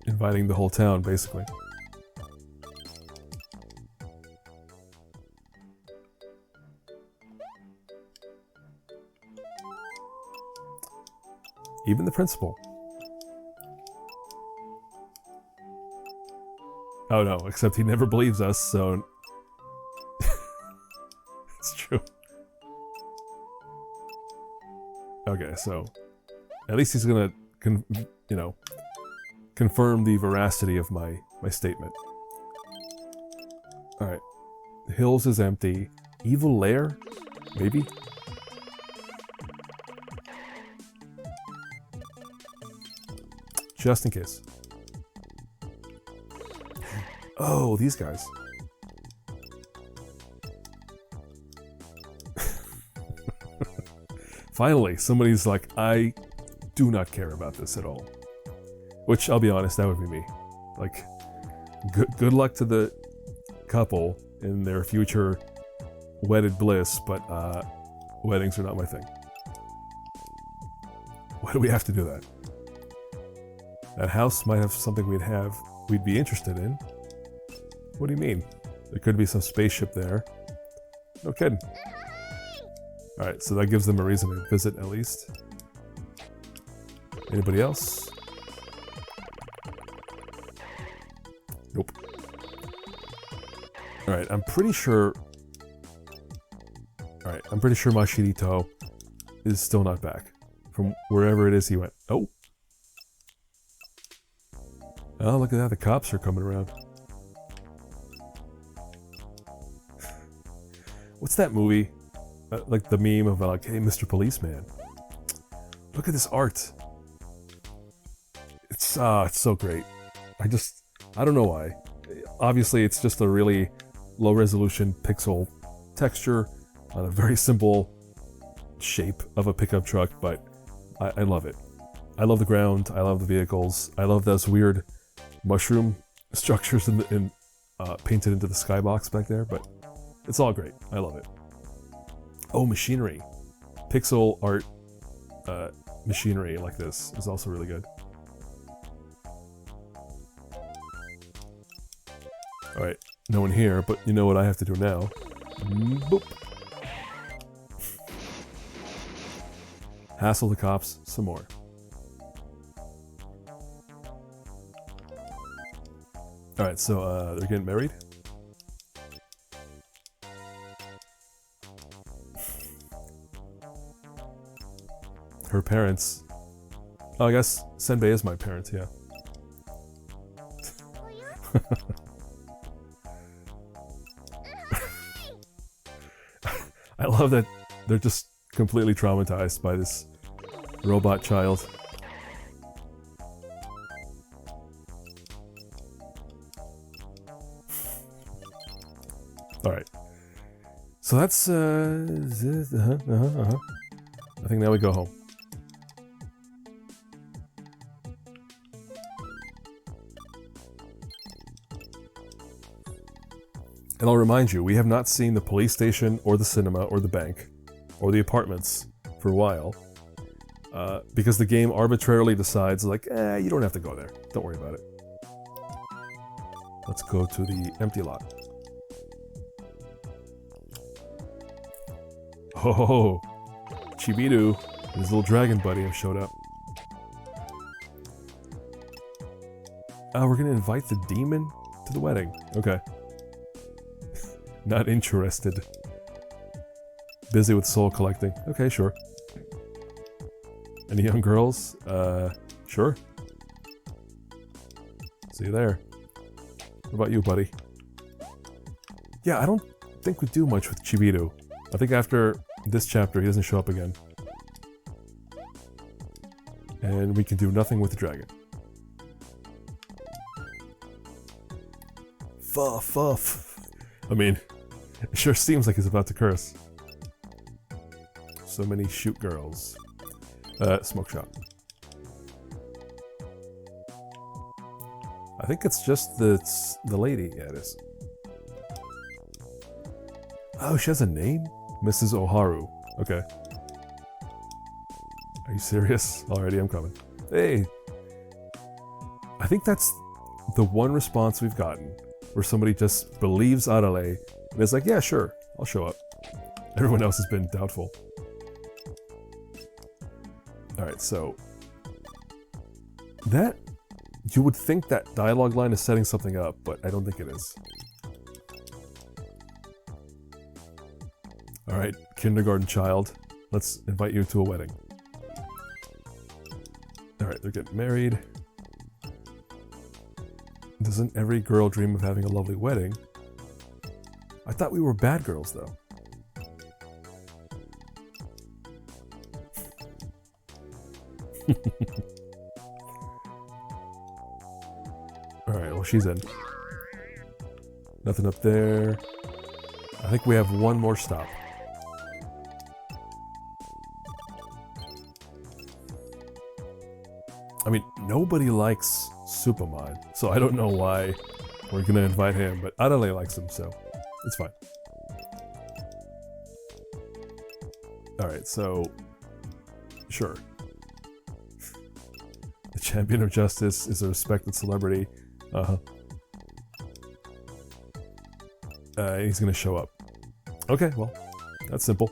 Inviting the whole town, basically. Even the principal. Oh no, except he never believes us, so... It's true. Okay, so... At least he's gonna, you know, confirm the veracity of my statement. Alright. Hills is empty. Evil Lair? Maybe? Just in case. Oh, these guys. Finally, somebody's like, I do not care about this at all. Which, I'll be honest, that would be me. Like, good luck to the couple in their future wedded bliss, but weddings are not my thing. Why do we have to do that? That house might have something we'd be interested in. What do you mean? There could be some spaceship there. No kidding. Alright, so that gives them a reason to visit at least. Anybody else? Nope. Alright, I'm pretty sure Mashirito is still not back. From wherever it is he went. Oh! Oh, look at that, the cops are coming around. What's that movie? Like the meme of like, hey, Mr. Policeman. Look at this art. It's so great. I don't know why. Obviously, it's just a really low resolution pixel texture on a very simple shape of a pickup truck, but I love it. I love the ground. I love the vehicles. I love those weird mushroom structures painted into the skybox back there, but it's all great. I love it. Oh, machinery. Pixel art machinery like this is also really good. Alright, no one here, but you know what I have to do now. Boop. Hassle the cops some more. Alright, so they're getting married. Her parents. Oh, I guess Senbei is my parents, yeah. I love that they're just completely traumatized by this robot child. Alright. So that's, I think now we go home. And I'll remind you, we have not seen the police station, or the cinema, or the bank, or the apartments for a while. Because the game arbitrarily decides, like, you don't have to go there. Don't worry about it. Let's go to the empty lot. Oh, Chibidu, his little dragon buddy, have showed up. We're gonna invite the demon to the wedding. Okay. Not interested. Busy with soul collecting. Okay, sure. Any young girls? Sure. See you there. What about you, buddy? Yeah, I don't think we do much with Chibidu. I think after this chapter, he doesn't show up again. And we can do nothing with the dragon. Fuff. I mean, it sure seems like he's about to curse. So many shoot girls. Smoke shop. I think it's just the lady. Yeah, it is. Oh, she has a name? Mrs. Oharu. Okay. Are you serious? Already, I'm coming. Hey! I think that's the one response we've gotten where somebody just believes Arale and is like, yeah, sure, I'll show up. Everyone else has been doubtful. Alright, so... that... you would think that dialogue line is setting something up, but I don't think it is. Alright, kindergarten child. Let's invite you to a wedding. Alright, they're getting married. Doesn't every girl dream of having a lovely wedding? I thought we were bad girls, though. Alright, well, she's in. Nothing up there. I think we have one more stop. I mean, nobody likes Superman, so I don't know why we're gonna invite him, but Arale likes him, so it's fine. Alright, so... Sure. The champion of justice is a respected celebrity. He's gonna show up. Okay, well, that's simple.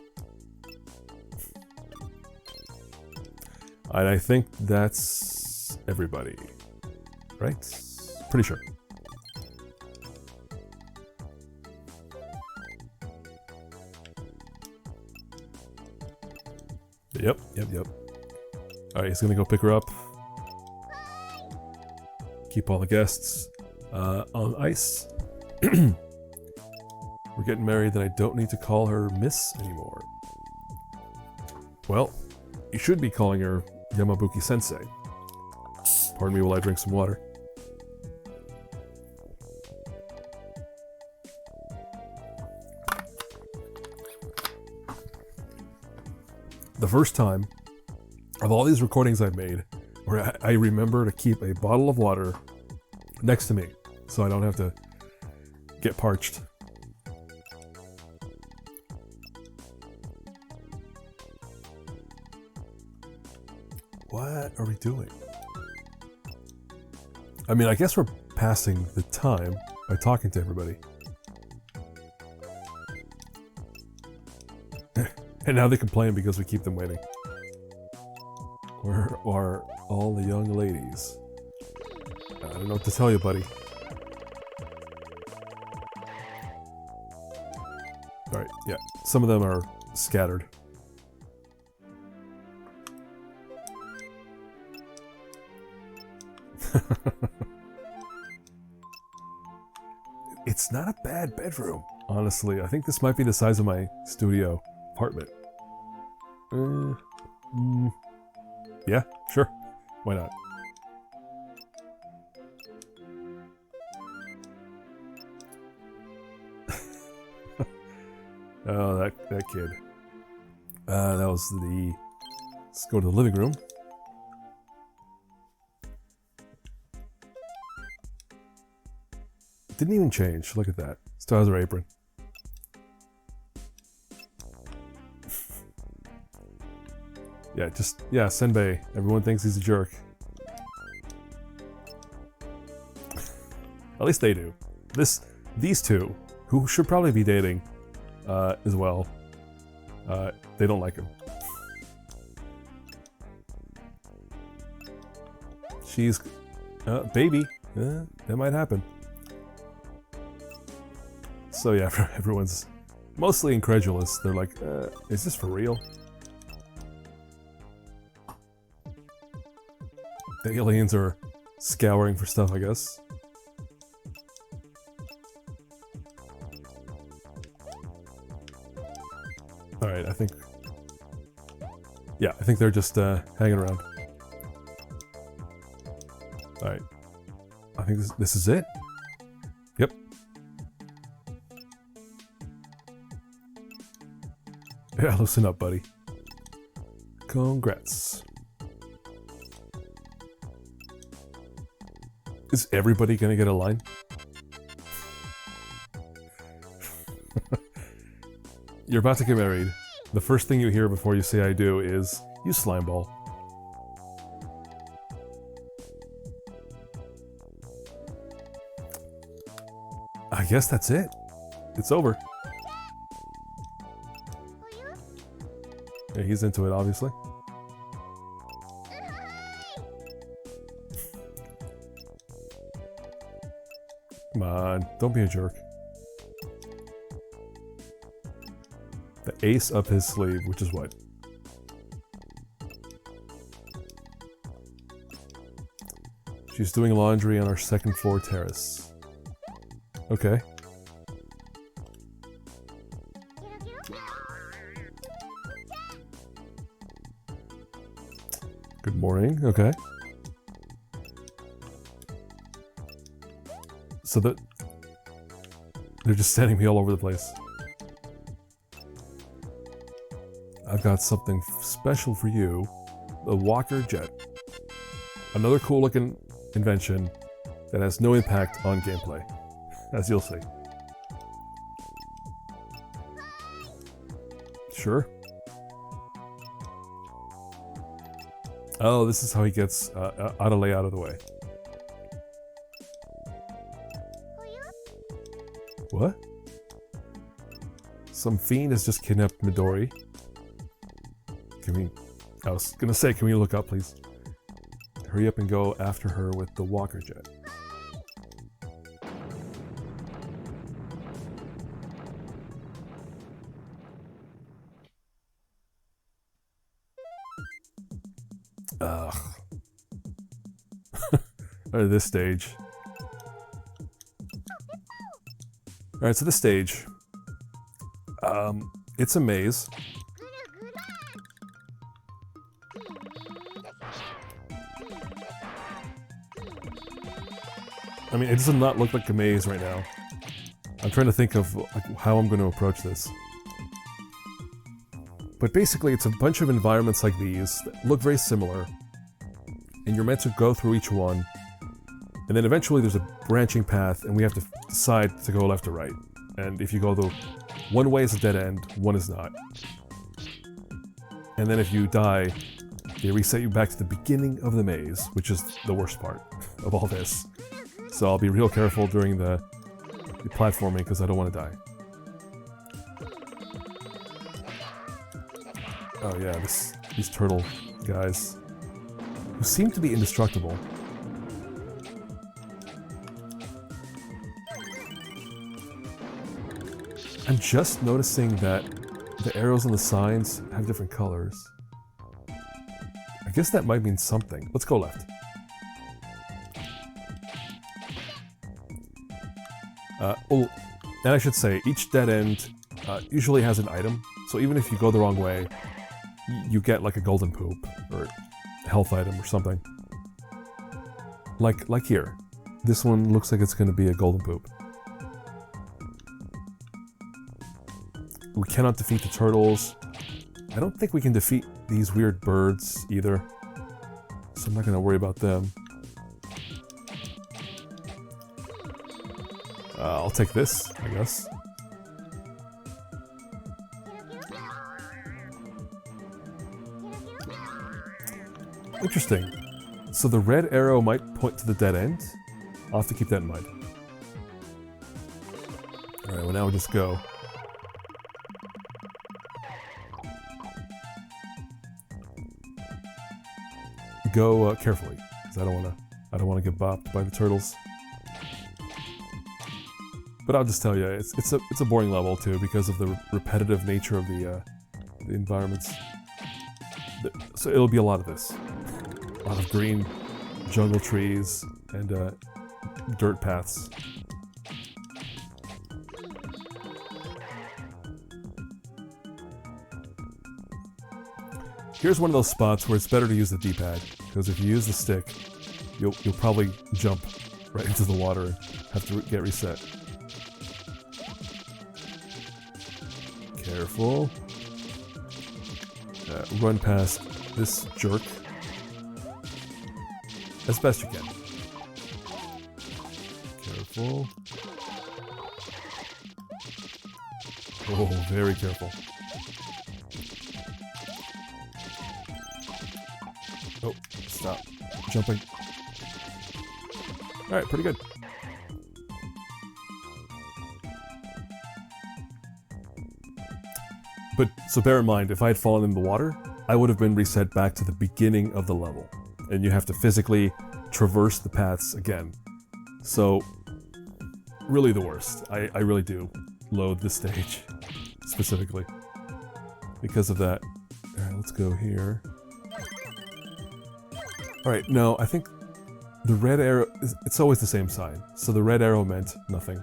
And I think that's everybody, right? Pretty sure. Yep. Alright, he's gonna go pick her up. Keep all the guests on ice. We're getting married, then I don't need to call her Miss anymore. Well, you should be calling her Yamabuki-sensei. Pardon me while I drink some water. The first time of all these recordings I've made where I remember to keep a bottle of water next to me so I don't have to get parched. What are we doing? I mean, I guess we're passing the time by talking to everybody. And now they complain because we keep them waiting. Where are all the young ladies? I don't know what to tell you, buddy. Alright, yeah. Some of them are scattered. It's not a bad bedroom, honestly. I think this might be the size of my studio apartment. Yeah, sure. Why not? Oh, that kid. That was the... Let's go to the living room. Didn't even change. Look at that. Still has her apron. Yeah, Senbei. Everyone thinks he's a jerk. At least they do. These two, who should probably be dating as well, they don't like him. She's... baby. That might happen. So yeah, everyone's mostly incredulous. They're like, is this for real? The aliens are scouring for stuff, I guess. Alright, I think... Yeah, I think they're just hanging around. Alright. I think this is it. Yep. Yeah, listen up, buddy. Congrats. Is everybody gonna get a line? You're about to get married. The first thing you hear before you say I do is, you slimeball. I guess that's it. It's over. Yeah, he's into it, obviously. Come on, don't be a jerk. The ace up his sleeve, which is what? She's doing laundry on our second floor terrace. Okay. Good morning, okay. So They're just sending me all over the place. I've got something special for you. The Walker Jet. Another cool looking invention that has no impact on gameplay, as you'll see. Sure. Oh, this is how he gets Arale out of the way. What? Some fiend has just kidnapped Midori. I was gonna say, can we look up, please? Hurry up and go after her with the Walker Jet. Ugh. At this stage. Alright, so this stage. It's a maze. I mean, it does not look like a maze right now. I'm trying to think of how I'm going to approach this. But basically, it's a bunch of environments like these that look very similar. And you're meant to go through each one. And then eventually there's a branching path, and we have to decide to go left or right. And if you go the one way is a dead end, one is not. And then if you die, they reset you back to the beginning of the maze, which is the worst part of all this. So I'll be real careful during the platforming because I don't want to die. Oh yeah, these turtle guys, who seem to be indestructible. I'm just noticing that the arrows on the signs have different colors. I guess that might mean something. Let's go left. Oh, and I should say, each dead end usually has an item, so even if you go the wrong way, you get like a golden poop, or a health item or something. Like here. This one looks like it's going to be a golden poop. We cannot defeat the turtles. I don't think we can defeat these weird birds either, so I'm not going to worry about them. I'll take this, I guess. Interesting. So the red arrow might point to the dead end? I'll have to keep that in mind. Alright, well now we'll just go. Go carefully, because I don't wanna get bopped by the turtles. But I'll just tell you, it's a boring level too because of the repetitive nature of the environments. So it'll be a lot of this, a lot of green jungle trees and dirt paths. Here's one of those spots where it's better to use the D-pad, because if you use the stick, you'll probably jump right into the water and have to get reset. Careful. Run past this jerk as best you can. Careful. Oh, very careful. Oh, stop jumping. Alright, pretty good. But, so bear in mind, if I had fallen in the water, I would have been reset back to the beginning of the level. And you have to physically traverse the paths again. So, really the worst. I really do loathe this stage, specifically. Because of that. Alright, let's go here. Alright, no, I think the red arrow, it's always the same sign. So the red arrow meant nothing.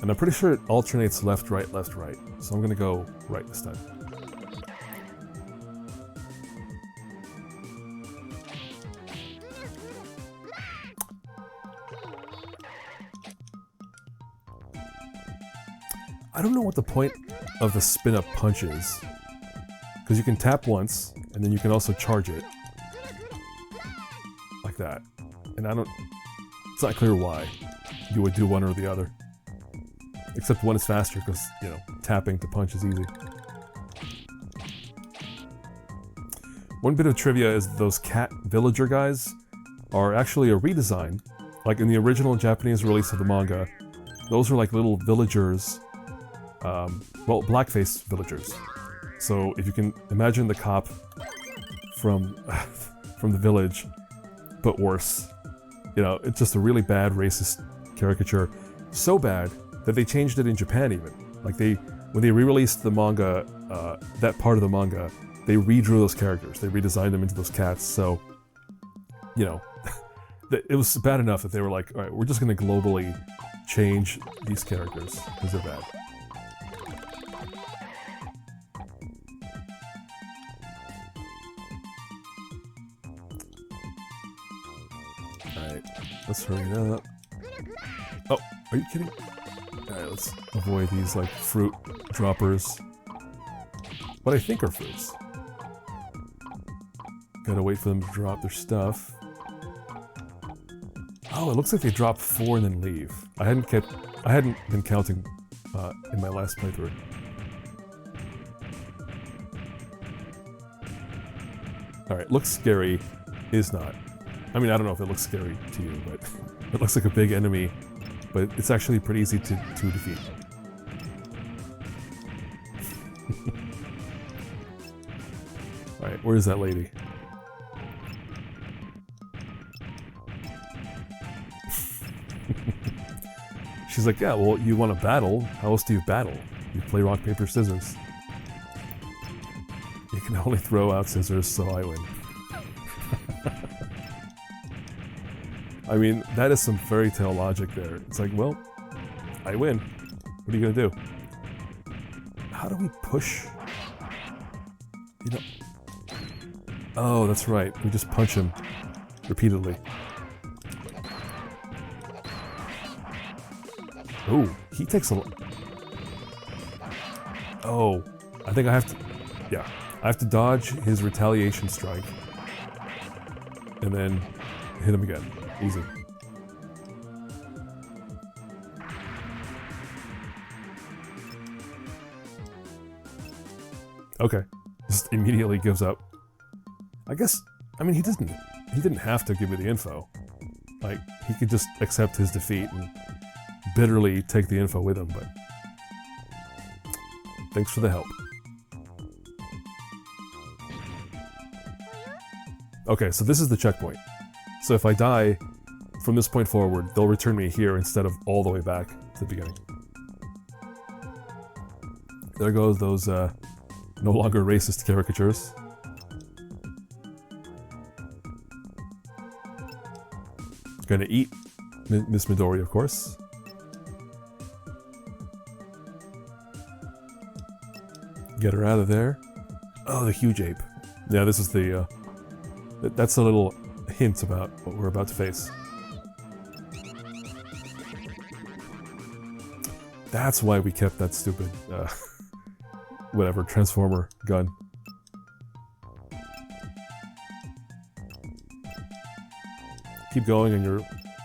And I'm pretty sure it alternates left, right, left, right. So I'm gonna go right this time. I don't know what the point of the spin-up punch is. Because you can tap once, and then you can also charge it. Like that. And it's not clear why you would do one or the other. Except one is faster, because, you know, tapping to punch is easy. One bit of trivia is those cat villager guys are actually a redesign. Like in the original Japanese release of the manga, those are like little villagers, well, blackface villagers. So if you can imagine the cop from the village, but worse. You know, it's just a really bad racist caricature. So bad that they changed it in Japan even. Like when they re-released the manga, that part of the manga, they redrew those characters. They redesigned them into those cats. So, you know, it was bad enough that they were like, all right, we're just going to globally change these characters because they're bad. Alright, let's hurry it up. Oh, are you kidding? Alright, let's avoid these, like, fruit droppers. What I think are fruits. Gotta wait for them to drop their stuff. Oh, it looks like they drop 4 and then leave. I hadn't been counting in my last playthrough. Alright, looks scary. Is not. I mean, I don't know if it looks scary to you, but it looks like a big enemy. But it's actually pretty easy to defeat. Alright, where is that lady? She's like, yeah, well, you want to battle. How else do you battle? You play rock, paper, scissors. You can only throw out scissors, so I win. I mean, that is some Fairytale logic there. It's like, well, I win. What are you gonna do? How do we push? You know... Oh, that's right. We just punch him repeatedly. Oh, he takes a lot. Oh, I think I have to... Yeah, I have to dodge his retaliation strike. And then hit him again. Easy. Okay. Just immediately gives up. I guess... I mean, he didn't have to give me the info. Like, he could just accept his defeat and bitterly take the info with him, but... Thanks for the help. Okay, so this is the checkpoint. So if I die, from this point forward, they'll return me here instead of all the way back to the beginning. There goes those, no longer racist caricatures. Gonna eat Miss Midori, of course. Get her out of there. Oh, the huge ape. Yeah, this is the, that's a little hint about what we're about to face. That's why we kept that stupid, whatever, transformer gun. Keep going and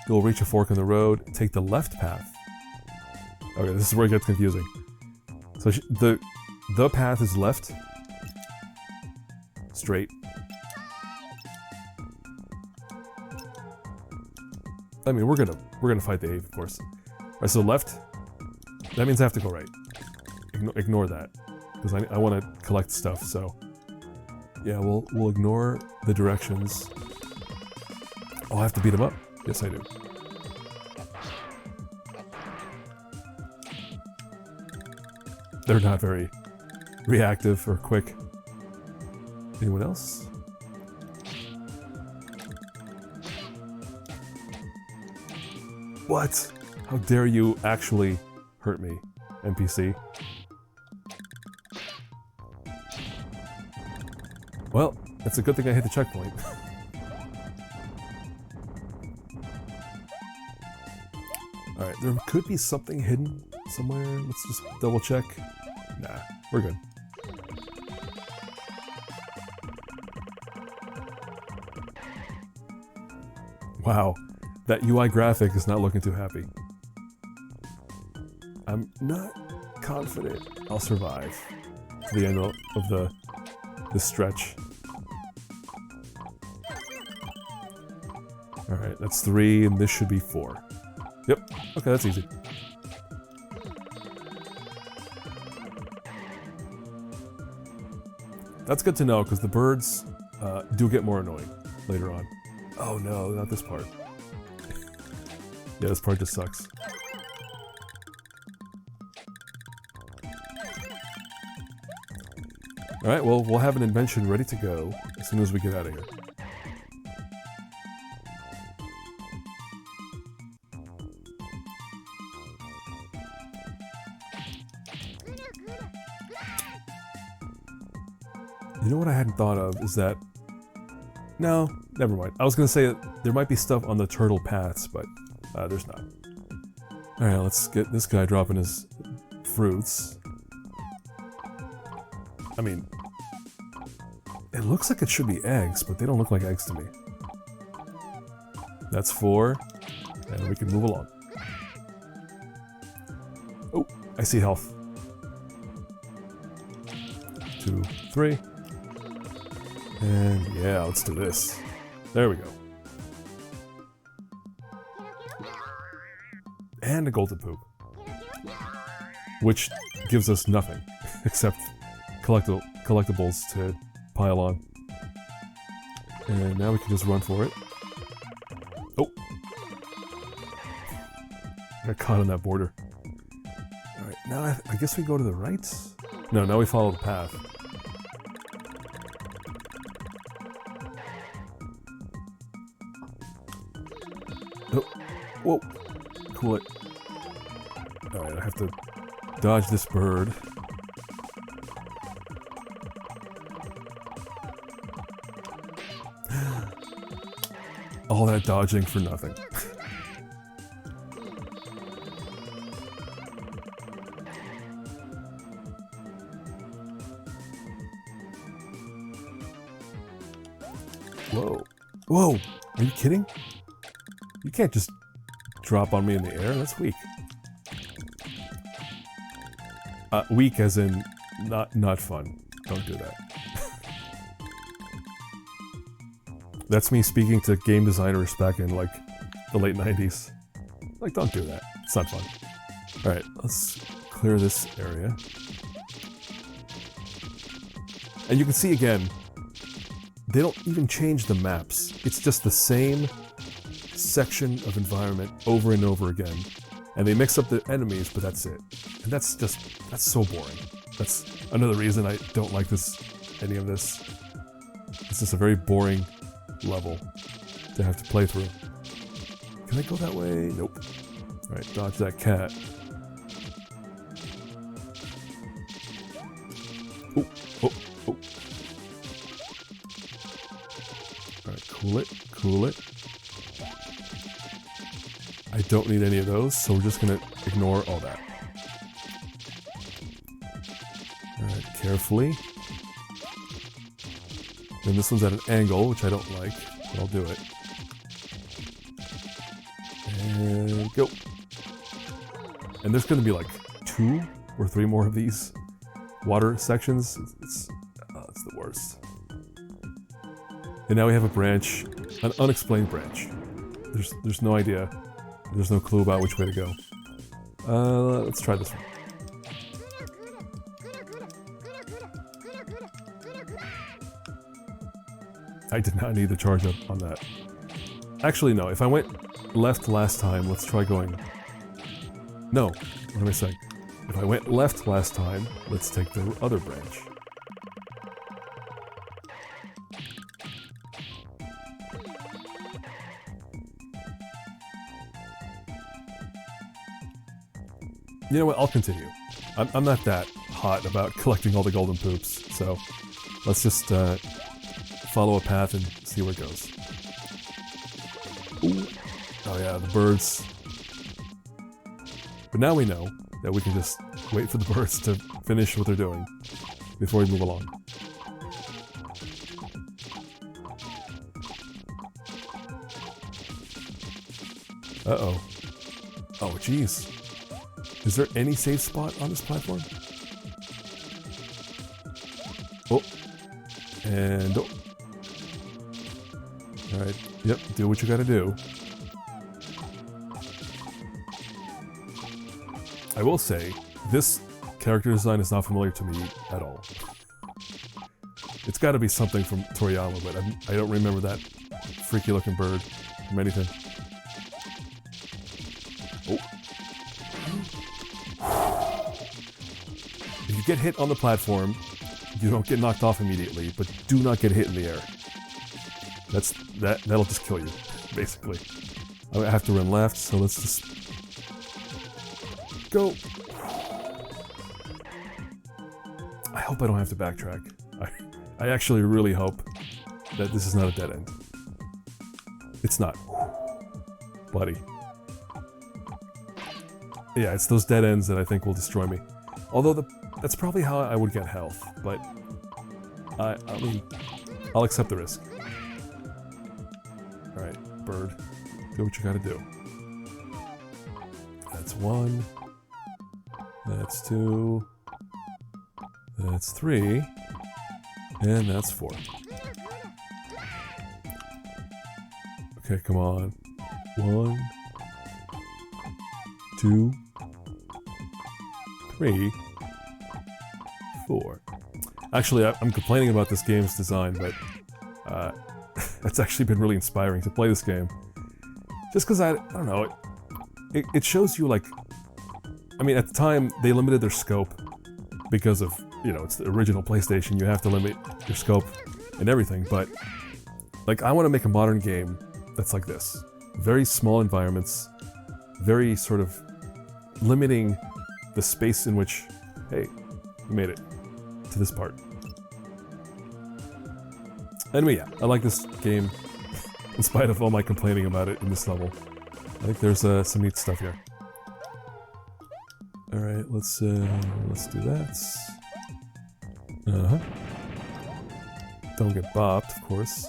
you'll reach a fork in the road. Take the left path. Okay, this is where it gets confusing. So the path is left. Straight. I mean, we're gonna fight the ape, of course. Alright, so left. That means I have to go right. Ignore that, because I want to collect stuff. So yeah, we'll ignore the directions. Oh, I have to beat him up. Yes, I do. They're not very reactive or quick. Anyone else? What? How dare you actually hurt me, NPC? Well, it's a good thing I hit the checkpoint. Alright, there could be something hidden somewhere? Let's just double check. Nah, we're good. Wow, that UI graphic is not looking too happy. I'm not confident I'll survive to the end of this stretch. Alright, that's 3, and this should be 4. Yep, okay, that's easy. That's good to know, because the birds do get more annoying later on. Oh no, not this part. Yeah, this part just sucks. Alright, well, we'll have an invention ready to go as soon as we get out of here. You know what I hadn't thought of is that... No, never mind. I was gonna say that there might be stuff on the turtle paths, but there's not. Alright, let's get this guy dropping his fruits. I mean, it looks like it should be eggs, but they don't look like eggs to me. That's 4, and we can move along. Oh, I see health. 2, 3. And yeah, let's do this. There we go. And a golden poop. Which gives us nothing, except collectibles to pile on. And now we can just run for it. Oh! Got caught on that border. Alright, now I guess we go to the right? No, now we follow the path. Oh, whoa! Cool it. Alright, I have to dodge this bird. All that dodging for nothing. Whoa. Whoa! Are you kidding? You can't just drop on me in the air, that's weak. Weak as in not fun. Don't do that. That's me speaking to game designers back in, like, the late 90s. Like, don't do that. It's not fun. Alright, let's clear this area. And you can see again, they don't even change the maps. It's just the same section of environment over and over again. And they mix up the enemies, but that's it. And that's so boring. That's another reason I don't like any of this. It's just a very boring level to have to play through. Can I go that way? Nope. Alright, dodge that cat. Oh, oh, oh. Alright, cool it. I don't need any of those, so we're just gonna ignore all that. Alright, carefully. And this one's at an angle, which I don't like, but I'll do it. And go. And there's gonna be like 2 or 3 more of these water sections. It's the worst. And now we have a branch, an unexplained branch. There's no idea. There's no clue about which way to go. Let's try this one. I did not need the charge up on that. Actually, no. If I went left last time, let's try going... No. What am I saying? If I went left last time, let's take the other branch. You know what? I'll continue. I'm not that hot about collecting all the golden poops, so let's just follow a path and see where it goes. Ooh. Oh yeah, the birds. But now we know that we can just wait for the birds to finish what they're doing before we move along. Uh-oh. Oh, jeez. Is there any safe spot on this platform? Oh. And oh. Alright. Yep, do what you gotta do. I will say, this character design is not familiar to me at all. It's gotta be something from Toriyama, but I don't remember that freaky looking bird from anything. Oh. If you get hit on the platform, you don't get knocked off immediately, but do not get hit in the air. That'll just kill you, basically. I have to run left, so let's just go. I hope I don't have to backtrack. I actually really hope that this is not a dead end. It's not. Buddy. Yeah, it's those dead ends that I think will destroy me. Although that's probably how I would get health, but I mean, I'll accept the risk. Alright, bird. Do what you gotta do. That's 1. That's 2. That's 3. And that's 4. Okay, come on. 1, 2, 3, 4. Actually, I'm complaining about this game's design, but it's actually been really inspiring to play this game. Just because I don't know, it shows you like, I mean, at the time they limited their scope because of, you know, it's the original PlayStation. You have to limit your scope and everything, but like I want to make a modern game that's like this. Very small environments, very sort of limiting the space in which, hey, we made it to this part. Anyway, yeah, I like this game in spite of all my complaining about it in this level. I think there's some neat stuff here. All right, let's do that. Don't get bopped, of course.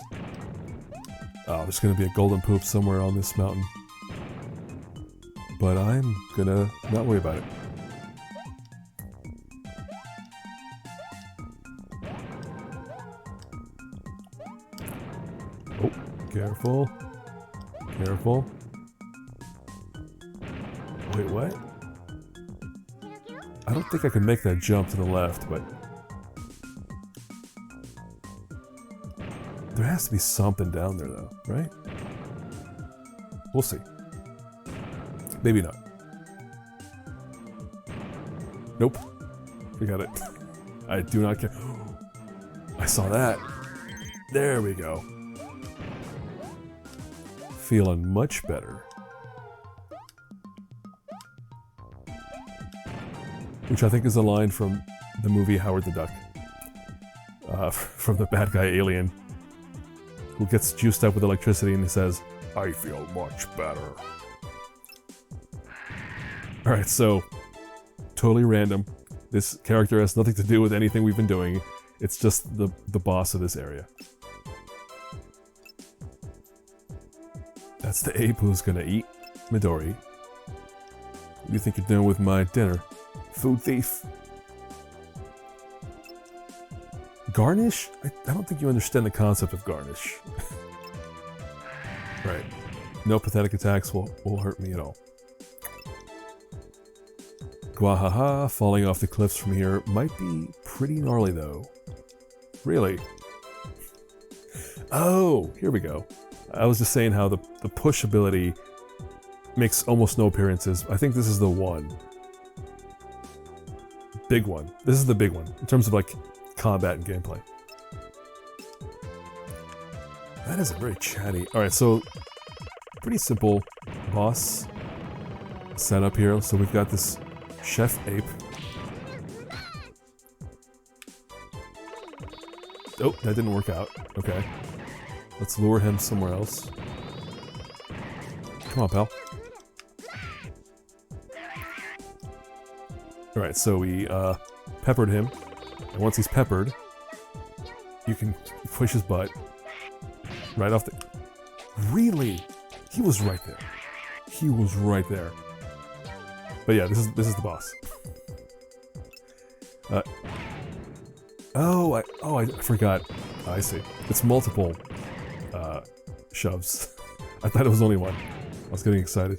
Oh, there's gonna be a golden poop somewhere on this mountain, but I'm gonna not worry about it. Oh, careful, careful. Wait, what? I don't think I can make that jump to the left, but there has to be something down there, though, right? We'll see. Maybe not. Nope. Forgot it. I do not care. I saw that. There we go. Feeling much better. Which I think is a line from the movie Howard the Duck. From the bad guy alien, who gets juiced up with electricity and he says, "I feel much better." Alright, so, totally random. This character has nothing to do with anything we've been doing. It's just the boss of this area. That's the ape who's gonna eat Midori. What do you think you're doing with my dinner? Food thief. Garnish? I don't think you understand the concept of garnish. Right. No pathetic attacks will hurt me at all. Gwahaha, falling off the cliffs from here might be pretty gnarly though. Really? Oh, here we go. I was just saying how the push ability makes almost no appearances. I think this is the one. Big one. This is the big one in terms of like combat and gameplay. That is a very chatty. Alright, so pretty simple boss setup here. So we've got this chef ape. Oh, that didn't work out. Okay. Let's lure him somewhere else. Come on, pal. Alright, so we peppered him. And once he's peppered, you can push his butt right off the... Really? He was right there. He was right there. But yeah, this is the boss. I forgot. I see. It's multiple shoves. I thought it was only one. I was getting excited.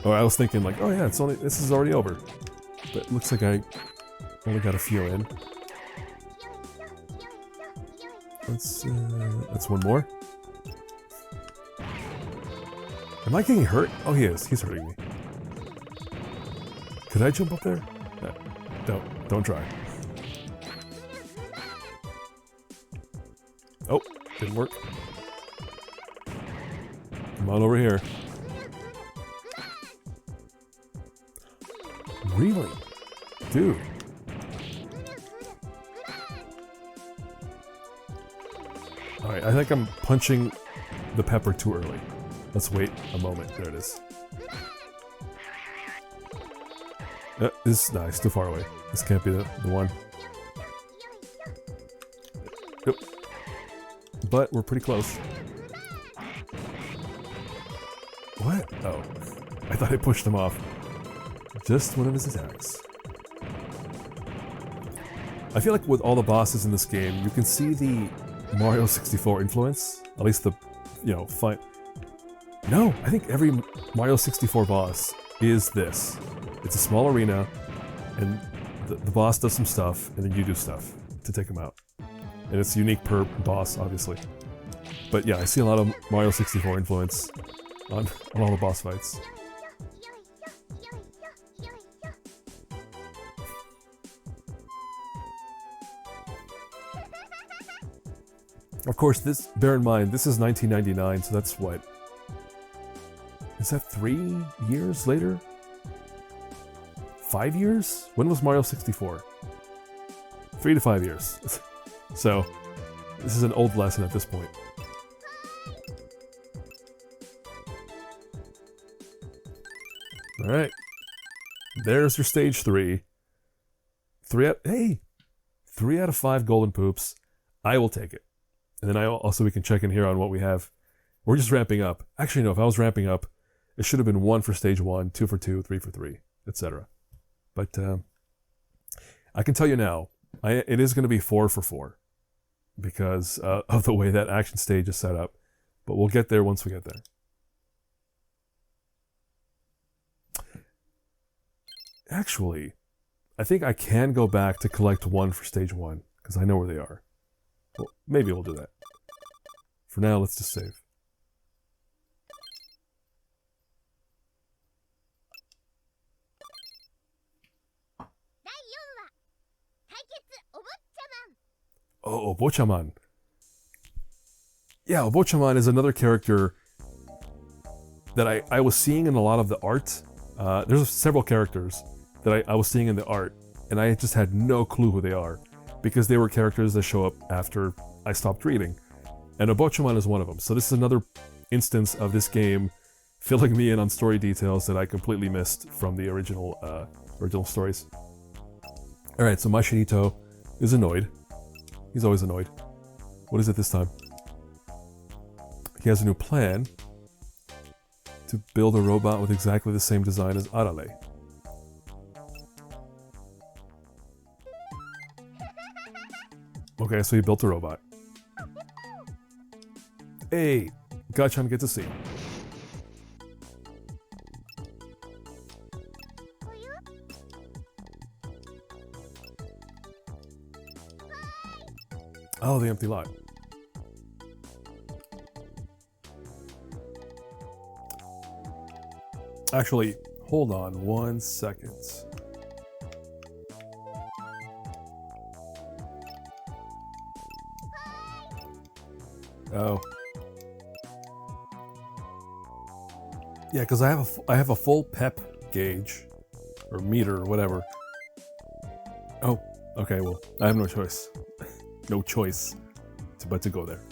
Oh, I was thinking like, oh yeah, this is already over. But it looks like I only got a few in. That's one more. Am I getting hurt? Oh, he is. He's hurting me. Could I jump up there? No, don't try. Oh, didn't work. Come on over here. Really? Dude. Alright, I think I'm punching the pepper too early. Let's wait a moment. There it is. It's too far away. This can't be the one. Nope. But we're pretty close. What? Oh. I thought I pushed him off. Just one of his attacks. I feel like with all the bosses in this game, you can see the Mario 64 influence. At least the, fun. No, I think every Mario 64 boss is this. It's a small arena, and the boss does some stuff, and then you do stuff to take him out. And it's unique per boss, obviously. But yeah, I see a lot of Mario 64 influence on all the boss fights. Of course, bear in mind, this is 1999, so that's what? Is that 3 years later? 5 years? When was Mario 64? 3 to 5 years. So, this is an old lesson at this point. Alright. There's your stage 3. 3 out of 5 golden poops. I will take it. And then we can check in here on what we have. We're just ramping up. Actually, no, if I was ramping up, it should have been 1 for stage 1, 2 for 2, 3 for 3, etc. But I can tell you now, it is going to be 4 for 4 because of the way that action stage is set up. But we'll get there once we get there. Actually, I think I can go back to collect 1 for stage 1 because I know where they are. Well, maybe we'll do that. For now, let's just save. Oh, Obotchaman. Yeah, Obotchaman is another character that I was seeing in a lot of the art. There's several characters that I was seeing in the art, and I just had no clue who they are, because they were characters that show up after I stopped reading. And Obotchaman is one of them. So this is another instance of this game filling me in on story details that I completely missed from the original stories. Alright, so Mashirito is annoyed. He's always annoyed. What is it this time? He has a new plan to build a robot with exactly the same design as Arale. Okay, so he built a robot. Hey, Gachan get to see. Oh, the empty lot. Actually, hold on 1 second. Oh. Yeah, because I have a full pep gauge, or meter, or whatever. Oh, okay, well, I have no choice. No choice but to go there.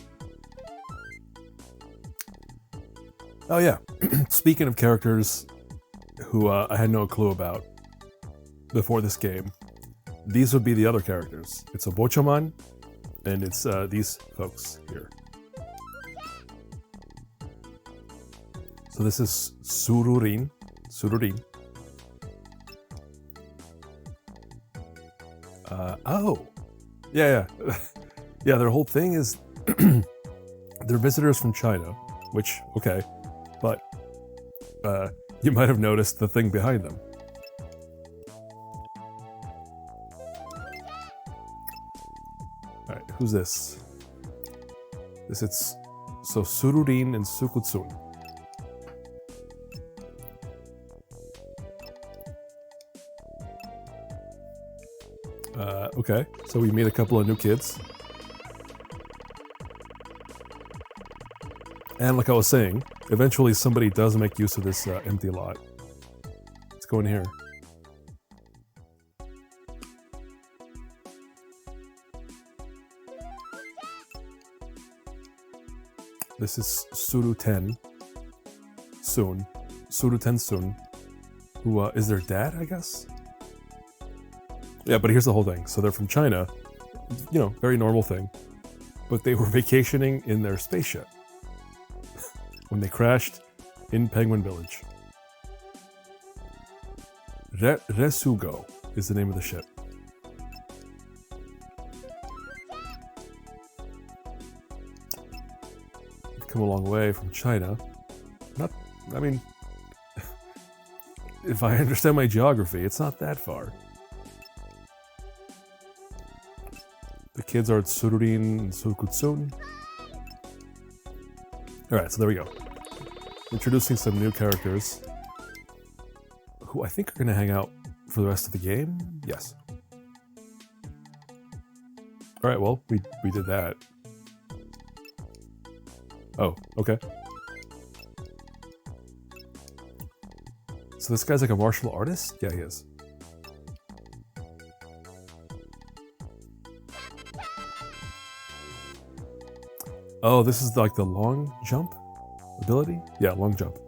Oh yeah, speaking of characters who I had no clue about, before this game, these would be the other characters. It's Obotchaman, and it's these folks here. So this is Sururin. Oh, yeah. Yeah, their whole thing is they're visitors from China, which, okay, but you might have noticed the thing behind them. Alright, who's this? It's so Sururin and Sukutsun. Okay, so we meet a couple of new kids. And like I was saying, eventually somebody does make use of this empty lot. Let's go in here. This is Suruten Sun, who is their dad, I guess? Yeah, but here's the whole thing. So they're from China, you know, very normal thing. But they were vacationing in their spaceship when they crashed in Penguin Village. Resugo is the name of the ship. We've come a long way from China. I mean, if I understand my geography, it's not that far. The kids are Tsururin and Sukutsun. Alright, so there we go. Introducing some new characters who I think are going to hang out for the rest of the game. Yes. Alright, well, we did that. Oh, okay. So this guy's like a martial artist? Yeah, he is. Oh, this is like the long jump ability? Yeah, long jump.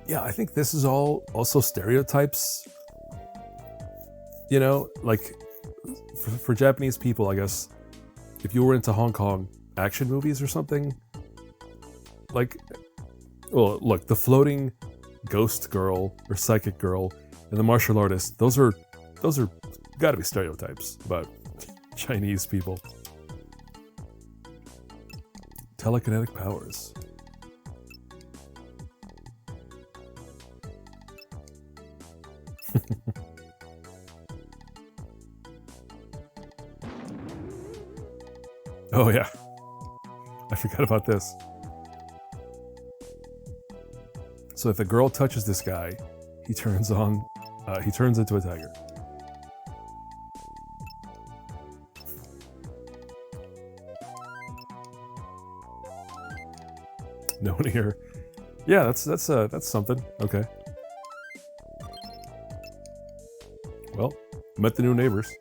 Yeah, I think this is all also stereotypes. You know, like for Japanese people, I guess, if you were into Hong Kong action movies or something, like, well, look, the floating ghost girl or psychic girl and the martial artist, those are gotta be stereotypes about Chinese people. Telekinetic powers. Oh yeah, I forgot about this. So if a girl touches this guy, he turns into a tiger. No one here. Yeah, that's something. Okay. Well, met the new neighbors.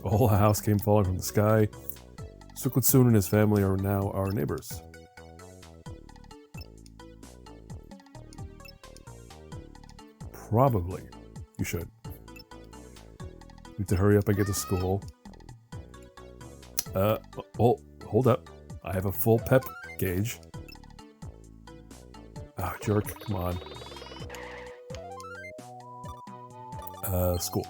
A whole house came falling from the sky. Sukutsun and his family are now our neighbors. Probably. You should. Need to hurry up and get to school. Oh, hold up. I have a full pep gauge. Ah, jerk. Come on. School.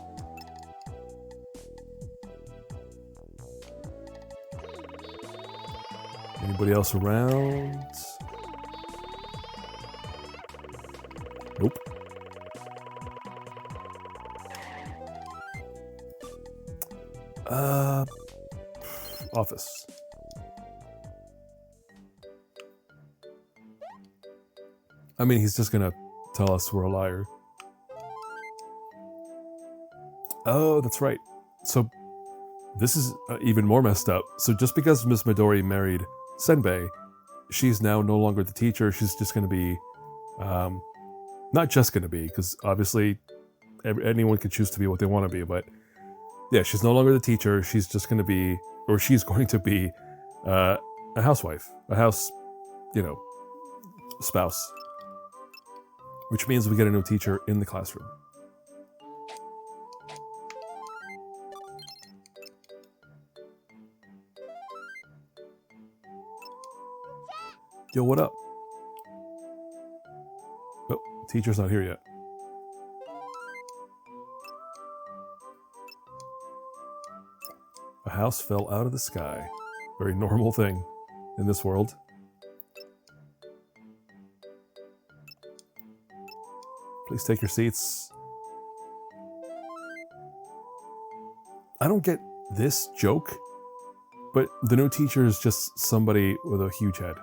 Anybody else around? Nope. Office. I mean, he's just gonna tell us we're a liar. Oh, that's right. So, this is even more messed up. So just because Miss Midori married Senbei, she's now no longer the teacher. She's just going to be, not just going to be, because obviously anyone can choose to be what they want to be, but yeah, she's no longer the teacher. She's just going to be, or she's going to be a housewife, a house, spouse, which means we get a new teacher in the classroom. Yo, what up? Oh, teacher's not here yet. A house fell out of the sky. Very normal thing in this world. Please take your seats. I don't get this joke, but the new teacher is just somebody with a huge head.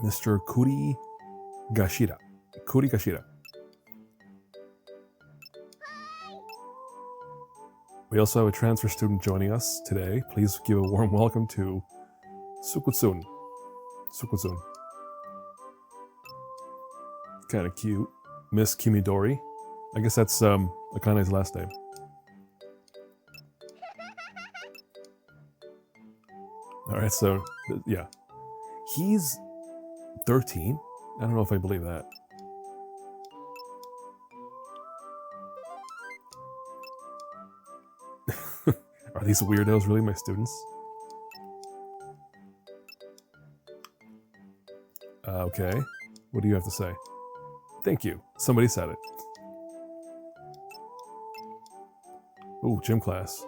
Mr. Kuri Gashira. We also have a transfer student joining us today. Please give a warm welcome to Sukutsun. Kind of cute. Miss Kimidori. I guess that's Akane's last name. Alright, so, yeah. He's 13? I don't know if I believe that. Are these weirdos really my students? Okay. What do you have to say? Thank you. Somebody said it. Ooh, gym class.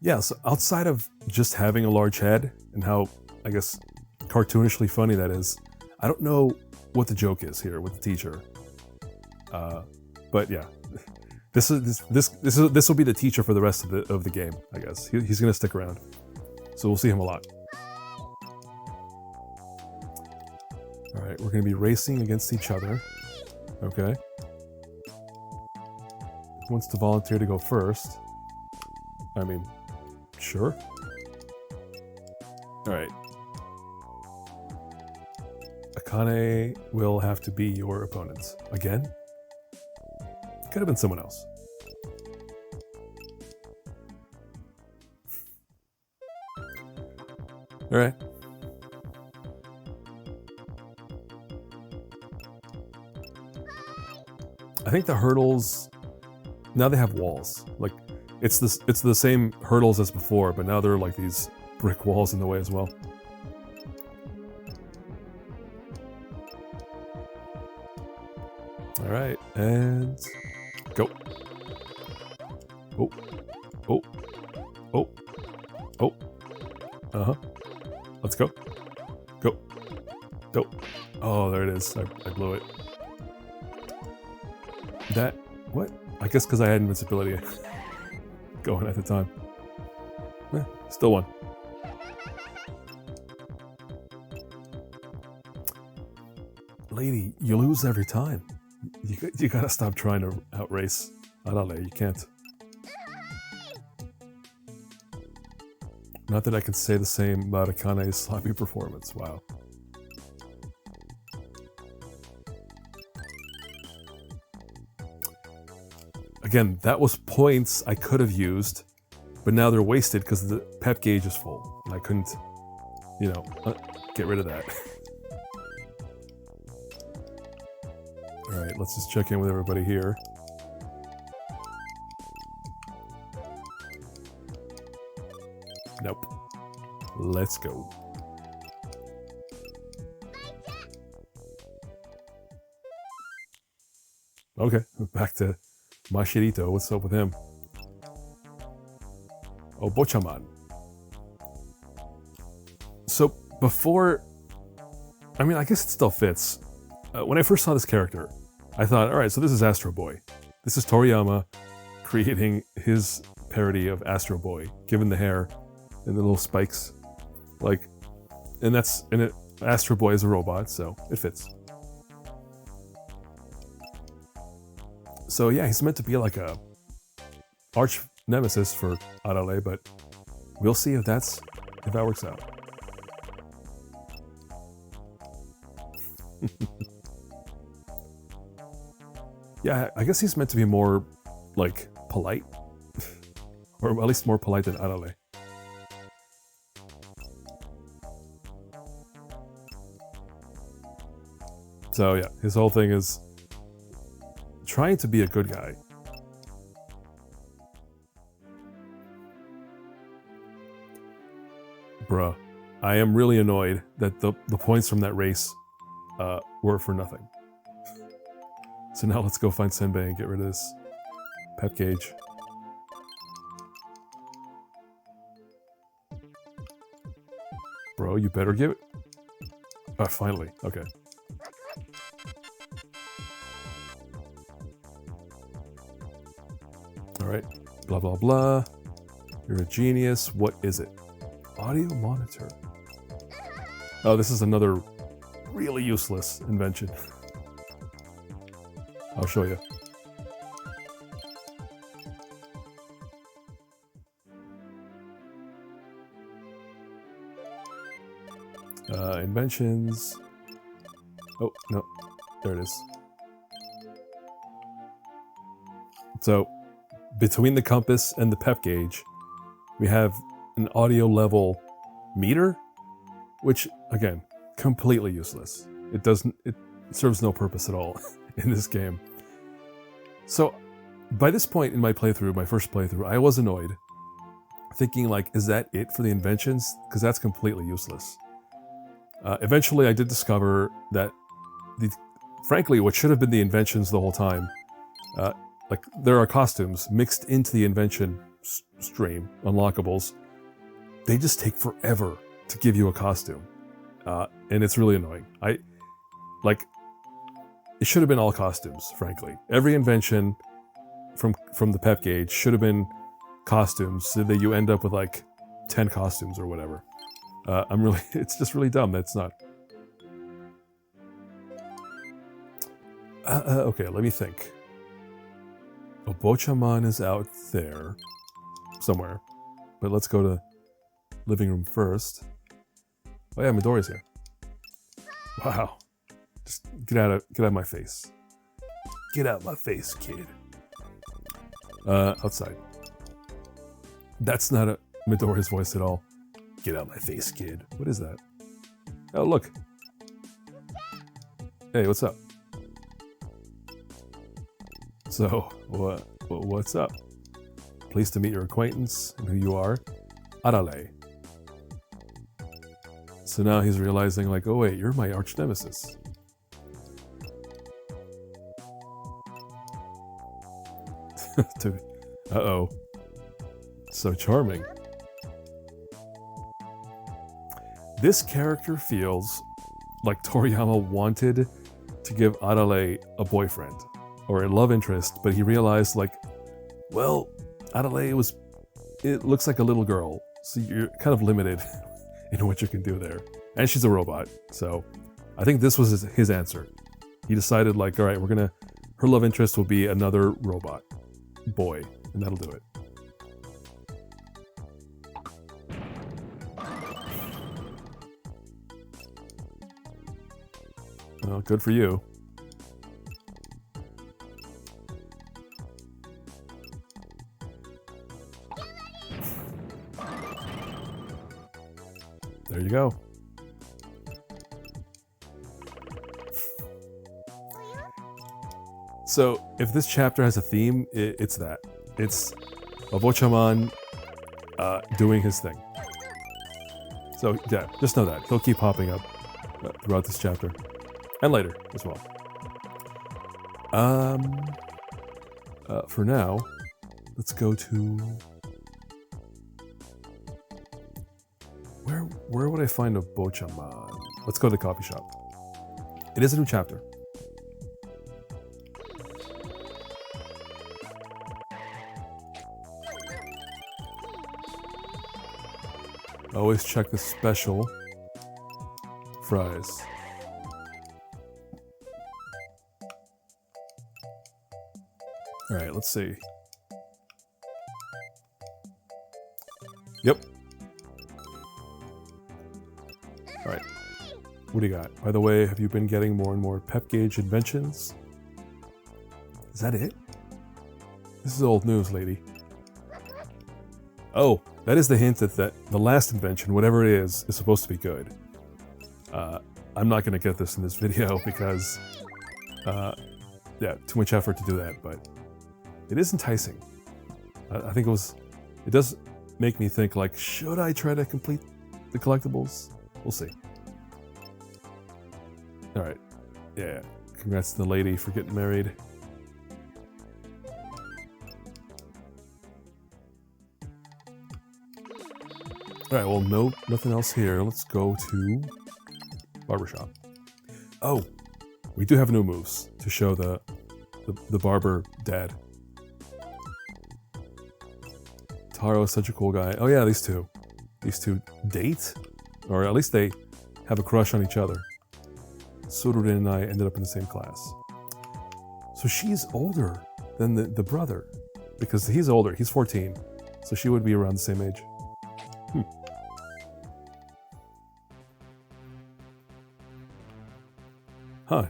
Yeah, so outside of just having a large head and how, I guess, cartoonishly funny that is, I don't know what the joke is here with the teacher. But yeah, this will be the teacher for the rest of the game, I guess. He's gonna stick around, so we'll see him a lot. All right, we're gonna be racing against each other. Okay. Who wants to volunteer to go first? I mean, sure. All right. Akane will have to be your opponent. Again? Could have been someone else. Alright. I think the hurdles... Now they have walls. Like, it's the same hurdles as before, but now they're like these brick walls in the way as well. Alright, and go. Oh. Oh. Oh. Oh. Uh-huh. Let's go. Go. Go. Oh, there it is. I blew it. That... What? I guess because I had invincibility going at the time. Still won. Lady, you lose every time. You gotta stop trying to outrace Arale. You can't. Not that I can say the same about Akane's sloppy performance. Wow. Again, that was points I could have used, but now they're wasted because the pep gauge is full, and I couldn't, get rid of that. Alright, let's just check in with everybody here. Nope. Let's go. Okay, back to Mashirito. What's up with him? Obotchaman. So, before... I mean, I guess it still fits. When I first saw this character, I thought, alright, so this is Astro Boy. This is Toriyama creating his parody of Astro Boy, given the hair and the little spikes. Like, and Astro Boy is a robot, so it fits. So yeah, he's meant to be like a arch nemesis for Arale, but we'll see if that works out. Yeah, I guess he's meant to be more, like, polite. Or at least more polite than Arale. So yeah, his whole thing is trying to be a good guy. Bruh, I am really annoyed that the points from that race were for nothing. So now let's go find Senbei and get rid of this pep cage. Bro, you better give it... Ah, finally. Okay. Alright. Blah, blah, blah. You're a genius. What is it? Audio monitor. Oh, this is another really useless invention. I'll show you. Inventions. Oh, no. There it is. So, between the compass and the pep gauge, we have an audio level meter, which, again, completely useless. It serves no purpose at all in this game. So, by this point in my playthrough, my first playthrough, I was annoyed, thinking like, is that it for the inventions? Because that's completely useless. Eventually, I did discover that, frankly, what should have been the inventions the whole time, like, there are costumes mixed into the invention stream, unlockables. They just take forever to give you a costume. And it's really annoying. It should have been all costumes, frankly. Every invention from the pep gauge should have been costumes, so that you end up with like 10 costumes or whatever. It's just really dumb. That's not. Okay, let me think. Obotchaman is out there somewhere, but let's go to living room first. Oh yeah, Midori's here. Wow. Just get out of my face. Get out my face, kid. Outside. That's not a Midori's voice at all. Get out my face, kid. What is that? Oh, look. Hey, what's up? So, what's up? Pleased to meet your acquaintance and who you are. Arale. So now he's realizing, like, oh wait, you're my arch nemesis. Uh-oh. So charming. This character feels like Toriyama wanted to give Arale a boyfriend, or a love interest, but he realized, like, well, Arale it looks like a little girl, so you're kind of limited in what you can do there. And she's a robot, so I think this was his answer. He decided, like, all right, her love interest will be another robot boy, and that'll do it. Well, good for you. There you go. So, if this chapter has a theme, it's that. It's Obotchaman doing his thing. So, yeah, just know that. He'll keep popping up throughout this chapter. And later, as well. For now, let's go to... Where would I find Obotchaman? Let's go to the coffee shop. It is a new chapter. Always check the special fries. Alright, let's see. Yep. Alright. What do you got? By the way, have you been getting more and more pep gauge inventions? Is that it? This is old news, lady. Oh, that is the hint that the last invention, whatever it is supposed to be good. I'm not going to get this in this video because, yeah, too much effort to do that, but it is enticing. I think it does make me think, like, should I try to complete the collectibles? We'll see. Alright, yeah, congrats to the lady for getting married. Alright, well, nothing else here. Let's go to barbershop. Oh, we do have new moves to show the barber dad. Taro is such a cool guy. Oh yeah, these two date? Or at least they have a crush on each other. Sururin and I ended up in the same class. So she's older than the brother. Because he's older, he's 14. So she would be around the same age. Huh.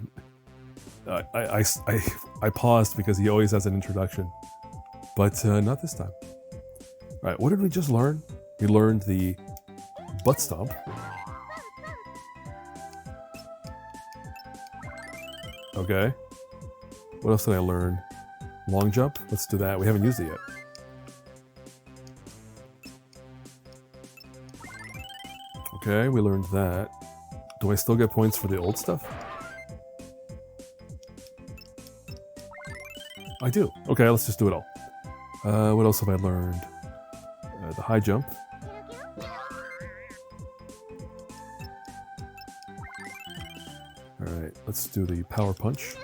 I paused because he always has an introduction. But not this time. Alright, what did we just learn? We learned the butt stomp. Okay. What else did I learn? Long jump? Let's do that. We haven't used it yet. Okay, we learned that. Do I still get points for the old stuff? I do. Okay, let's just do it all. What else have I learned? The high jump. Alright, let's do the power punch.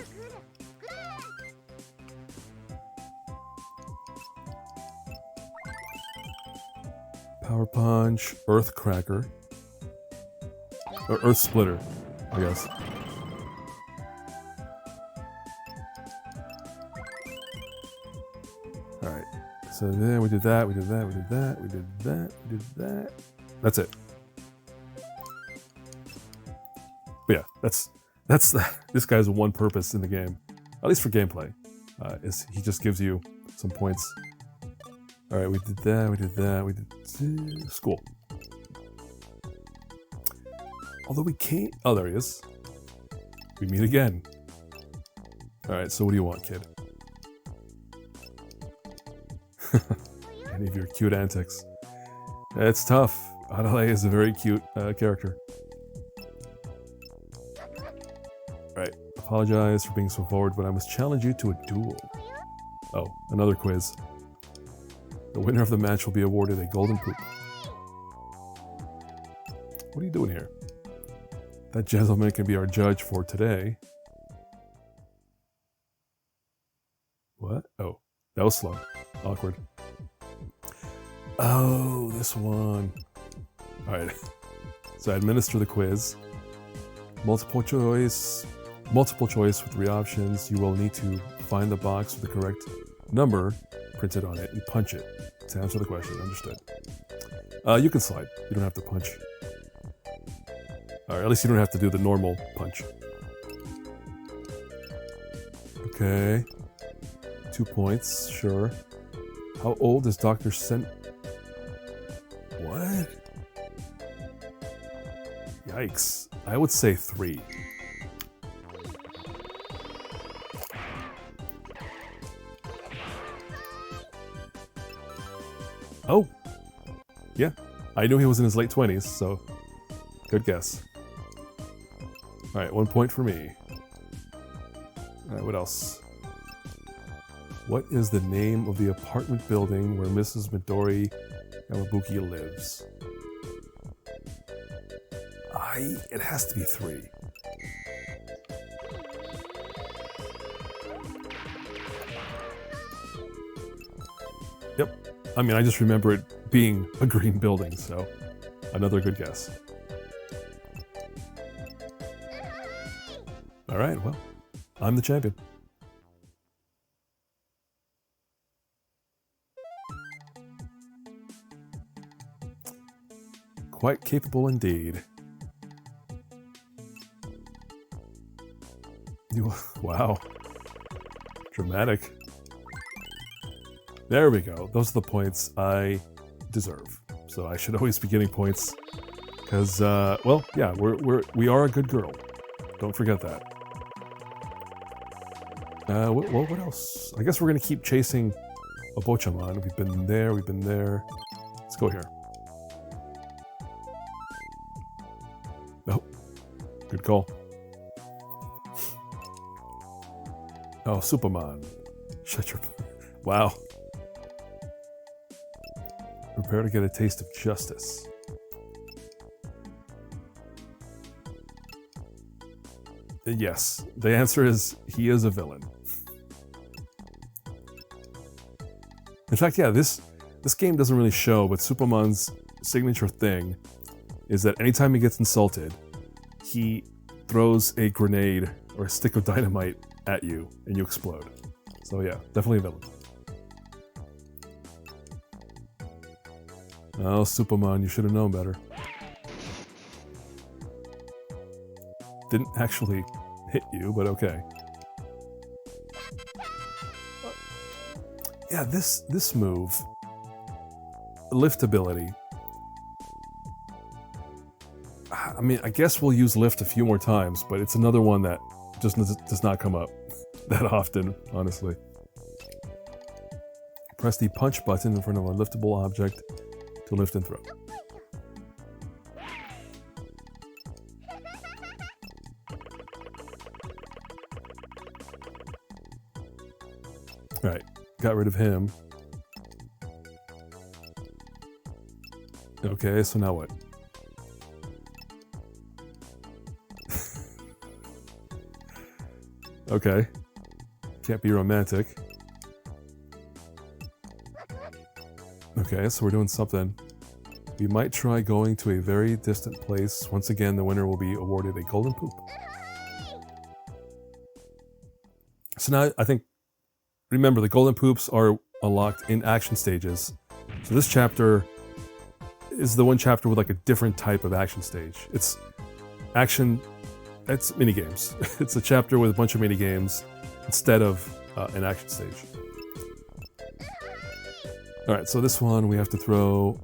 Power punch, earth cracker. Or earth splitter, I guess. Alright, so then we did that, we did that, we did that, we did that, we did that. That's it. But yeah, that's this guy's one purpose in the game, at least for gameplay, is he just gives you some points. Alright, we did that, we did that, we did school. Although we can't... Oh, there he is. We meet again. Alright, so what do you want, kid? Any of your cute antics. It's tough. Arale is a very cute character. Right. Apologize for being so forward, but I must challenge you to a duel. Oh, another quiz. The winner of the match will be awarded a golden poop. What are you doing here? That gentleman can be our judge for today. What? Oh, that was slow. Awkward. Oh, this one. Alright. So administer the quiz. Multiple choice with 3 options. You will need to find the box with the correct number printed on it and punch it to answer the question. Understood. You can slide. You don't have to punch. Or at least you don't have to do the normal punch. Okay. 2 points, sure. How old is Dr. Sen... What? Yikes. I would say 3. Oh! Yeah. I knew he was in his late 20s, so... Good guess. Alright, 1 point for me. Alright, what else? What is the name of the apartment building where Mrs. Midori Yamabuki lives? It has to be 3. Yep. I mean, I just remember it being a green building, so another good guess. Alright, well, I'm the champion. Quite capable indeed. Wow. Dramatic. There we go. Those are the points I deserve. So I should always be getting points. Because, well, yeah, we are a good girl. Don't forget that. What else? I guess we're going to keep chasing Obotchaman. We've been there, we've been there. Let's go here. Oh, good call. Oh, Superman. Shut your... Wow. Prepare to get a taste of justice. Yes, the answer is he is a villain. In fact, yeah, this game doesn't really show, but Superman's signature thing is that anytime he gets insulted, he throws a grenade or a stick of dynamite at you and you explode. So yeah, definitely a villain. Oh, Superman, you should have known better. Didn't actually hit you, but okay. Yeah, this move, lift ability. I mean, I guess we'll use lift a few more times, but it's another one that just does not come up that often, honestly. Press the punch button in front of a liftable object to lift and throw. Alright, got rid of him. Okay, so now what? Okay. Can't be romantic. Okay, so we're doing something. We might try going to a very distant place. Once again, the winner will be awarded a golden poop. So now, I think, remember, the golden poops are unlocked in action stages. So this chapter is the one chapter with like a different type of action stage. It's action, it's minigames. It's a chapter with a bunch of minigames instead of an action stage. Alright, so this one we have to throw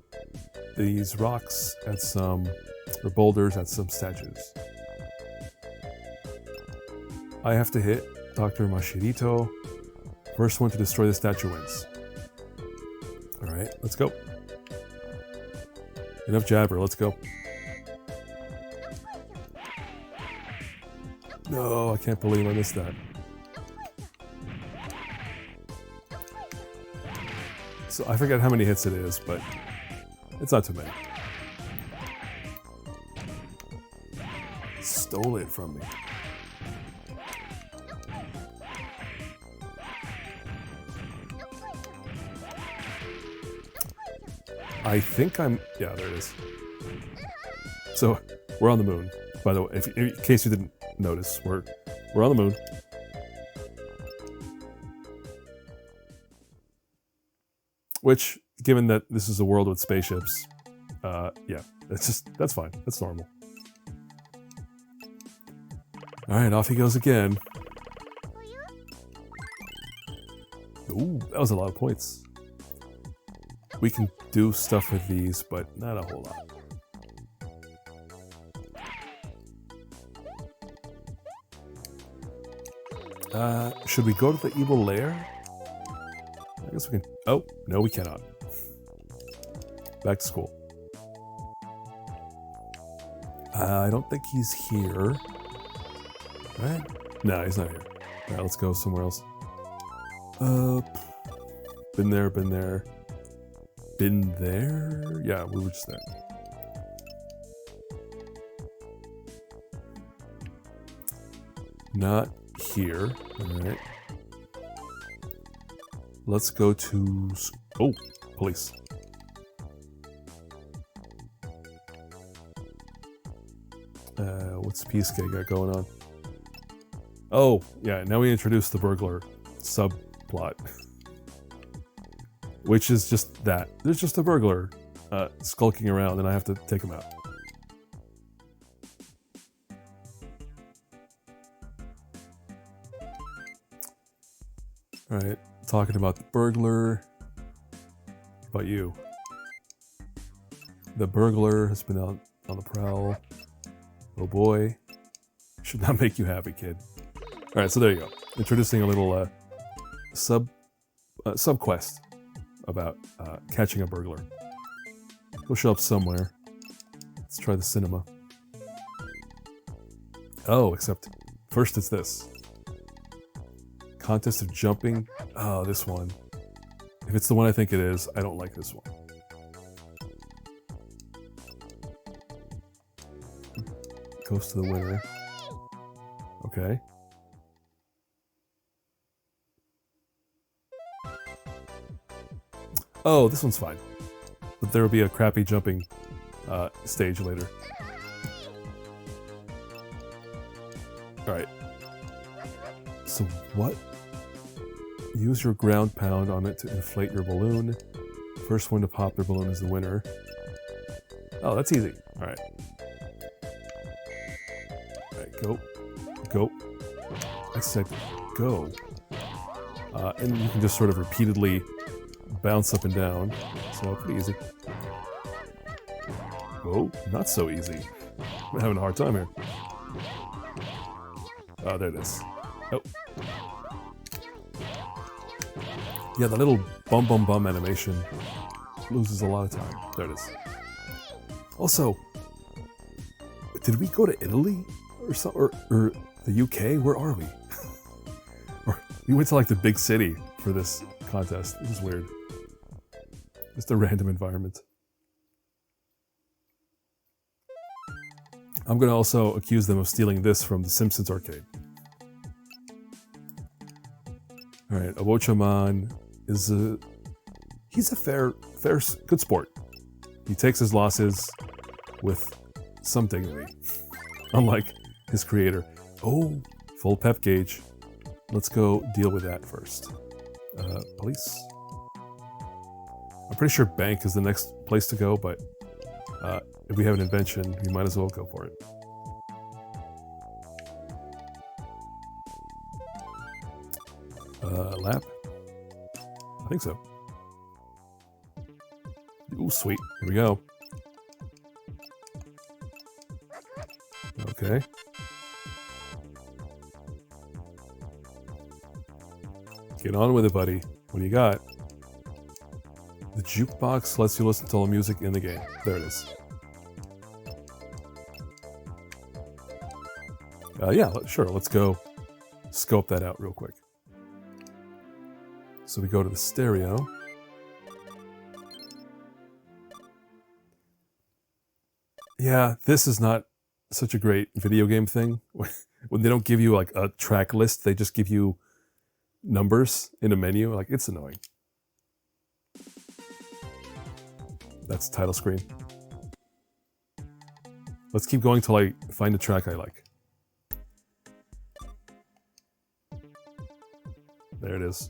these rocks at some, or boulders at some statues. I have to hit Dr. Mashirito. First one to destroy the statue wins. Alright, let's go. Enough jabber, let's go. No, I can't believe I missed that. So I forget how many hits it is, but it's not too many. Stole it from me. I think I'm... yeah, there it is. So, we're on the moon, by the way. In case you didn't notice, we're on the moon. Which, given that this is a world with spaceships, yeah, that's fine. That's normal. Alright, off he goes again. Ooh, that was a lot of points. We can do stuff with these, but not a whole lot. Should we go to the evil lair? I guess we can... oh, no we cannot. Back to school. I don't think he's here. Right? No, he's not here. Alright, let's go somewhere else. Been there, been there. Been there? Yeah, we were just there. Not here. Alright. Let's go to... oh, police. What's Peace-K got going on? Oh, yeah, now we introduce the burglar subplot. Which is just that. There's just a burglar skulking around, and I have to take him out. Alright, talking about the burglar. How about you? The burglar has been out on the prowl. Oh boy. Should not make you happy, kid. Alright, so there you go. Introducing a little sub-quest about catching a burglar. He'll show up somewhere. Let's try the cinema. Oh, except first it's this. Contest of jumping. Oh, this one. If it's the one I think it is, I don't like this one. Goes to the winner. Okay. Oh, this one's fine. But there will be a crappy jumping stage later. Alright. So what? Use your ground pound on it to inflate your balloon. First one to pop their balloon is the winner. Oh, that's easy. Alright. Alright, go. Go. I said go. And you can just sort of repeatedly bounce up and down. So pretty easy. Oh, not so easy. I'm having a hard time here. Oh, there it is. Oh. Yeah, the little bum bum bum animation loses a lot of time. There it is. Also, did we go to Italy or something, or the UK? Where are we? Or we went to like the big city for this contest. This is weird. Just a random environment. I'm gonna also accuse them of stealing this from the Simpsons arcade. Alright, Obotchaman is he's a good sport. He takes his losses with some dignity. Unlike his creator. Oh, full pep gauge. Let's go deal with that first. Police. I'm pretty sure bank is the next place to go, but if we have an invention, we might as well go for it. Lab? I think so. Ooh, sweet. Here we go. Okay. Get on with it, buddy. What do you got? The jukebox lets you listen to all the music in the game. There it is. Yeah, sure. Let's go scope that out real quick. So we go to the stereo. Yeah, this is not such a great video game thing. When they don't give you like a track list, they just give you numbers in a menu. Like, it's annoying. That's the title screen. Let's keep going till I find a track I like. There it is.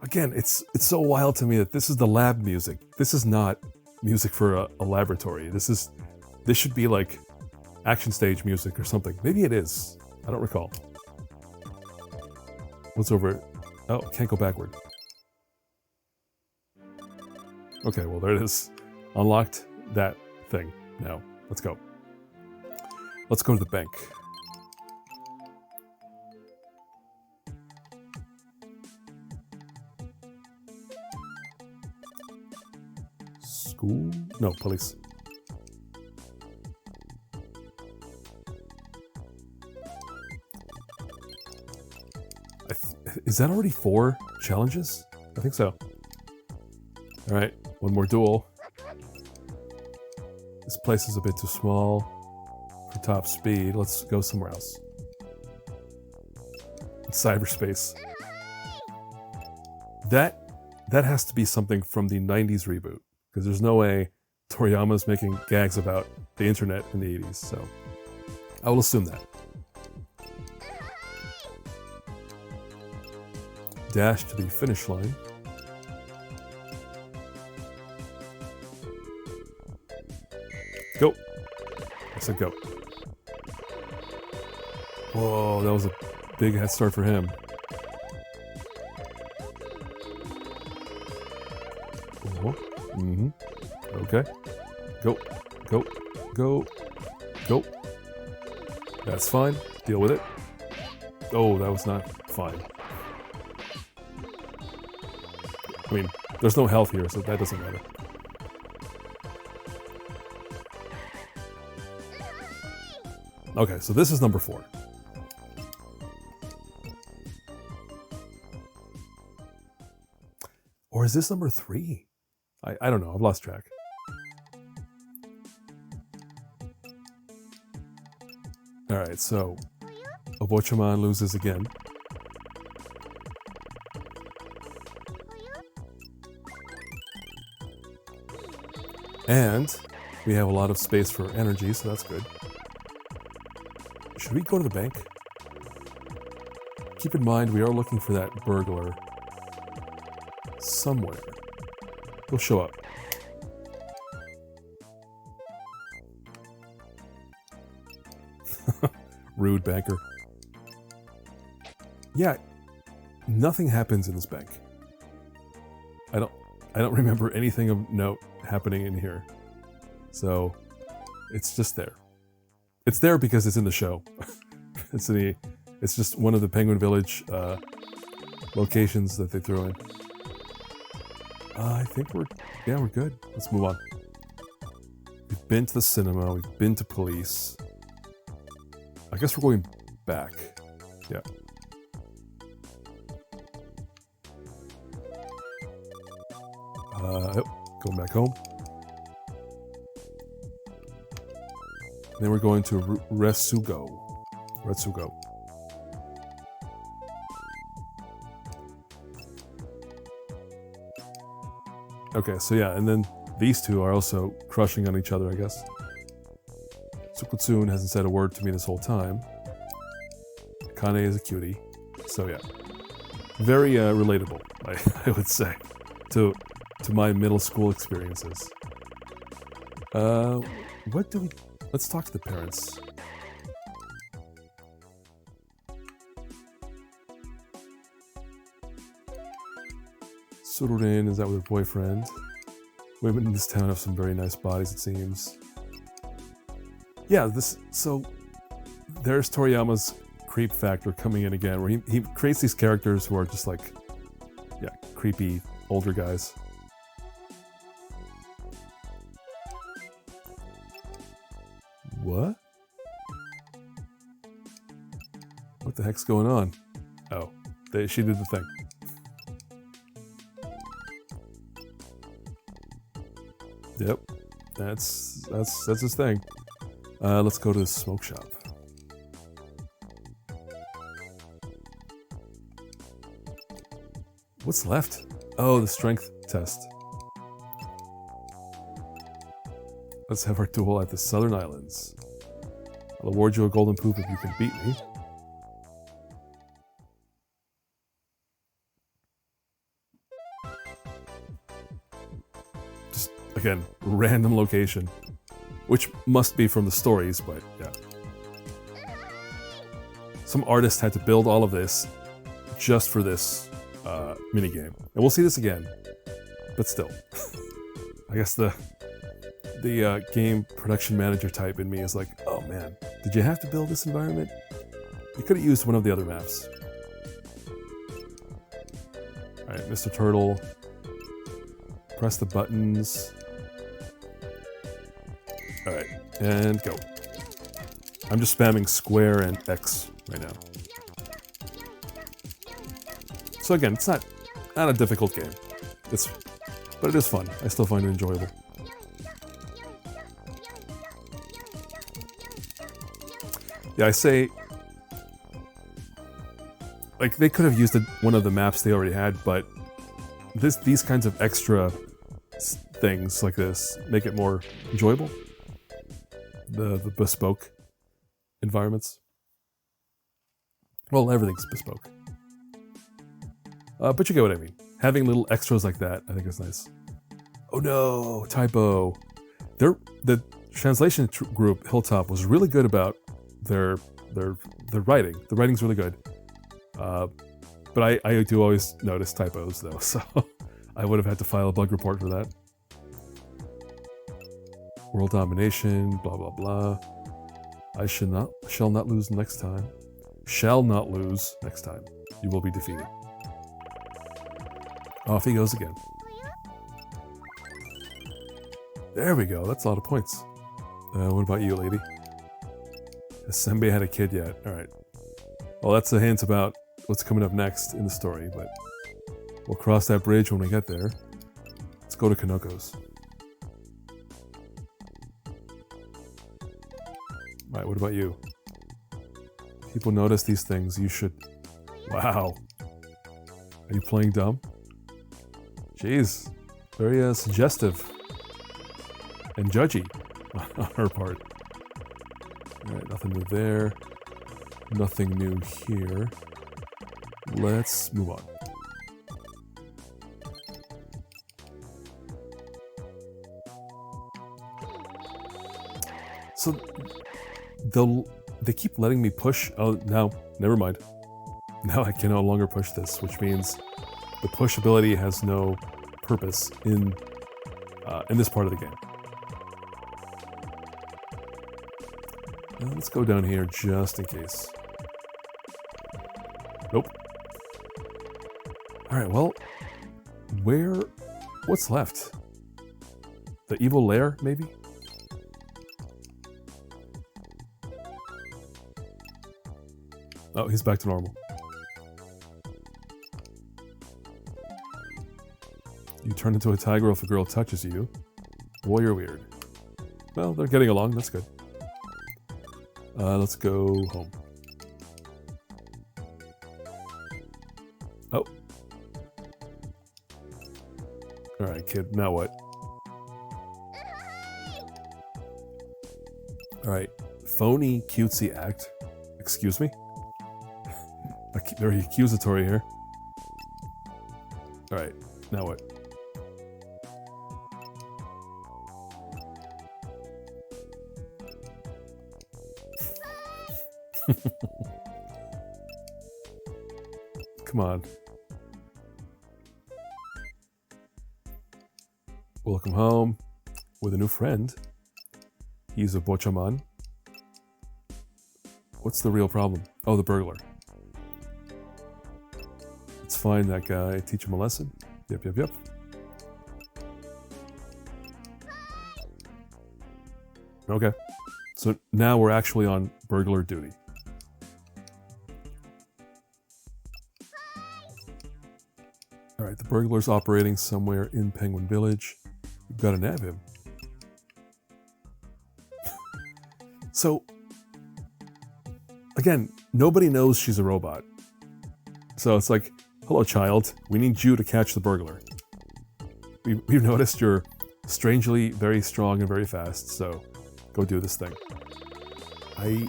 Again, it's so wild to me that this is the lab music. This is not music for a laboratory. This should be like action stage music or something. Maybe it is. I don't recall. What's over? Oh, can't go backward. Okay, well there it is. Unlocked that thing. Now, let's go. Let's go to the bank. School? No, police. Is that already 4 challenges? I think so. Alright, one more duel. This place is a bit too small for top speed. Let's go somewhere else. Cyberspace. That has to be something from the 90s reboot, because there's no way Toriyama's making gags about the internet in the 80s, so I will assume that. Dash to the finish line. Go. I said go. Whoa, that was a big head start for him. Oh, mm-hmm. Okay. Go. Go. Go. Go. That's fine. Deal with it. Oh, that was not fine. I mean, there's no health here, so that doesn't matter. Okay, so this is number 4. Or is this number 3? I don't know, I've lost track. Alright, so Obotchaman loses again. And we have a lot of space for energy, so that's good. Should we go to the bank? Keep in mind, we are looking for that burglar somewhere. He'll show up. Rude banker. Yeah, nothing happens in this bank. I don't remember anything of note happening in here. So it's just there. It's there because it's in the show. It's just one of the Penguin Village locations that they threw in. I think we're good. Let's move on. We've been to the cinema, we've been to police. I guess we're going back. Yeah. Going back home. Then we're going to Retsugo. Okay, so yeah, and then these two are also crushing on each other, I guess. Tsukutsun hasn't said a word to me this whole time. Kane is a cutie. So yeah. Very relatable, I would say, to my middle school experiences. Let's talk to the parents. Sururin is out with her boyfriend. Women in this town have some very nice bodies, it seems. Yeah, so there's Toriyama's creep factor coming in again, where he creates these characters who are just like, yeah, creepy older guys. What? What the heck's going on? Oh, she did the thing. Yep, that's his thing. Let's go to the smoke shop. What's left? Oh, the strength test. Let's have our duel at the Southern Islands. I'll award you a golden poop if you can beat me. Just, again, random location. Which must be from the stories, but yeah. Some artist had to build all of this just for this minigame. And we'll see this again, but still. I guess the game production manager type in me is like, oh man, did you have to build this environment? You could have used one of the other maps. Alright, Mr. Turtle. Press the buttons. Alright, and go. I'm just spamming square and X right now. So again, it's not a difficult game. But it is fun. I still find it enjoyable. Yeah, I say, like, they could have used one of the maps they already had, but these kinds of extra things like this make it more enjoyable. The bespoke environments. Well, everything's bespoke. But you get what I mean. Having little extras like that, I think is nice. Oh no, typo. The translation group Hilltop was really good about their writing. The writing's really good. But I do always notice typos though, so I would have had to file a bug report for that. World domination, blah blah blah. I shall not lose next time. Shall not lose next time. You will be defeated. Off he goes again. There we go. That's a lot of points. What about you, lady? Has Senbei had a kid yet? Alright. Well, that's a hint about what's coming up next in the story, but we'll cross that bridge when we get there. Let's go to Kanoko's. Alright, what about you? People notice these things, you should... Wow. Are you playing dumb? Jeez. Very suggestive. And judgy on her part. Alright, nothing new there. Nothing new here. Let's move on. So, they keep letting me push. Oh, no, never mind. Now I can no longer push this, which means the push ability has no purpose in this part of the game. Now let's go down here just in case. Nope. Alright, well, what's left? The evil lair, maybe? Oh, he's back to normal. You turn into a tiger if a girl touches you. Boy, you're weird. Well, they're getting along, that's good. Let's go home. Oh. Alright, kid, now what? Alright, phony cutesy act. Excuse me? Very accusatory here. Alright, now what? Come on. Welcome home with a new friend. He's Obotchaman. What's the real problem? Oh, the burglar. Let's find that guy, teach him a lesson. Yep. Okay. So now we're actually on burglar duty. Alright, the burglar's operating somewhere in Penguin Village. We've got to nab him. So, again, nobody knows she's a robot. So it's like, hello child, we need you to catch the burglar. We've noticed you're strangely very strong and very fast, so go do this thing. I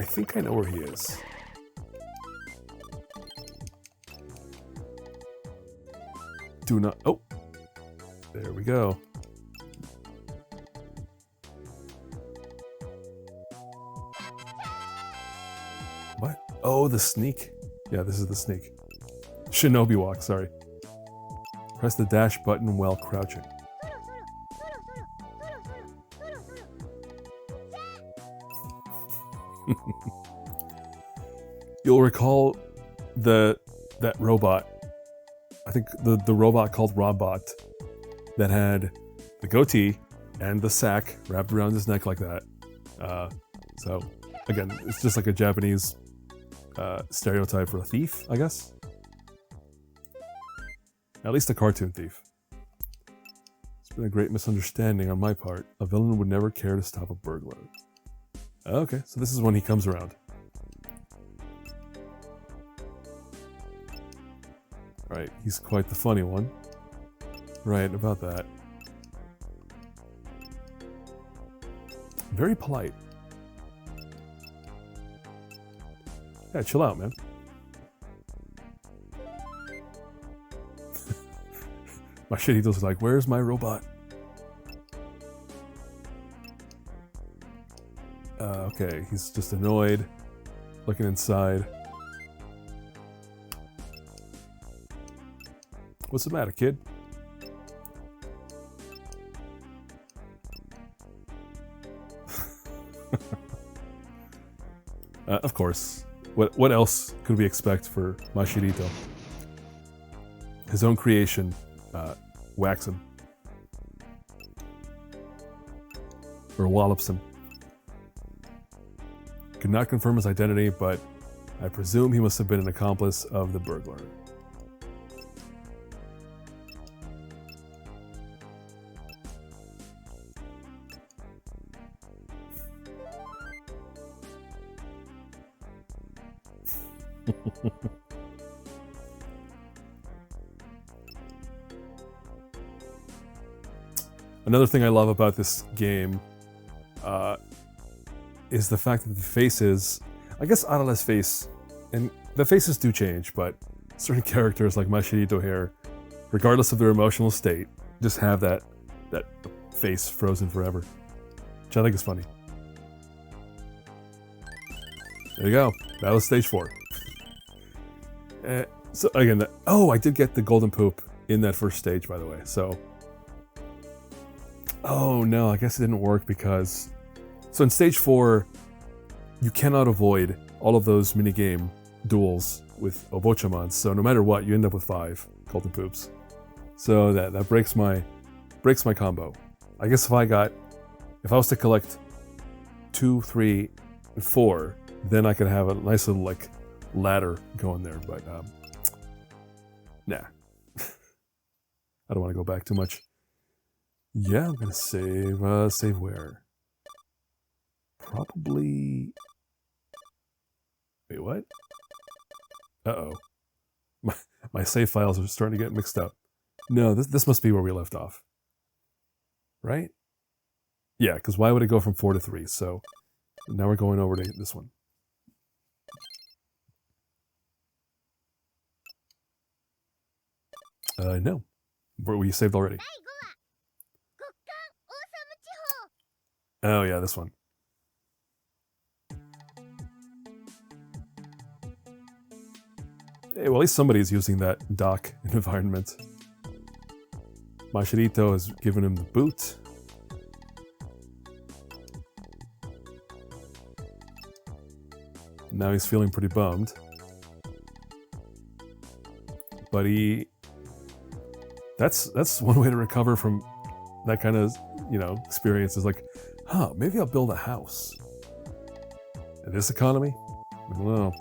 think I know where he is. Do not... Oh! There we go. What? Oh, the sneak. Yeah, this is the sneak. Shinobi walk, sorry. Press the dash button while crouching. You'll recall that robot. I think the robot called Robot that had the goatee and the sack wrapped around his neck like that. So again, it's just like a Japanese stereotype for a thief, I guess. At least a cartoon thief. It's been a great misunderstanding on my part. A villain would never care to stop a burglar. Okay, so this is when he comes around. Right, he's quite the funny one. Right, about that. Very polite. Yeah, chill out, man. Mashirito's like, where's my robot? Okay, he's just annoyed, looking inside. What's the matter, kid? Of course. What else could we expect for Mashirito? His own creation, whacks him. Or wallops him. Could not confirm his identity, but I presume he must have been an accomplice of the burglar. Another thing I love about this game is the fact that the faces, I guess Arale's face, and the faces do change, but certain characters like Mashirito here, regardless of their emotional state, just have that face frozen forever, which I think is funny. There you go. That was stage 4. So again, I did get the golden poop in that first stage, by the way. So, oh no, I guess it didn't work because, so in stage 4, you cannot avoid all of those minigame duels with Obotchaman. So no matter what, you end up with 5 golden poops. So that breaks my combo. I guess if I was to collect 2, 3, and 4, then I could have a nice little like ladder going there. But nah, I don't want to go back too much. Yeah, I'm gonna save. Save where? Probably. Wait, what? Uh-oh. My save files are starting to get mixed up. No, this must be where we left off. Right? Yeah, because why would it go from 4 to 3? So now we're going over to this one. No. We saved already. Oh yeah, this one. Hey, well, at least somebody's using that dock environment. Mashirito has given him the boot. Now he's feeling pretty bummed. But that's one way to recover from that kind of, experience is like, maybe I'll build a house. In this economy? I don't know.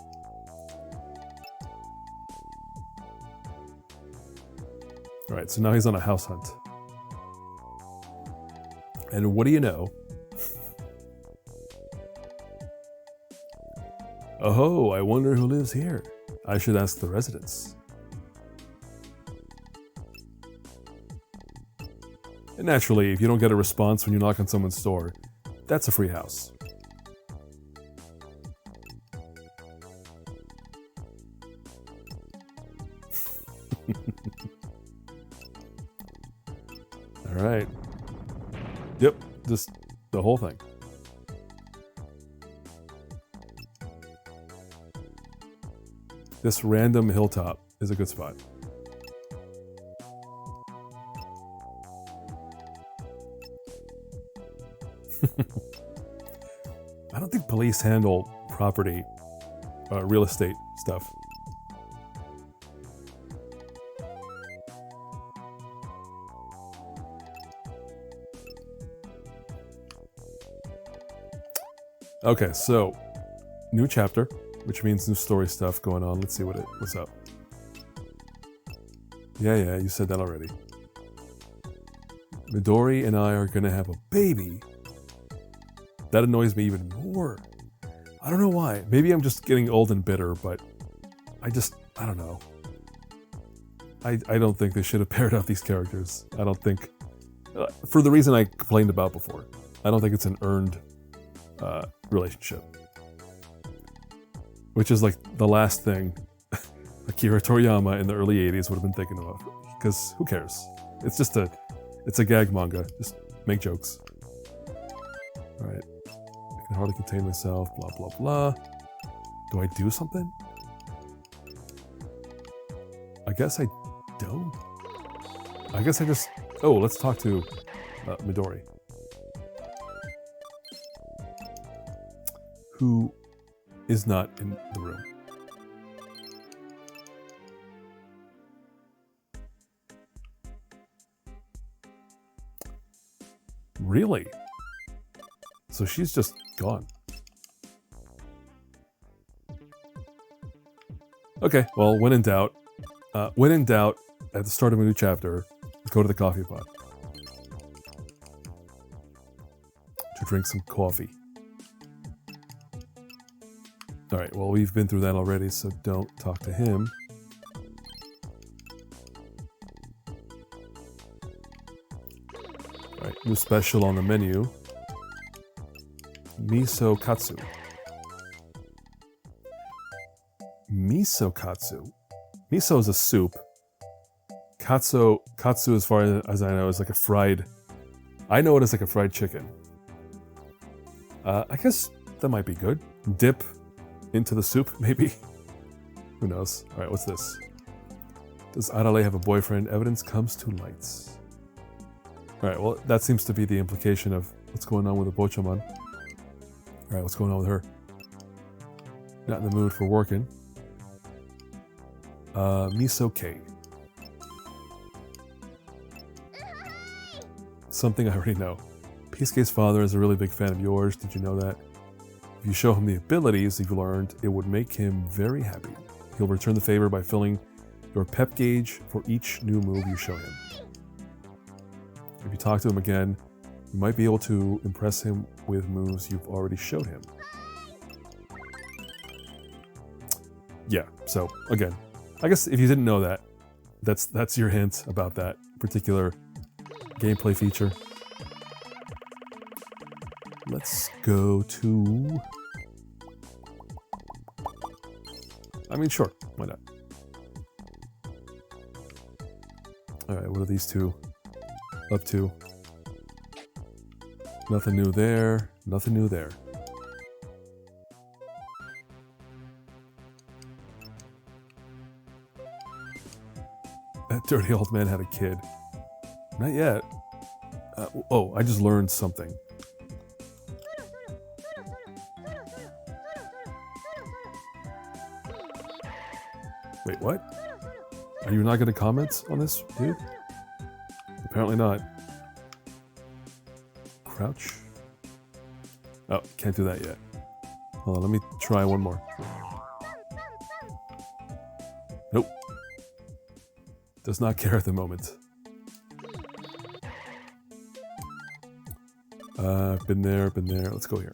Alright, so now he's on a house hunt. And what do you know? Oh, I wonder who lives here. I should ask the residents. And naturally, if you don't get a response when you knock on someone's door, that's a free house. Alright. Yep, just the whole thing. This random hilltop is a good spot. I don't think police handle property, real estate stuff. Okay, so new chapter, which means new story stuff going on. Let's see what's up. Yeah, you said that already. Midori and I are gonna have a baby. That annoys me even more. I don't know why. Maybe I'm just getting old and bitter, but I don't know. I don't think they should have paired up these characters. I don't think, for the reason I complained about before, I don't think it's an earned relationship. Which is like the last thing Akira Toriyama in the early 80s would have been thinking of. Because who cares? It's a gag manga. Just make jokes. Alright. I can hardly contain myself, blah, blah, blah. Do I do something? I guess I don't. I guess I just... Oh, let's talk to Midori. Who is not in the room. Really? So she's just gone. Okay, well, when in doubt, at the start of a new chapter, go to the coffee pot to drink some coffee. Alright, well, we've been through that already, so don't talk to him. Alright, new special on the menu. Miso katsu. Miso katsu. Miso is a soup. Katsu, as far as I know, is like a fried... I know it as like a fried chicken. I guess that might be good. Dip into the soup, maybe? Who knows? Alright, what's this? Does Arale have a boyfriend? Evidence comes to lights. Alright, well, that seems to be the implication of what's going on with Obotchaman. Alright, what's going on with her? Not in the mood for working. Miso-K. Something I already know. Peasuke's father is a really big fan of yours. Did you know that? If you show him the abilities you've learned, it would make him very happy. He'll return the favor by filling your pep gauge for each new move you show him. If you talk to him again, you might be able to impress him with moves you've already showed him. Yeah, so again, I guess if you didn't know that, that's your hint about that particular gameplay feature. Let's go to... I mean, sure, why not? Alright, what are these two up to? Nothing new there, nothing new there. That dirty old man had a kid. Not yet. Oh, I just learned something. Wait, what? Are you not going to comment on this, dude? Apparently not. Crouch? Oh, can't do that yet. Hold on, let me try one more. Nope. Does not care at the moment. Been there, been there. Let's go here.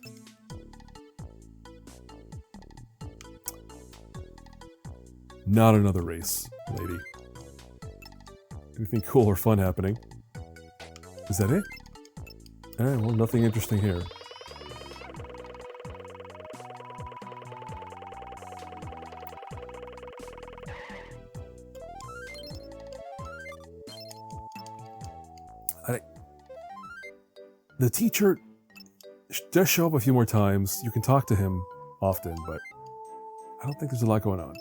Not another race, lady. Anything cool or fun happening? Is that it? Alright, well, nothing interesting here. The teacher does show up a few more times. You can talk to him often, but I don't think there's a lot going on.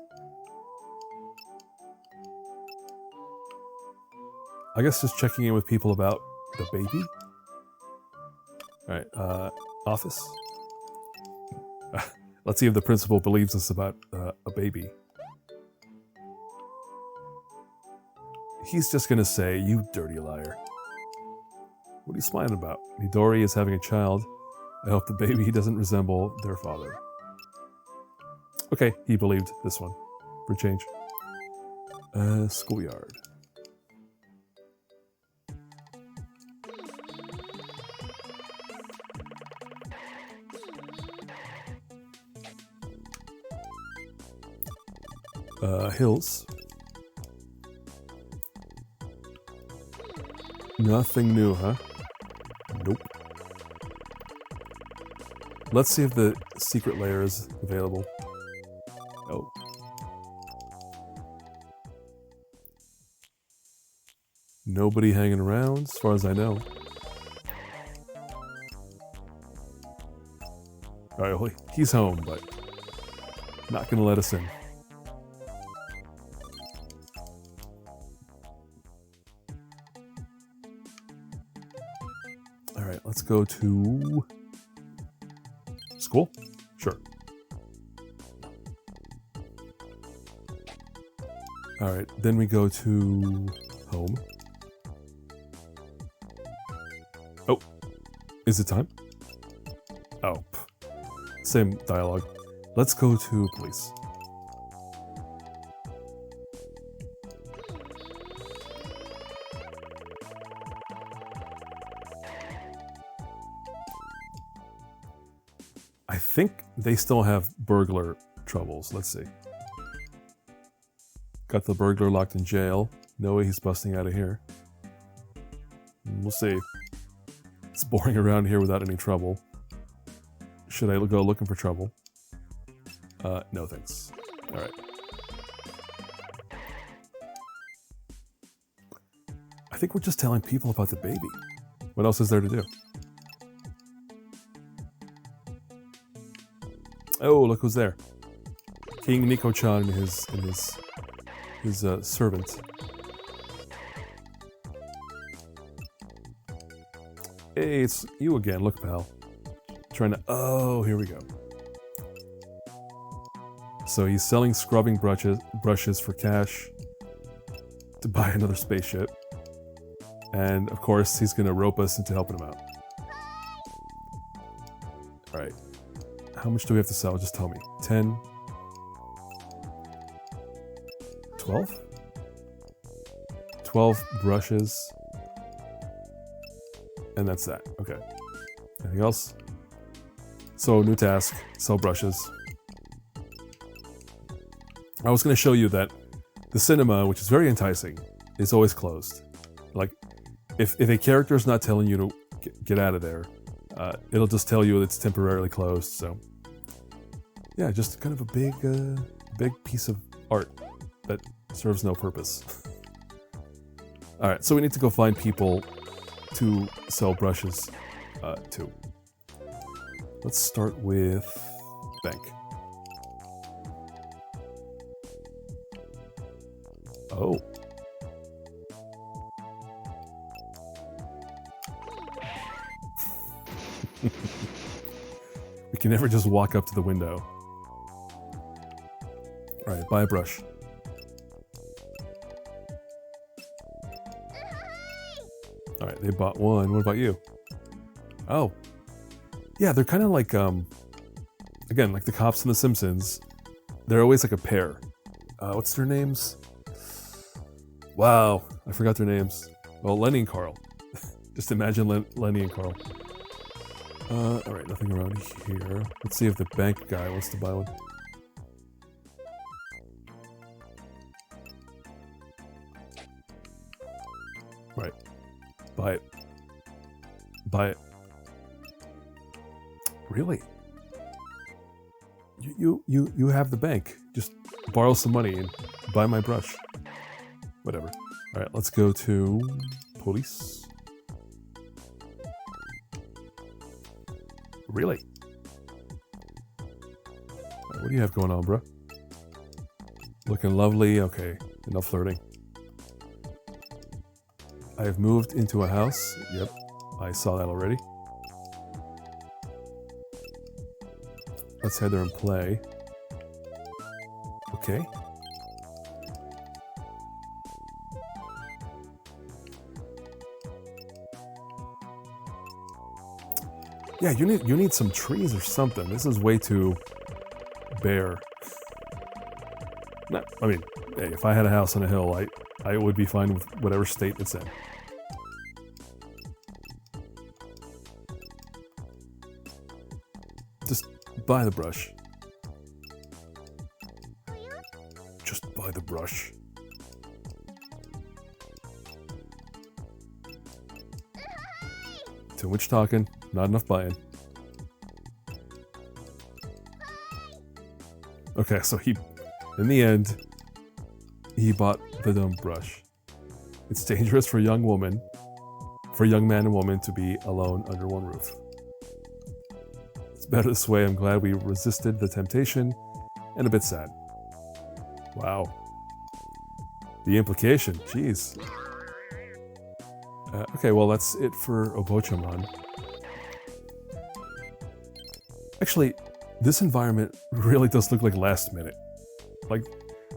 I guess just checking in with people about the baby. Alright, office. Let's see if the principal believes us about a baby. He's just gonna say, "You dirty liar." What are you smiling about? Midori is having a child. I hope the baby doesn't resemble their father. Okay, he believed this one. For change. Schoolyard. Hills. Nothing new, huh? Nope. Let's see if the secret layer is available. Oh. Nobody hanging around, as far as I know. Alright, well, he's home, but not gonna let us in. Alright, let's go to school? Sure. Alright, then we go to home. Oh, is it time? Oh, same dialogue. Let's go to police. I think they still have burglar troubles. Let's see. Got the burglar locked in jail. No way he's busting out of here. We'll see. It's boring around here without any trouble. Should I go looking for trouble? No thanks. Alright. I think we're just telling people about the baby. What else is there to do? Oh, look who's there. King Nico-chan and his servant. Hey, it's you again. Look, pal. Trying to... Oh, here we go. So he's selling scrubbing brushes for cash to buy another spaceship. And, of course, he's going to rope us into helping him out. Alright. How much do we have to sell? Just tell me. 10? 12? 12 brushes. And that's that. Okay. Anything else? So, new task. Sell brushes. I was going to show you that the cinema, which is very enticing, is always closed. Like, if a character is not telling you to get out of there, it'll just tell you it's temporarily closed. So, yeah, just kind of a big piece of art that serves no purpose. Alright, so we need to go find people to sell brushes to. Let's start with bank. Oh. We can never just walk up to the window. Alright, buy a brush. Alright, they bought one. What about you? Oh. Yeah, they're kind of like, again, like the cops in The Simpsons. They're always like a pair. What's their names? Wow, I forgot their names. Well, Lenny and Carl. Just imagine Lenny and Carl. Alright, nothing around here. Let's see if the bank guy wants to buy one. Right. Buy it. Buy it. Really? You have the bank. Just borrow some money and buy my brush. Whatever. Alright, let's go to police. Really? Right, what do you have going on, bro? Looking lovely. Okay, enough flirting. I have moved into a house. Yep, I saw that already. Let's head there and play. Okay. Yeah, you need some trees or something. This is way too bare. No, I mean, hey, if I had a house on a hill, I would be fine with whatever state it's in. Just buy the brush. Just buy the brush. Too much talking, not enough buying. Okay, so in the end, he bought the dumb brush. It's dangerous for a young man and woman to be alone under one roof. It's better this way. I'm glad we resisted the temptation. And a bit sad. Wow. The implication. Jeez. Okay, well, that's it for Obotchaman. Actually, this environment really does look like last minute. Like,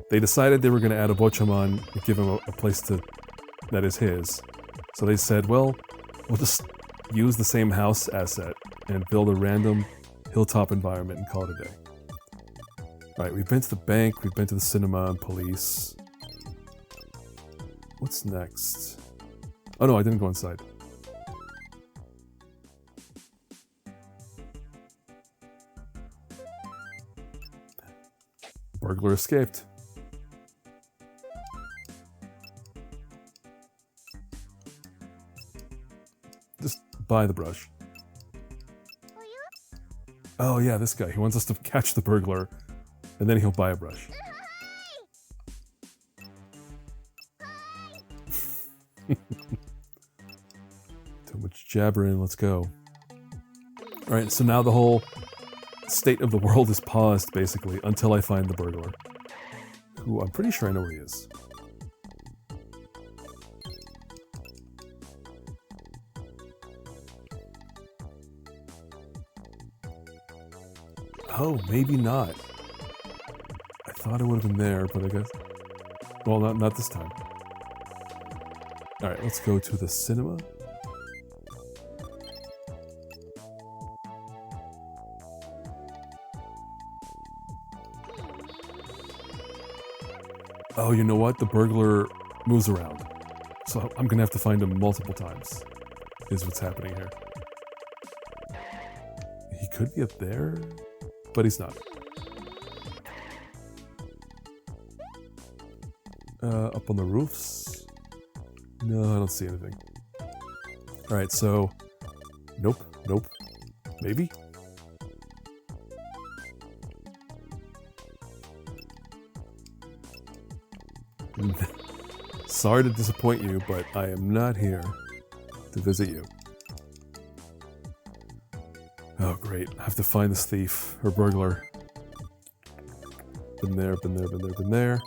they decided they were going to add Obotchaman and give him a place that is his. So they said, well, we'll just use the same house asset and build a random hilltop environment and call it a day. Alright, we've been to the bank, we've been to the cinema and police. What's next? Oh no, I didn't go inside. Burglar escaped. Just buy the brush. Oh yeah, this guy. He wants us to catch the burglar, and then he'll buy a brush. Too much jabbering, let's go. Alright, so now the whole state of the world is paused, basically, until I find the burglar. Who I'm pretty sure I know where he is. Oh, maybe not. I thought it would have been there, but I guess... Well, not this time. Alright, let's go to the cinema. Oh, you know what? The burglar moves around. So I'm gonna have to find him multiple times, is what's happening here. He could be up there, but he's not. Up on the roofs? No, I don't see anything. Alright, so... Nope, nope. Maybe? Sorry to disappoint you, but I am not here to visit you. Oh, great. I have to find this thief, or burglar. Been there, been there, been there, been there.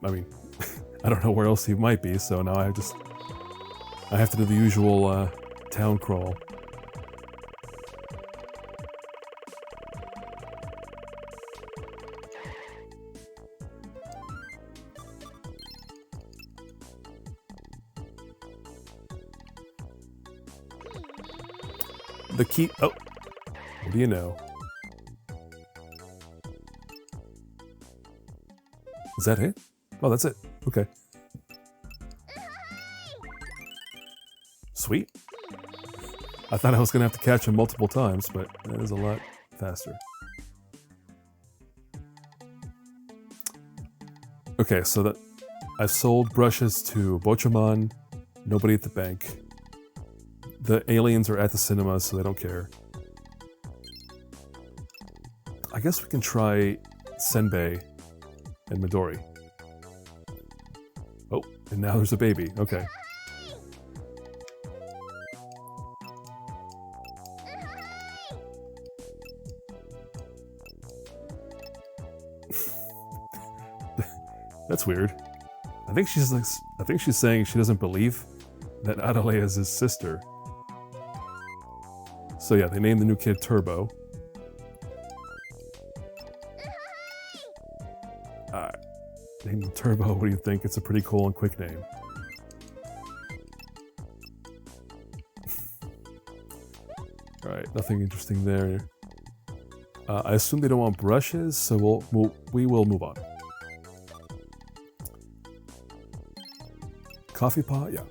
I mean, I don't know where else he might be, so now I have to do the usual town crawl. The key... Oh! What do you know? Is that it? Oh, that's it. Okay. Sweet. I thought I was going to have to catch him multiple times, but that is a lot faster. Okay, so that I've sold brushes to Obotchaman, nobody at the bank. The aliens are at the cinema, so they don't care. I guess we can try Senbei and Midori. Oh, and now there's a baby. Okay. That's weird. I think she's saying she doesn't believe that Arale is his sister. So yeah, they named the new kid Turbo. Named him Turbo, what do you think? It's a pretty cool and quick name. Alright, nothing interesting there. I assume they don't want brushes, so we will move on. Coffee pot? Yeah.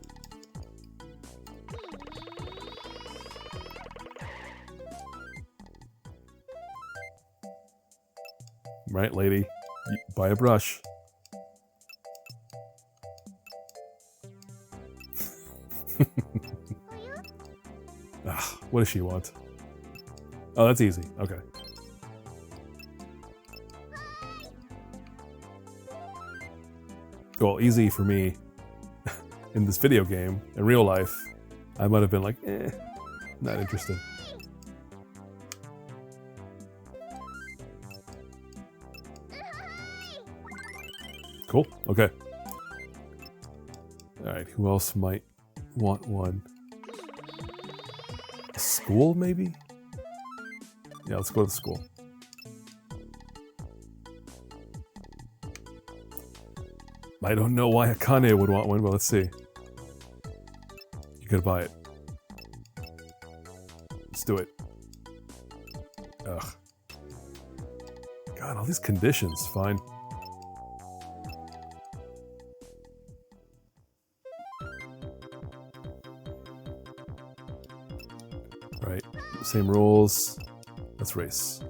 Right, lady. Buy a brush. What does she want? Oh, that's easy. Okay. well, easy for me in this video game. In real life, I might have been like, not interested. Cool, okay. Alright, who else might want one? A school, maybe? Yeah, let's go to the school. I don't know why Akane would want one, but let's see. You gotta buy it. Let's do it. Ugh. God, all these conditions. Fine. Right. Same rules. Let's race.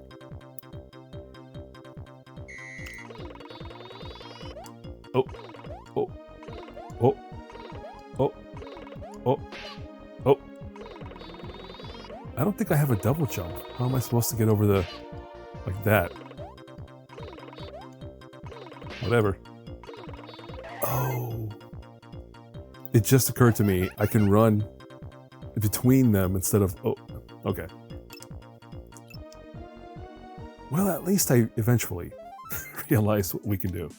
Oh. Oh. Oh. Oh. Oh. Oh. I don't think I have a double jump. How am I supposed to get over the... like that? Whatever. Oh. It just occurred to me, I can run between them instead of... oh, okay. Well, at least I eventually realized what we can do.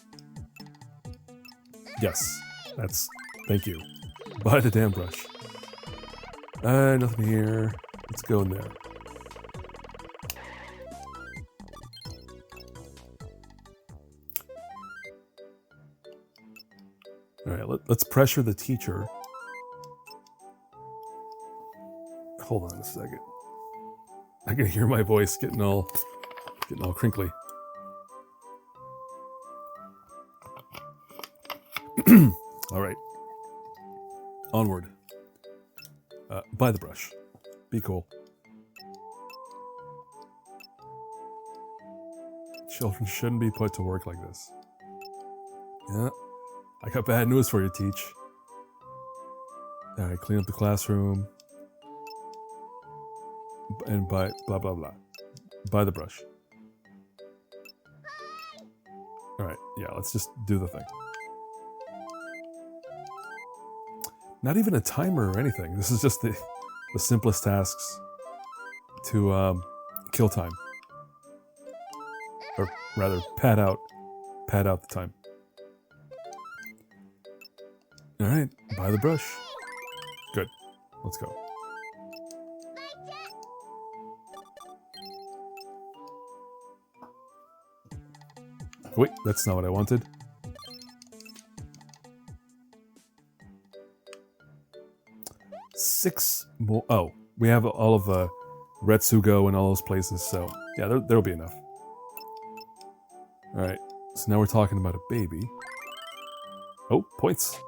Yes, that's... thank you. Buy the damn brush. Nothing here. Let's go in there. Alright, let's pressure the teacher. Hold on a second. I can hear my voice getting all crinkly. Alright. Onward. Buy the brush. Be cool. Children shouldn't be put to work like this. Yeah. I got bad news for you, Teach. Alright, clean up the classroom. And buy blah blah blah. Buy the brush. Alright, yeah, let's just do the thing. Not even a timer or anything. This is just the simplest tasks to kill time. Or rather, pad out the time. Alright, buy the brush. Good. Let's go. Wait, that's not what I wanted. Six more. Oh, we have all of Retsugo and all those places, so yeah, there'll be enough. Alright, so now we're talking about a baby. Oh, points.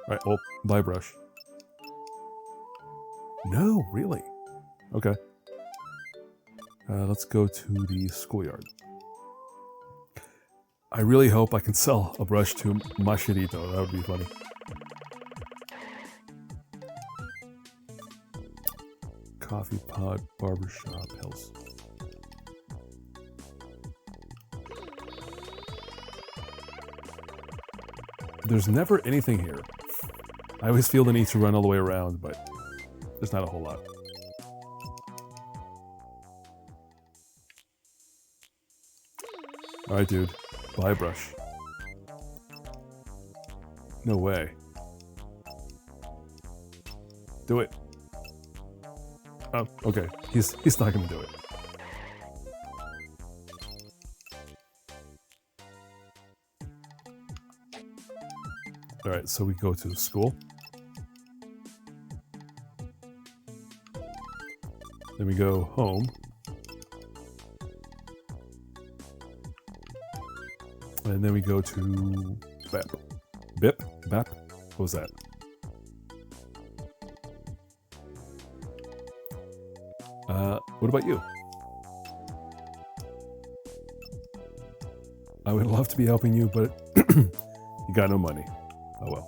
Alright, well, buy brush. No, really? Okay. Let's go to the schoolyard. I really hope I can sell a brush to Mashirito. That would be funny. Coffee pot, barbershop, hills. There's never anything here. I always feel the need to run all the way around, but there's not a whole lot. Alright, dude. Buy a brush. No way. Do it. Oh, okay. He's not gonna do it. Alright, so we go to school. Then we go home. And then we go to BAP. BIP? BAP? What was that? What about you? I would love to be helping you, but you got no money. Oh well.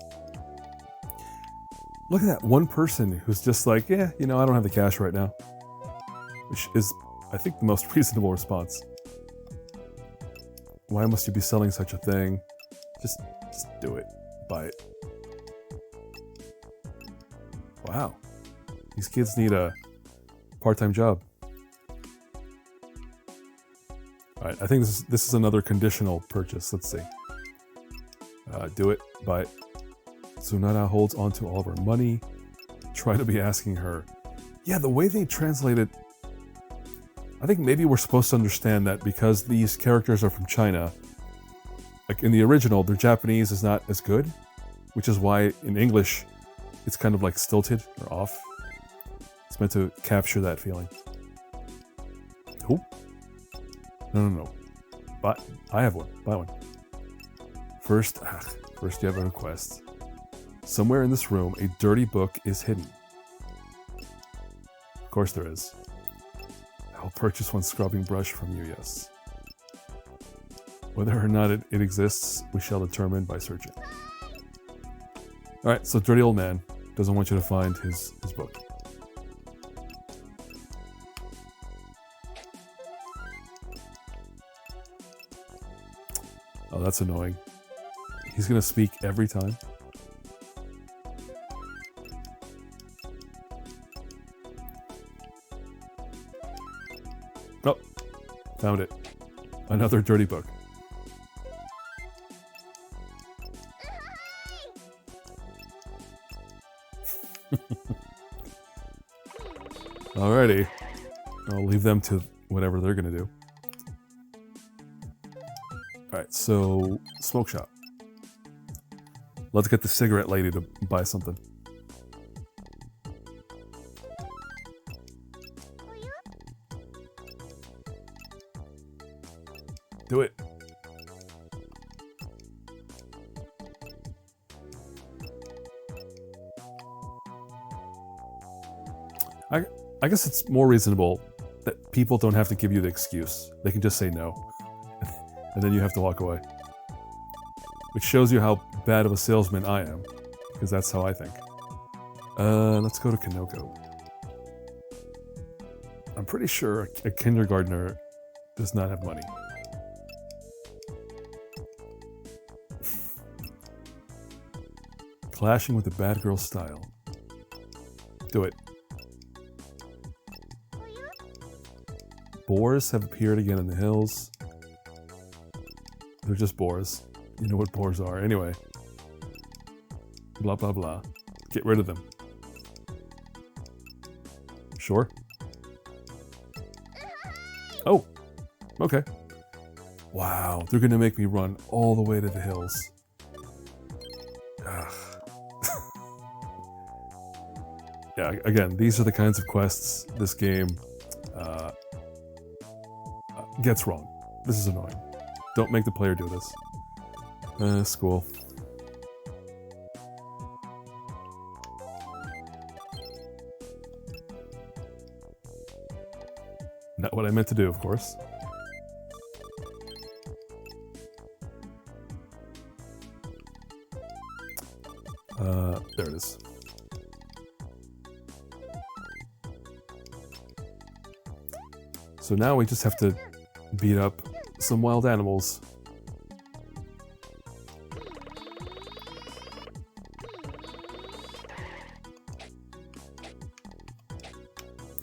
Look at that one person who's just like, yeah, you know, I don't have the cash right now. Which is, I think, the most reasonable response. Why must you be selling such a thing? Just do it. Buy it. Wow. These kids need a part-time job. Alright, I think this is another conditional purchase. Let's see. Do it. Buy it. Tsunara holds onto all of her money. Try to be asking her. Yeah, the way they translate it, I think maybe we're supposed to understand that because these characters are from China, like in the original, their Japanese is not as good, which is why in English it's kind of like stilted or off. It's meant to capture that feeling. Oh. No. But I have one. Buy one. First you have a request. Somewhere in this room, a dirty book is hidden. Of course there is. I'll purchase one scrubbing brush from you, yes. Whether or not it exists, we shall determine by searching. Alright, so dirty old man doesn't want you to find his book. Oh, that's annoying. He's gonna speak every time. Oh, found it. Another dirty book. Alrighty. I'll leave them to whatever they're gonna do. Alright, so smoke shop. Let's get the cigarette lady to buy something. Do it. I guess it's more reasonable that people don't have to give you the excuse. They can just say no. And then you have to walk away. Which shows you how bad of a salesman I am. Because that's how I think. Let's go to Kanoko. I'm pretty sure a kindergartner does not have money. Clashing with the bad girl style. Do it. Boars have appeared again in the hills. They're just boars. You know what boars are. Anyway. Blah, blah, blah. Get rid of them. Sure. Oh. Okay. Wow. They're going to make me run all the way to the hills. Ugh. Yeah, again, these are the kinds of quests this game gets wrong. This is annoying. Don't make the player do this. School. Not what I meant to do, of course. There it is. So now we just have to beat up some wild animals.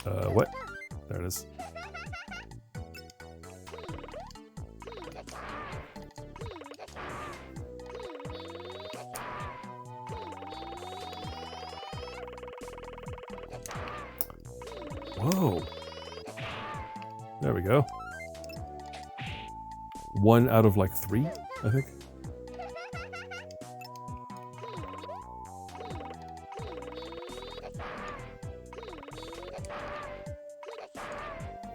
What? There it is. Whoa. There we go. 1 out of like 3, I think.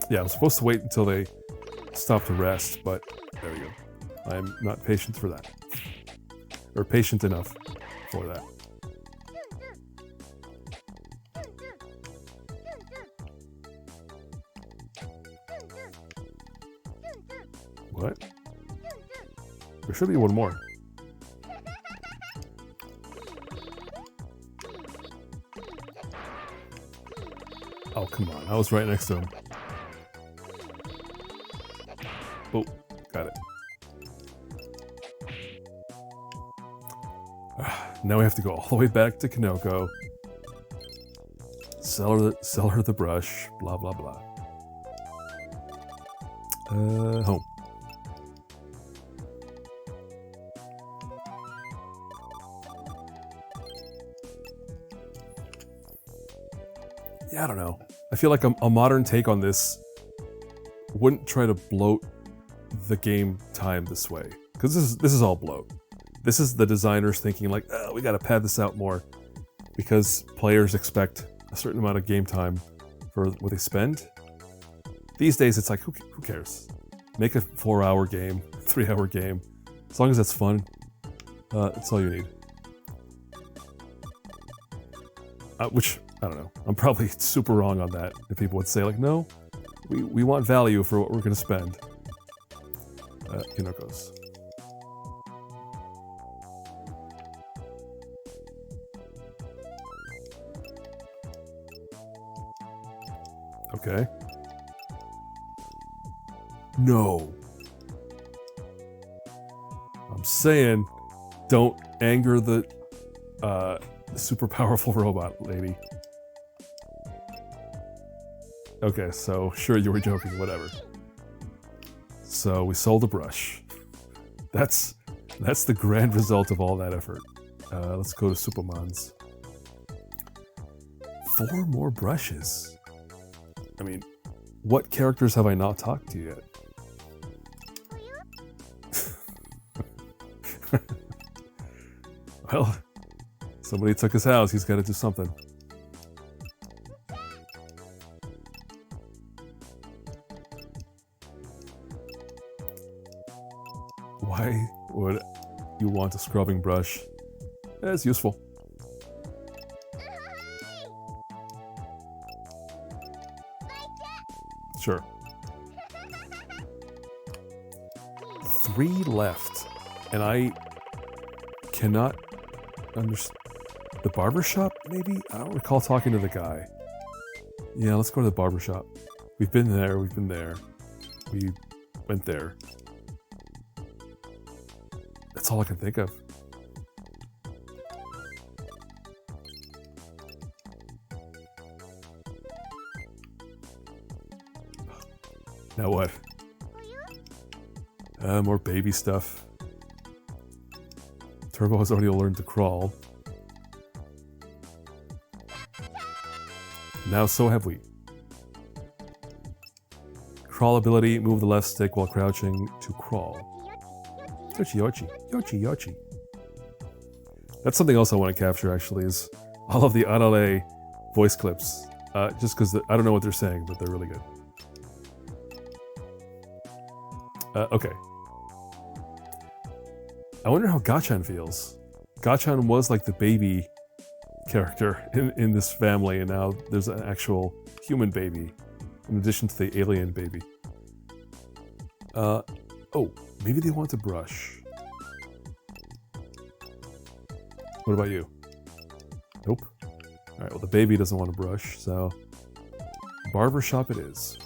Yeah, I was supposed to wait until they stop to rest, but there we go. I'm not patient for that. Or patient enough for that. What? There should be one more. Oh, come on. I was right next to him. Oh, got it. Now we have to go all the way back to Kanoko. Sell her the brush. Blah, blah, blah. Home. Yeah, I don't know. I feel like a modern take on this wouldn't try to bloat the game time this way. Because this is all bloat. This is the designers thinking like, oh, we gotta pad this out more. Because players expect a certain amount of game time for what they spend. These days it's like, who cares? Make a 4-hour game, 3-hour game. As long as that's fun, that's all you need. Which, I don't know. I'm probably super wrong on that. If people would say like, no, we want value for what we're gonna spend. Kinoko's. Okay. No. I'm saying, don't anger the super powerful robot lady. Okay, so sure you were joking, whatever. So we sold a brush. That's the grand result of all that effort. Let's go to Superman's. 4 more brushes. I mean, what characters have I not talked to yet? Well, somebody took his house, he's got to do something. Why would you want a scrubbing brush? It's useful. Sure. 3 left, and I cannot understand. The barbershop, maybe? I don't recall talking to the guy. Yeah, let's go to the barbershop. We've been there, we went there. That's all I can think of. Now what? More baby stuff. Turbo has already learned to crawl. Now so have we. Crawl ability, move the left stick while crouching to crawl. Yochi yochi, yochi yochi. That's something else I want to capture actually, is all of the Arale voice clips. Just because I don't know what they're saying, but they're really good. Okay. I wonder how Gachan feels. Gachan was like the baby character in this family, and now there's an actual human baby, in addition to the alien baby. Oh, maybe they want to brush. What about you? Nope. Alright, well the baby doesn't want to brush, so... barbershop it is.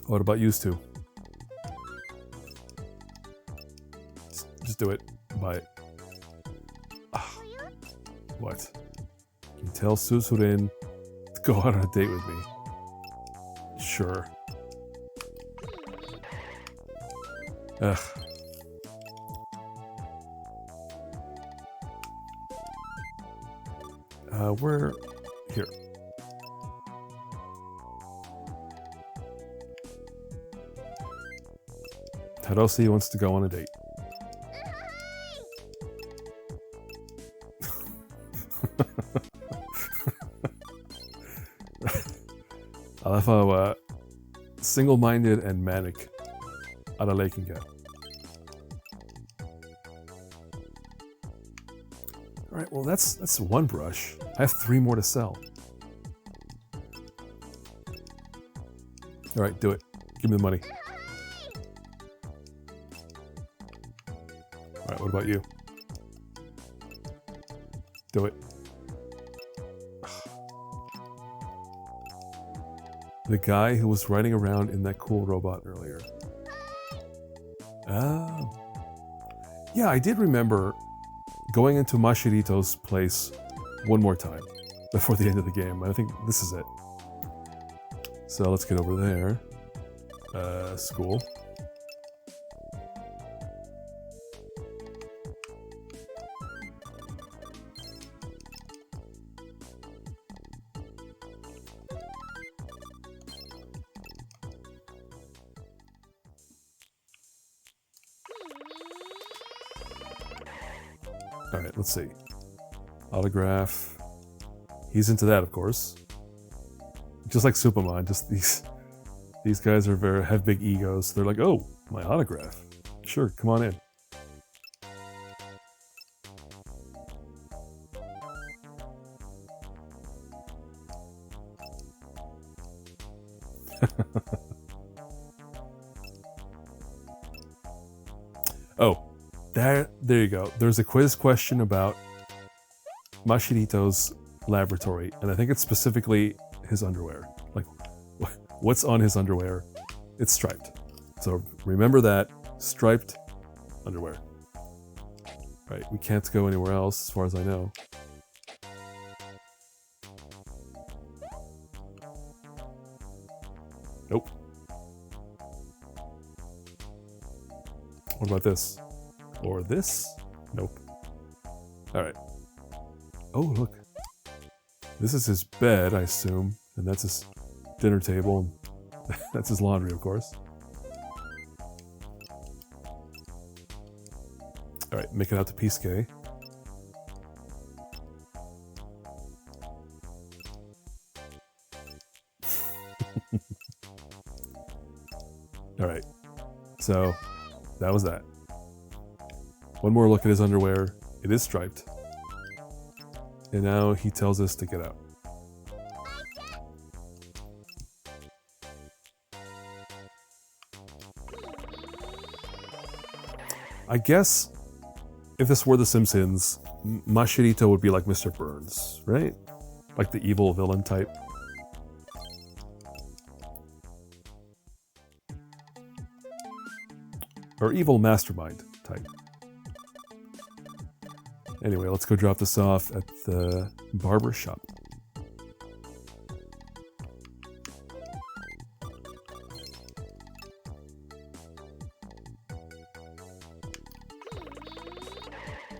What about you two? Just do it. Buy it. What? Can you tell Suzurin to go out on a date with me? Sure. Ugh. We're here. Tarosi wants to go on a date. I love how single-minded and manic Arale can get. Alright, well that's 1 brush. I have 3 more to sell. Alright, do it. Give me the money. Alright, what about you? Do it. The guy who was riding around in that cool robot earlier. Oh. Yeah, I did remember going into Mashirito's place one more time before the end of the game. I think this is it. So let's get over there. School. Alright, let's see. Autograph. He's into that, of course. Just like Superman, just these guys are have big egos. They're like, oh, my autograph. Sure, come on in. Oh, there you go. There's a quiz question about Mashirito's laboratory, and I think it's specifically his underwear. Like, what's on his underwear? It's striped. So remember that, striped underwear. Right, we can't go anywhere else as far as I know. Nope. What about this? Or this? Nope. Alright. Oh, look. This is his bed, I assume. And that's his dinner table. That's his laundry, of course. Alright, make it out to Peace-K. Alright. So, that was that. One more look at his underwear. It is striped. And now he tells us to get out. I guess if this were The Simpsons, Mashirito would be like Mr. Burns, right? Like the evil villain type. Or evil mastermind type. Anyway, let's go drop this off at the barber shop.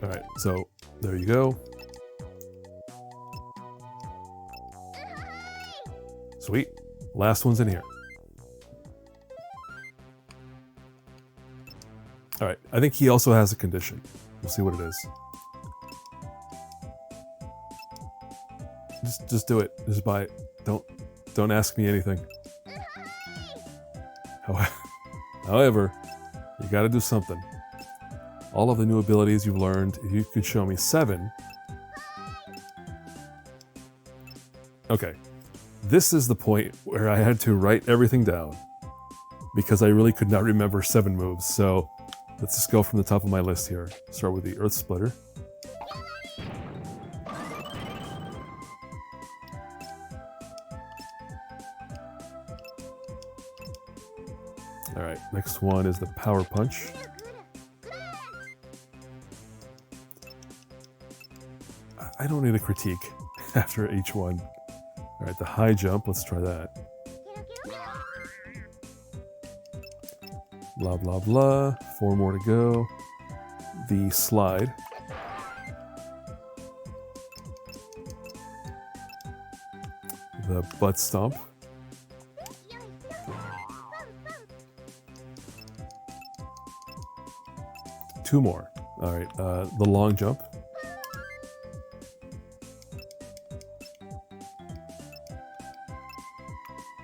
Alright, so there you go. Sweet. Last one's in here. Alright, I think he also has a condition. We'll see what it is. Just do it. Just buy it. Don't ask me anything. However, you gotta do something. All of the new abilities you've learned, if you could show me 7. Okay. This is the point where I had to write everything down. Because I really could not remember 7 moves, so let's just go from the top of my list here. Start with the Earth Splitter. Alright, next one is the Power Punch. I don't need a critique after each one. Alright, the High Jump, let's try that. Blah blah blah, 4 more to go. The Slide. The Butt Stomp. Two more. Alright, the Long Jump.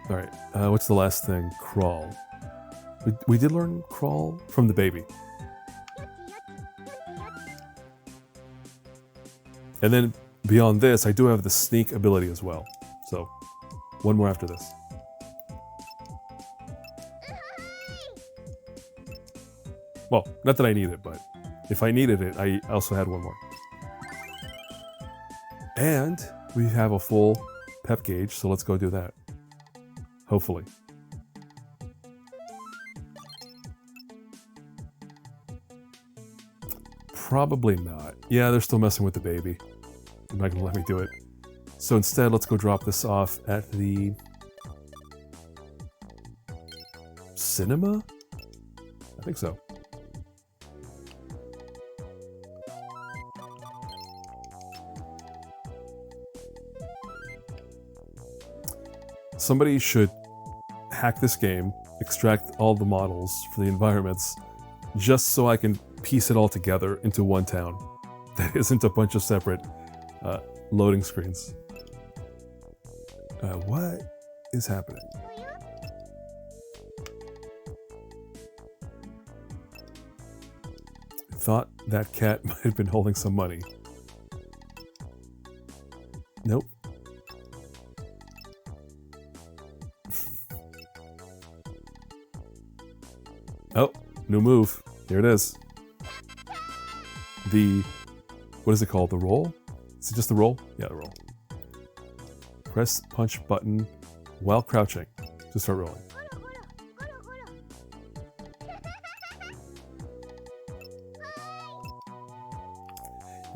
Alright, what's the last thing? Crawl. We did learn Crawl from the baby. And then beyond this, I do have the Sneak ability as well. So, one more after this. Well, not that I need it, but if I needed it, I also had one more. And we have a full pep gauge, so let's go do that. Hopefully. Probably not. Yeah, they're still messing with the baby. They're not going to let me do it. So instead, let's go drop this off at the... cinema? I think so. Somebody should hack this game, extract all the models for the environments, just so I can piece it all together into one town. That isn't a bunch of separate loading screens. What is happening? I thought that cat might have been holding some money. Nope. Oh, new move. Here it is. What is it called? The roll? Is it just the roll? Yeah, the roll. Press punch button while crouching to start rolling.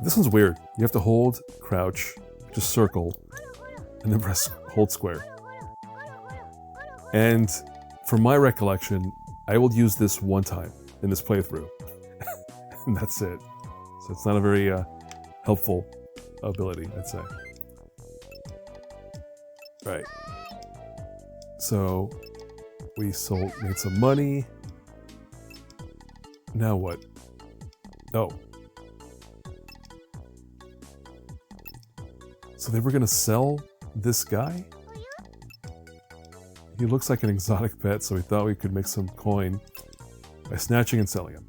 This one's weird. You have to hold, crouch, just circle, and then press hold square. And from my recollection, I will use this one time in this playthrough. And that's it. So it's not a very helpful ability, I'd say. Right. So we made some money. Now what? Oh. So they were gonna sell this guy? He looks like an exotic pet, so we thought we could make some coin by snatching and selling him.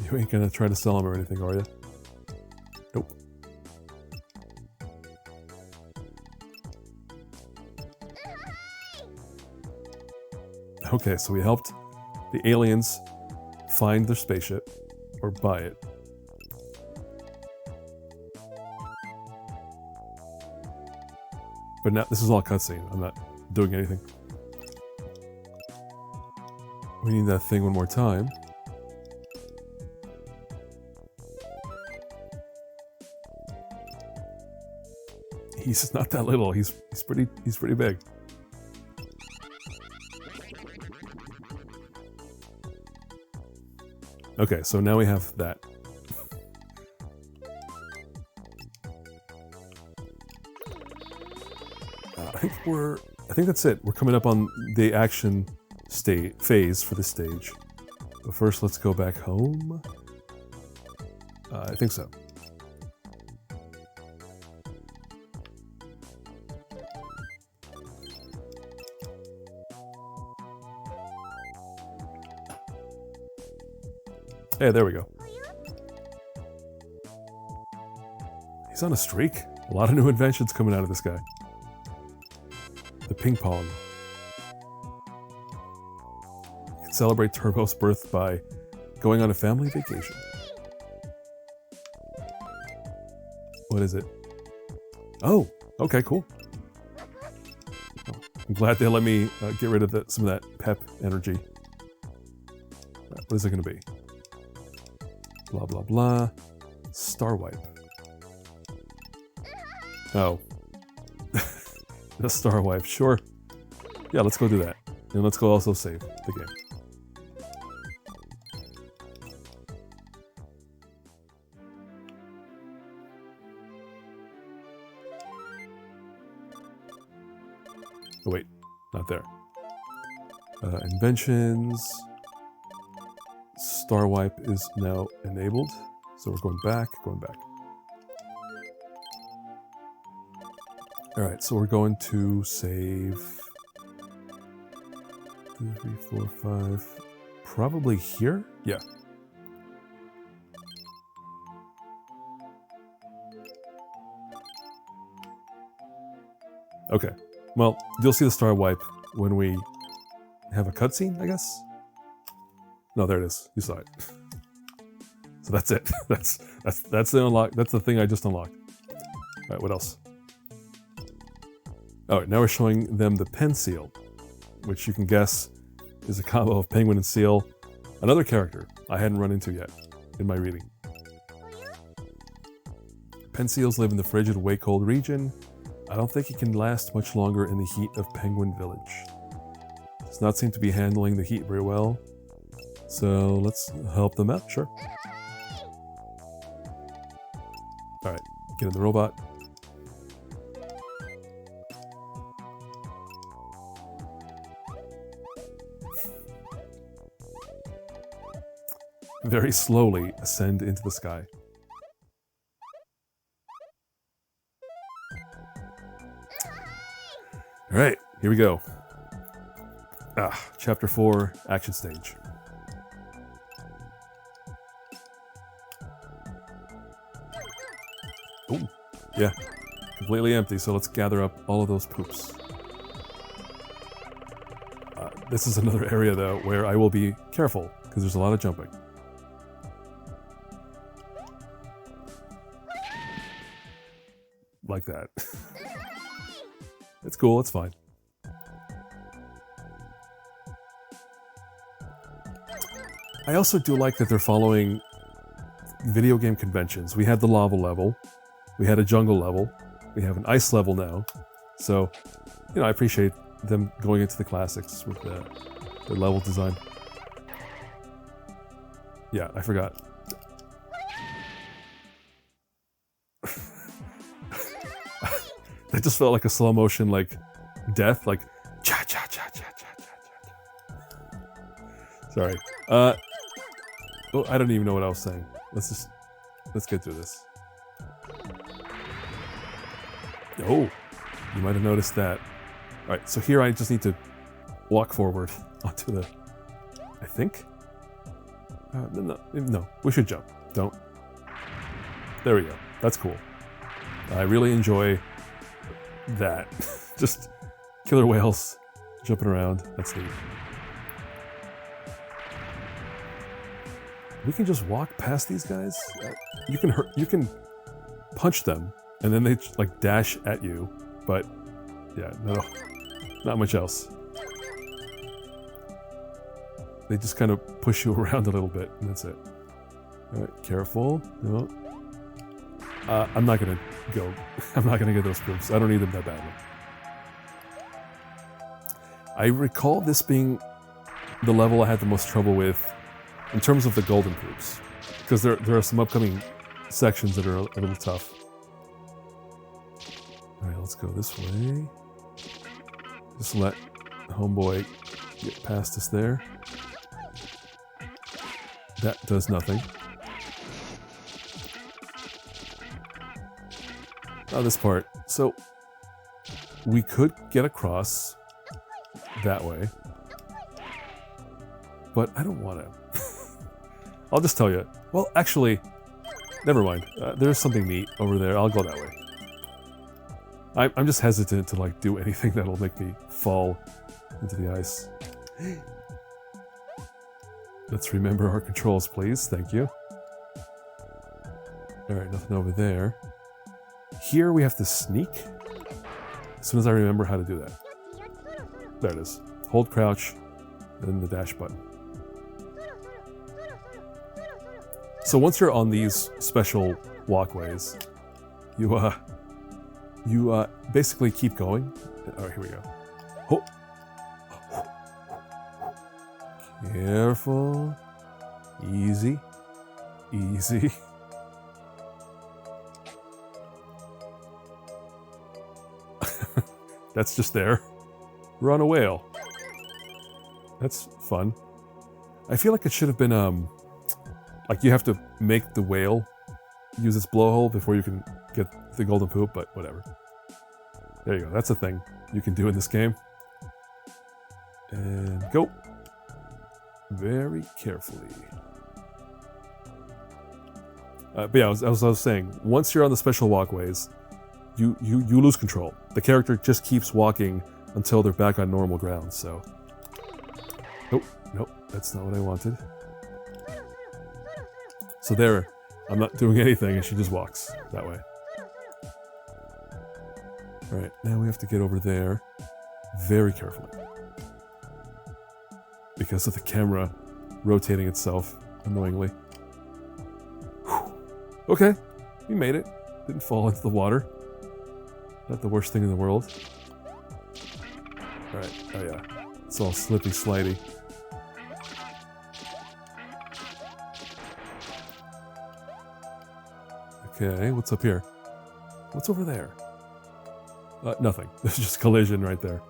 You ain't gonna try to sell him or anything, are you? Nope. Okay, so we helped the aliens find their spaceship, or buy it. But now, this is all cutscene. I'm not doing anything. We need that thing one more time. He's not that little. He's pretty big. Okay, so now we have that. I think that's it. We're coming up on the action phase for this stage. But first, let's go back home. I think so. Hey, there we go. He's on a streak. A lot of new inventions coming out of this guy. The ping pong. You can celebrate Turbo's birth by going on a family vacation. What is it? Oh, okay, cool. Oh, I'm glad they let me get rid of some of that pep energy. What is it going to be? Blah, blah, blah. Star wipe. Oh. The star wipe, sure. Yeah, let's go do that. And let's go also save the game. Oh wait, not there. Inventions. Star wipe is now enabled. So we're going back. Alright, so we're going to save 2, 3, 4, 5. Probably here? Yeah. Okay. Well, you'll see the star wipe when we have a cutscene, I guess? No, there it is. You saw it. So that's it. That's the unlock. That's the thing I just unlocked. Alright, what else? Alright, now we're showing them the pen seal, which you can guess is a combo of penguin and seal. Another character I hadn't run into yet in my reading. Penseals live in the frigid Waycold region. I don't think he can last much longer in the heat of Penguin Village. Does not seem to be handling the heat very well. So let's help them out, sure. Alright, get in the robot. Very slowly ascend into the sky. Alright, here we go. Chapter 4, Action Stage. Oh, yeah. Completely empty, so let's gather up all of those poops. This is another area, though, where I will be careful, because there's a lot of jumping. Like that. It's cool, it's fine. I also do like that they're following video game conventions. We had the lava level, we had a jungle level, we have an ice level now. So, you know, I appreciate them going into the classics with their level design. Yeah, I forgot. That just felt like a slow motion, like, death, like, cha cha cha cha cha cha cha. Sorry. Oh, I don't even know what I was saying. Let's get through this. Oh, you might have noticed that. Alright, so here I just need to walk forward onto the... I think? No, we should jump. Don't. There we go. That's cool. I really enjoy that. Just killer whales jumping around. That's neat. We can just walk past these guys. You can punch them, and then they like dash at you. But yeah, no, not much else. They just kind of push you around a little bit, and that's it. All right, careful. No. I'm not gonna go. I'm not gonna get those poops. I don't need them that badly. I recall this being the level I had the most trouble with in terms of the golden poops, because there are some upcoming sections that are a little tough. All right, let's go this way. Just let homeboy get past us there. That does nothing. Now this part. So we could get across that way, but I don't want to. I'll just tell you. Well, actually, never mind. There's something neat over there. I'll go that way. I'm just hesitant to like do anything that'll make me fall into the ice. Let's remember our controls, please. Thank you. Alright, nothing over there. Here we have to sneak. As soon as I remember how to do that. There it is. Hold crouch, then the dash button. So once you're on these special walkways, you basically keep going. Alright, here we go. Oh. Careful. Easy. Easy. That's just there. We're on a whale. That's fun. I feel like it should have been, like you have to make the whale use its blowhole before you can get the golden poop, but whatever. There you go. That's a thing you can do in this game. And go. Very carefully. But yeah, as I was saying, once you're on the special walkways, you lose control. The character just keeps walking until they're back on normal ground, so... Nope, that's not what I wanted. So there, I'm not doing anything and she just walks that way. Alright, now we have to get over there very carefully. Because of the camera rotating itself annoyingly. Whew. Okay, we made it. Didn't fall into the water. Not the worst thing in the world. Alright, oh yeah. It's all slippy slidey. Okay, what's up here? What's over there? Nothing. There's just collision right there.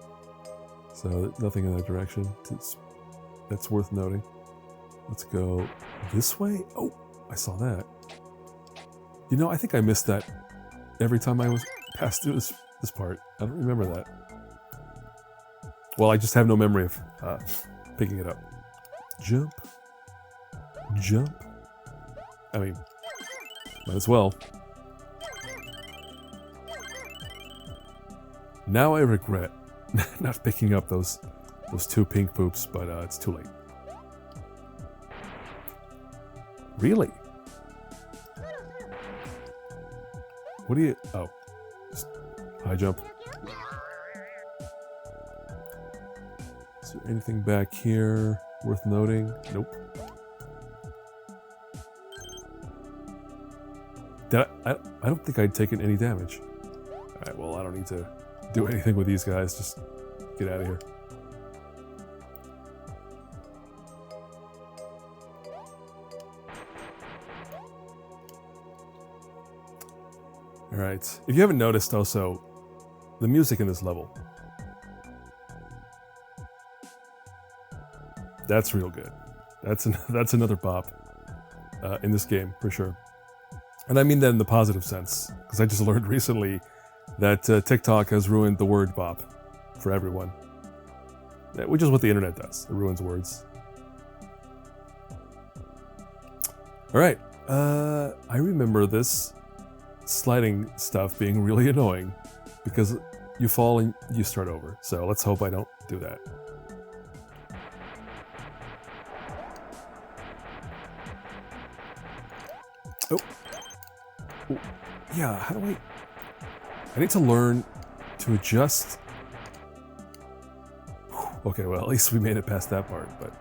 So, nothing in that direction. That's worth noting. Let's go this way. Oh, I saw that. You know, I think I missed that every time I was passed through this part. I don't remember that. Well, I just have no memory of picking it up. Jump. Jump. I mean, might as well. Now I regret not picking up those two pink poops, but it's too late. Really? What do you... Oh. Just high jump. Is there anything back here worth noting? Nope. I don't think I'd taken any damage. Alright, well, I don't need to do anything with these guys. Just get out of here. Alright. If you haven't noticed also, the music in this level. That's real good. That's another bop in this game, for sure. And I mean that in the positive sense, because I just learned recently that TikTok has ruined the word bop for everyone. Which is what the internet does. It ruins words. Alright, I remember this sliding stuff being really annoying, because you fall and you start over. So let's hope I don't do that. Oh. Oh. Yeah, how do I need to learn to adjust. Okay, well, at least we made it past that part, but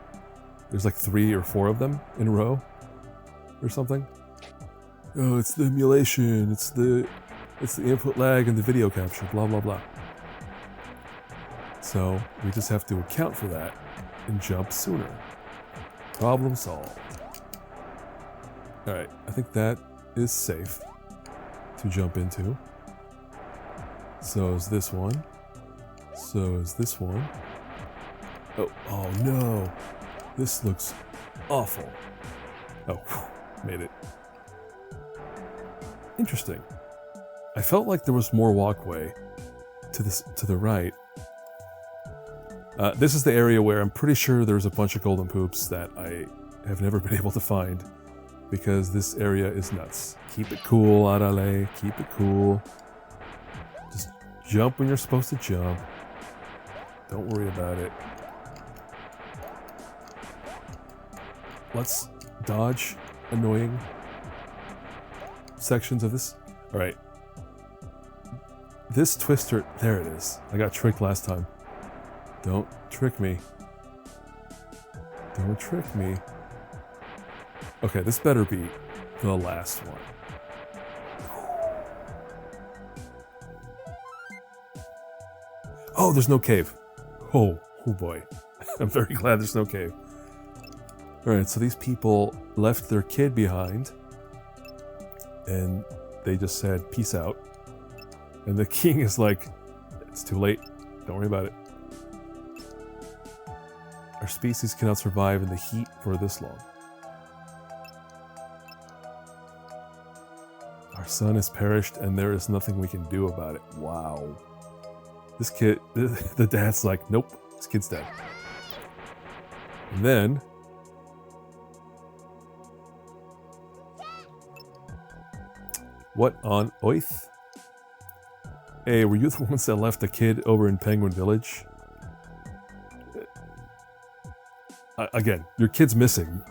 there's like 3 or 4 of them in a row or something. Oh, it's the emulation, it's the input lag and the video capture, blah blah blah. So we just have to account for that and jump sooner. Problem solved. Alright, I think that is safe to jump into. So is this one. So is this one. Oh no. This looks awful. Oh, whew, made it. Interesting. I felt like there was more walkway to the right. This is the area where I'm pretty sure there's a bunch of golden poops that I have never been able to find, because this area is nuts. Keep it cool, Arale. Keep it cool. Just jump when you're supposed to jump. Don't worry about it. Let's dodge annoying sections of this. Alright. This twister... There it is. I got tricked last time. Don't trick me. Don't trick me. Okay, this better be the last one. Oh, there's no cave. Oh boy. I'm very glad there's no cave. Alright, so these people left their kid behind, and they just said, peace out. And the king is like, it's too late. Don't worry about it. Our species cannot survive in the heat for this long. Our son has perished, and there is nothing we can do about it. Wow. This kid, the dad's like, nope, this kid's dead. And then... What on oath? Hey, were you the ones that left the kid over in Penguin Village? Again, your kid's missing,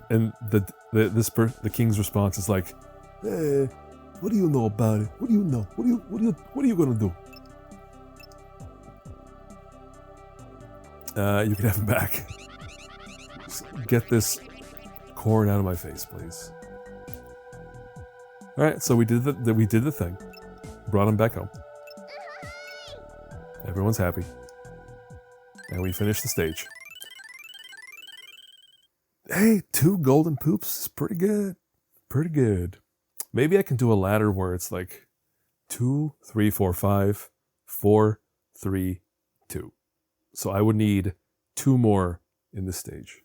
and the king's response is like, "Hey, what do you know about it? What do you know? What are you gonna do? You can have him back." get this corn out of my face, please. All right, so we did the thing. Brought him back home. Everyone's happy. And we finished the stage. Hey, 2 golden poops is pretty good. Pretty good. Maybe I can do a ladder where it's like 2, 3, 4, 5, 4, 3, 2. So I would need 2 more in this stage.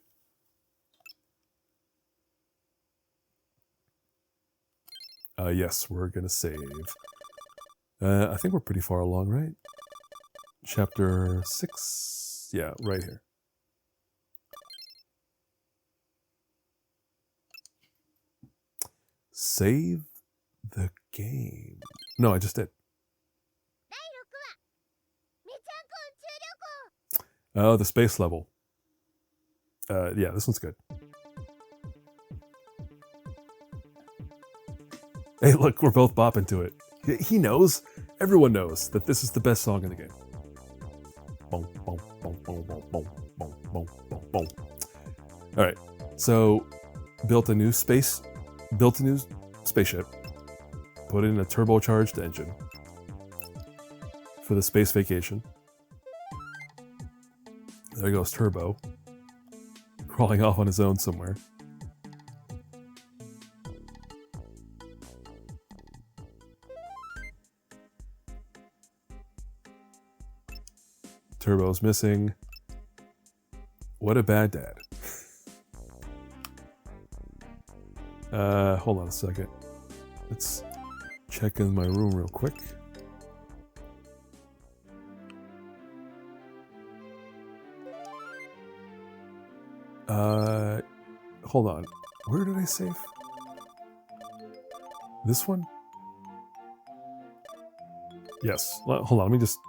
Yes, we're gonna save. I think we're pretty far along, right? Chapter 6. Yeah, right here. Save the game. No, I just did. Oh, the space level. Yeah, this one's good. Hey, look, we're both bopping to it. He knows. Everyone knows that this is the best song in the game. Boom, boom, boom, boom, boom, boom, boom, boom, boom, boom. All right, so built a new spaceship. Put in a turbocharged engine for the space vacation. There goes Turbo, crawling off on his own somewhere. Turbo's missing. What a bad dad. Hold on a second. Let's check in my room real quick. Hold on. Where did I save? This one? Yes. Hold on, let me just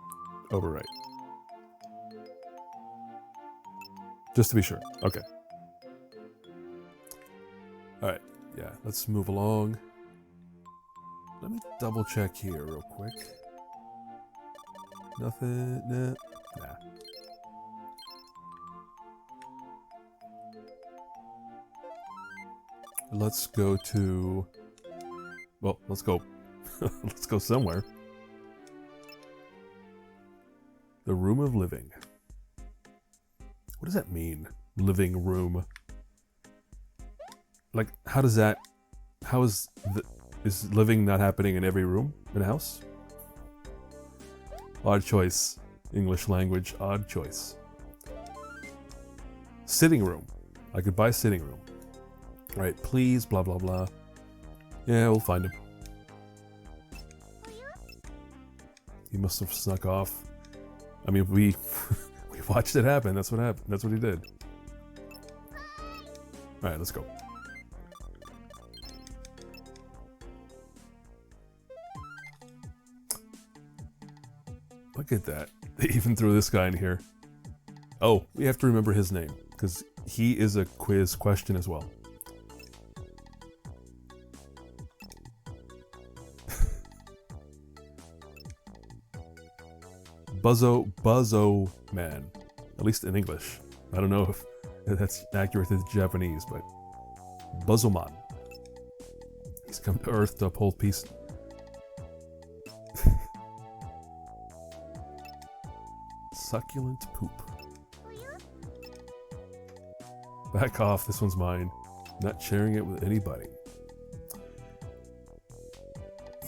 overwrite. Just to be sure. Okay. Alright. Yeah, let's move along. Let me double check here real quick. Nothing. Nah. Let's go to... Well, let's go. Let's go somewhere. The room of living. What does that mean? Living room. Like, how does that... How is living not happening in every room in a house? Odd choice. English language, odd choice. Sitting room. I could buy sitting room. Right, please, blah, blah, blah. Yeah, we'll find him. He must have snuck off. I mean, we watched it happen. That's what happened. That's what he did. Alright, let's go. Look at that. They even threw this guy in here. Oh, we have to remember his name, because he is a quiz question as well. Obotchaman. At least in English. I don't know if that's accurate to Japanese, but Obotchaman. He's come to Earth to uphold peace. Succulent poop. Back off, this one's mine. Not sharing it with anybody.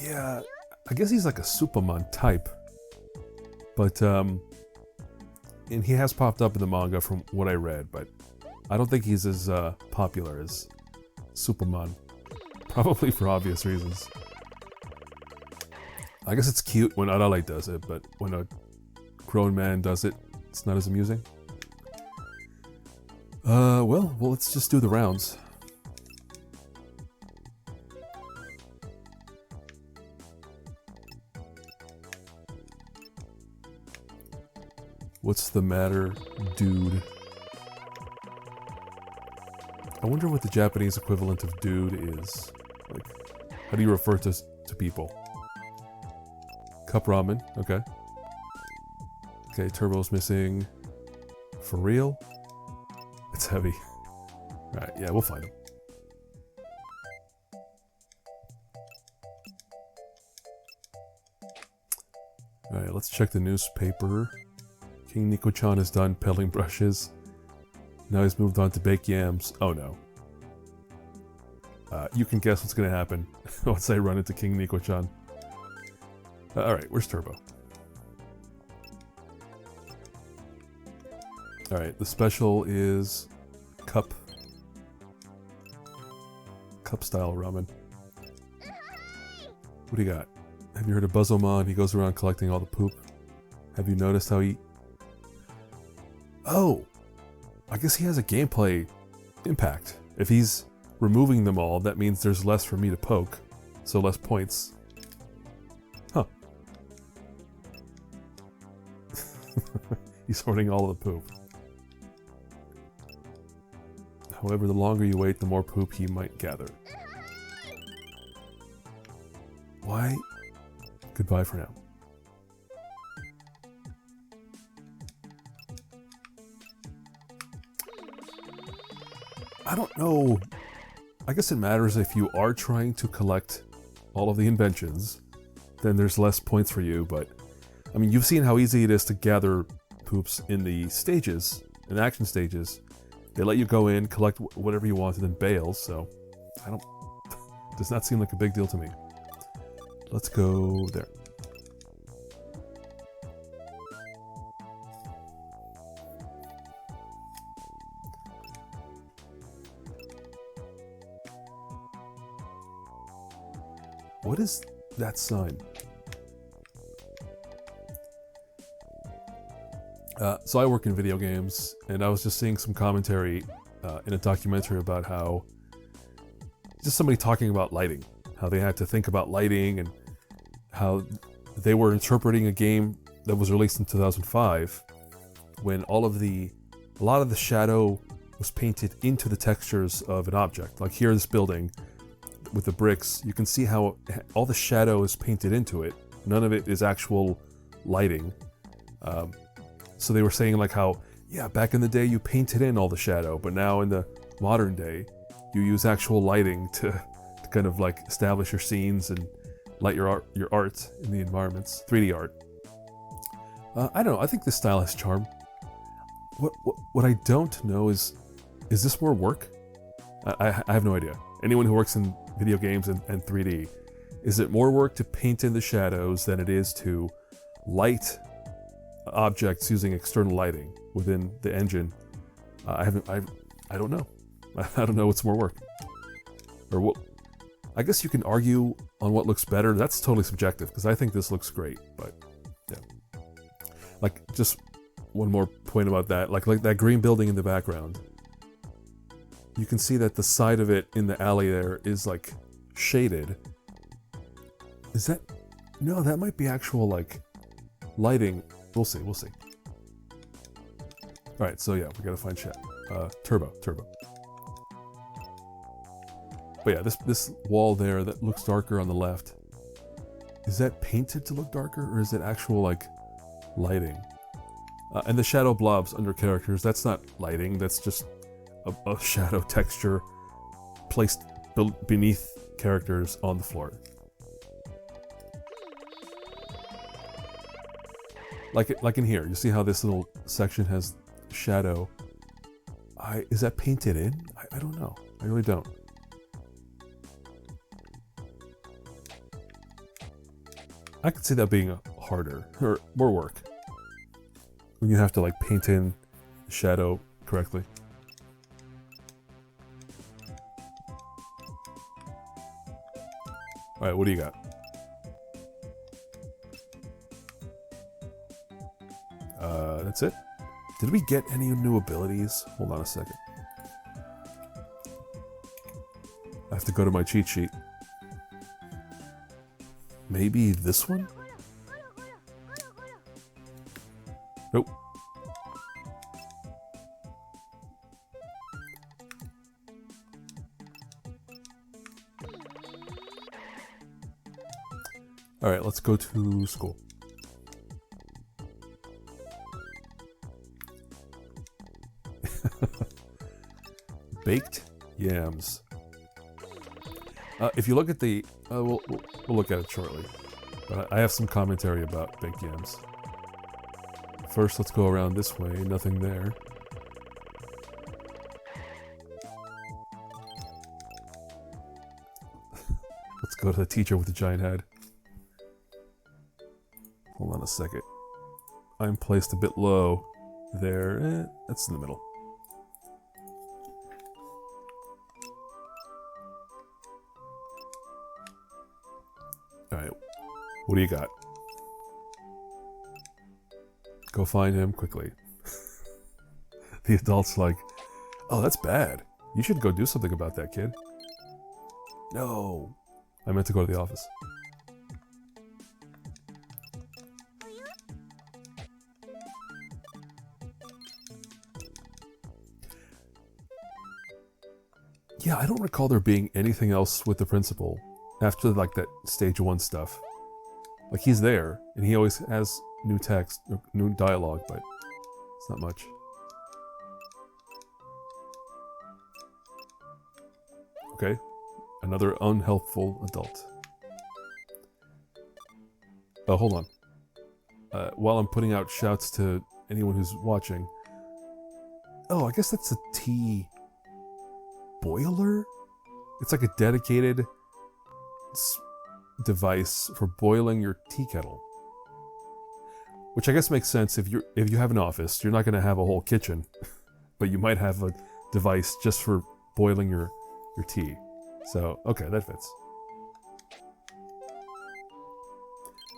Yeah, I guess he's like a Superman type. But, and he has popped up in the manga from what I read, but I don't think he's as popular as Superman. Probably for obvious reasons. I guess it's cute when Arale does it, but when a grown man does it, it's not as amusing. Well, let's just do the rounds. What's the matter, dude? I wonder what the Japanese equivalent of dude is. Like, how do you refer to people? Cup ramen, okay. Okay, Turbo's missing. For real? It's heavy. Alright, yeah, we'll find him. Alright, let's check the newspaper. King Nico-chan is done peddling brushes. Now he's moved on to baked yams. Oh no. You can guess what's going to happen once I run into King Nico-chan. Alright, where's Turbo? Alright, the special is cup style ramen. What do you got? Have you heard of Buzzoman? He goes around collecting all the poop. Have you noticed how he... Oh! I guess he has a gameplay impact. If he's removing them all, that means there's less for me to poke. So less points. Huh. He's sorting all of the poop. However, the longer you wait, the more poop he might gather. Why? Goodbye for now. I don't know. I guess it matters if you are trying to collect all of the inventions, then there's less points for you, but I mean, you've seen how easy it is to gather poops in the stages, in action stages. They let you go in, collect whatever you want, and then bail, so I don't... does not seem like a big deal to me. Let's go there. What is that sign? So I work in video games, and I was just seeing some commentary in a documentary about how... just somebody talking about lighting. How they had to think about lighting, and how they were interpreting a game that was released in 2005, when a lot of the shadow was painted into the textures of an object. Like here, this building, with the bricks, you can see how all the shadow is painted into it. None of it is actual lighting. So they were saying like how, yeah, back in the day you painted in all the shadow, but now in the modern day, you use actual lighting to kind of like establish your scenes and light your art in the environments, 3D art. I don't know, I think this style has charm. What I don't know is this more work? I have no idea. Anyone who works in video games and 3D, is it more work to paint in the shadows than it is to light objects using external lighting within the engine? I don't know. I don't know what's more work. Or what? I guess you can argue on what looks better. That's totally subjective, because I think this looks great, but yeah. Like, just one more point about that. Like that green building in the background. You can see that the side of it in the alley there is like shaded. Is that... no, that might be actual like lighting. We'll see. Alright, so yeah, we gotta find chat. Turbo. But yeah, this wall there that looks darker on the left, is that painted to look darker, or is it actual like lighting? And the shadow blobs under characters, that's not lighting, that's just a shadow texture placed beneath characters on the floor. Like in here, you see how this little section has shadow. Is that painted in? I don't know. I really don't. I could see that being harder, or more work. When you have to like paint in shadow correctly. Alright, what do you got? That's it? Did we get any new abilities? Hold on a second. I have to go to my cheat sheet. Maybe this one? Nope. Alright, let's go to school. Baked yams. If you look at the... we'll look at it shortly. But I have some commentary about baked yams. First, let's go around this way. Nothing there. Let's go to the teacher with the giant head. Hold on a second. I'm placed a bit low there. That's in the middle. Alright. What do you got? Go find him quickly. The adult's like, oh, that's bad. You should go do something about that, kid. No. I meant to go to the office. Yeah, I don't recall there being anything else with the principal after like that stage 1 stuff. Like he's there and he always has new text, new dialogue, but it's not much. Okay, another unhelpful adult. Oh, hold on. While I'm putting out shouts to anyone who's watching. Oh, I guess that's a tea boiler? It's like a dedicated device for boiling your tea kettle. Which I guess makes sense if you have an office, you're not going to have a whole kitchen, but you might have a device just for boiling your tea. So, okay, that fits.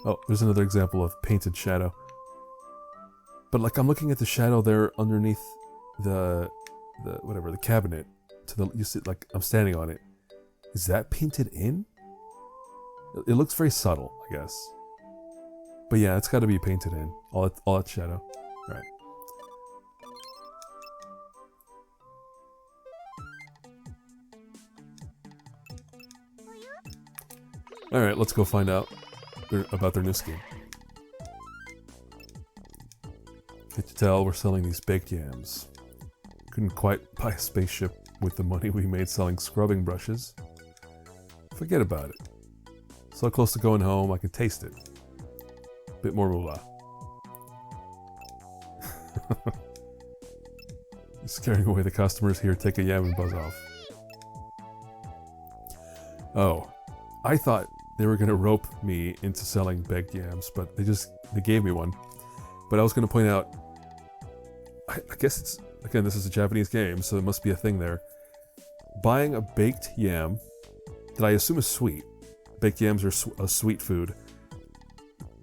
Oh, there's another example of painted shadow. But like I'm looking at the shadow there underneath the cabinet to the, you see, like I'm standing on it. Is that painted in? It looks very subtle, I guess. But yeah, it's got to be painted in. All that shadow. All right. All right, let's go find out about their new scheme. Can't you tell we're selling these baked yams? Couldn't quite buy a spaceship with the money we made selling scrubbing brushes. Forget about it. So close to going home, I can taste it. Bit more moolah. Scaring away the customers here, take a yam and buzz off. Oh, I thought they were going to rope me into selling baked yams, but they gave me one. But I was going to point out, I guess it's, again, this is a Japanese game, so there must be a thing there. Buying a baked yam that I assume is sweet. Baked yams are a sweet food.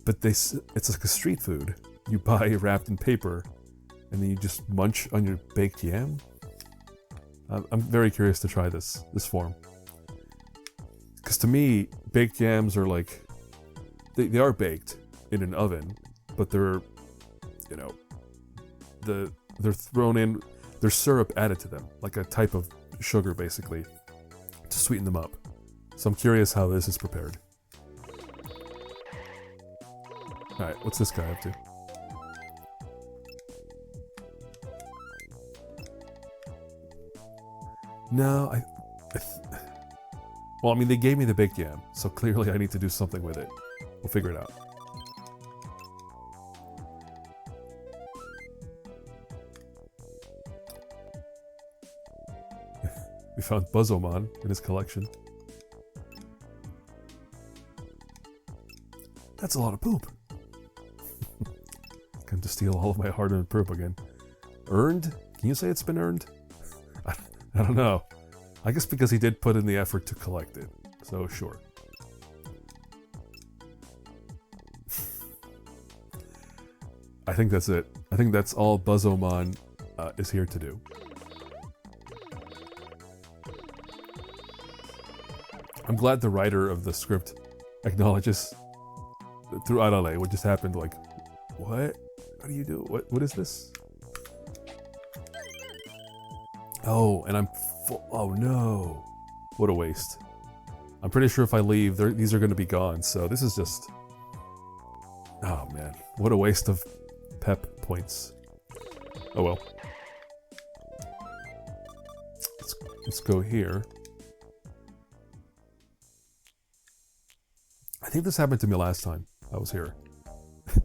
But it's like a street food. You buy wrapped in paper, and then you just munch on your baked yam. I'm very curious to try this form. Because to me, baked yams are like, they are baked in an oven, but they're, you know, they're thrown in, there's syrup added to them, like a type of sugar basically, to sweeten them up. So I'm curious how this is prepared. Alright, what's this guy up to? No, well, I mean, they gave me the baked yam, so clearly I need to do something with it. We'll figure it out. We found Obotchaman in his collection. That's a lot of poop. Come to steal all of my hard-earned poop again. Earned? Can you say it's been earned? I don't know. I guess because he did put in the effort to collect it. So, sure. I think that's it. I think that's all Obotchaman is here to do. I'm glad the writer of the script acknowledges through Arale what just happened. Like, what? What do you do? What is this? Oh, and I'm full. Oh no. What a waste. I'm pretty sure if I leave, these are going to be gone. So this is just... Oh man. What a waste of pep points. Oh well. Let's Let's go here. I think this happened to me last time I was here.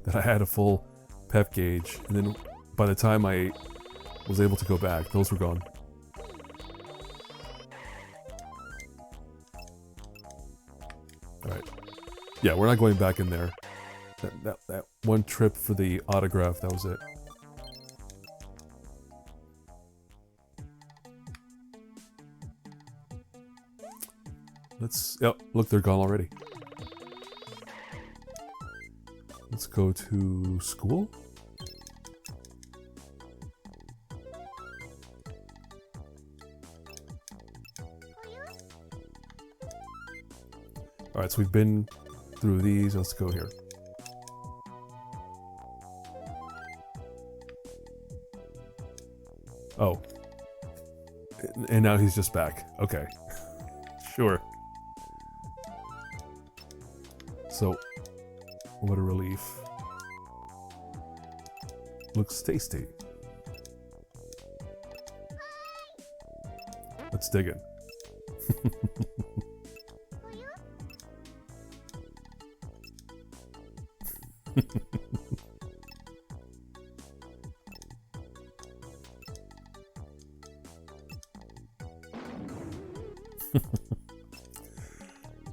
That I had a full pep gauge, and then by the time I was able to go back, those were gone. Alright. Yeah, we're not going back in there. That one trip for the autograph, that was it. Let's... Yep, look, they're gone already. Let's go to school. Alright, so we've been through these. Let's go here. Oh. And now he's just back. Okay. Sure. So, what a relief. Looks tasty. Let's dig in.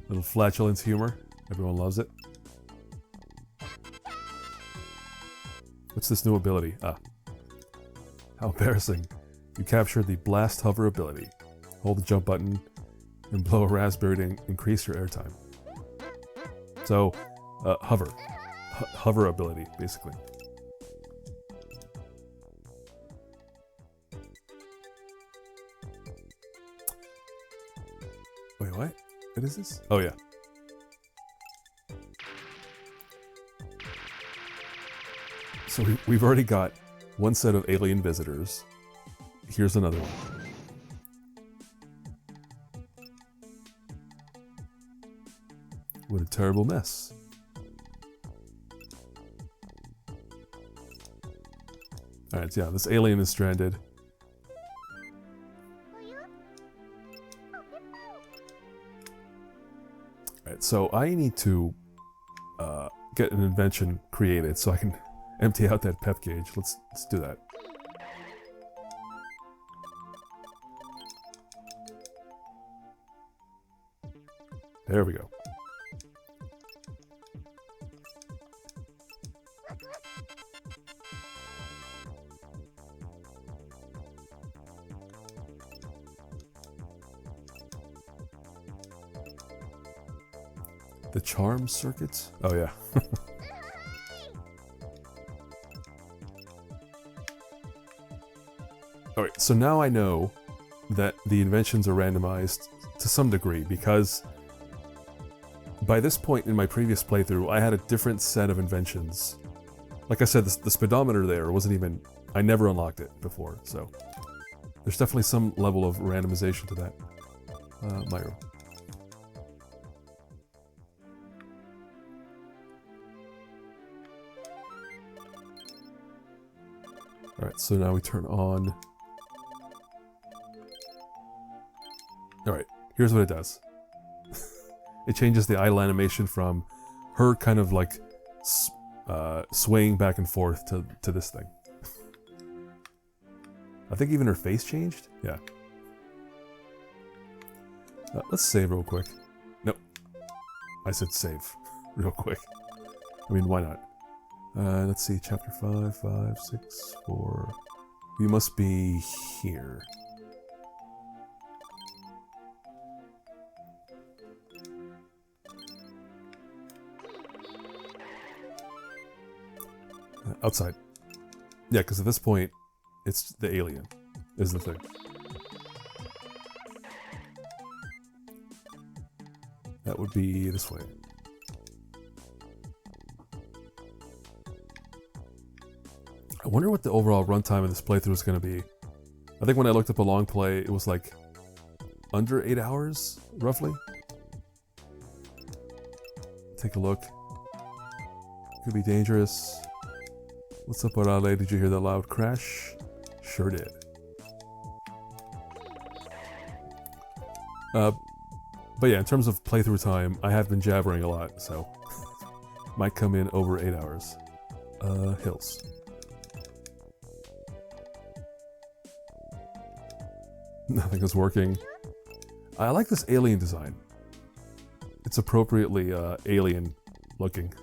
Little flatulence humor. Everyone loves it. What's this new ability? Ah. How embarrassing. You captured the Blast Hover ability. Hold the jump button and blow a raspberry to increase your airtime. So, hover. Hover ability, basically. Wait, what? What is this? Oh, yeah. So we've already got one set of alien visitors. Here's another one. What a terrible mess. Alright, yeah, this alien is stranded. Alright, so I need to get an invention created so I can empty out that pep gauge. Let's do that. There we go. The charm circuits? Oh yeah. Alright, so now I know that the inventions are randomized to some degree, because by this point in my previous playthrough, I had a different set of inventions. Like I said, the speedometer there wasn't even... I never unlocked it before, so... There's definitely some level of randomization to that. Myro. Alright, so now we turn on... Alright, here's what it does. It changes the idle animation from her kind of like swaying back and forth to this thing. I think even her face changed? Yeah. Let's save real quick. Nope. I said save real quick. I mean, why not? Let's see, chapter 5, 5, 6, 4. We must be here. Outside. Yeah, because at this point, it's the alien, is the thing. That would be this way. I wonder what the overall runtime of this playthrough is going to be. I think when I looked up a long play, it was like under 8 hours, roughly. Take a look. Could be dangerous. What's up, Arale? Did you hear that loud crash? Sure did. But yeah, in terms of playthrough time, I have been jabbering a lot, so might come in over 8 hours. Hills. Nothing is working. I like this alien design. It's appropriately alien looking.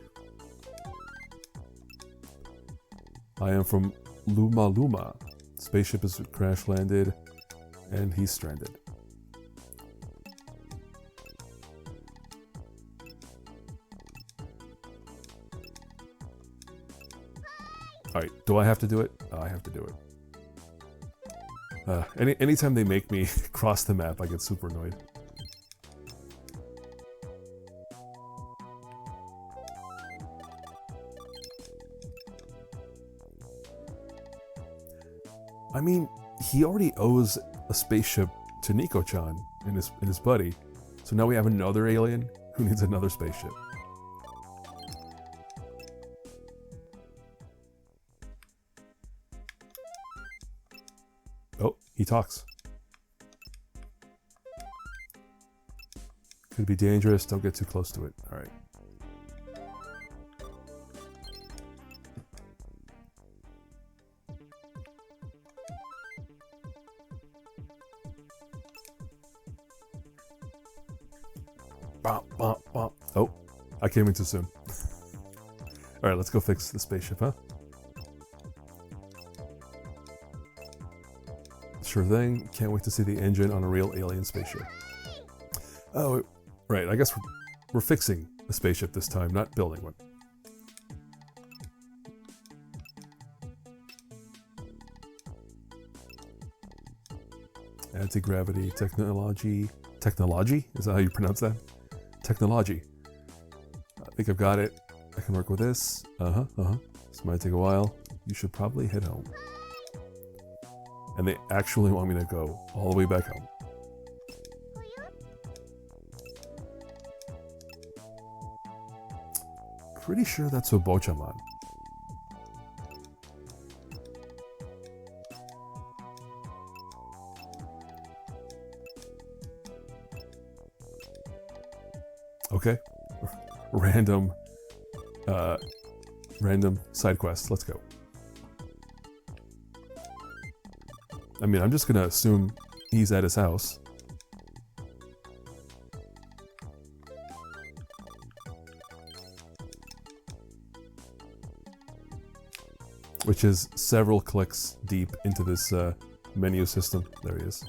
I am from Luma Luma. Spaceship is crash landed, and he's stranded. Alright, do I have to do it? I have to do it. Anytime they make me cross the map, I get super annoyed. I mean, he already owes a spaceship to Nico-chan and his buddy, so now we have another alien who needs another spaceship. Oh, he talks. Could be dangerous, don't get too close to it. Alright. Oh, I came in too soon. Alright, let's go fix the spaceship, huh? Sure thing. Can't wait to see the engine on a real alien spaceship. Oh, right. I guess we're fixing a spaceship this time, not building one. Anti-gravity technology. Technology? Is that how you pronounce that? Technology. I think I've got it. I can work with this. This might take a while. You should probably head home. And they actually want me to go all the way back home. Pretty sure that's Obotchaman. Okay. Random side quest. Let's go. I mean, I'm just gonna assume he's at his house. Which is several clicks deep into this menu system. There he is.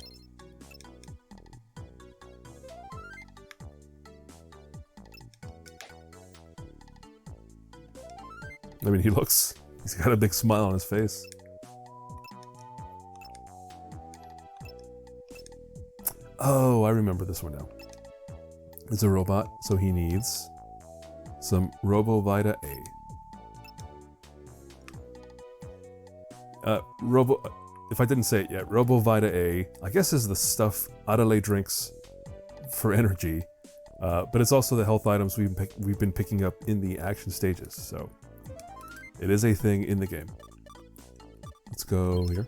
I mean, he's got a big smile on his face. Oh, I remember this one now. It's a robot, so he needs some Robo-Vita A. If I didn't say it yet, Robo-Vita A, I guess is the stuff Arale drinks for energy, but it's also the health items we've been picking up in the action stages, so it is a thing in the game. Let's go here.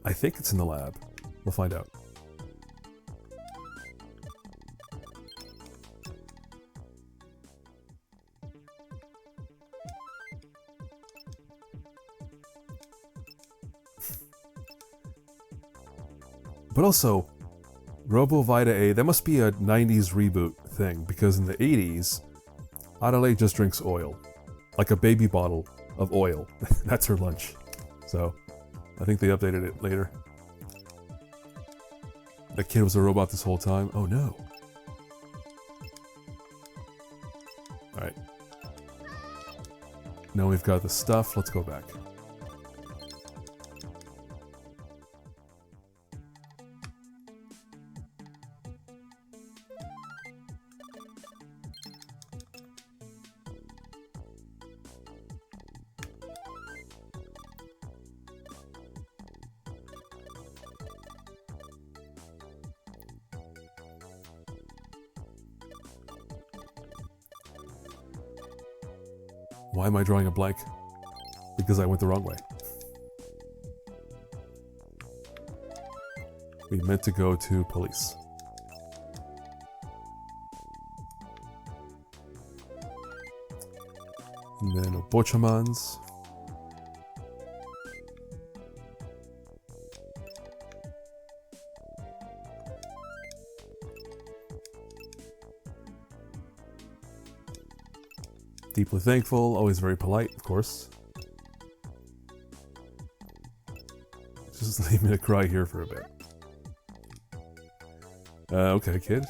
I think it's in the lab. We'll find out. But also, Robo-Vita A, that must be a 90s reboot thing, because in the 80s, Arale just drinks oil. Like a baby bottle of oil. That's her lunch. So, I think they updated it later. That kid was a robot this whole time. Oh no. Alright. Now we've got the stuff, let's go back. Why am I drawing a blank? Because I went the wrong way. We meant to go to police. And then Obotchamans. Deeply thankful, always very polite, of course. Just leave me to cry here for a bit. Okay, kid.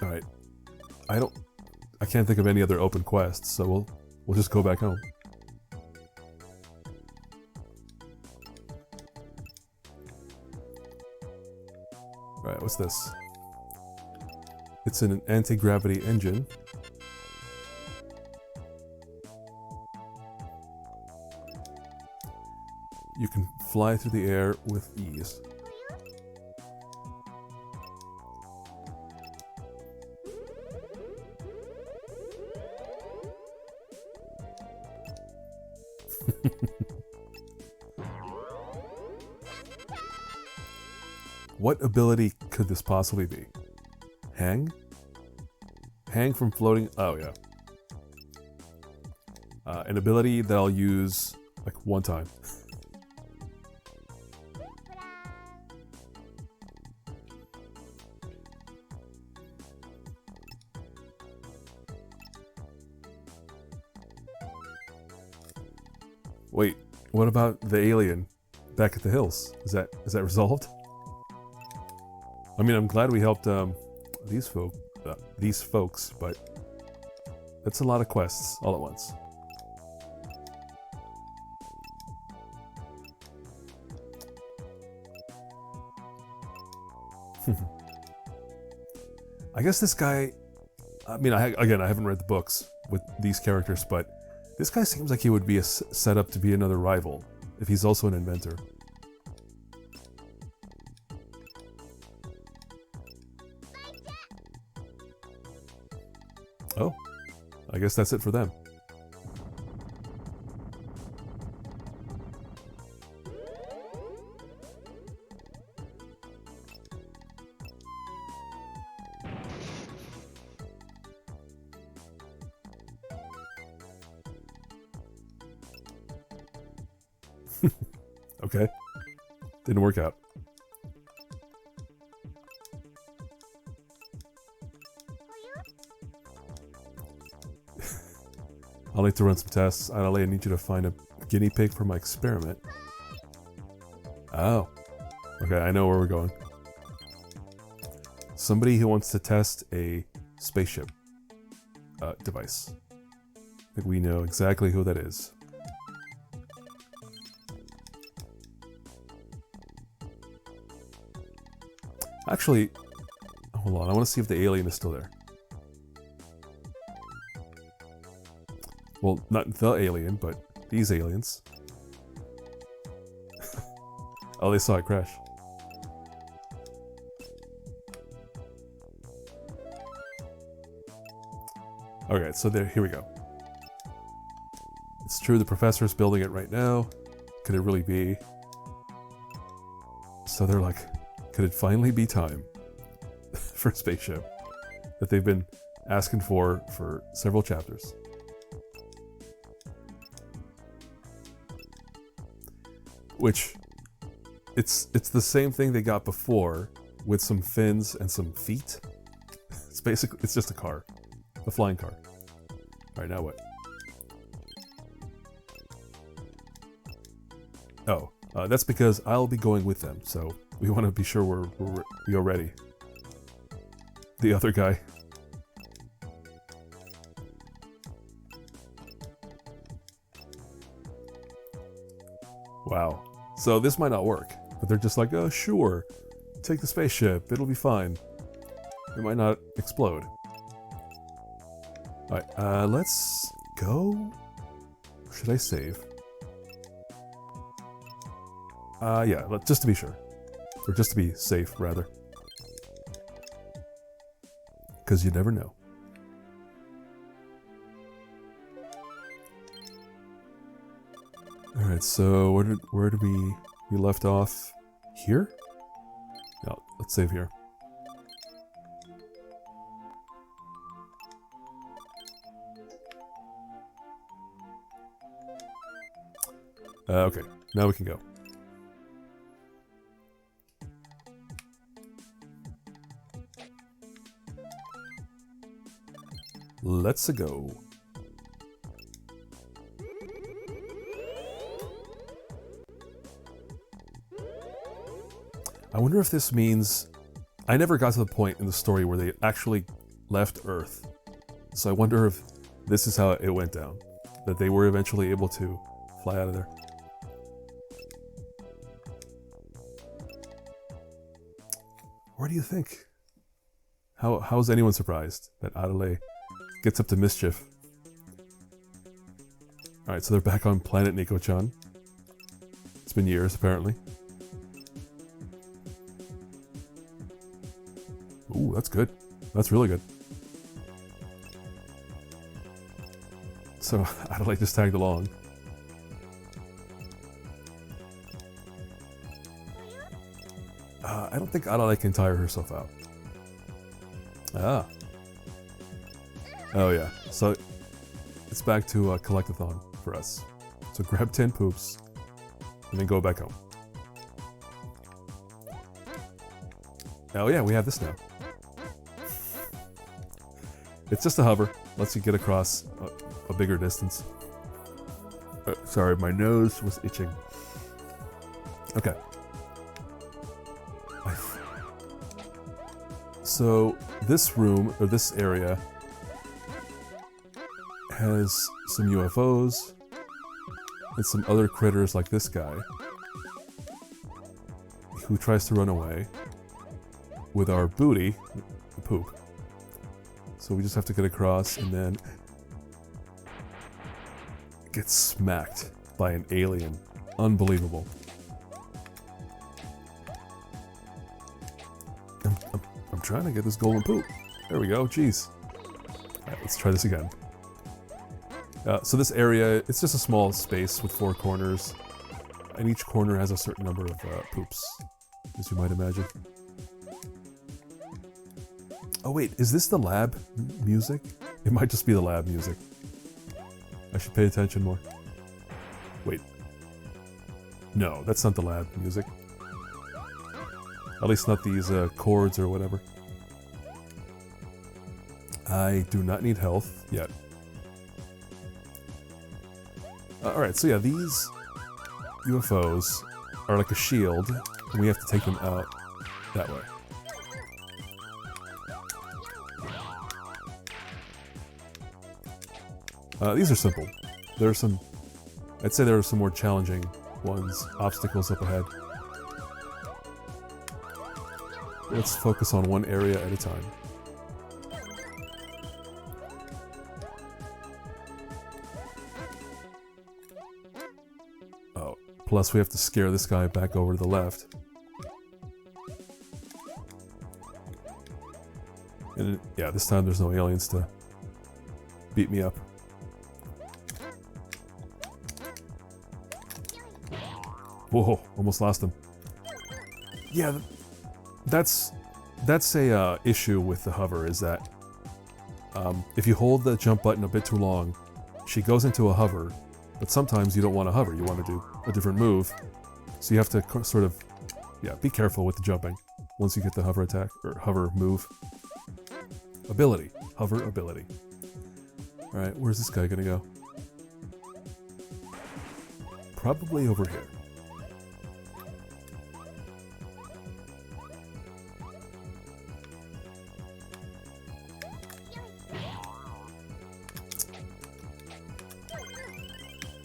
Alright. I can't think of any other open quests, so we'll just go back home. Alright, what's this? It's an anti-gravity engine. You can fly through the air with ease. What ability could this possibly be? Hang? Hang from floating... Oh, yeah. An ability that I'll use, like, one time. Wait, what about the alien back at the hills? Is that resolved? I mean, I'm glad we helped these folks, but that's a lot of quests all at once. I guess this guy, I mean, again, I haven't read the books with these characters, but this guy seems like he would be set up to be another rival, if he's also an inventor. Oh, I guess that's it for them. Okay. Didn't work out. I'll need to run some tests. Arale, I need you to find a guinea pig for my experiment. Oh. Okay, I know where we're going. Somebody who wants to test a spaceship device. I think we know exactly who that is. Actually, hold on. I want to see if the alien is still there. Well, not the alien, but these aliens. Oh, they saw it crash. Okay, so here we go. It's true, the professor's building it right now. Could it really be? So they're like, could it finally be time for a spaceship that they've been asking for several chapters? Which, it's the same thing they got before with some fins and some feet. It's just a car. A flying car. Alright, now what? Oh, that's because I'll be going with them, so we want to be sure we're ready. The other guy. Wow. So this might not work, but they're just like, oh sure, take the spaceship, it'll be fine. It might not explode. Alright, let's go? Should I save? Yeah, just to be sure. Or just to be safe, rather. because you never know. Alright, so where did we left off? Here? No, let's save here. Okay, now we can go. Let's go. I wonder if this means... I never got to the point in the story where they actually left Earth. So I wonder if this is how it went down. That they were eventually able to fly out of there. Where do you think? How is anyone surprised that Arale gets up to mischief? Alright, so they're back on planet Nico-chan. It's been years, apparently. Ooh, that's good. That's really good. So, Arale just tagged along. I don't think Arale can tire herself out. Ah. Oh yeah, so it's back to a collectathon for us. So grab 10 poops, and then go back home. Oh yeah, we have this now. It's just a hover, lets you get across a bigger distance. Sorry, my nose was itching. Okay. So this room, or this area, has some UFOs and some other critters like this guy who tries to run away with our booty, the poop. So we just have to get across and then get smacked by an alien. Unbelievable. I'm trying to get this golden poop. There we go, jeez. Alright, let's try this again. So this area, it's just a small space with 4 corners, and each corner has a certain number of poops, as you might imagine. Oh wait, is this the lab music? It might just be the lab music. I should pay attention more. Wait. No, that's not the lab music. At least not these chords or whatever. I do not need health yet. Alright, so yeah, these UFOs are like a shield, and we have to take them out that way. These are simple. There are some... I'd say there are some more challenging ones, obstacles up ahead. Let's focus on one area at a time. Oh, plus we have to scare this guy back over to the left. And yeah, this time there's no aliens to beat me up. Whoa, almost lost him. Yeah, that's a issue with the hover, is that if you hold the jump button a bit too long, she goes into a hover, but sometimes you don't want to hover, you want to do a different move. So you have to sort of, yeah, be careful with the jumping once you get the hover attack, or hover move. Ability. Hover ability. Alright, where's this guy gonna go? Probably over here.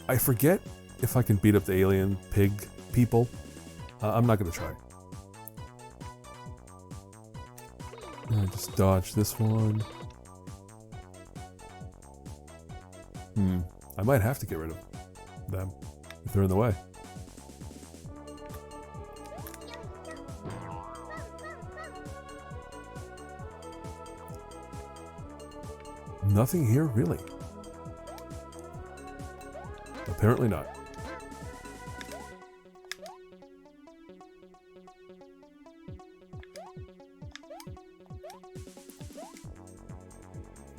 I forget if I can beat up the alien pig people. I'm not gonna try. Just dodge this one. I might have to get rid of them if they're in the way. Nothing here, really? Apparently not.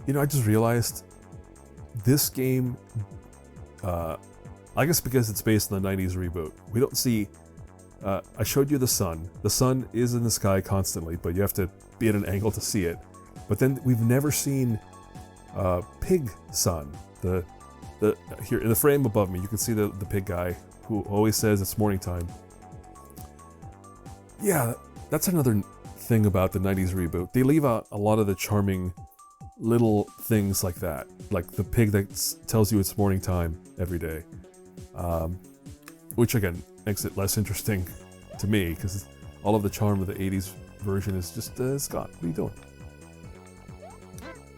You know, I just realized this game, I guess because it's based on the 90s reboot, we don't see, I showed you the sun. The sun is in the sky constantly, but you have to be at an angle to see it. But then we've never seen Pig Sun. Here in the frame above me, you can see the pig guy who always says it's morning time. Yeah, that's another thing about the 90s reboot. They leave out a lot of the charming little things like that, like the pig that tells you it's morning time every day, which again makes it less interesting to me because all of the charm of the 80s version is just Scott, what are you doing?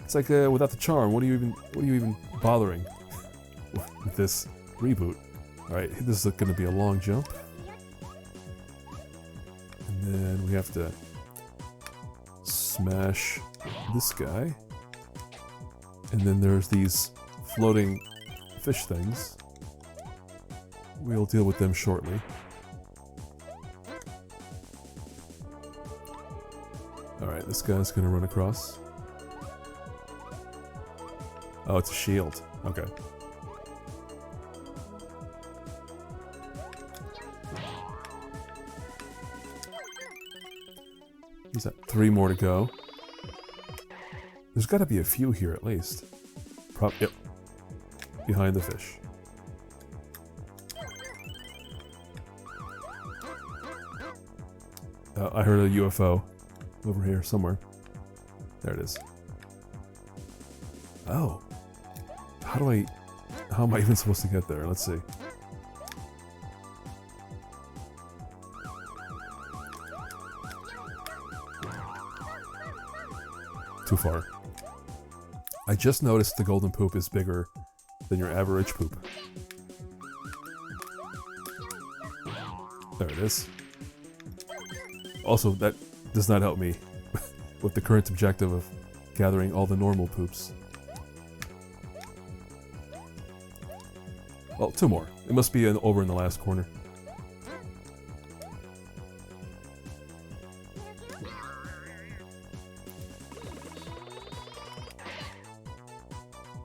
It's like without the charm, what are you even bothering with this reboot? All right, this is going to be a long jump, and then we have to smash this guy. And then there's these floating fish things. We'll deal with them shortly. Alright, this guy's gonna run across. Oh, it's a shield. Okay. He's at 3 more to go. There's got to be a few here at least. Yep. Behind the fish. I heard a UFO over here somewhere. There it is. Oh. How am I even supposed to get there? Let's see. Too far. I just noticed the golden poop is bigger than your average poop. There it is. Also, that does not help me with the current objective of gathering all the normal poops. Well, 2 more. It must be over in the last corner.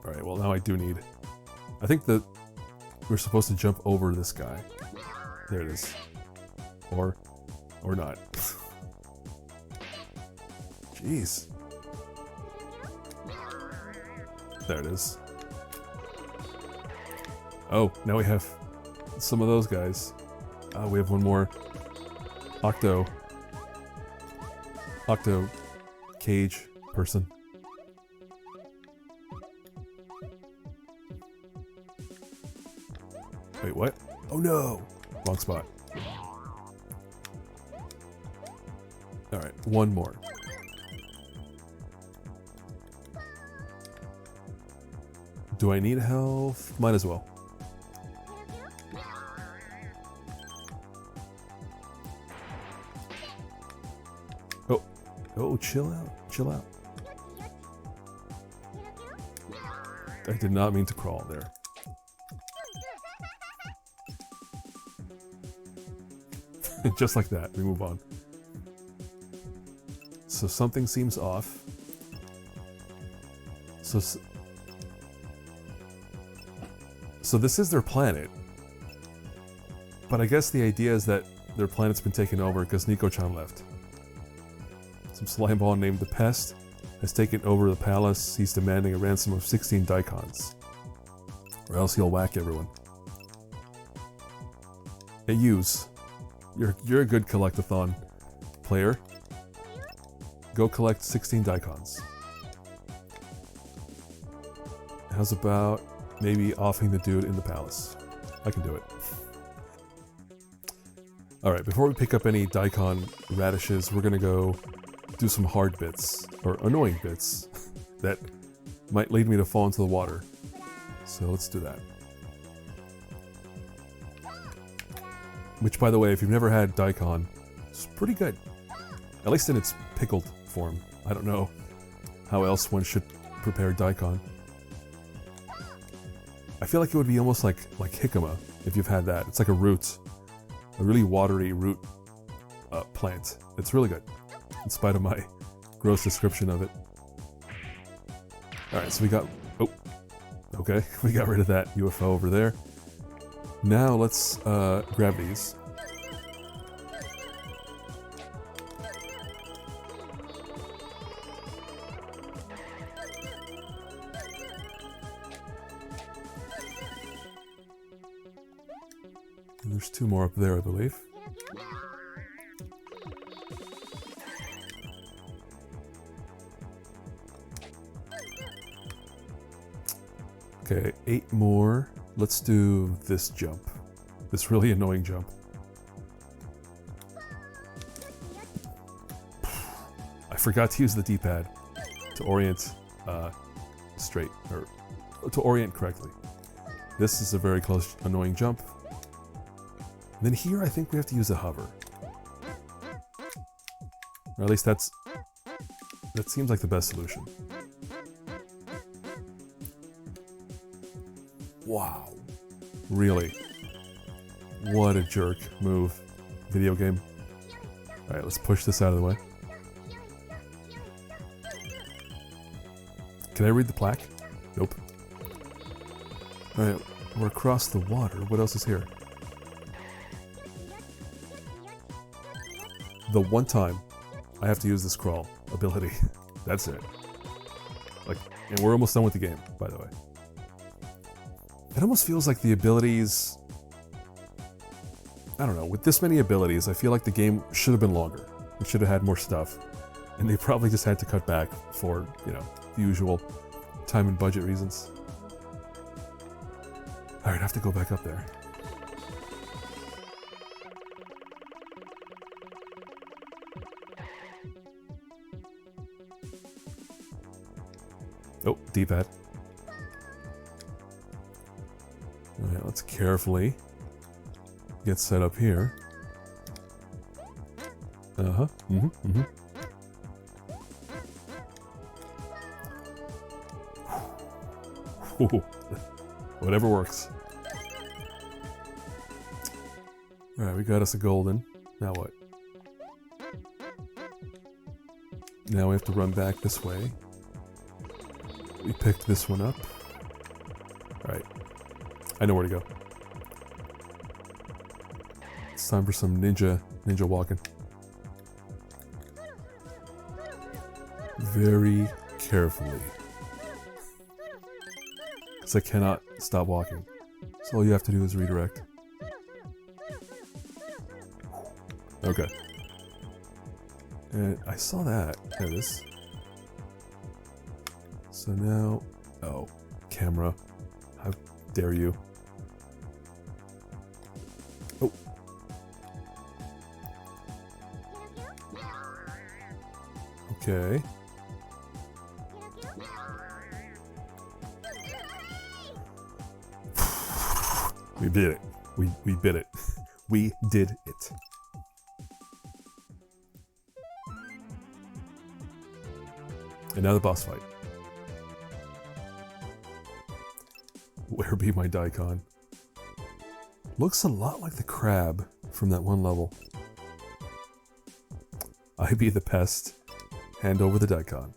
Alright, well now I do need... I think that we're supposed to jump over this guy. There it is. Or not. Jeez. There it is. Oh, now we have some of those guys. We have one more Octo cage person. Wait, what? Oh no! Wrong spot. Alright, one more. Do I need health? Might as well. Oh, chill out, chill out. I did not mean to crawl there. Just like that, we move on. So something seems off. So this is their planet. But I guess the idea is that their planet's been taken over because Nico-chan left. Some slimeball named the Pest has taken over the palace. He's demanding a ransom of 16 daikons. Or else he'll whack everyone. Hey, Use. You're a good collect-a-thon player. Go collect 16 daikons. How's about maybe offing the dude in the palace? I can do it. Alright, before we pick up any daikon radishes, we're gonna go do some hard bits, or annoying bits, that might lead me to fall into the water. So let's do that. Which, by the way, if you've never had daikon, it's pretty good. At least in its pickled form. I don't know how else one should prepared daikon. I feel like it would be almost like jicama if you've had that. It's like a root, a really watery root plant. It's really good, in spite of my gross description of it. Alright, so we got... Oh, okay. We got rid of that UFO over there. Now let's grab these. And there's 2 more up there, I believe. Okay, 8 more. Let's do this jump. This really annoying jump. I forgot to use the D-pad to orient straight, or to orient correctly. This is a very close, annoying jump. And then here I think we have to use a hover. Or at least that seems like the best solution. Wow. Really? What a jerk move. Video game. Alright, let's push this out of the way. Can I read the plaque? Nope. Alright, we're across the water. What else is here? The one time I have to use this crawl ability. That's it. Like, and we're almost done with the game, by the way. It almost feels like the abilities... I don't know, with this many abilities, I feel like the game should have been longer. It should have had more stuff. And they probably just had to cut back for, you know, the usual time and budget reasons. Alright, I have to go back up there. Oh, D-pad. Alright, let's carefully get set up here. Uh-huh. Ooh, whatever works. Alright, we got us a golden. Now what? Now we have to run back this way. We picked this one up. Alright. I know where to go. It's time for some ninja walking. Very carefully. Because I cannot stop walking. So all you have to do is redirect. Okay. And I saw that. There it is. So now... Oh, camera. How dare you. Oh. Okay. We did it. We bit it. We did it. And now the boss fight. Where be my daikon? Looks a lot like the crab from that one level. I be the pest. Hand over the daikon.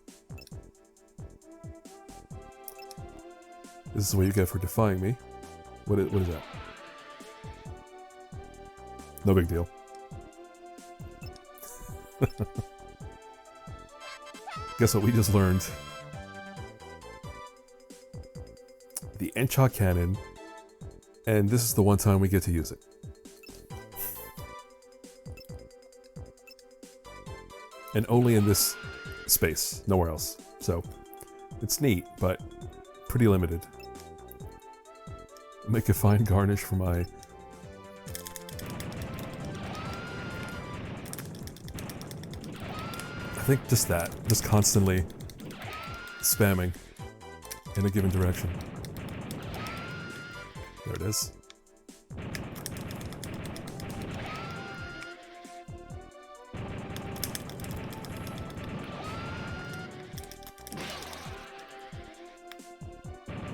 This is what you get for defying me. What is that? No big deal. Guess what we just learned? The Encha cannon, and this is the one time we get to use it. And only in this space, nowhere else. So, it's neat, but pretty limited. Make a fine garnish for my... I think just that. Just constantly spamming in a given direction. There it is.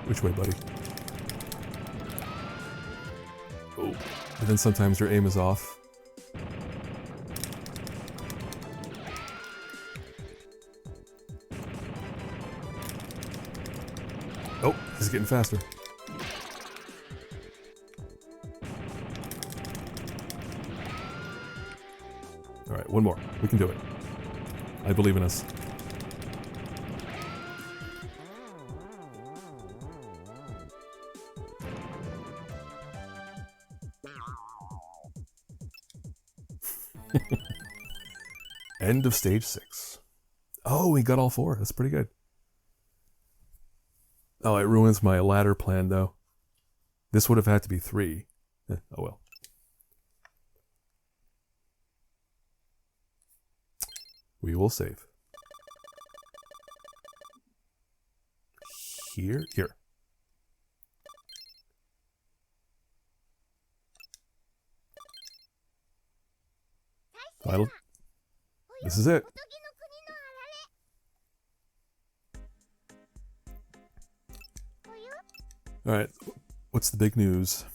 Which way, buddy? Oh. And then sometimes your aim is off. Oh, he's getting faster. Alright, one more. We can do it. I believe in us. End of stage 6. Oh, we got all 4. That's pretty good. Oh, it ruins my ladder plan, though. This would have had to be 3. Oh, well. We will save. Here? Here. Final. This is it. Alright, what's the big news?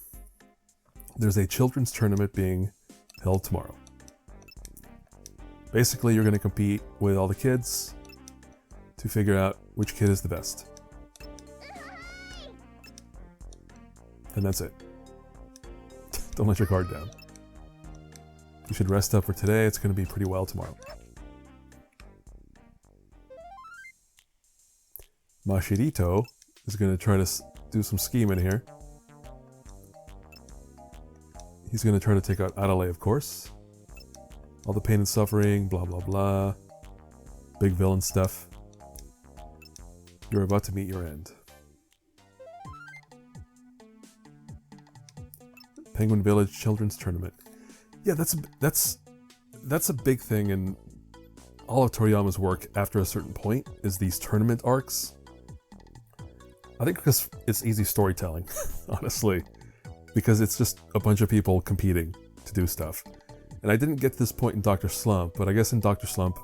There's a children's tournament being held tomorrow. Basically, you're going to compete with all the kids to figure out which kid is the best. And that's it. Don't let your guard down. You should rest up for today. It's going to be pretty well tomorrow. Mashirito is going to try to do some scheming here. He's going to try to take out Arale, of course. All the pain and suffering, blah blah blah. Big villain stuff. You're about to meet your end. Penguin Village Children's Tournament. Yeah, that's a big thing in all of Toriyama's work after a certain point, is these tournament arcs. I think because it's easy storytelling, honestly. Because it's just a bunch of people competing to do stuff. And I didn't get to this point in Dr. Slump, but I guess in Dr. Slump,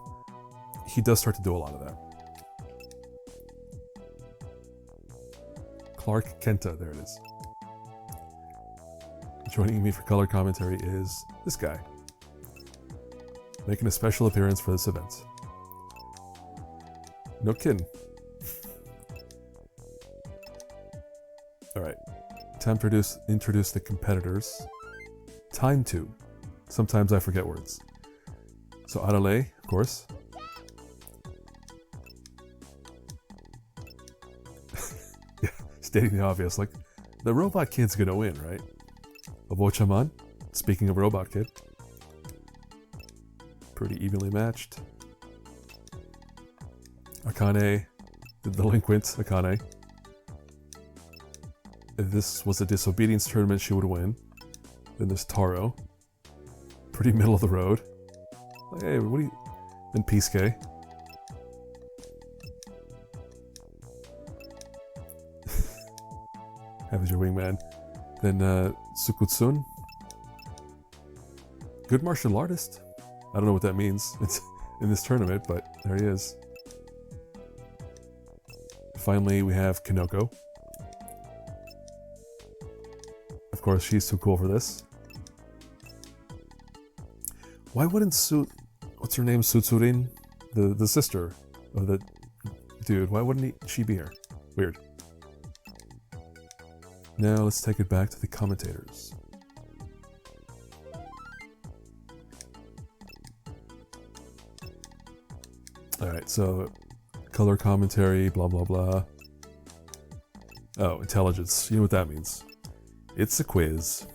he does start to do a lot of that. Clark Kenta, there it is. Joining me for color commentary is this guy, making a special appearance for this event. No kidding. Alright, time to introduce the competitors. Time to. Sometimes I forget words. So Arale, of course. Yeah, stating the obvious, like, the robot kid's gonna win, right? Obotchaman, speaking of robot kid. Pretty evenly matched. Akane, the delinquent Akane. If this was a disobedience tournament, she would win. Then there's Taro. Pretty middle of the road. Like, hey, what do you... Then Peisuke. Have as your wingman. Then Sukutsun. Good martial artist. I don't know what that means. It's in this tournament, but there he is. Finally, we have Kinoko. Of course, she's too cool for this. Why wouldn't what's her name? Sutsurin? The sister of the dude. Why wouldn't she be here? Weird. Now let's take it back to the commentators. Alright, so color commentary, blah blah blah. Oh, intelligence. You know what that means. It's a quiz.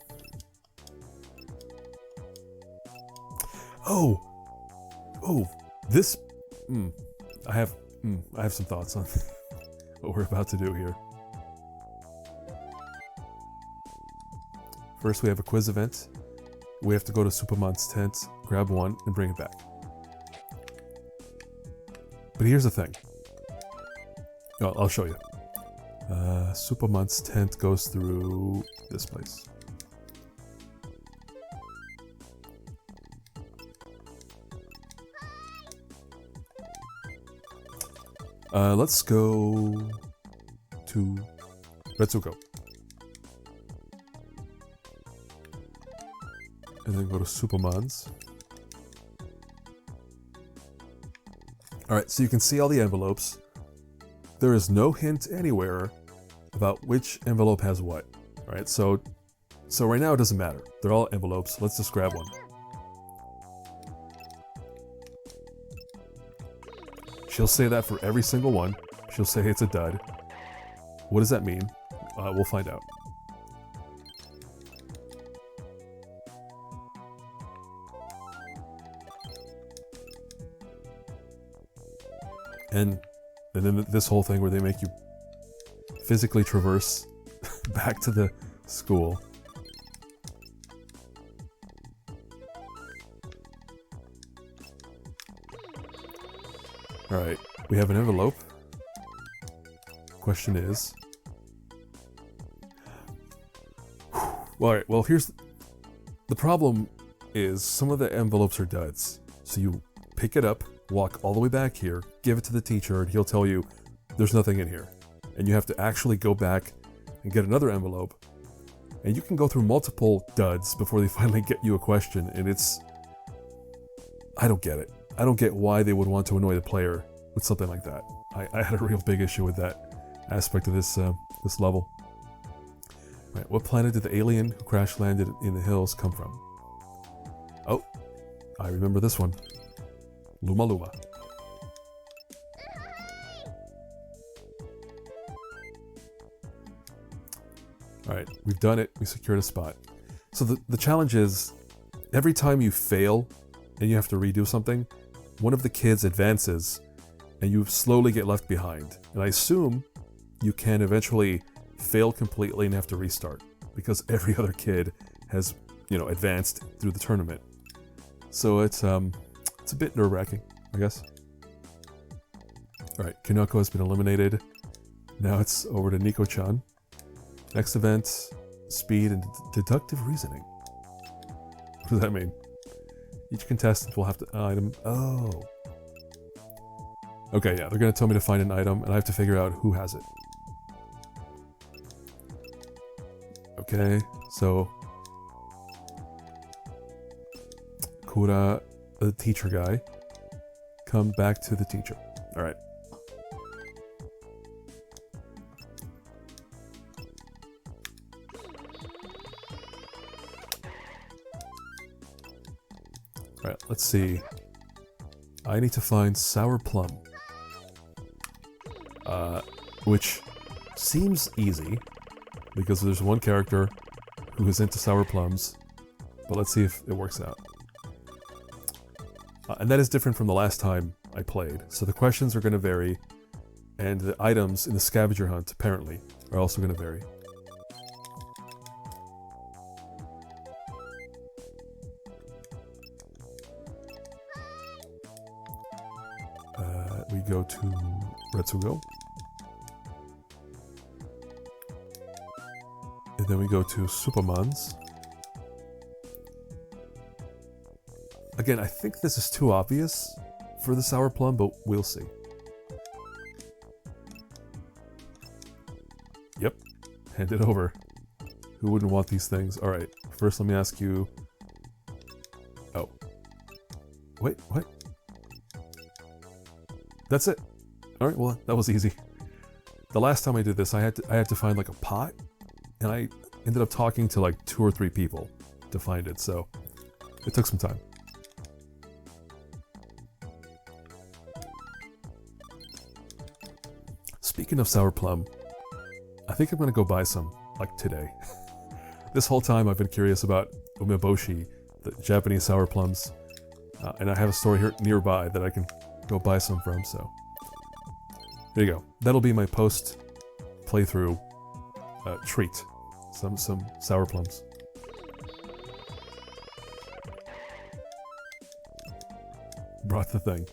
Oh, this. I have some thoughts on what we're about to do here. First, we have a quiz event. We have to go to Superman's tent, grab one, and bring it back. But here's the thing. Oh, I'll show you. Superman's tent goes through this place. Let's go to Retsuko. And then go to Superman's. Alright, so you can see all the envelopes. There is no hint anywhere about which envelope has what. Alright, so right now it doesn't matter. They're all envelopes. Let's just grab one. She'll say that for every single one. She'll say it's a dud. What does that mean? We'll find out. And then this whole thing where they make you physically traverse back to the school. Alright, we have an envelope. Question is... Alright, well here's... The problem is some of the envelopes are duds. So you pick it up, walk all the way back here, give it to the teacher, and he'll tell you there's nothing in here. And you have to actually go back and get another envelope. And you can go through multiple duds before they finally get you a question, and it's... I don't get it. I don't get why they would want to annoy the player with something like that. I had a real big issue with that aspect of this this level. Right, what planet did the alien who crash landed in the hills come from? Oh, I remember this one. Luma Luma. Alright, we've done it. We secured a spot. So the challenge is, every time you fail and you have to redo something, one of the kids advances and you slowly get left behind. And I assume you can eventually fail completely and have to restart, because every other kid has, you know, advanced through the tournament. So it's a bit nerve-wracking, I guess. Alright, Kinoko has been eliminated. Now it's over to Nico-chan. Next event, speed and deductive reasoning. What does that mean? Each contestant will have to item... Oh. Okay, yeah, they're going to tell me to find an item, and I have to figure out who has it. Okay, so... Kura, the teacher guy, come back to the teacher. Alright. Alright, let's see. I need to find Sour Plum. Which seems easy, because there's one character who is into sour plums, but let's see if it works out. And that is different from the last time I played, so the questions are going to vary, and the items in the scavenger hunt, apparently, are also going to vary. We go to Retsugo. And then we go to Superman's. Again, I think this is too obvious for the Sour Plum, but we'll see. Yep, hand it over. Who wouldn't want these things? Alright, first let me ask you... Oh. Wait, what? That's it. Alright, well, that was easy. The last time I did this, I had to find like a pot, and I ended up talking to like 2 or 3 people to find it, so it took some time. Speaking of Sour Plum, I think I'm gonna go buy some, like today. This whole time I've been curious about umeboshi, the Japanese sour plums, and I have a store here nearby that I can go buy some from, so there you go. That'll be my post playthrough treat. Some sour plums. Brought the thing.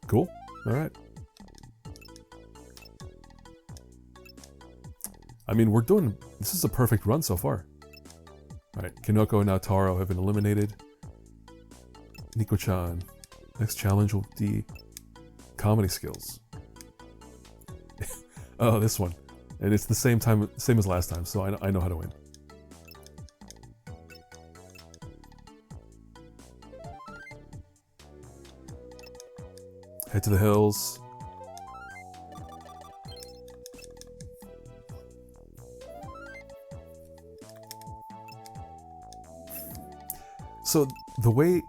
Cool. All right. I mean, we're doing... This is a perfect run so far. Alright, Kinoko and Naotaro have been eliminated. Nico-chan. Next challenge will be comedy skills. Oh, this one. And it's the same as last time, so I know how to win. Head to the hills. So the way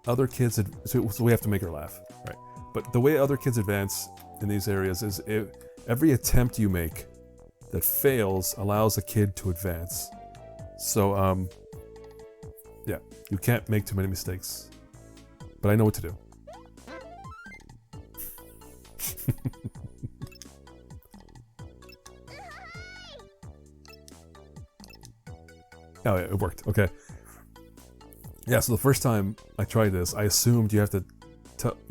other kids, so we have to make her laugh, right? But the way other kids advance in these areas is every attempt you make that fails allows a kid to advance. So, yeah, you can't make too many mistakes. But I know what to do. Oh, yeah, it worked. Okay. Yeah, so the first time I tried this, I assumed you have to,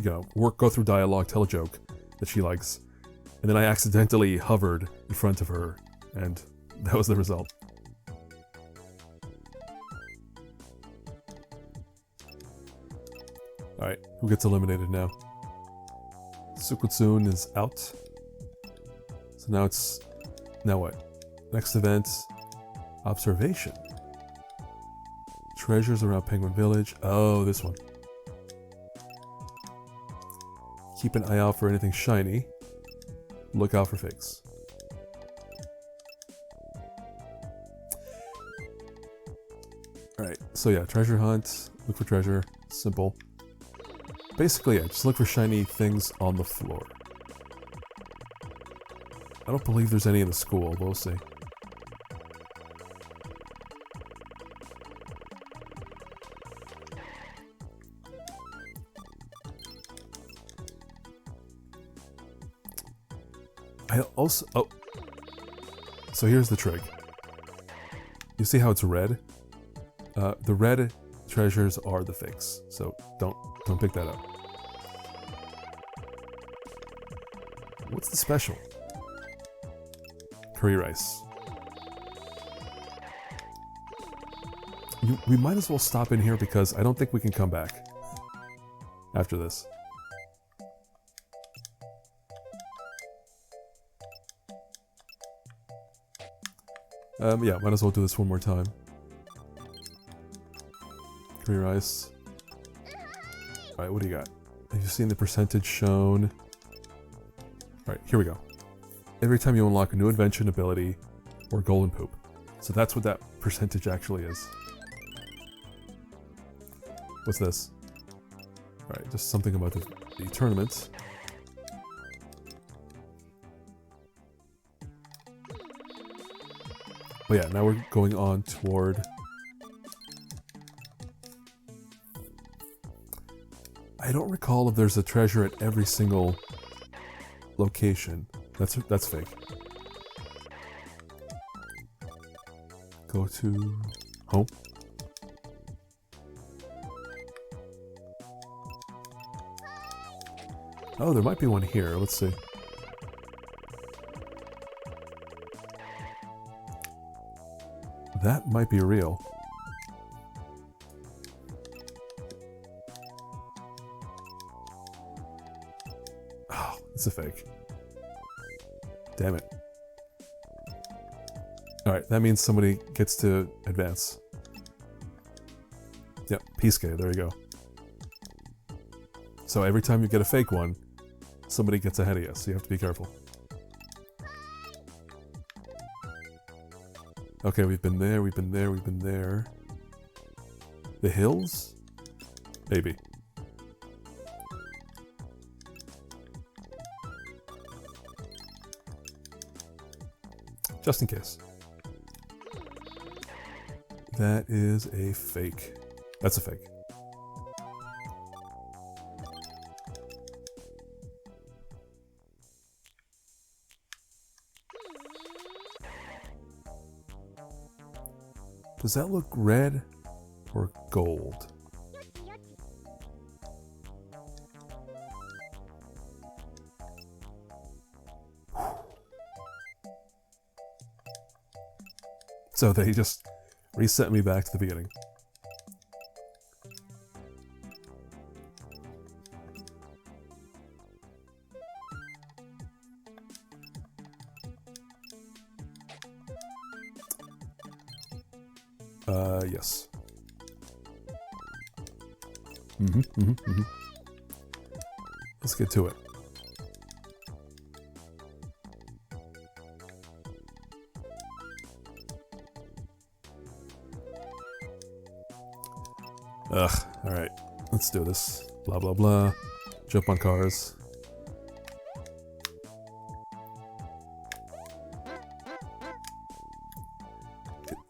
go through dialogue, tell a joke that she likes, and then I accidentally hovered in front of her, and that was the result. Alright, who gets eliminated now? Sukutsune is out. So now what? Next event, observation. Treasures around Penguin Village. Oh, this one. Keep an eye out for anything shiny. Look out for fakes. Alright, so yeah, treasure hunt. Look for treasure. Simple. Basically, yeah, just look for shiny things on the floor. I don't believe there's any in the school, we'll see. So here's the trick. You see how it's red? The red treasures are the fakes, so don't pick that up. What's the special? Curry rice. We might as well stop in here because I don't think we can come back after this. Yeah, might as well do this one more time. Curry rice. Alright, what do you got? Have you seen the percentage shown? Alright, here we go. Every time you unlock a new invention, ability, or golden poop. So that's what that percentage actually is. What's this? Alright, just something about the tournament. But yeah, now we're going on toward... I don't recall if there's a treasure at every single location. That's fake. Go to home. Oh, there might be one here. Let's see. That might be real. Oh, it's a fake. Damn it. Alright, that means somebody gets to advance. Yep, Peace-K, there you go. So every time you get a fake one, somebody gets ahead of you, so you have to be careful. Okay, we've been there, we've been there, we've been there. The hills? Maybe. Just in case. That is a fake. That's a fake. Does that look red or gold? So they just reset me back to the beginning. Yes. Let's get to it. Ugh, alright. Let's do this. Blah, blah, blah. Jump on cars.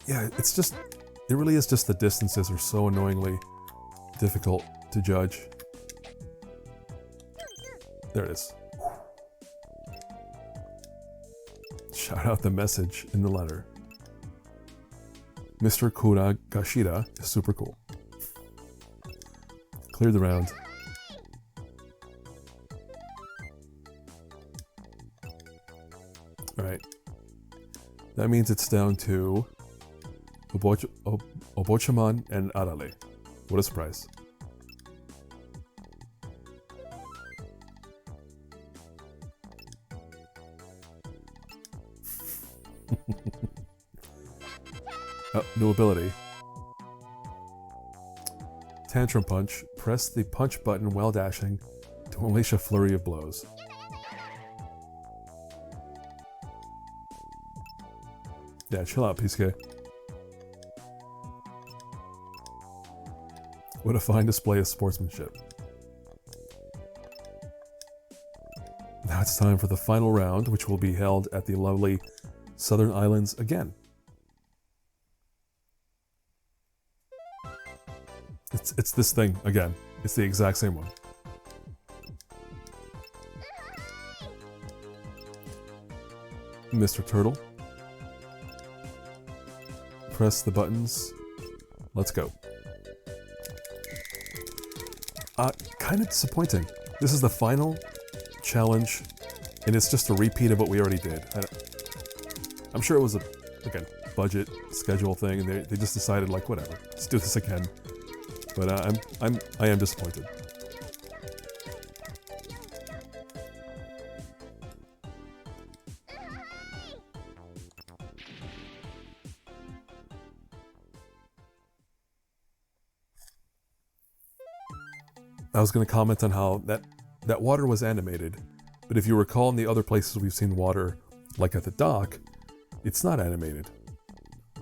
Yeah, it's just... It really is just the distances are so annoyingly difficult to judge. There it is. Shout out the message in the letter. Mr. Kuragashira is super cool. Cleared the round. Alright. That means it's down to Obotchaman and Arale. What a surprise. Oh, new ability. Tantrum Punch. Press the punch button while dashing to unleash a flurry of blows. Yeah, chill out, PCK. What a fine display of sportsmanship. Now it's time for the final round, which will be held at the lovely Southern Islands again. It's this thing again. It's the exact same one. Mr. Turtle. Press the buttons. Let's go. Kind of disappointing. This is the final challenge, and it's just a repeat of what we already did. I'm sure it was a budget schedule thing, and they just decided like whatever, let's do this again. But I am disappointed. I was going to comment on how that water was animated, but if you recall in the other places we've seen water, like at the dock, it's not animated.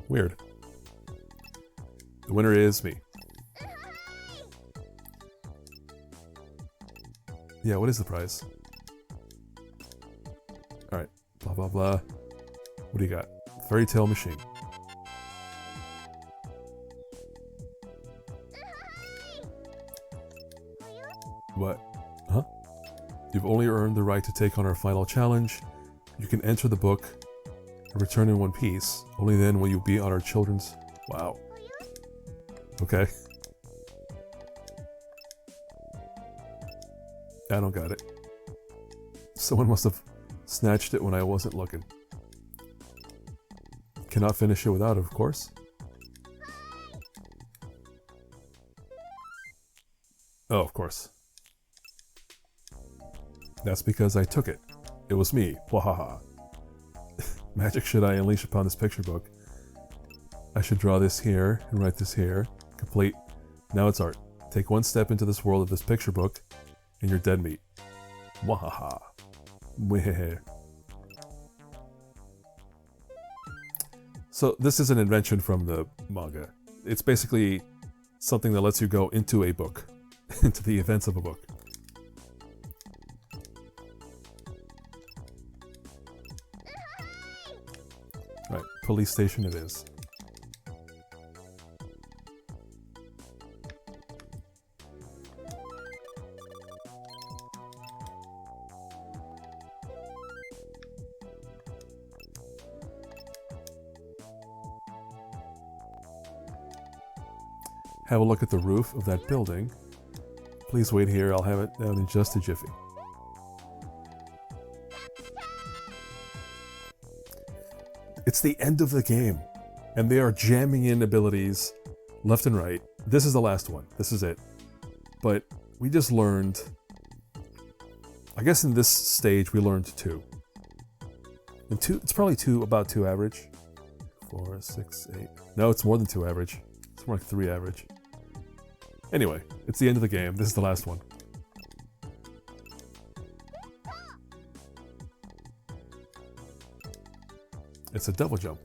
Weird. The winner is me. Yeah, what is the prize? Alright, blah blah blah. What do you got? Fairytale machine. What? Huh? You've only earned the right to take on our final challenge. You can enter the book and return in one piece. Only then will you be on our children's... Wow. Okay. I don't got it. Someone must have snatched it when I wasn't looking. Cannot finish it without it, of course. Oh, of course. That's because I took it. It was me. Wahaha. Magic should I unleash upon this picture book. I should draw this here and write this here. Complete. Now it's art. Take one step into this world of this picture book and you're dead meat. Wahaha. Mwehehe. So this is an invention from the manga. It's basically something that lets you go into a book. Into the events of a book. Right, police station it is. Have a look at the roof of that building. Please wait here, I'll have it down in just a jiffy. It's the end of the game, and they are jamming in abilities left and right. This is the last one. This is it. But we just learned... I guess in this stage we learned 2. And 2, it's probably about 2 average. 4, 6, 8. No, it's more than 2 average. It's more like 3 average. Anyway, it's the end of the game. This is the last one. It's a double jump.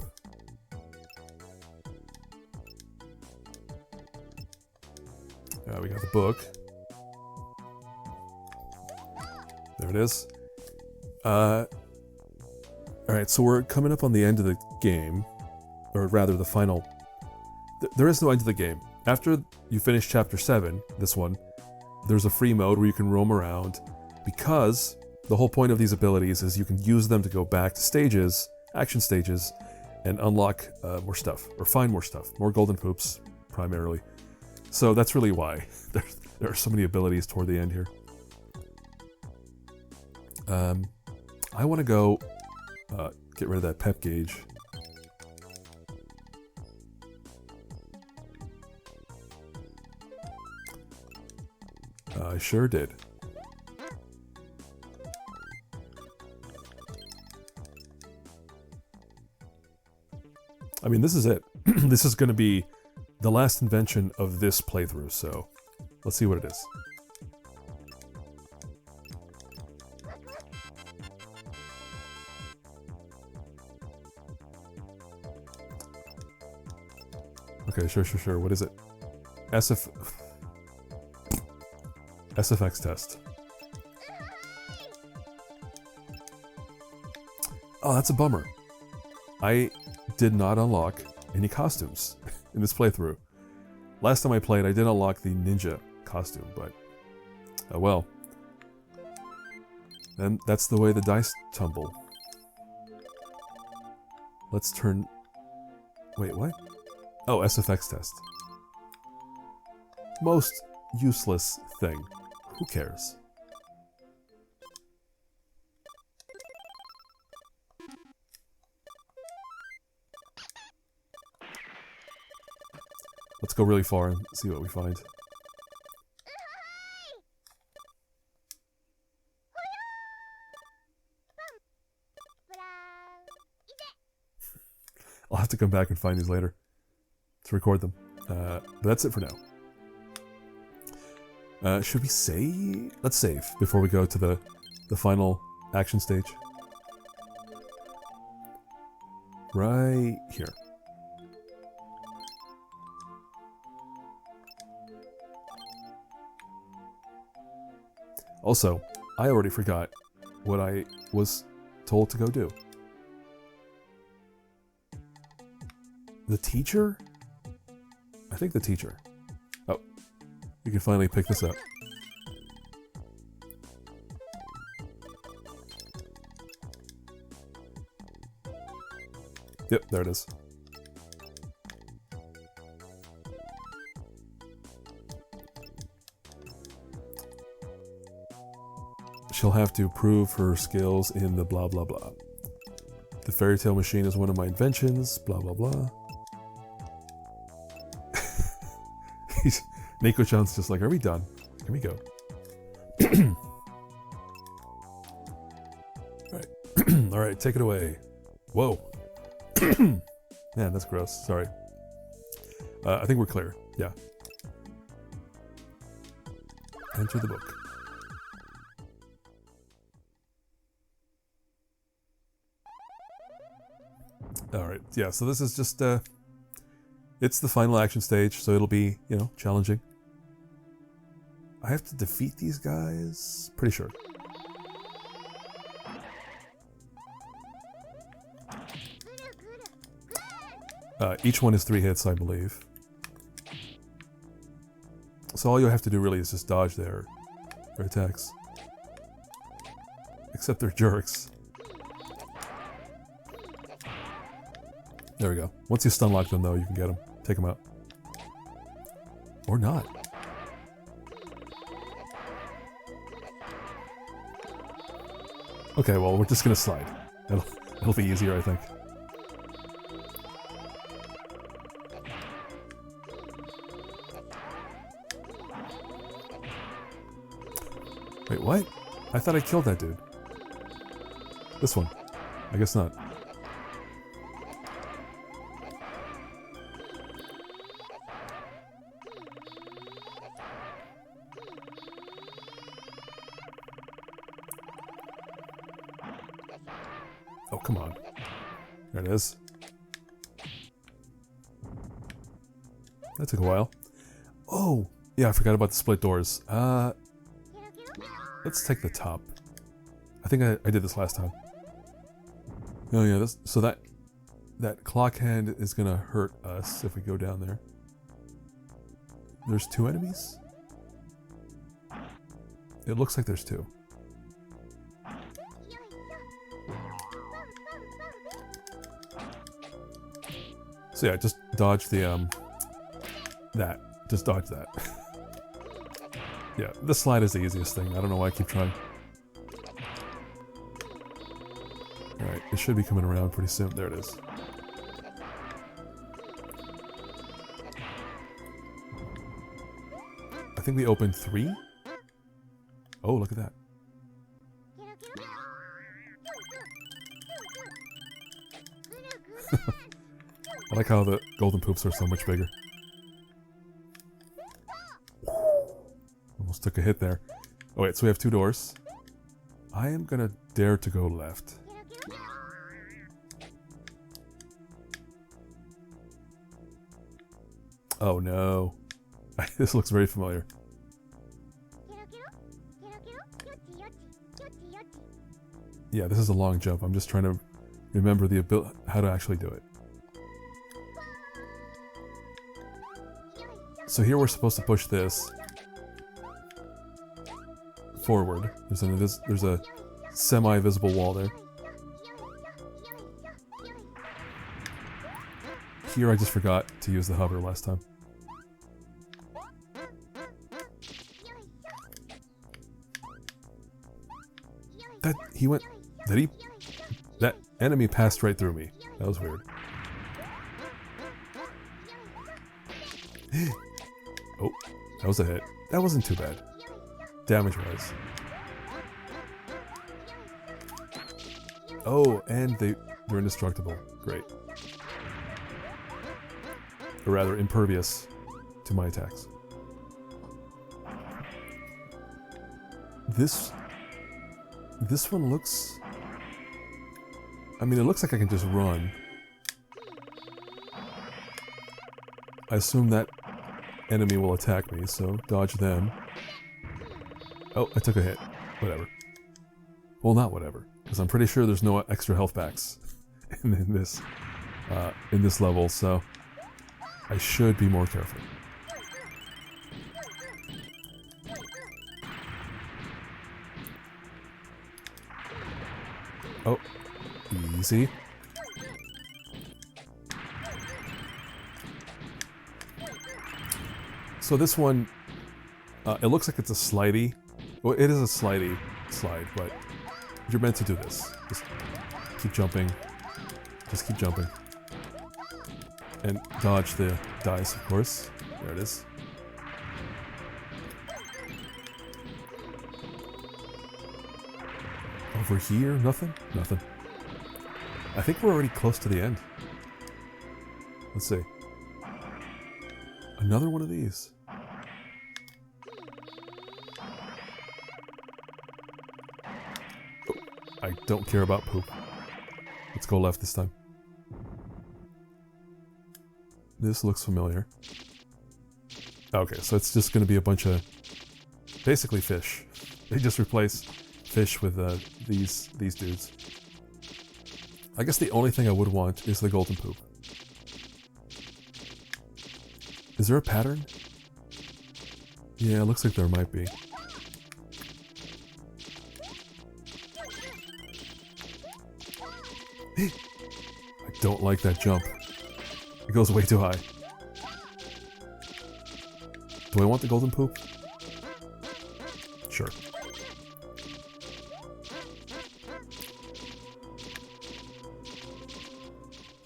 We got the book. There it is. Alright, so we're coming up on the end of the game. Or rather, the final... There is no end to the game. After you finish Chapter 7, this one, there's a free mode where you can roam around, because the whole point of these abilities is you can use them to go back to stages, action stages, and unlock more stuff, or find more stuff. More golden poops, primarily. So that's really why there are so many abilities toward the end here. I want to go get rid of that pep gauge. I sure did. I mean, this is it. This is going to be the last invention of this playthrough, so let's see what it is. Okay, sure. What is it? SFX test. Oh, that's a bummer. I did not unlock any costumes in this playthrough. Last time I played, I did unlock the ninja costume, but oh well. And that's the way the dice tumble. Let's turn... Wait, what? Oh, SFX test. Most useless thing. Who cares? Let's go really far and see what we find. I'll have to come back and find these later to record them. But that's it for now. Should we save? Let's save before we go to the final action stage. Right here. Also, I already forgot what I was told to go do. The teacher? I think the teacher. Oh, you can finally pick this up. Yep, there it is. She'll have to prove her skills in the blah blah blah. The Fairytale machine is one of my inventions, blah blah blah. Nico-chan's just like, are we done? Here we go. Alright. Alright, take it away. Whoa. Man, that's gross. Sorry. I think we're clear. Yeah. Enter the book. Alright, yeah, so this is just, it's the final action stage, so it'll be, you know, challenging. I have to defeat these guys? Pretty sure. Each one is 3 hits, I believe. So all you have to do really is just dodge their attacks. Except they're jerks. There we go. Once you stun lock them, though, you can get them. Take them out. Or not. Okay, well, we're just gonna slide. It'll be easier, I think. Wait, what? I thought I killed that dude. This one. I guess not. come on. There it is. That took a while. Oh! Yeah, I forgot about the split doors. Let's take the top. I think I did this last time. Oh yeah, so that clock hand is gonna hurt us if we go down there. There's 2 enemies? It looks like there's 2. So yeah, just dodge the, that. Just dodge that. Yeah, the slide is the easiest thing. I don't know why I keep trying. Alright, it should be coming around pretty soon. There it is. I think we opened 3? Oh, look at that. I like how the golden poops are so much bigger. Almost took a hit there. Oh wait, so we have 2 doors. I am gonna dare to go left. Oh no. This looks very familiar. Yeah, this is a long jump. I'm just trying to remember how to actually do it. So here we're supposed to push this forward. There's a semi-visible wall there. Here I just forgot to use the hover last time. That enemy passed right through me. That was weird. Oh, that was a hit. That wasn't too bad. Damage-wise. Oh, and they're indestructible. Great. Or rather, impervious to my attacks. This one looks... I mean, it looks like I can just run. I assume that enemy will attack me, so dodge them. Oh, I took a hit. Whatever. Well, not whatever, because I'm pretty sure there's no extra health packs in this level, so I should be more careful. Oh, easy. So this one, it looks like it's a slidey. Well, it is a slide, but you're meant to do this. Just keep jumping. Just keep jumping. And dodge the dice, of course. There it is. Over here, nothing? Nothing. I think we're already close to the end. Let's see. Another one of these. I don't care about poop. Let's go left this time. This looks familiar. Okay, so it's just going to be a bunch of... basically fish. They just replace fish with these dudes. I guess the only thing I would want is the golden poop. Is there a pattern? Yeah, it looks like there might be. I don't like that jump. It goes way too high. Do I want the golden poop? Sure.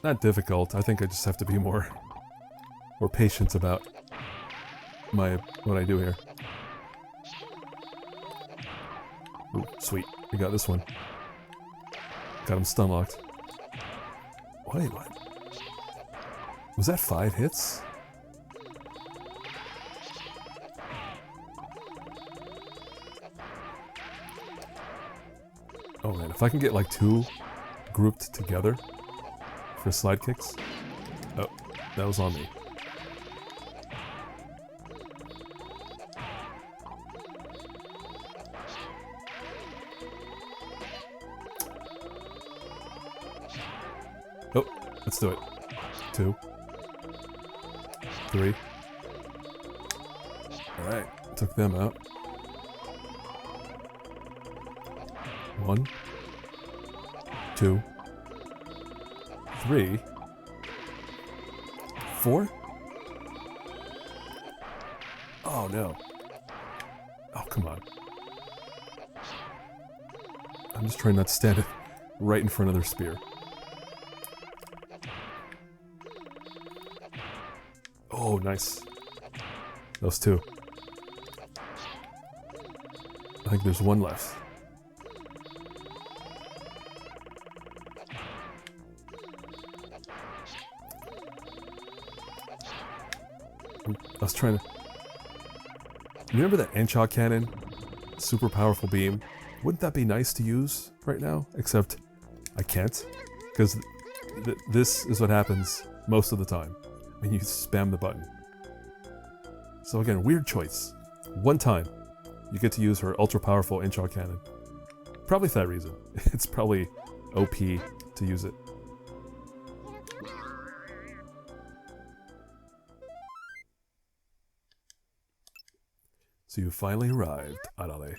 Not difficult. I think I just have to be more patient about what I do here. Ooh, sweet. We got this one. Got him stun locked. Wait, what? Was that 5 hits? Oh man, if I can get like 2 grouped together for slide kicks. Oh, that was on me. Oh, let's do it. 2, 3. Alright, took them out. 1, 2, 3, 4. Oh no. Oh, come on. I'm just trying not to stand right in front of their spear. Oh, nice. Those 2. I think there's 1 left. I was trying to... Remember that Enchok cannon? Super powerful beam? Wouldn't that be nice to use right now? Except I can't. Because this is what happens most of the time when you spam the button. So again, weird choice. 1 time, you get to use her ultra powerful Enchok cannon. Probably for that reason. It's probably OP to use it. So you finally arrived, Arale.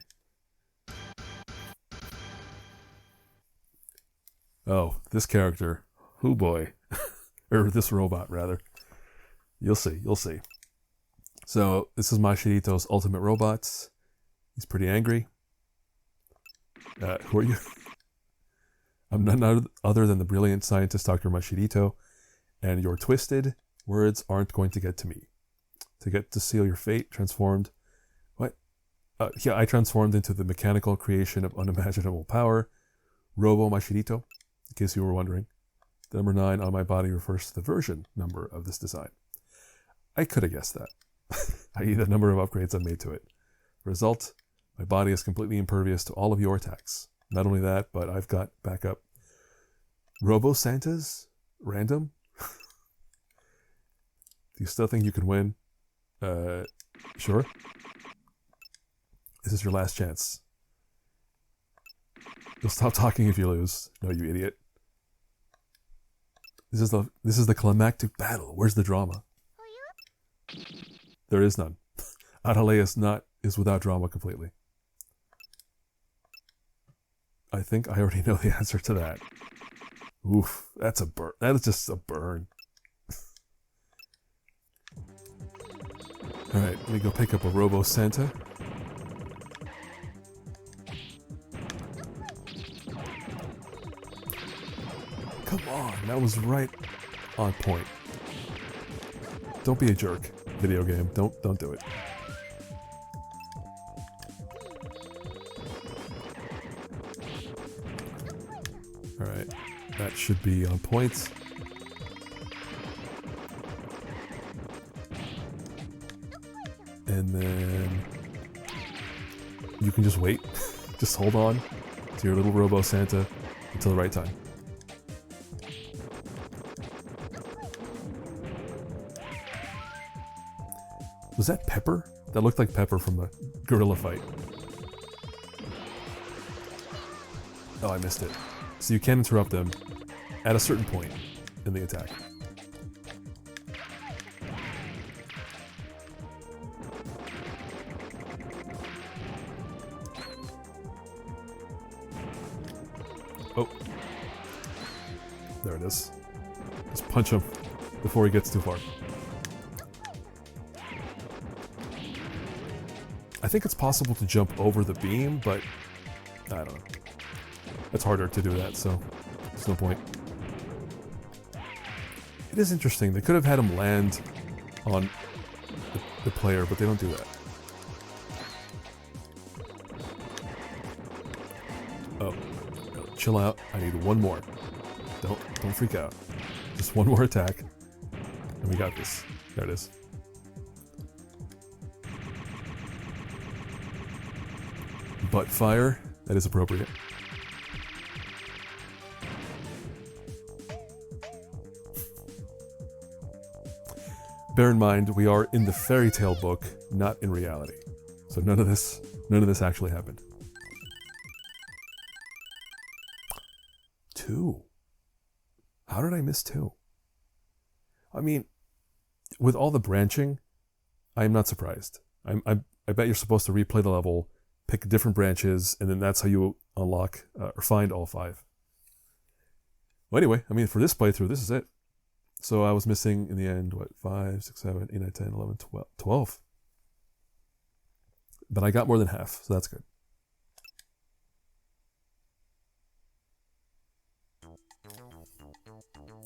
Oh, this character. Oh boy. Or this robot, rather. You'll see, you'll see. So, this is Mashirito's ultimate robots. He's pretty angry. Who are you? I'm none other than the brilliant scientist Dr. Mashirito, and your twisted words aren't going to get to me. To get to seal your fate, transformed... What? Yeah, I transformed into the mechanical creation of unimaginable power, Robo Mashirito, in case you were wondering. The number 9 on my body refers to the version number of this design. I could have guessed that, i.e. the number of upgrades I've made to it. Result, my body is completely impervious to all of your attacks. Not only that, but I've got backup. Robo Santas? Random? Do you still think you can win? Sure. This is your last chance. You'll stop talking if you lose. No, you idiot. This is the climactic battle. Where's the drama? There is none. Arale is without drama completely. I think I already know the answer to that. Oof, that's a burn. That is just a burn. Alright, let me go pick up a Robo Santa. Come on, that was right on point. Don't be a jerk, video game. Don't do it. Alright, that should be on point. And then you can just wait. Just hold on to your little Robo Santa until the right time. Was that Pepper? That looked like Pepper from the gorilla fight. Oh, I missed it. So you can interrupt them at a certain point in the attack. Oh. There it is. Just punch him before he gets too far. I think it's possible to jump over the beam, but I don't know. It's harder to do that, so there's no point. It is interesting. They could have had him land on the player, but they don't do that. Oh, no, chill out. I need one more. Don't freak out. Just one more attack, and we got this. There it is. Butt fire. That is appropriate. bear in mind, we are in the Fairytale book, not in reality. So none of this actually happened. 2. How did I miss 2? I mean, with all the branching, I am not surprised. I bet you're supposed to replay the level, pick different branches, and then that's how you unlock or find all 5. Well, anyway, I mean, for this playthrough, this is it. So I was missing, in the end, what, 5, 6, 7, 8, 9, 10, 11, 12. But I got more than half, so that's good.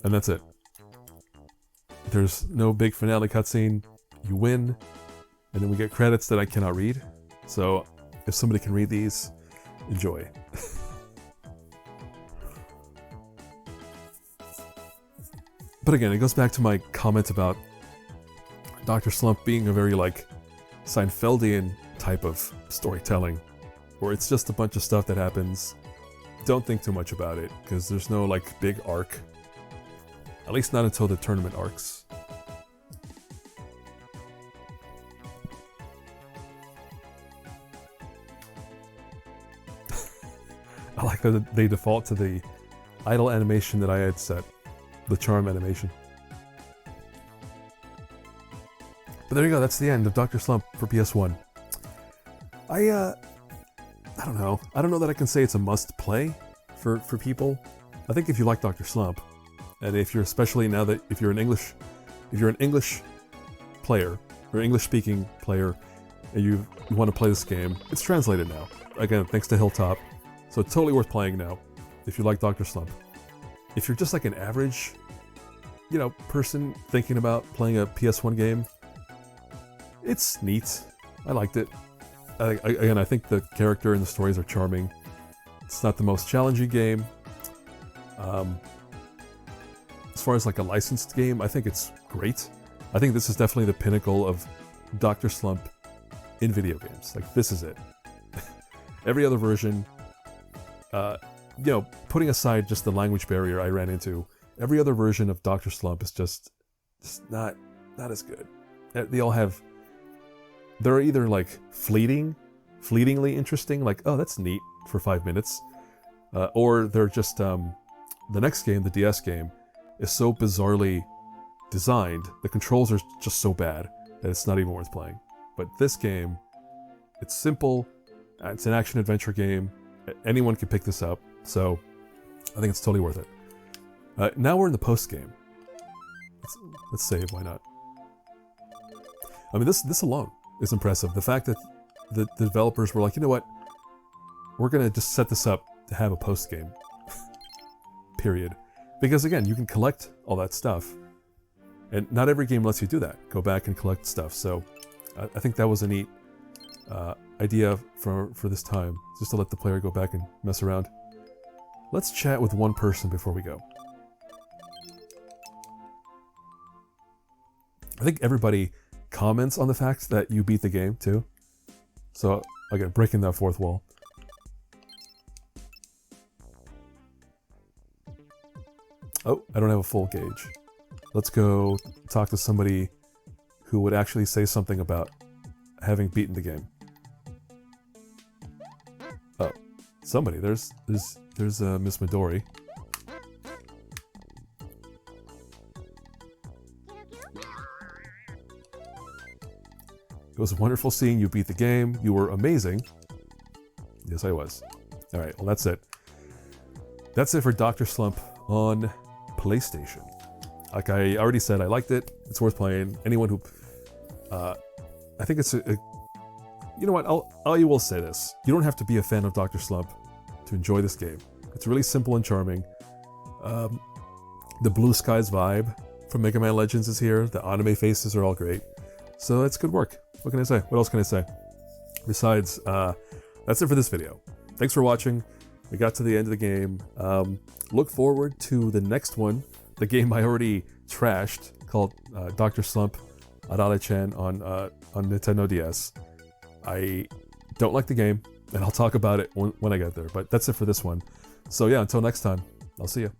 And that's it. There's no big finale cutscene. You win, and then we get credits that I cannot read. So if somebody can read these, enjoy. But again, it goes back to my comment about Dr. Slump being a very, like, Seinfeldian type of storytelling, where it's just a bunch of stuff that happens. Don't think too much about it, because there's no, like, big arc. At least not until the tournament arcs. I like that they default to the idle animation that I had set. The charm animation. But there you go, that's the end of Dr. Slump for PS1. I don't know. I don't know that I can say it's a must-play for people. I think if you like Dr. Slump, and if you're especially now that if you're an English player, or English-speaking player, and you want to play this game, it's translated now. Again, thanks to Hilltop. So it's totally worth playing now, if you like Dr. Slump. If you're just like an average, person thinking about playing a PS1 game, it's neat. I liked it. I think the character and the stories are charming. It's not the most challenging game. As far as like a licensed game, I think it's great. I think this is definitely the pinnacle of Dr. Slump in video games. Like, this is it. Every other version, putting aside just the language barrier I ran into, every other version of Dr. Slump is just not as good. They all have... They're either like fleetingly interesting, like, oh, that's neat for 5 minutes, or they're just, the next game, the DS game, is so bizarrely designed, the controls are just so bad that it's not even worth playing. But this game, it's simple, it's an action-adventure game, anyone can pick this up, so I think it's totally worth it. Now we're in the post-game. Let's save, why not? I mean, this alone is impressive. The fact that the developers were like, you know what, we're gonna just set this up to have a post-game. Period. Because again, you can collect all that stuff, and not every game lets you do that. Go back and collect stuff. So I think that was a neat idea for this time, just to let the player go back and mess around. Let's chat with one person before we go. I think everybody comments on the fact that you beat the game too. So again, breaking that fourth wall. Oh, I don't have a full gauge. Let's go talk to somebody who would actually say something about having beaten the game. Oh, somebody. There's Miss Midori. It was wonderful seeing you beat the game. You were amazing. Yes, I was. All right, well, that's it. That's it for Dr. Slump on PlayStation. Like I already said, I liked it. It's worth playing. Anyone who... I think it's you know what? I will say this. You don't have to be a fan of Dr. Slump to enjoy this game. It's really simple and charming. The Blue Skies vibe from Mega Man Legends is here. The anime faces are all great. So it's good work. What can I say? What else can I say? Besides, that's it for this video. Thanks for watching. We got to the end of the game. Look forward to the next one, the game I already trashed, called Dr. Slump Arale-chan on Nintendo DS. I don't like the game, and I'll talk about it when I get there, but that's it for this one. So yeah, until next time, I'll see you.